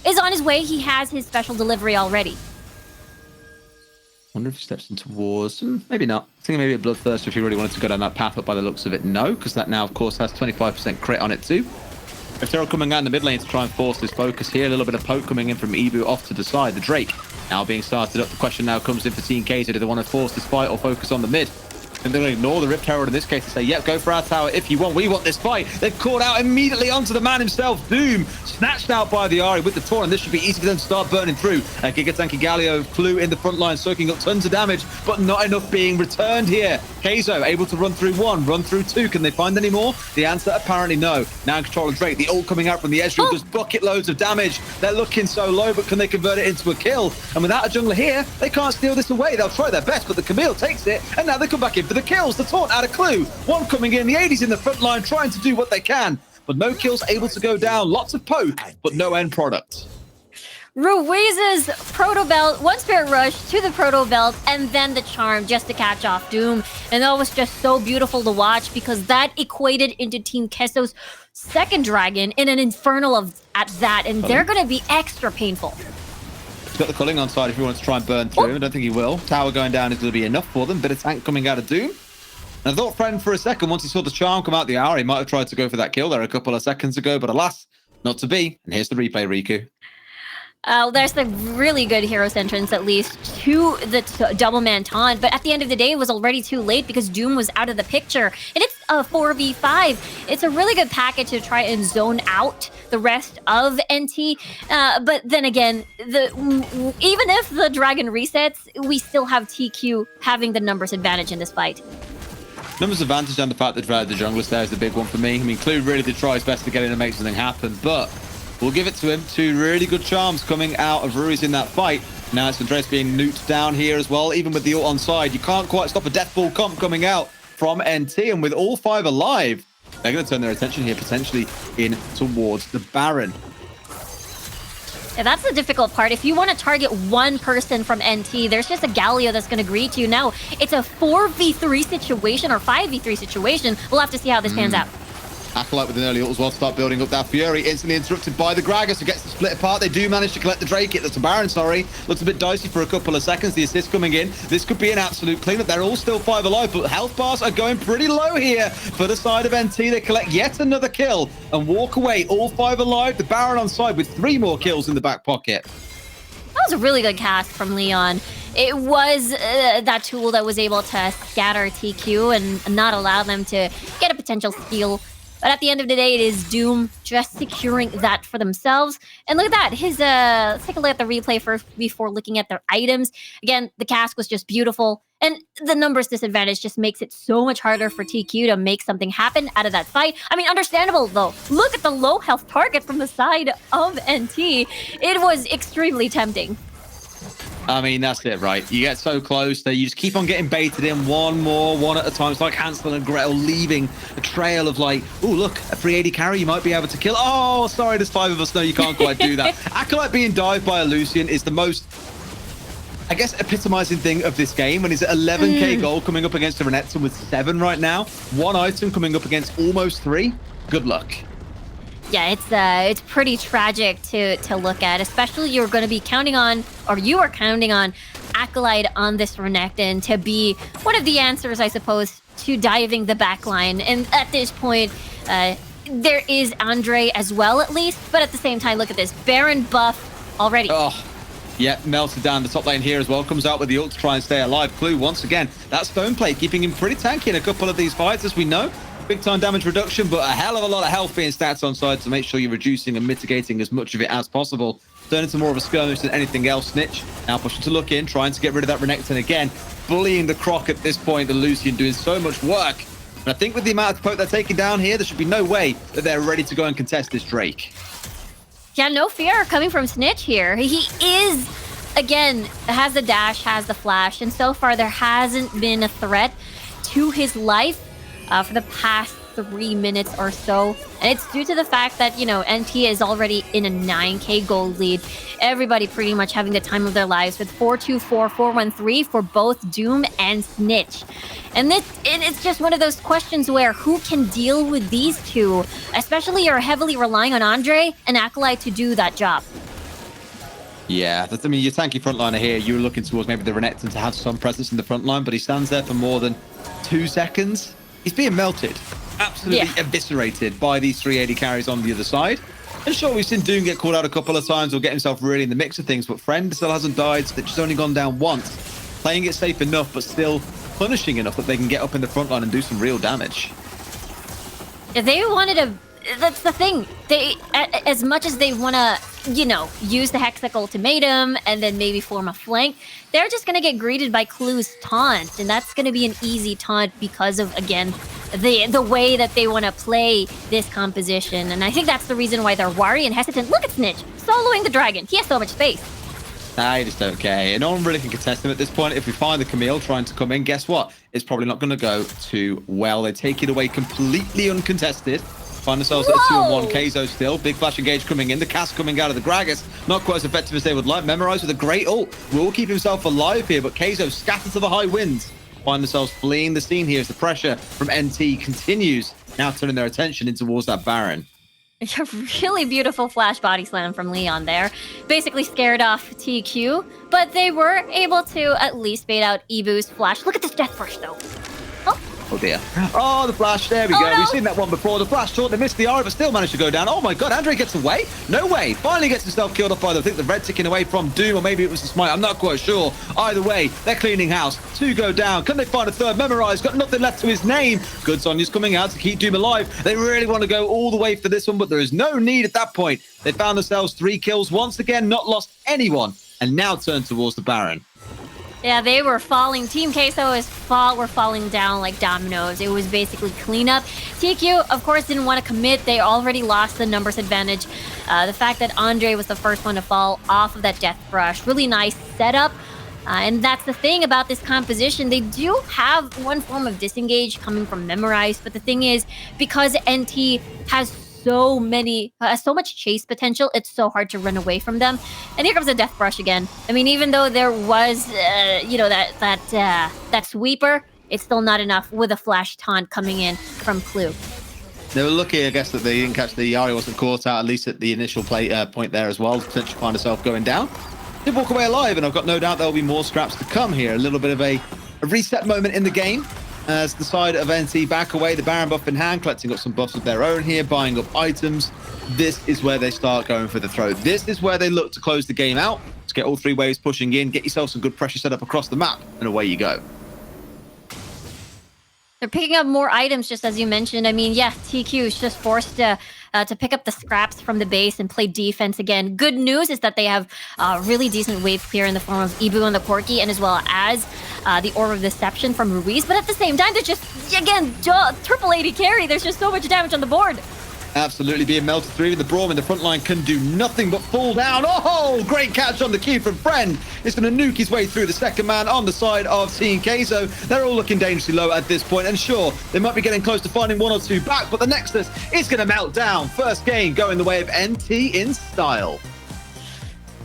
is on his way. He has his special delivery already. Wonder if he steps in towards, maybe not. I think maybe a Bloodthirster if he really wanted to go down that path, but by the looks of it, no, because that now, of course, has 25% crit on it too. If they're coming out in the mid lane to try and force this focus here, a little bit of poke coming in from Ebu off to the side. The Drake now being started up. The question now comes in for Team Kaiser. Do they want to force this fight or focus on the mid? And they're going to ignore the Rift Herald in this case and say, yep, go for our tower if you want. We want this fight. They've caught out immediately onto the man himself. Doom snatched out by the Ahri with the Taunt, and this should be easy for them to start burning through. Gigatanky Galio flew in the front line, soaking up tons of damage, but not enough being returned here. Keizo able to run through one, run through two. Can they find any more? The answer, apparently no. Now in control of Drake. The ult coming out from the Ezreal does bucket loads of damage. They're looking so low, but can they convert it into a kill? And without a jungler here, they can't steal this away. They'll try their best, but the Camille takes it, and now they come back in for the kills. The Taunt out of clue. One coming in, the 80s in the front line trying to do what they can, but no kills able to go down. Lots of poke, but no end product. Ruiz's Proto Belt, one Spirit Rush to the Proto Belt, and then the Charm just to catch off Doom. And that was just so beautiful to watch because that equated into Team Keso's second dragon in an Infernal at that, and they're going to be extra painful. He's got the culling on side if he wants to try and burn through him. I don't think he will. Tower going down is going to be enough for them. Bit of tank coming out of Doom. And I thought Friend for a second, once he saw the Charm come out the hour, he might have tried to go for that kill there a couple of seconds ago, but alas, not to be. And here's the replay, Riku. There's the really good Hero's entrance, at least, to the double man taunt. But at the end of the day, it was already too late because Doom was out of the picture. And it's a 4v5. It's a really good package to try and zone out the rest of NT. But then again, even if the dragon resets, we still have TQ having the numbers advantage in this fight. Numbers advantage and the fact that the jungler there is the big one for me. I mean, Clue really did try his best to get in and make something happen, but we'll give it to him. 2 really good charms coming out of Ruiz in that fight. Now it's Andreas being nuked down here as well. Even with the ult on side, you can't quite stop a death ball comp coming out from NT. And with all 5 alive, they're going to turn their attention here potentially in towards the Baron. Yeah, that's the difficult part. If you want to target one person from NT, there's just a Galio that's going to greet you. Now, it's a 4v3 situation or 5v3 situation. We'll have to see how this pans out. Acolyte with an early ult as well to start building up that Fury. Instantly interrupted by the Gragas, who gets to split apart. They do manage to collect the Drake. That's a Baron, sorry. Looks a bit dicey for a couple of seconds. The assist coming in. This could be an absolute cleanup. They're all still 5 alive, but health bars are going pretty low here for the side of NT. They collect yet another kill and walk away. All 5 alive. The Baron on side with 3 more kills in the back pocket. That was a really good cast from Leon. It was that tool that was able to scatter TQ and not allow them to get a potential steal. But at the end of the day, it is Doom just securing that for themselves. And look at that. Let's take a look at the replay first before looking at their items. Again, the cast was just beautiful. And the numbers disadvantage just makes it so much harder for TQ to make something happen out of that fight. I mean, understandable though. Look at the low health target from the side of NT. It was extremely tempting. I mean, that's it, right? You get so close that you just keep on getting baited in one at a time. It's like Hansel and Gretel leaving a trail of like, oh, look, a 380 carry you might be able to kill. Oh, sorry, there's 5 of us. No, you can't quite do that. Acolyte being dived by a Lucian is the most, I guess, epitomizing thing of this game when he's at 11k gold coming up against a Renekton with 7 right now. 1 item coming up against almost 3. Good luck. Yeah, it's pretty tragic to look at, especially you're going to be counting on, or you are counting on Acolyte on this Renekton to be one of the answers, I suppose, to diving the backline. And at this point, there is Andre as well, at least. But at the same time, look at this. Baron buff already. Oh, yeah, melted down the top lane here as well. Comes out with the ult to try and stay alive. Clue, once again, that stone plate keeping him pretty tanky in a couple of these fights, as we know. Big time damage reduction, but a hell of a lot of health being stats on side to make sure you're reducing and mitigating as much of it as possible. Turn into more of a skirmish than anything else. Snitch now pushing to look in, trying to get rid of that Renekton again. Bullying the Croc at this point, the Lucian doing so much work. And I think with the amount of poke they're taking down here, there should be no way that they're ready to go and contest this Drake. Yeah, no fear coming from Snitch here. He is, again, has the dash, has the flash, and so far there hasn't been a threat to his life for the past 3 minutes or so. And it's due to the fact that, you know, NT is already in a 9k gold lead. Everybody pretty much having the time of their lives with 4-2-4, 4-1-3 for both Doom and Snitch. And it's just one of those questions where who can deal with these two? Especially you're heavily relying on Andre and Acolyte to do that job. Yeah, I mean, your tanky frontliner here, you were looking towards maybe the Renekton to have some presence in the front line, but he stands there for more than 2 seconds. He's being melted, absolutely eviscerated by these 380 carries on the other side. And sure, we've seen Doom get called out a couple of times or get himself really in the mix of things, but Friend still hasn't died, so they've just only gone down once. Playing it safe enough, but still punishing enough that they can get up in the front line and do some real damage. They wanted to... That's the thing. They, as much as they want to, you know, use the Hextech ultimatum and then maybe form a flank, they're just going to get greeted by Clue's taunt. And that's going to be an easy taunt because of, again, the way that they want to play this composition. And I think that's the reason why they're wary and hesitant. Look at Snitch, soloing the dragon. He has so much space. I just don't care. No one really can contest him at this point. If we find the Camille trying to come in, guess what? It's probably not going to go too well. They take it away completely uncontested. Find themselves at a 2-on-1. Kaizo still. Big flash engage coming in. The cast coming out of the Gragas. Not quite as effective as they would like. Memorize with a great ult. Will keep himself alive here, but Kaizo scattered to the high winds. Find themselves fleeing the scene here as the pressure from NT continues. Now turning their attention in towards that Baron. A really beautiful flash body slam from Leon there. Basically scared off TQ, but they were able to at least bait out Ebu's flash. Look at this death burst though. Oh, Oh dear. Oh, the flash. There we go. no. We've seen that one before. The flash short. They missed the Aura, but still managed to go down. Oh my god, Andre gets away? No way. Finally gets himself killed off by, I think, the red ticking away from Doom, or maybe it was the smite. I'm not quite sure. Either way, they're cleaning house. 2 go down. Can they find a third? Memorize. Got nothing left to his name. Good Sonya's coming out to keep Doom alive. They really want to go all the way for this one, but there is no need at that point. They found themselves 3 kills. Once again, not lost anyone, and now turn towards the Baron. Yeah, they were falling. Team Queso were falling down like dominoes. It was basically cleanup. TQ, of course, didn't want to commit. They already lost the numbers advantage. The fact that Andre was the first one to fall off of that Death Rush, really nice setup. And that's the thing about this composition. They do have one form of disengage coming from Memorize, but the thing is, because NT has so much chase potential, it's so hard to run away from them. And here comes a Death Brush again. I mean, even though there was, that sweeper, it's still not enough with a flash taunt coming in from Clue. They were lucky, I guess, that they didn't catch the Ahri wasn't caught out, at least at the initial point there as well. Potentially find herself going down. Did walk away alive, and I've got no doubt there'll be more scraps to come here. A little bit of a reset moment in the game. As the side of NT back away, the Baron buff in hand, collecting up some buffs of their own here, buying up items. This is where they start going for the throw. This is where they look to close the game out, to get all 3 waves pushing in, get yourself some good pressure set up across the map, and away you go. They're picking up more items, just as you mentioned. I mean, yeah, TQ is just forced to pick up the scraps from the base and play defense again. Good news is that they have really decent wave clear in the form of Ibu and the Corki, and as well as the Orb of Deception from Ruiz. But at the same time, they're just, again, triple AD carry. There's just so much damage on the board. Absolutely being melted through. Even the Braum in the front line can do nothing but fall down. Oh, great catch on the Q from Friend. It's going to nuke his way through the second man on the side of Team Queso. They're all looking dangerously low at this point. And sure, they might be getting close to finding 1 or 2 back, but the Nexus is going to melt down. First game going the way of NT in style.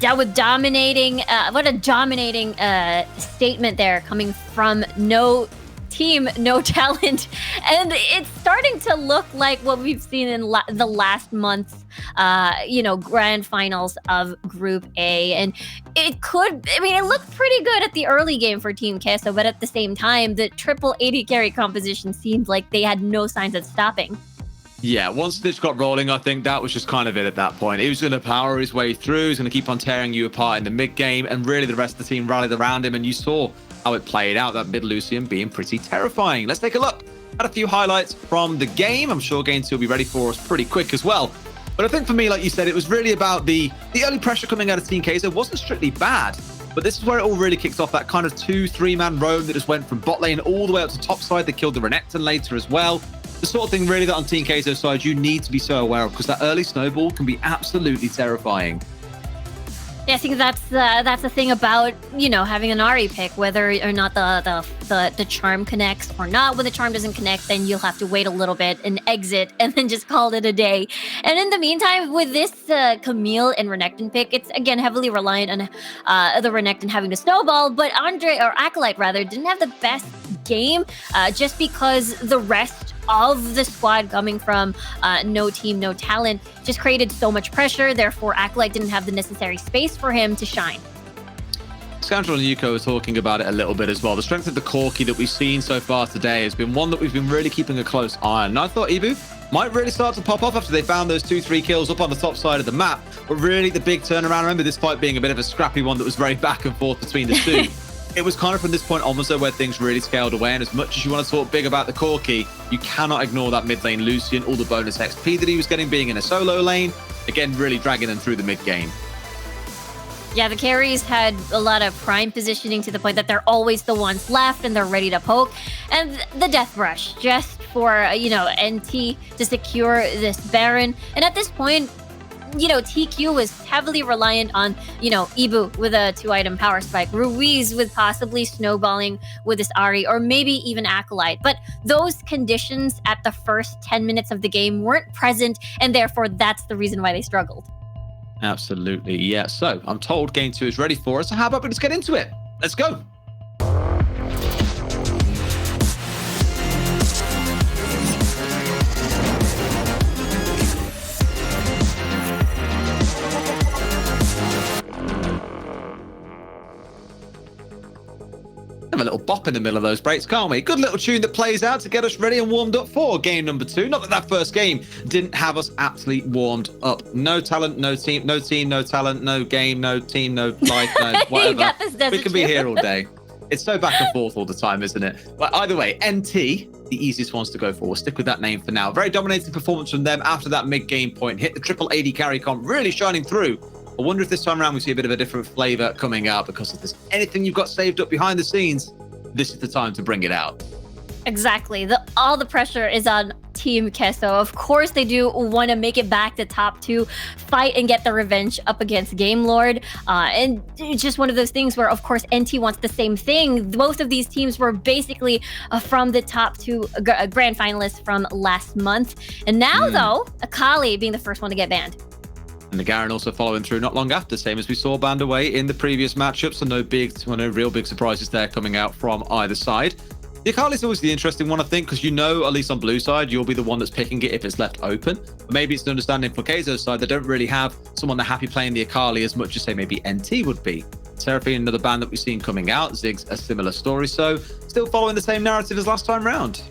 Yeah, with dominating, what a dominating statement there coming from No Team, No Talent. And it's starting to look like what we've seen in the last month's, grand finals of Group A. And it looked pretty good at the early game for Team Queso, but at the same time, the triple AD carry composition seemed like they had no signs of stopping. Yeah, once Stitch got rolling, I think that was just kind of it at that point. He was going to power his way through. He was going to keep on tearing you apart in the mid game, and really the rest of the team rallied around him, and you saw how it played out, that mid Lucian being pretty terrifying. Let's take a look at a few highlights from the game. I'm sure Game 2 will be ready for us pretty quick as well. But I think for me, like you said, it was really about the early pressure coming out of Team Queso. It wasn't strictly bad, but this is where it all really kicked off, that kind of 2-3-man roam that just went from bot lane all the way up to top side. They killed the Renekton later as well. The sort of thing really that on Team Queso's side you need to be so aware of, because that early snowball can be absolutely terrifying. Yeah, I think that's the thing about, having an Ahri pick, whether or not the charm connects or not. When the charm doesn't connect, then you'll have to wait a little bit and exit and then just call it a day. And in the meantime, with this Camille and Renekton pick, it's again heavily reliant on the Renekton having to snowball, but Acolyte rather, didn't have the best game just because the rest of the squad coming from No Team, No Talent just created so much pressure. Therefore, Acolyte didn't have the necessary space for him to shine. Scoundrel and Yuko were talking about it a little bit as well. The strength of the Corki that we've seen so far today has been one that we've been really keeping a close eye on. And I thought Ibu might really start to pop off after they found those 2-3 kills up on the top side of the map. But really the big turnaround, remember this fight being a bit of a scrappy one that was very back and forth between the two. It was kind of from this point onwards though where things really scaled away, and as much as you want to talk big about the Corki, you cannot ignore that mid lane Lucian, all the bonus XP that he was getting being in a solo lane, again really dragging them through the mid game. Yeah, the carries had a lot of prime positioning to the point that they're always the ones left and they're ready to poke. And the Death Rush, just for, NT to secure this Baron. And at this point, TQ was heavily reliant on, Ibu with a 2-item power spike, Ruiz with possibly snowballing with this Ahri, or maybe even Acolyte. But those conditions at the first 10 minutes of the game weren't present, and therefore that's the reason why they struggled. Absolutely, yeah. So I'm told Game 2 is ready for us. So how about we just get into it? Let's go. Have a little bop in the middle of those breaks, can't we? Good little tune that plays out to get us ready and warmed up for game number 2. Not that that first game didn't have us absolutely warmed up. No talent, no team, no talent, no game, no team, no life, no whatever. You got this, we can be here all day. It's so back and forth all the time, isn't it? But either way, NT, the easiest ones to go for. We'll stick with that name for now. Very dominating performance from them after that mid-game point. Hit the triple AD carry comp, really shining through. I wonder if this time around we see a bit of a different flavor coming out, because if there's anything you've got saved up behind the scenes, this is the time to bring it out. Exactly. All the pressure is on Team Kesso. Of course, they do want to make it back to top 2, fight and get the revenge up against Game Lord. And it's just one of those things where, of course, NT wants the same thing. Both of these teams were basically from the top 2 grand finalists from last month. And now, though, Akali being the first one to get banned. And the Garen also following through not long after, same as we saw banned away in the previous matchup. So no real big surprises there coming out from either side. The Akali's always the interesting one, I think, because at least on blue side, you'll be the one that's picking it if it's left open. But maybe it's an understanding for Keizo's side, they don't really have someone they're happy playing the Akali as much as, say, maybe NT would be. Seraphine, another ban that we've seen coming out. Ziggs, a similar story. So still following the same narrative as last time round.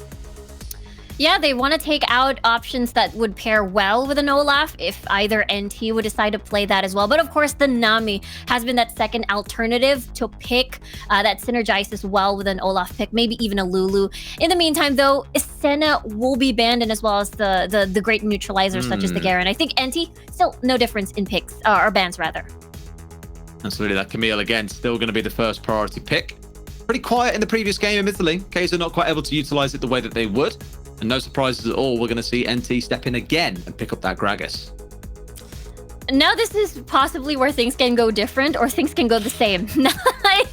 Yeah, they want to take out options that would pair well with an Olaf if either NT would decide to play that as well. But of course, the Nami has been that second alternative to pick that synergizes well with an Olaf pick, maybe even a Lulu. In the meantime, though, Senna will be banned, and as well as the great neutralizers such as the Garen. I think NT, still no difference in picks, or bans rather. Absolutely, that Camille again, still going to be the first priority pick. Pretty quiet in the previous game, admittedly. Keizo not quite able to utilize it the way that they would. And no surprises at all, we're going to see NT step in again and pick up that Gragas. Now this is possibly where things can go different, or things can go the same.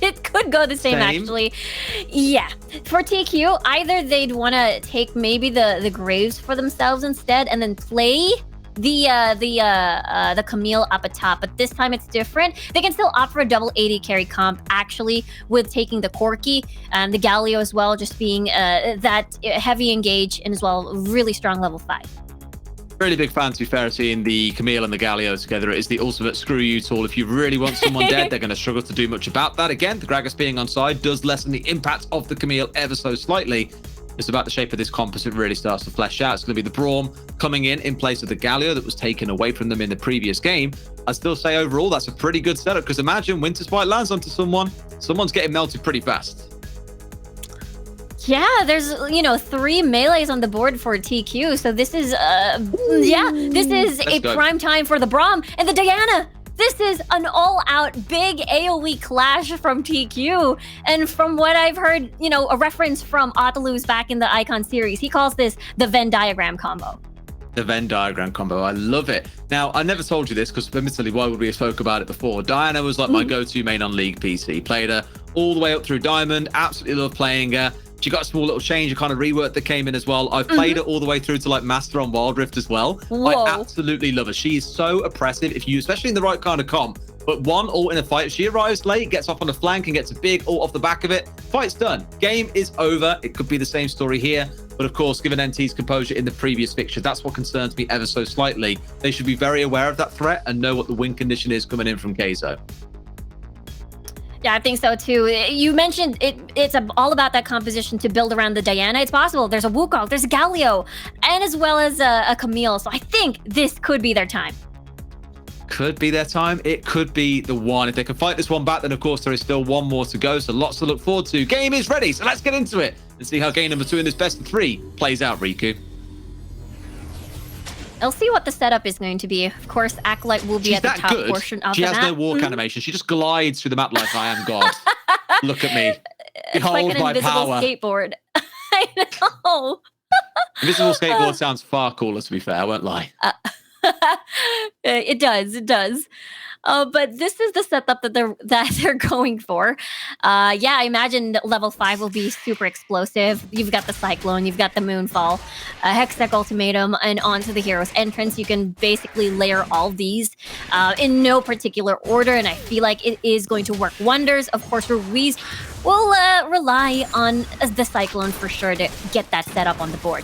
It could go the same, actually. Yeah. For TQ, either they'd want to take maybe the Graves for themselves instead, and then play the Camille up atop, but this time it's different. They can still opt for a double AD carry comp, actually, with taking the Corki and the Galio as well, just being that heavy engage, and as well really strong level 5. Really big fan, to be fair, seeing the Camille and the Galio together. It is the ultimate screw you tool. If you really want someone dead, they're going to struggle to do much about that. Again, the Gragas being on side does lessen the impact of the Camille ever so slightly. It's about the shape of this comp as it really starts to flesh out. It's going to be the Braum coming in place of the Galio that was taken away from them in the previous game. I still say overall that's a pretty good setup, because imagine Winter Spite lands onto someone's getting melted pretty fast. Yeah, there's 3 melees on the board for TQ, so this is this is a prime time for the Braum and the Diana. This is an all-out big AoE clash from TQ. And from what I've heard, a reference from Otaluz back in the Icon series, he calls this the Venn diagram combo. The Venn diagram combo. I love it. Now, I never told you this because, admittedly, why would we have spoke about it before? Diana was like my go-to main on League PC. Played her all the way up through Diamond. Absolutely love playing her. She got a small little change, a kind of rework that came in as well. I've played her all the way through to like Master on Wild Rift as well. Whoa. I absolutely love her. She is so oppressive, especially in the right kind of comp. But one ult in a fight, if she arrives late, gets off on the flank and gets a big ult off the back of it, fight's done. Game is over. It could be the same story here. But of course, given NT's composure in the previous fixture, that's what concerns me ever so slightly. They should be very aware of that threat and know what the win condition is coming in from Keizo. Yeah, I think so too. You mentioned it's all about that composition to build around the Diana. It's possible. There's a Wukong, there's a Galio, and as well as a Camille. So I think this could be their time. Could be their time. It could be the one. If they can fight this one back, then of course there is still one more to go. So lots to look forward to. Game is ready. So let's get into it and see how game number 2 in this best of 3 plays out, Riku. I'll see what the setup is going to be. Of course, Acolyte will be at the top portion of the map. She has no walk animation. She just glides through the map like I am God. Look at me. It's Behold like an my invisible power. skateboard. I know. Invisible skateboard sounds far cooler, to be fair. I won't lie. It does. But this is the setup that they're going for. Yeah, I imagine level 5 will be super explosive. You've got the Cyclone, you've got the Moonfall, Hextech Ultimatum, and onto the hero's entrance. You can basically layer all these in no particular order, and I feel like it is going to work wonders. Of course, Ruiz will rely on the Cyclone for sure to get that set up on the board.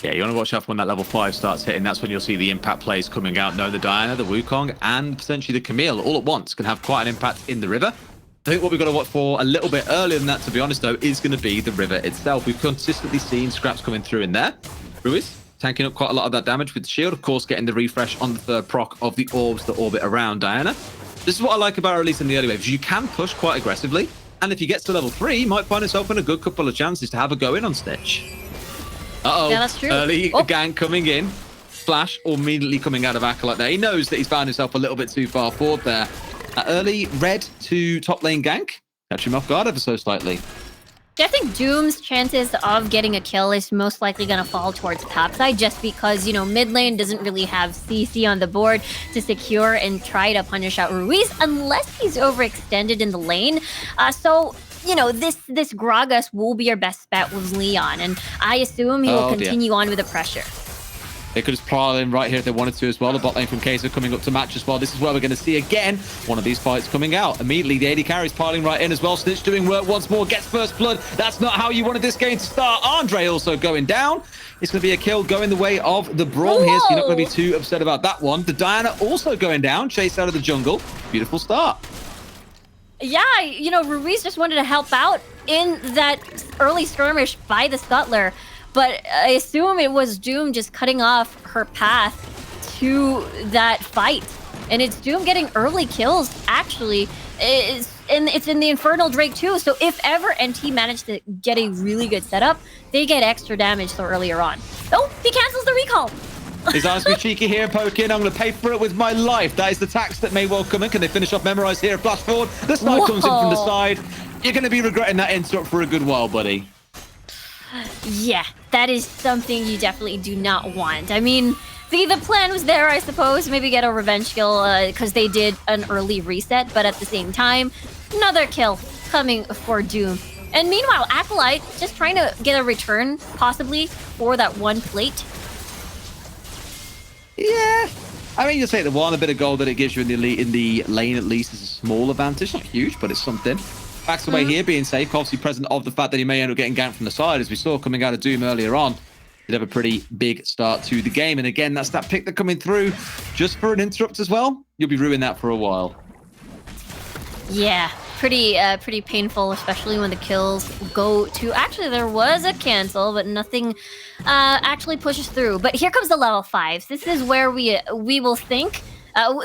Yeah, you want to watch out for when that level 5 starts hitting. That's when you'll see the impact plays coming out. No, the Diana, the Wukong, and potentially the Camille all at once can have quite an impact in the river. I think what we've got to watch for a little bit earlier than that, to be honest, though, is going to be the river itself. We've consistently seen scraps coming through in there. Ruiz tanking up quite a lot of that damage with the shield, of course, getting the refresh on the third proc of the orbs that orbit around Diana. This is what I like about her, at least in the early waves. You can push quite aggressively, and if he gets to level 3, he might find himself in a good couple of chances to have a go in on Snitch. Uh-oh. Yeah, that's true. Early gank coming in. Flash immediately coming out of Acolyte there. He knows that he's found himself a little bit too far forward there. Early red to top lane gank. Catch him off guard ever so slightly. Yeah, I think Doom's chances of getting a kill is most likely going to fall towards topside just because, you know, mid lane doesn't really have CC on the board to secure and try to punish out Ruiz unless he's overextended in the lane. So, you know, this Gragas will be your best bet with Leon, and I assume he will continue on with the pressure. They could just pile in right here if they wanted to as well. The bot lane from Kai'Sa coming up to match as well. This is where we're going to see again one of these fights coming out. Immediately, the AD carries piling right in as well. Snitch doing work once more, gets first blood. That's not how you wanted this game to start. Andre also going down. It's going to be a kill going the way of the Braum here, so you're not going to be too upset about that one. The Diana also going down, chased out of the jungle. Beautiful start. Yeah, you know, Ruiz just wanted to help out in that early skirmish by the Scuttler. But I assume it was Doom just cutting off her path to that fight. And it's Doom getting early kills, actually. It's in the Infernal Drake, too. So if ever NT managed to get a really good setup, they get extra damage so earlier on. Oh, he cancels the recall. He's asked me cheeky here, poking. I'm going to pay for it with my life. That is the tax that may well come in. Can they finish off Memorize here? Flash forward. The snipe comes in from the side. You're going to be regretting that interrupt for a good while, buddy. Yeah, that is something you definitely do not want. I mean, the plan was there, I suppose. Maybe get a revenge kill because they did an early reset. But at the same time, another kill coming for Doom. And meanwhile, Acolyte just trying to get a return, possibly, for that one plate. Yeah. I mean, you'll take the one, a bit of gold that it gives you in the lane at least is a small advantage. Not huge, but it's something. Backs away here, being safe, obviously present of the fact that he may end up getting ganked from the side, as we saw coming out of Doom earlier on. He'd have a pretty big start to the game. And again, that's that pick that coming through just for an interrupt as well. You'll be ruining that for a while. Yeah, pretty painful, especially when the kills go to... Actually, there was a cancel, but nothing actually pushes through. But here comes the level 5s. This is where we will think...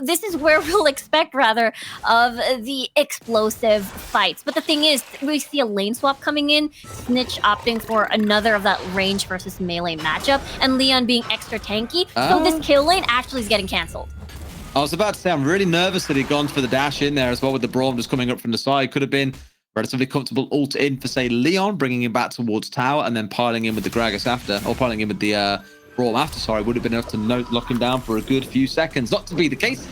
this is where we'll expect, rather, of the explosive fights. But the thing is, we see a lane swap coming in, Snitch opting for another of that range versus melee matchup, and Leon being extra tanky. So this kill lane actually is getting cancelled. I was about to say, I'm really nervous that he'd gone for the dash in there as well with the Braum just coming up from the side. Could have been relatively comfortable ult in for, say, Leon, bringing him back towards tower, and then piling in with the Gragas after, or piling in with the... Braum after, sorry, would have been enough to lock him down for a good few seconds. Not to be the case.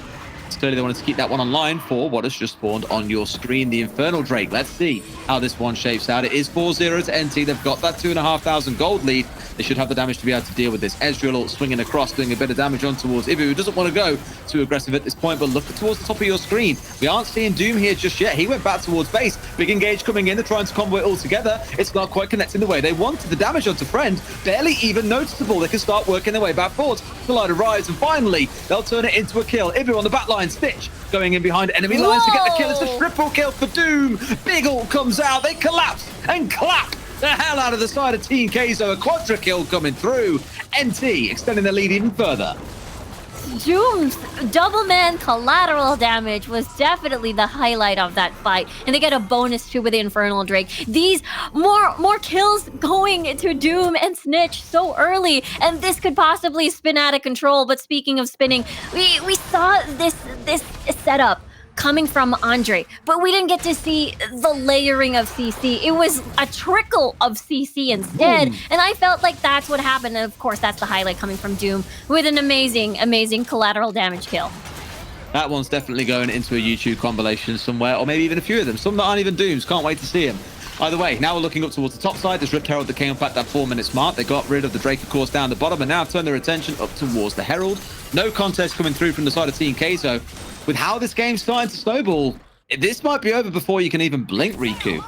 Clearly they wanted to keep that one online for what has just spawned on your screen, the Infernal Drake. Let's see how this one shapes out. It is 4-0 to NT. They've got that 2,500 gold lead. They should have the damage to be able to deal with this. Ezreal ult swinging across, doing a bit of damage on towards Ibu, who doesn't want to go too aggressive at this point, but look towards the top of your screen. We aren't seeing Doom here just yet. He went back towards base. Big engage coming in. They're trying to combo it all together. It's not quite connecting the way they wanted. The damage onto Friend, barely even noticeable. They can start working their way back forwards. Collide arrives, and finally, they'll turn it into a kill. Ibu on the back line. Stitch going in behind enemy lines to get the kill. It's a triple kill for Doom. Big ult comes out. They collapse and clap the hell out of the side of Team Kai'Sa. A quadra kill coming through. NT extending the lead even further. Doom's double man collateral damage was definitely the highlight of that fight, and they get a bonus too with the Infernal Drake. These more kills going to Doom and Snitch so early, and this could possibly spin out of control. But speaking of spinning, we saw this setup coming from Andre, but we didn't get to see the layering of CC. It was a trickle of CC instead, and I felt like that's what happened. And of course, that's the highlight coming from Doom with an amazing collateral damage kill. That one's definitely going into a YouTube compilation somewhere, or maybe even a few of them. Some that aren't even Dooms. Can't wait to see him. Either way, now we're looking up towards the top side. There's Ripped Herald that came up at that 4-minute mark. They got rid of the Drake, of course, down the bottom, and now turned their attention up towards the Herald. No contest coming through from the side of Team Kai'Sa. With how this game's starting to snowball, this might be over before you can even blink, Riku.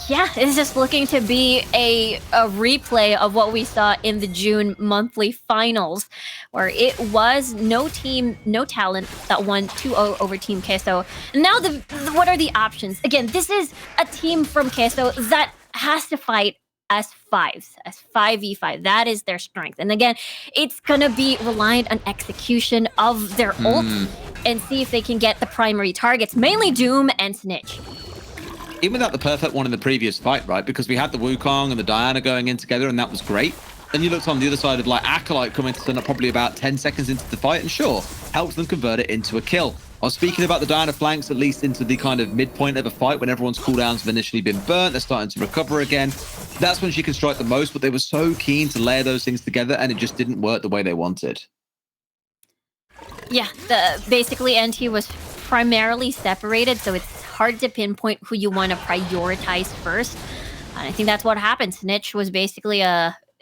Yeah, it's just looking to be a replay of what we saw in the June monthly finals, where it was no team, no talent that won 2-0 over Team Queso. Now, what are the options? Again, this is a team from Queso that has to fight as 5v5. That is their strength. And again, it's gonna be reliant on execution of their ult and see if they can get the primary targets, mainly Doom and Snitch. Even without the perfect one in the previous fight, right? Because we had the Wukong and the Diana going in together, and that was great. Then you looked on the other side of like Acolyte coming to turn up probably about 10 seconds into the fight, and sure, helps them convert it into a kill. I was speaking about the Diana flanks, at least into the kind of midpoint of a fight when everyone's cooldowns have initially been burnt, they're starting to recover again. That's when she can strike the most, but they were so keen to layer those things together, and it just didn't work the way they wanted. Yeah, basically NT was primarily separated, so it's hard to pinpoint who you want to prioritize first. And I think that's what happened. Snitch was basically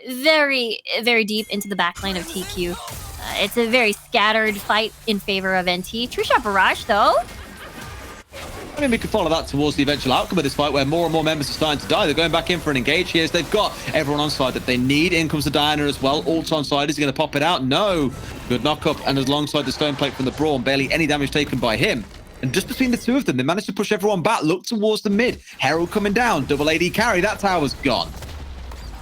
very, very deep into the backline of TQ. It's a very scattered fight in favor of NT. True shot barrage, though. I mean, we could follow that towards the eventual outcome of this fight, where more and more members are starting to die. They're going back in for an engage here. They've got everyone on side that they need. In comes the Diana as well. Ult on side. Is he going to pop it out? No. Good knock up. And alongside the stone plate from the Brawn, barely any damage taken by him. And just between the two of them, they managed to push everyone back. Look towards the mid. Herald coming down. Double AD carry. That tower's gone.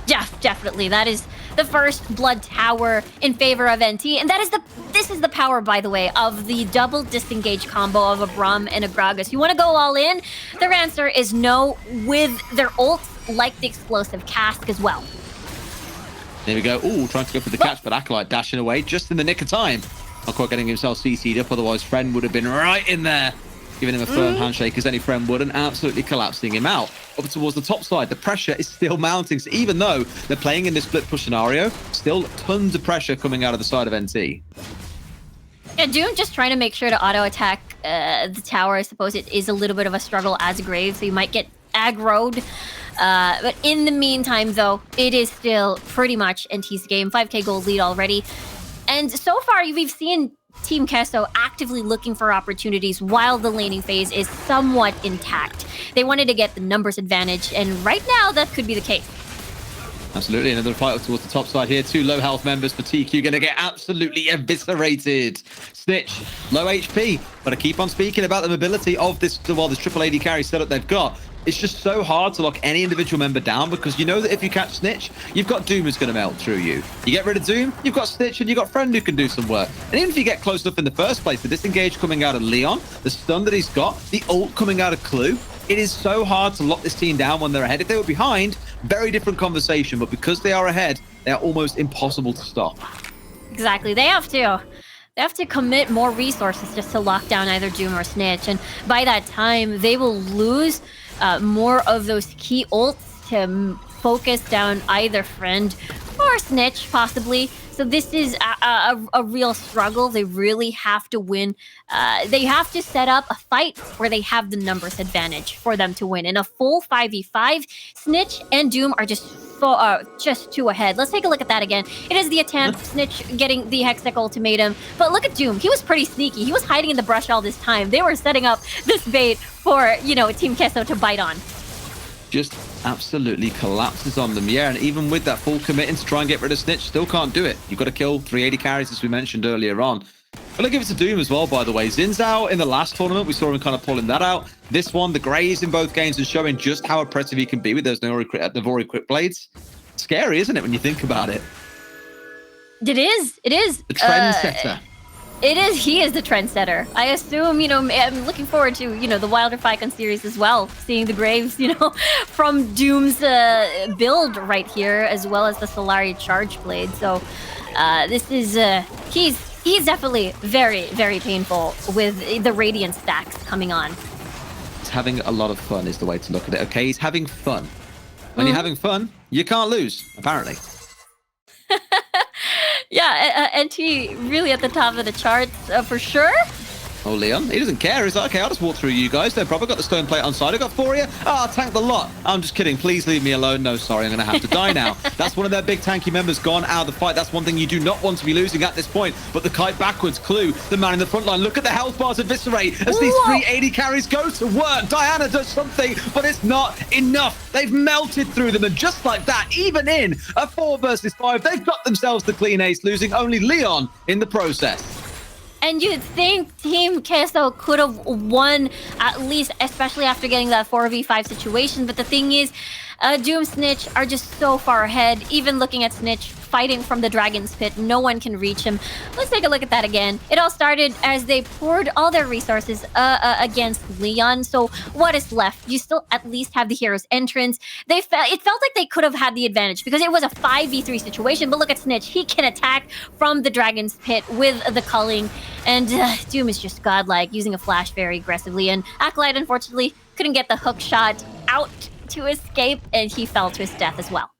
Yeah, definitely. That is the first blood tower in favor of NT. And this is the power, by the way, of the double disengage combo of a Braum and a Gragas. You want to go all in? Their answer is no, with their ults like the explosive cask as well. There we go. Ooh, trying to go for the catch, but Acolyte dashing away just in the nick of time. Not quite getting himself CC'd up, otherwise Friend would have been right in there, giving him a firm handshake as any Friend would, and absolutely collapsing him out. Up towards the top side, the pressure is still mounting. So even though they're playing in this split push scenario, still tons of pressure coming out of the side of NT. Yeah, Doom just trying to make sure to auto-attack the tower. I suppose it is a little bit of a struggle as Grave, so you might get aggroed. But in the meantime, though, it is still pretty much NT's game. 5k gold lead already. And so far, we've seen Team Queso actively looking for opportunities while the laning phase is somewhat intact. They wanted to get the numbers advantage, and right now, that could be the case. Absolutely, another fight towards the top side here. 2 low health members for TQ going to get absolutely eviscerated. Snitch, low HP, but I keep on speaking about the mobility of this triple AD carry setup they've got. It's just so hard to lock any individual member down, because you know that if you catch Snitch, you've got Doom who's going to melt through you. You get rid of Doom, you've got Snitch, and you've got Friend who can do some work. And even if you get close enough in the first place, the disengage coming out of Leon, the stun that he's got, the ult coming out of Clue, it is so hard to lock this team down when they're ahead. If they were behind, very different conversation, but because they are ahead, they are almost impossible to stop. Exactly, they have to commit more resources just to lock down either Doom or Snitch, and by that time, they will lose more of those key ults to focus down either Friend or Snitch, possibly. So this is a real struggle. They really have to win. They have to set up a fight where they have the numbers advantage for them to win. In a full 5v5, Snitch and Doom are just 2 ahead. Let's take a look at that again. It is the attempt, Snitch getting the Hextech ultimatum. But look at Doom. He was pretty sneaky. He was hiding in the brush all this time. They were setting up this bait for, Team Queso to bite on. Just absolutely collapses on them. Yeah, and even with that full committing to try and get rid of Snitch, still can't do it. You've got to kill 380 carries, as we mentioned earlier on. But I'll give it to Doom as well, by the way. Xin Zhao in the last tournament, we saw him kind of pulling that out. This one, the Greys in both games, and showing just how impressive he can be with those Navori Quick Blades. Scary, isn't it, when you think about it? It is. The trendsetter. It is. He is the trendsetter. I assume, I'm looking forward to, the Wilder Icon series as well. Seeing the Graves, from Doom's build right here, as well as the Solari Charge Blade. So this is, he's definitely very, very painful with the Radiant stacks coming on. He's having a lot of fun is the way to look at it, okay? He's having fun. When you're having fun, you can't lose, apparently. Yeah, NT really at the top of the charts for sure. Oh, Leon, he doesn't care. He's like, okay, I'll just walk through you guys. No problem. Got the stone plate on side. I got Foria. I'll tank the lot. I'm just kidding. Please leave me alone. No, sorry. I'm going to have to die now. That's one of their big tanky members gone out of the fight. That's one thing you do not want to be losing at this point. But the kite backwards, Clue, the man in the front line. Look at the health bars eviscerate as these 380 carries go to work. Diana does something, but it's not enough. They've melted through them. And just like that, even in a 4 versus 5, they've got themselves the clean ace, losing only Leon in the process. And you'd think Team Queso could have won at least, especially after getting that 4v5 situation. But the thing is, Doom Snitch are just so far ahead. Even looking at Snitch fighting from the Dragon's Pit, no one can reach him. Let's take a look at that again. It all started as they poured all their resources against Leon. So what is left? You still at least have the hero's entrance. It felt like they could have had the advantage because it was a 5v3 situation. But look at Snitch. He can attack from the Dragon's Pit with the culling. And Doom is just godlike, using a flash very aggressively. And Acolyte, unfortunately, couldn't get the hook shot out to escape, and he fell to his death as well.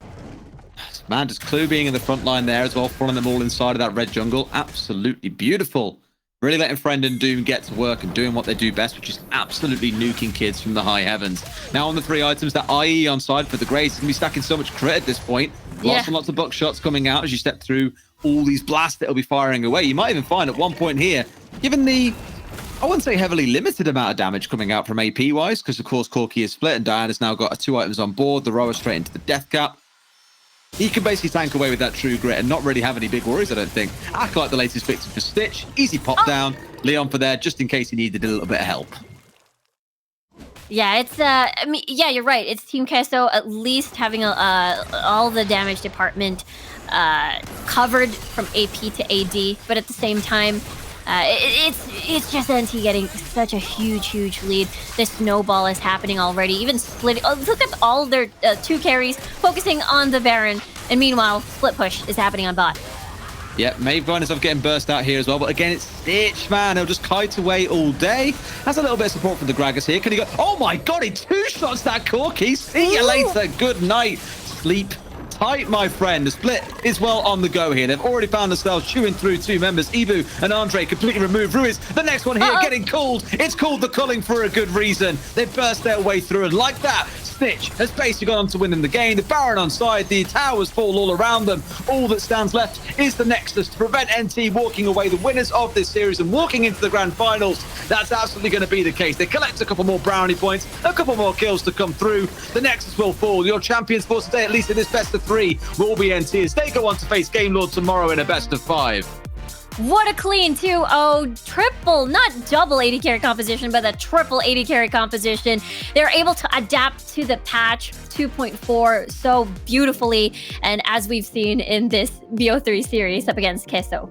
Man, just Clue being in the front line there as well, following them all inside of that red jungle. Absolutely beautiful. Really letting Friend and Doom get to work and doing what they do best, which is absolutely nuking kids from the high heavens. Now on the 3 items, that IE on side for the Grays is going to be stacking so much crit at this point. Lots and lots of buckshots coming out as you step through all these blasts that will be firing away. You might even find at one point here, given the, I wouldn't say heavily limited amount of damage coming out from AP-wise, because of course Corki is split and Diana's now got 2 items on board, the rower straight into the death cap. He can basically tank away with that true grit and not really have any big worries, I don't think. Acolyte, the latest victim for Stitch. Easy pop down. Leon for there, just in case he needed a little bit of help. Yeah, it's, I mean, yeah, you're right. It's Team Queso at least having all the damage department covered from AP to AD, but at the same time, it's just NT getting such a huge lead. The snowball is happening already, even splitting. Oh, look at all their 2 carries focusing on the Baron, and meanwhile, split push is happening on bot. Yep, Maeve finds himself getting burst out here as well, but again, it's Stitch, man. He'll just kite away all day. Has a little bit of support from the Gragas here. Can he go? Oh my god, he 2-shots that Corki. See you later. Good night. Sleep tight, my friend. The split is well on the go here. They've already found themselves chewing through 2 members. Ibu and Andre completely removed. Ruiz, the next one here, getting called. It's called the culling for a good reason. They burst their way through, and like that, Snitch has basically gone on to win in the game. The Baron on side, the towers fall all around them. All that stands left is the Nexus to prevent NT walking away the winners of this series and walking into the grand finals. That's absolutely going to be the case. They collect a couple more brownie points, a couple more kills to come through. The Nexus will fall. Your champions for today, at least in this best of 3, will be NT as they go on to face Game Lord tomorrow in a best of 5. What a clean 2-0, triple, not double 80 carry composition, but a triple 80 carry composition. They're able to adapt to the patch 2.4 so beautifully, and as we've seen in this BO3 series up against Queso.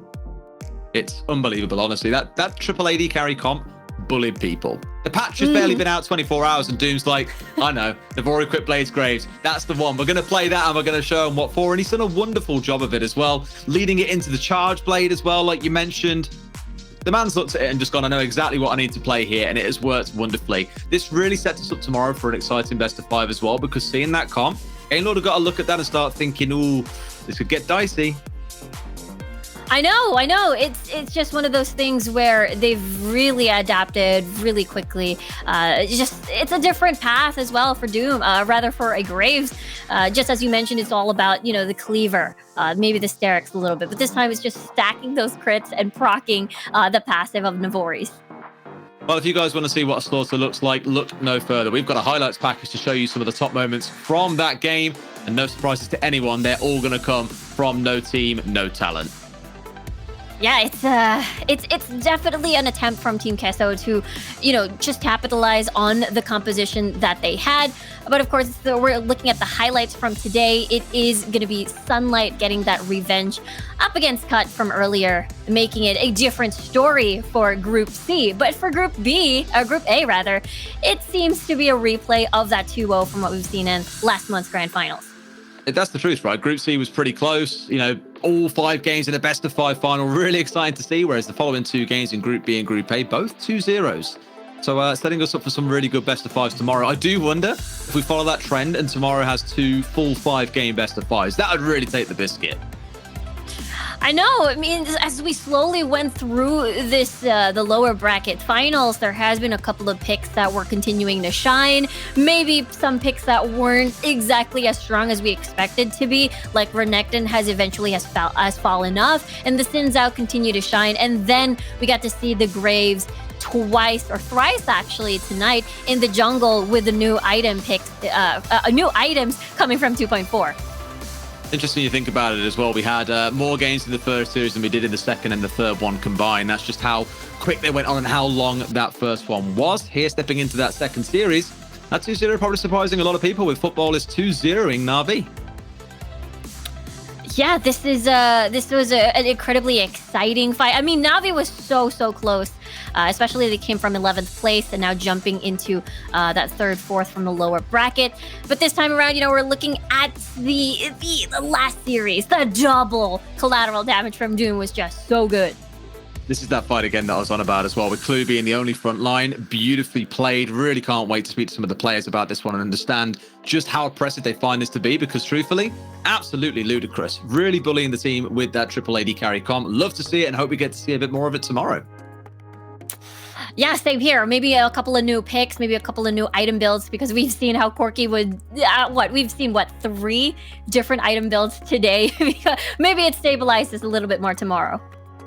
It's unbelievable, honestly. That triple 80 carry comp bullied people. The patch has barely been out 24 hours and Doom's like, I know, they've already equipped Blaze Graves. That's the one. We're going to play that and we're going to show him what for. And he's done a wonderful job of it as well, leading it into the charge blade as well, like you mentioned. The man's looked at it and just gone, I know exactly what I need to play here, and it has worked wonderfully. This really sets us up tomorrow for an exciting best of 5 as well, because seeing that comp, Game Lord have got to look at that and start thinking, ooh, this could get dicey. I know. It's just one of those things where they've really adapted really quickly. It's a different path as well for Doom, rather for a Graves. Just as you mentioned, it's all about, the cleaver, maybe the Sterix a little bit, but this time it's just stacking those crits and proccing the passive of Navoris. Well, if you guys want to see what a slaughter looks like, look no further. We've got a highlights package to show you some of the top moments from that game, and no surprises to anyone, they're all going to come from No Team, No Talent. Yeah, it's definitely an attempt from Team Queso to, just capitalize on the composition that they had. But of course, we're looking at the highlights from today. It is going to be Sunlight getting that revenge up against Cut from earlier, making it a different story for Group C. But for Group A rather, it seems to be a replay of that 2-0 from what we've seen in last month's Grand Finals. That's the truth, right? Group C was pretty close. All 5 games in a best of 5 final. Really exciting to see. Whereas the following 2 games in Group B and Group A, both 2-0s. So setting us up for some really good best of 5s tomorrow. I do wonder if we follow that trend and tomorrow has 2 full 5-game best of 5s. That would really take the biscuit. I know. I mean, as we slowly went through this, the lower bracket finals, there has been a couple of picks that were continuing to shine. Maybe some picks that weren't exactly as strong as we expected to be, like Renekton has fallen off, and the Sin Zhao continue to shine. And then we got to see the Graves twice or thrice actually tonight in the jungle with the new item picks, new items coming from 2.4. Interesting you think about it as well. We had more games in the first series than we did in the second and the third one combined. That's just how quick they went on and how long that first one was. Here, stepping into that second series, that 2-0 probably surprising a lot of people with Futbol is 2-0ing Na'Vi. Yeah, this was an incredibly exciting fight. I mean, Na'Vi was so close, especially they came from 11th place and now jumping into that 3rd, 4th from the lower bracket. But this time around, we're looking at the last series. The double collateral damage from Doom was just so good. This is that fight again that I was on about as well, with Clue being the only front line. Beautifully played. Really can't wait to speak to some of the players about this one and understand just how oppressive they find this to be, because truthfully, absolutely ludicrous. Really bullying the team with that triple AD carry comp. Love to see it and hope we get to see a bit more of it tomorrow. Yeah, same here. Maybe a couple of new picks, maybe a couple of new item builds, because we've seen how Corki would, we've seen 3 different item builds today. Maybe it stabilizes a little bit more tomorrow.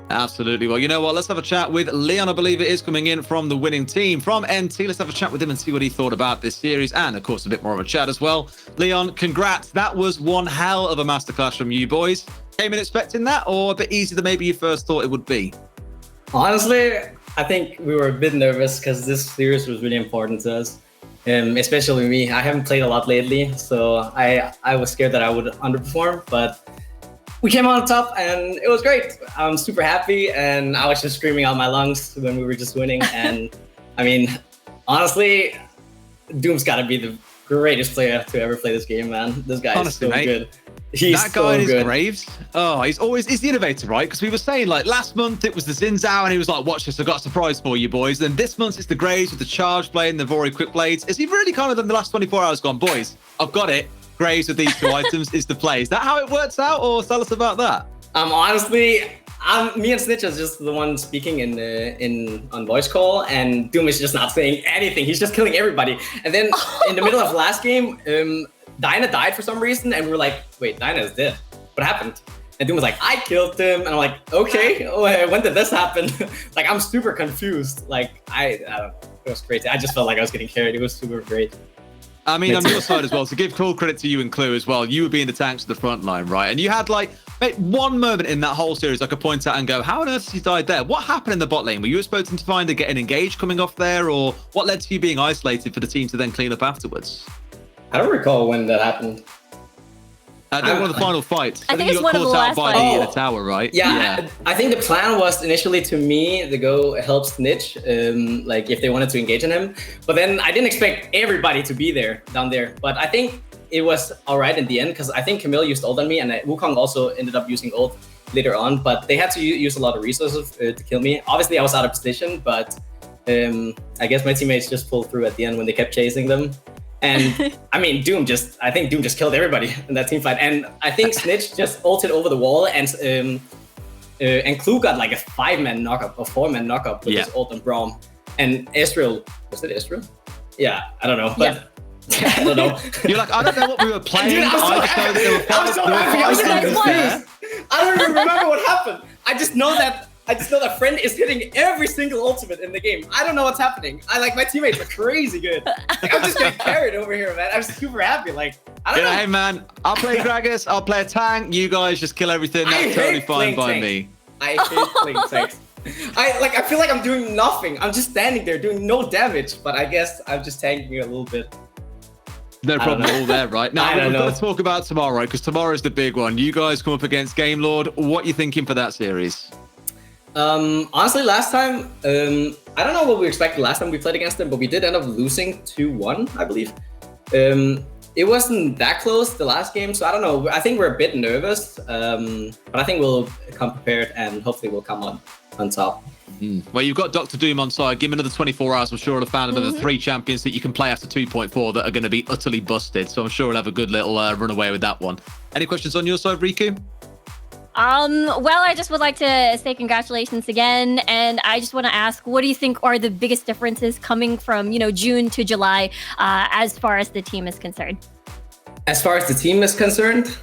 Absolutely. Well, you know what? Let's have a chat with Leon, I believe it is, coming in from the winning team from NT. Let's have a chat with him and see what he thought about this series, and of course a bit more of a chat as well. Leon, congrats. That was one hell of a masterclass from you boys. Came in expecting that, or a bit easier than maybe you first thought it would be? Honestly, I think we were a bit nervous because this series was really important to us. Especially me. I haven't played a lot lately, so I was scared that I would underperform, but we came on top and it was great. I'm super happy, and I was just screaming out my lungs when we were just winning. And I mean, honestly, Doom's got to be the greatest player to ever play this game, man. This guy is so good. He's that guy so is good. Graves. Oh, he's the innovator, right? Because we were saying, like, last month it was the Xin Zhao, and he was like, watch this, I've got a surprise for you, boys. Then this month it's the Graves with the Charge Blade and the Vori Quick Blades. Is he really kind of in the last 24 hours gone, boys, I've got it. Graves with these 2 items is the play. Is that how it works out, or tell us about that? Honestly, me and Snitch is just the one speaking on voice call, and Doom is just not saying anything. He's just killing everybody. And then in the middle of last game, Dyna died for some reason, and we were like, wait, Dyna is dead. What happened? And Doom was like, I killed him. And I'm like, okay, when did this happen? Like, I'm super confused. Like, I don't know. It was crazy. I just felt like I was getting carried. It was super great. I mean, on your side as well, to give full credit to you and Clue as well, you were being the tanks at the front line, right? And you had like one moment in that whole series I could point out and go, how on earth has he died there? What happened in the bot lane? Were you supposed to find getting engaged coming off there, or what led to you being isolated for the team to then clean up afterwards? I don't recall when that happened. I think one of the final fights. I think it's one of the last by fights. the tower, right? Yeah, I think the plan was initially to me to go help Snitch, like if they wanted to engage on him. But then I didn't expect everybody to be there down there. But I think it was all right in the end, because I think Camille used ult on me, and Wukong also ended up using ult later on. But they had to use a lot of resources to kill me. Obviously, I was out of position, but I guess my teammates just pulled through at the end when they kept chasing them. And I mean, I think Doom just killed everybody in that team fight. And I think Snitch just ulted over the wall, and Clue got like a 5-man knockup, or 4-man knockup with his ult on Braum. And Ezreal, was it Ezreal? Yeah, I don't know. But I don't know. You're like, I don't know what we were playing. Dude, I don't even remember what happened. I just know that Friend is hitting every single ultimate in the game. I don't know what's happening. My teammates are crazy good. Like, I'm just getting carried over here, man. I'm super happy. Like, I don't know. Hey, man, I'll play Gragas. I'll play a tank. You guys just kill everything. That's totally fine by me. I hate playing tanks. I feel like I'm doing nothing. I'm just standing there doing no damage. But I guess I'm just tanking a little bit. No problem at all there, right? Now, we've got to talk about tomorrow, because tomorrow's the big one. You guys come up against Game Lord. What are you thinking for that series? Honestly, last time, I don't know what we expected last time we played against them, but we did end up losing 2-1, I believe. It wasn't that close the last game, so I don't know. I think we're a bit nervous, but I think we'll come prepared, and hopefully we'll come on top. Well, you've got Dr. Doom on side. Give him another 24 hours. I'm sure he'll have found another 3 champions that you can play after 2.4 that are going to be utterly busted. So I'm sure he'll have a good little run away with that one. Any questions on your side, Riku? Well, I just would like to say congratulations again, and I just want to ask, what do you think are the biggest differences coming from, June to July, as far as the team is concerned? As far as the team is concerned,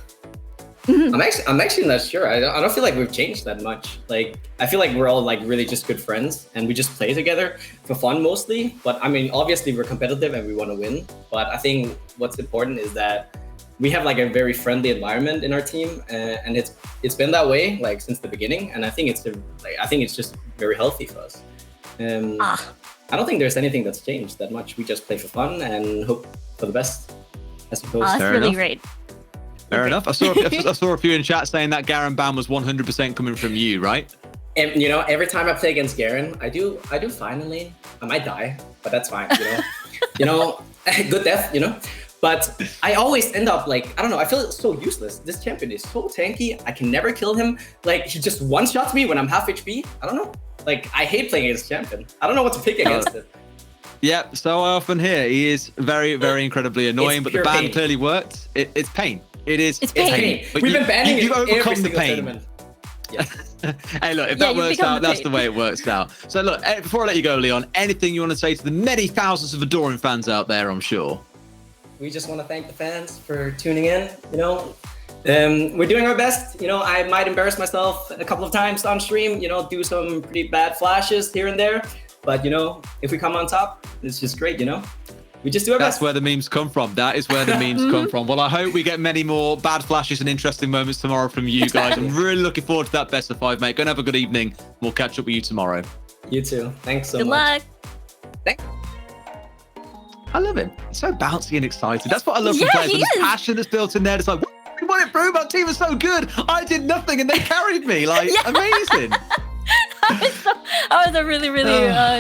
I'm actually not sure. I don't feel like we've changed that much. Like, I feel like we're all like really just good friends, and we just play together for fun mostly. But I mean, obviously we're competitive and we want to win. But I think what's important is that we have like a very friendly environment in our team, and it's been that way like since the beginning. And I think it's just very healthy for us. I don't think there's anything that's changed that much. We just play for fun and hope for the best, I suppose. That's really great. Fair enough. I saw a few in chat saying that Garen ban was 100% coming from you, right? And every time I play against Garen, I do fine in lane. I might die, but that's fine. Good death. But I always end up like, I don't know, I feel so useless. This champion is so tanky. I can never kill him. Like, he just one-shots me when I'm half HP. I don't know. Like, I hate playing against champion. I don't know what to pick against it. Yeah, so I often hear he is very, very incrally annoying, but the ban pain. Clearly worked. It's pain. It's pain. But We've been banning you every overcome the single pain. tournament. Yeah. Hey, look, if that works out, that's the way it works out. So look, before I let you go, Leon, anything you want to say to the many thousands of adoring fans out there, I'm sure? We just want to thank the fans for tuning in. We're doing our best. I might embarrass myself a couple of times on stream, do some pretty bad flashes here and there. But, if we come on top, it's just great, We just do our best. That's where the memes come from. That is where the memes come from. Well, I hope we get many more bad flashes and interesting moments tomorrow from you guys. I'm really looking forward to that best of 5, mate. Go and have a good evening. We'll catch up with you tomorrow. You too. Thanks so much. Good luck. Thanks. I love him. He's so bouncy and excited. That's what I love from players. There's passion that's built in there. It's like, we won it, bro. My team is so good. I did nothing and they carried me. Like, amazing. I was a really,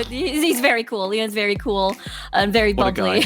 he's very cool. Leon's very cool and very bubbly.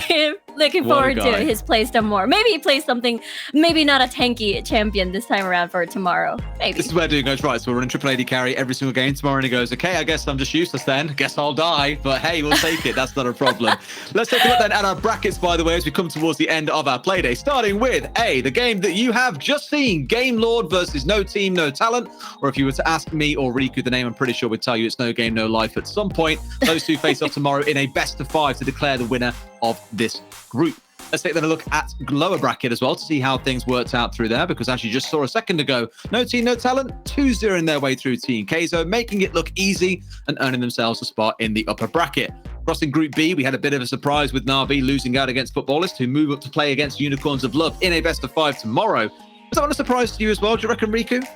Looking forward to his play some more. Maybe he plays something, maybe not a tanky champion this time around for tomorrow. Maybe. This is where Dude goes, right, so we're running Triple AD carry every single game tomorrow, and he goes, okay, I guess I'm just useless then. Guess I'll die, but hey, we'll take it. That's not a problem. Let's take a look then at our brackets, by the way, as we come towards the end of our Playday, starting with the game that you have just seen, Game Lord versus No Team, No Talent. Or if you were to ask me or Riku the name, I'm pretty sure we'd tell you it's No Game, No Life at some point. Those two face off tomorrow in a best of 5 to declare the winner of this group. Let's take then a look at lower bracket as well to see how things worked out through there, because as you just saw a second ago, No Team, No Talent 2-0 their way through Team Kaizo, making it look easy and earning themselves a spot in the upper bracket. Crossing Group B, we had a bit of a surprise with Na'Vi losing out against Footballists, who move up to play against Unicorns of Love in a best of 5 tomorrow. Was that one a surprise to you as well, do you reckon, Riku?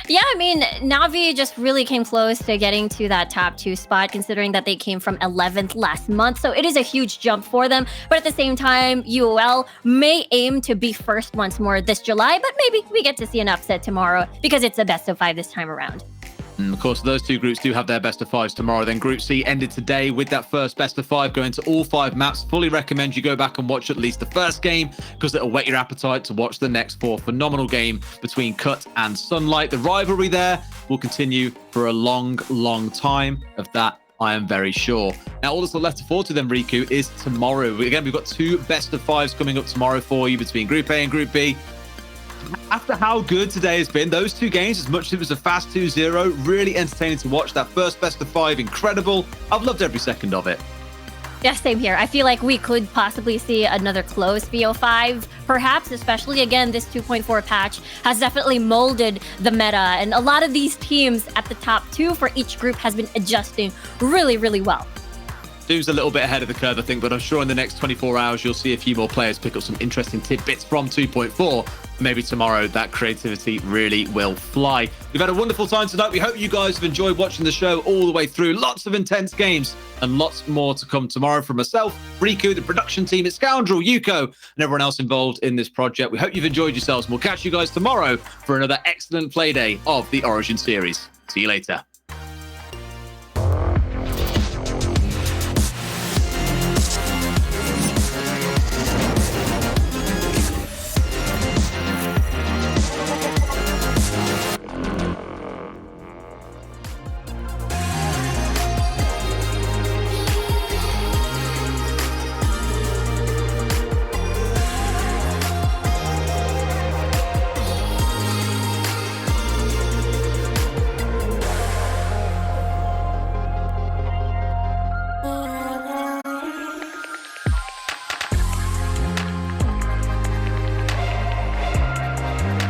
Yeah, I mean, Na'Vi just really came close to getting to that top 2 spot, considering that they came from 11th last month. So it is a huge jump for them. But at the same time, UOL may aim to be first once more this July, but maybe we get to see an upset tomorrow because it's a best of 5 this time around. And of course, those two groups do have their best of 5s tomorrow. Then Group C ended today with that first best of 5 going to all 5 maps. Fully recommend you go back and watch at least the first game because it'll whet your appetite to watch the next 4. Phenomenal game between Cut and Sunlight. The rivalry there will continue for a long, long time. Of that, I am very sure. Now, all that's left to forward to them, Riku, is tomorrow. Again, we've got 2 best of 5s coming up tomorrow for you between Group A and Group B. After how good today has been, those 2 games, as much as it was a fast 2-0, really entertaining to watch. That first best of 5, incredible. I've loved every second of it. Yeah, same here. I feel like we could possibly see another close BO5, perhaps, especially, again, this 2.4 patch has definitely molded the meta. And a lot of these teams at the top 2 for each group has been adjusting really, really well. Doom's a little bit ahead of the curve, I think, but I'm sure in the next 24 hours, you'll see a few more players pick up some interesting tidbits from 2.4. Maybe tomorrow, that creativity really will fly. We've had a wonderful time tonight. We hope you guys have enjoyed watching the show all the way through. Lots of intense games and lots more to come tomorrow from myself, Riku, the production team at Scoundrel, Yuko, and everyone else involved in this project. We hope you've enjoyed yourselves, and we'll catch you guys tomorrow for another excellent play day of the Origin series. See you later.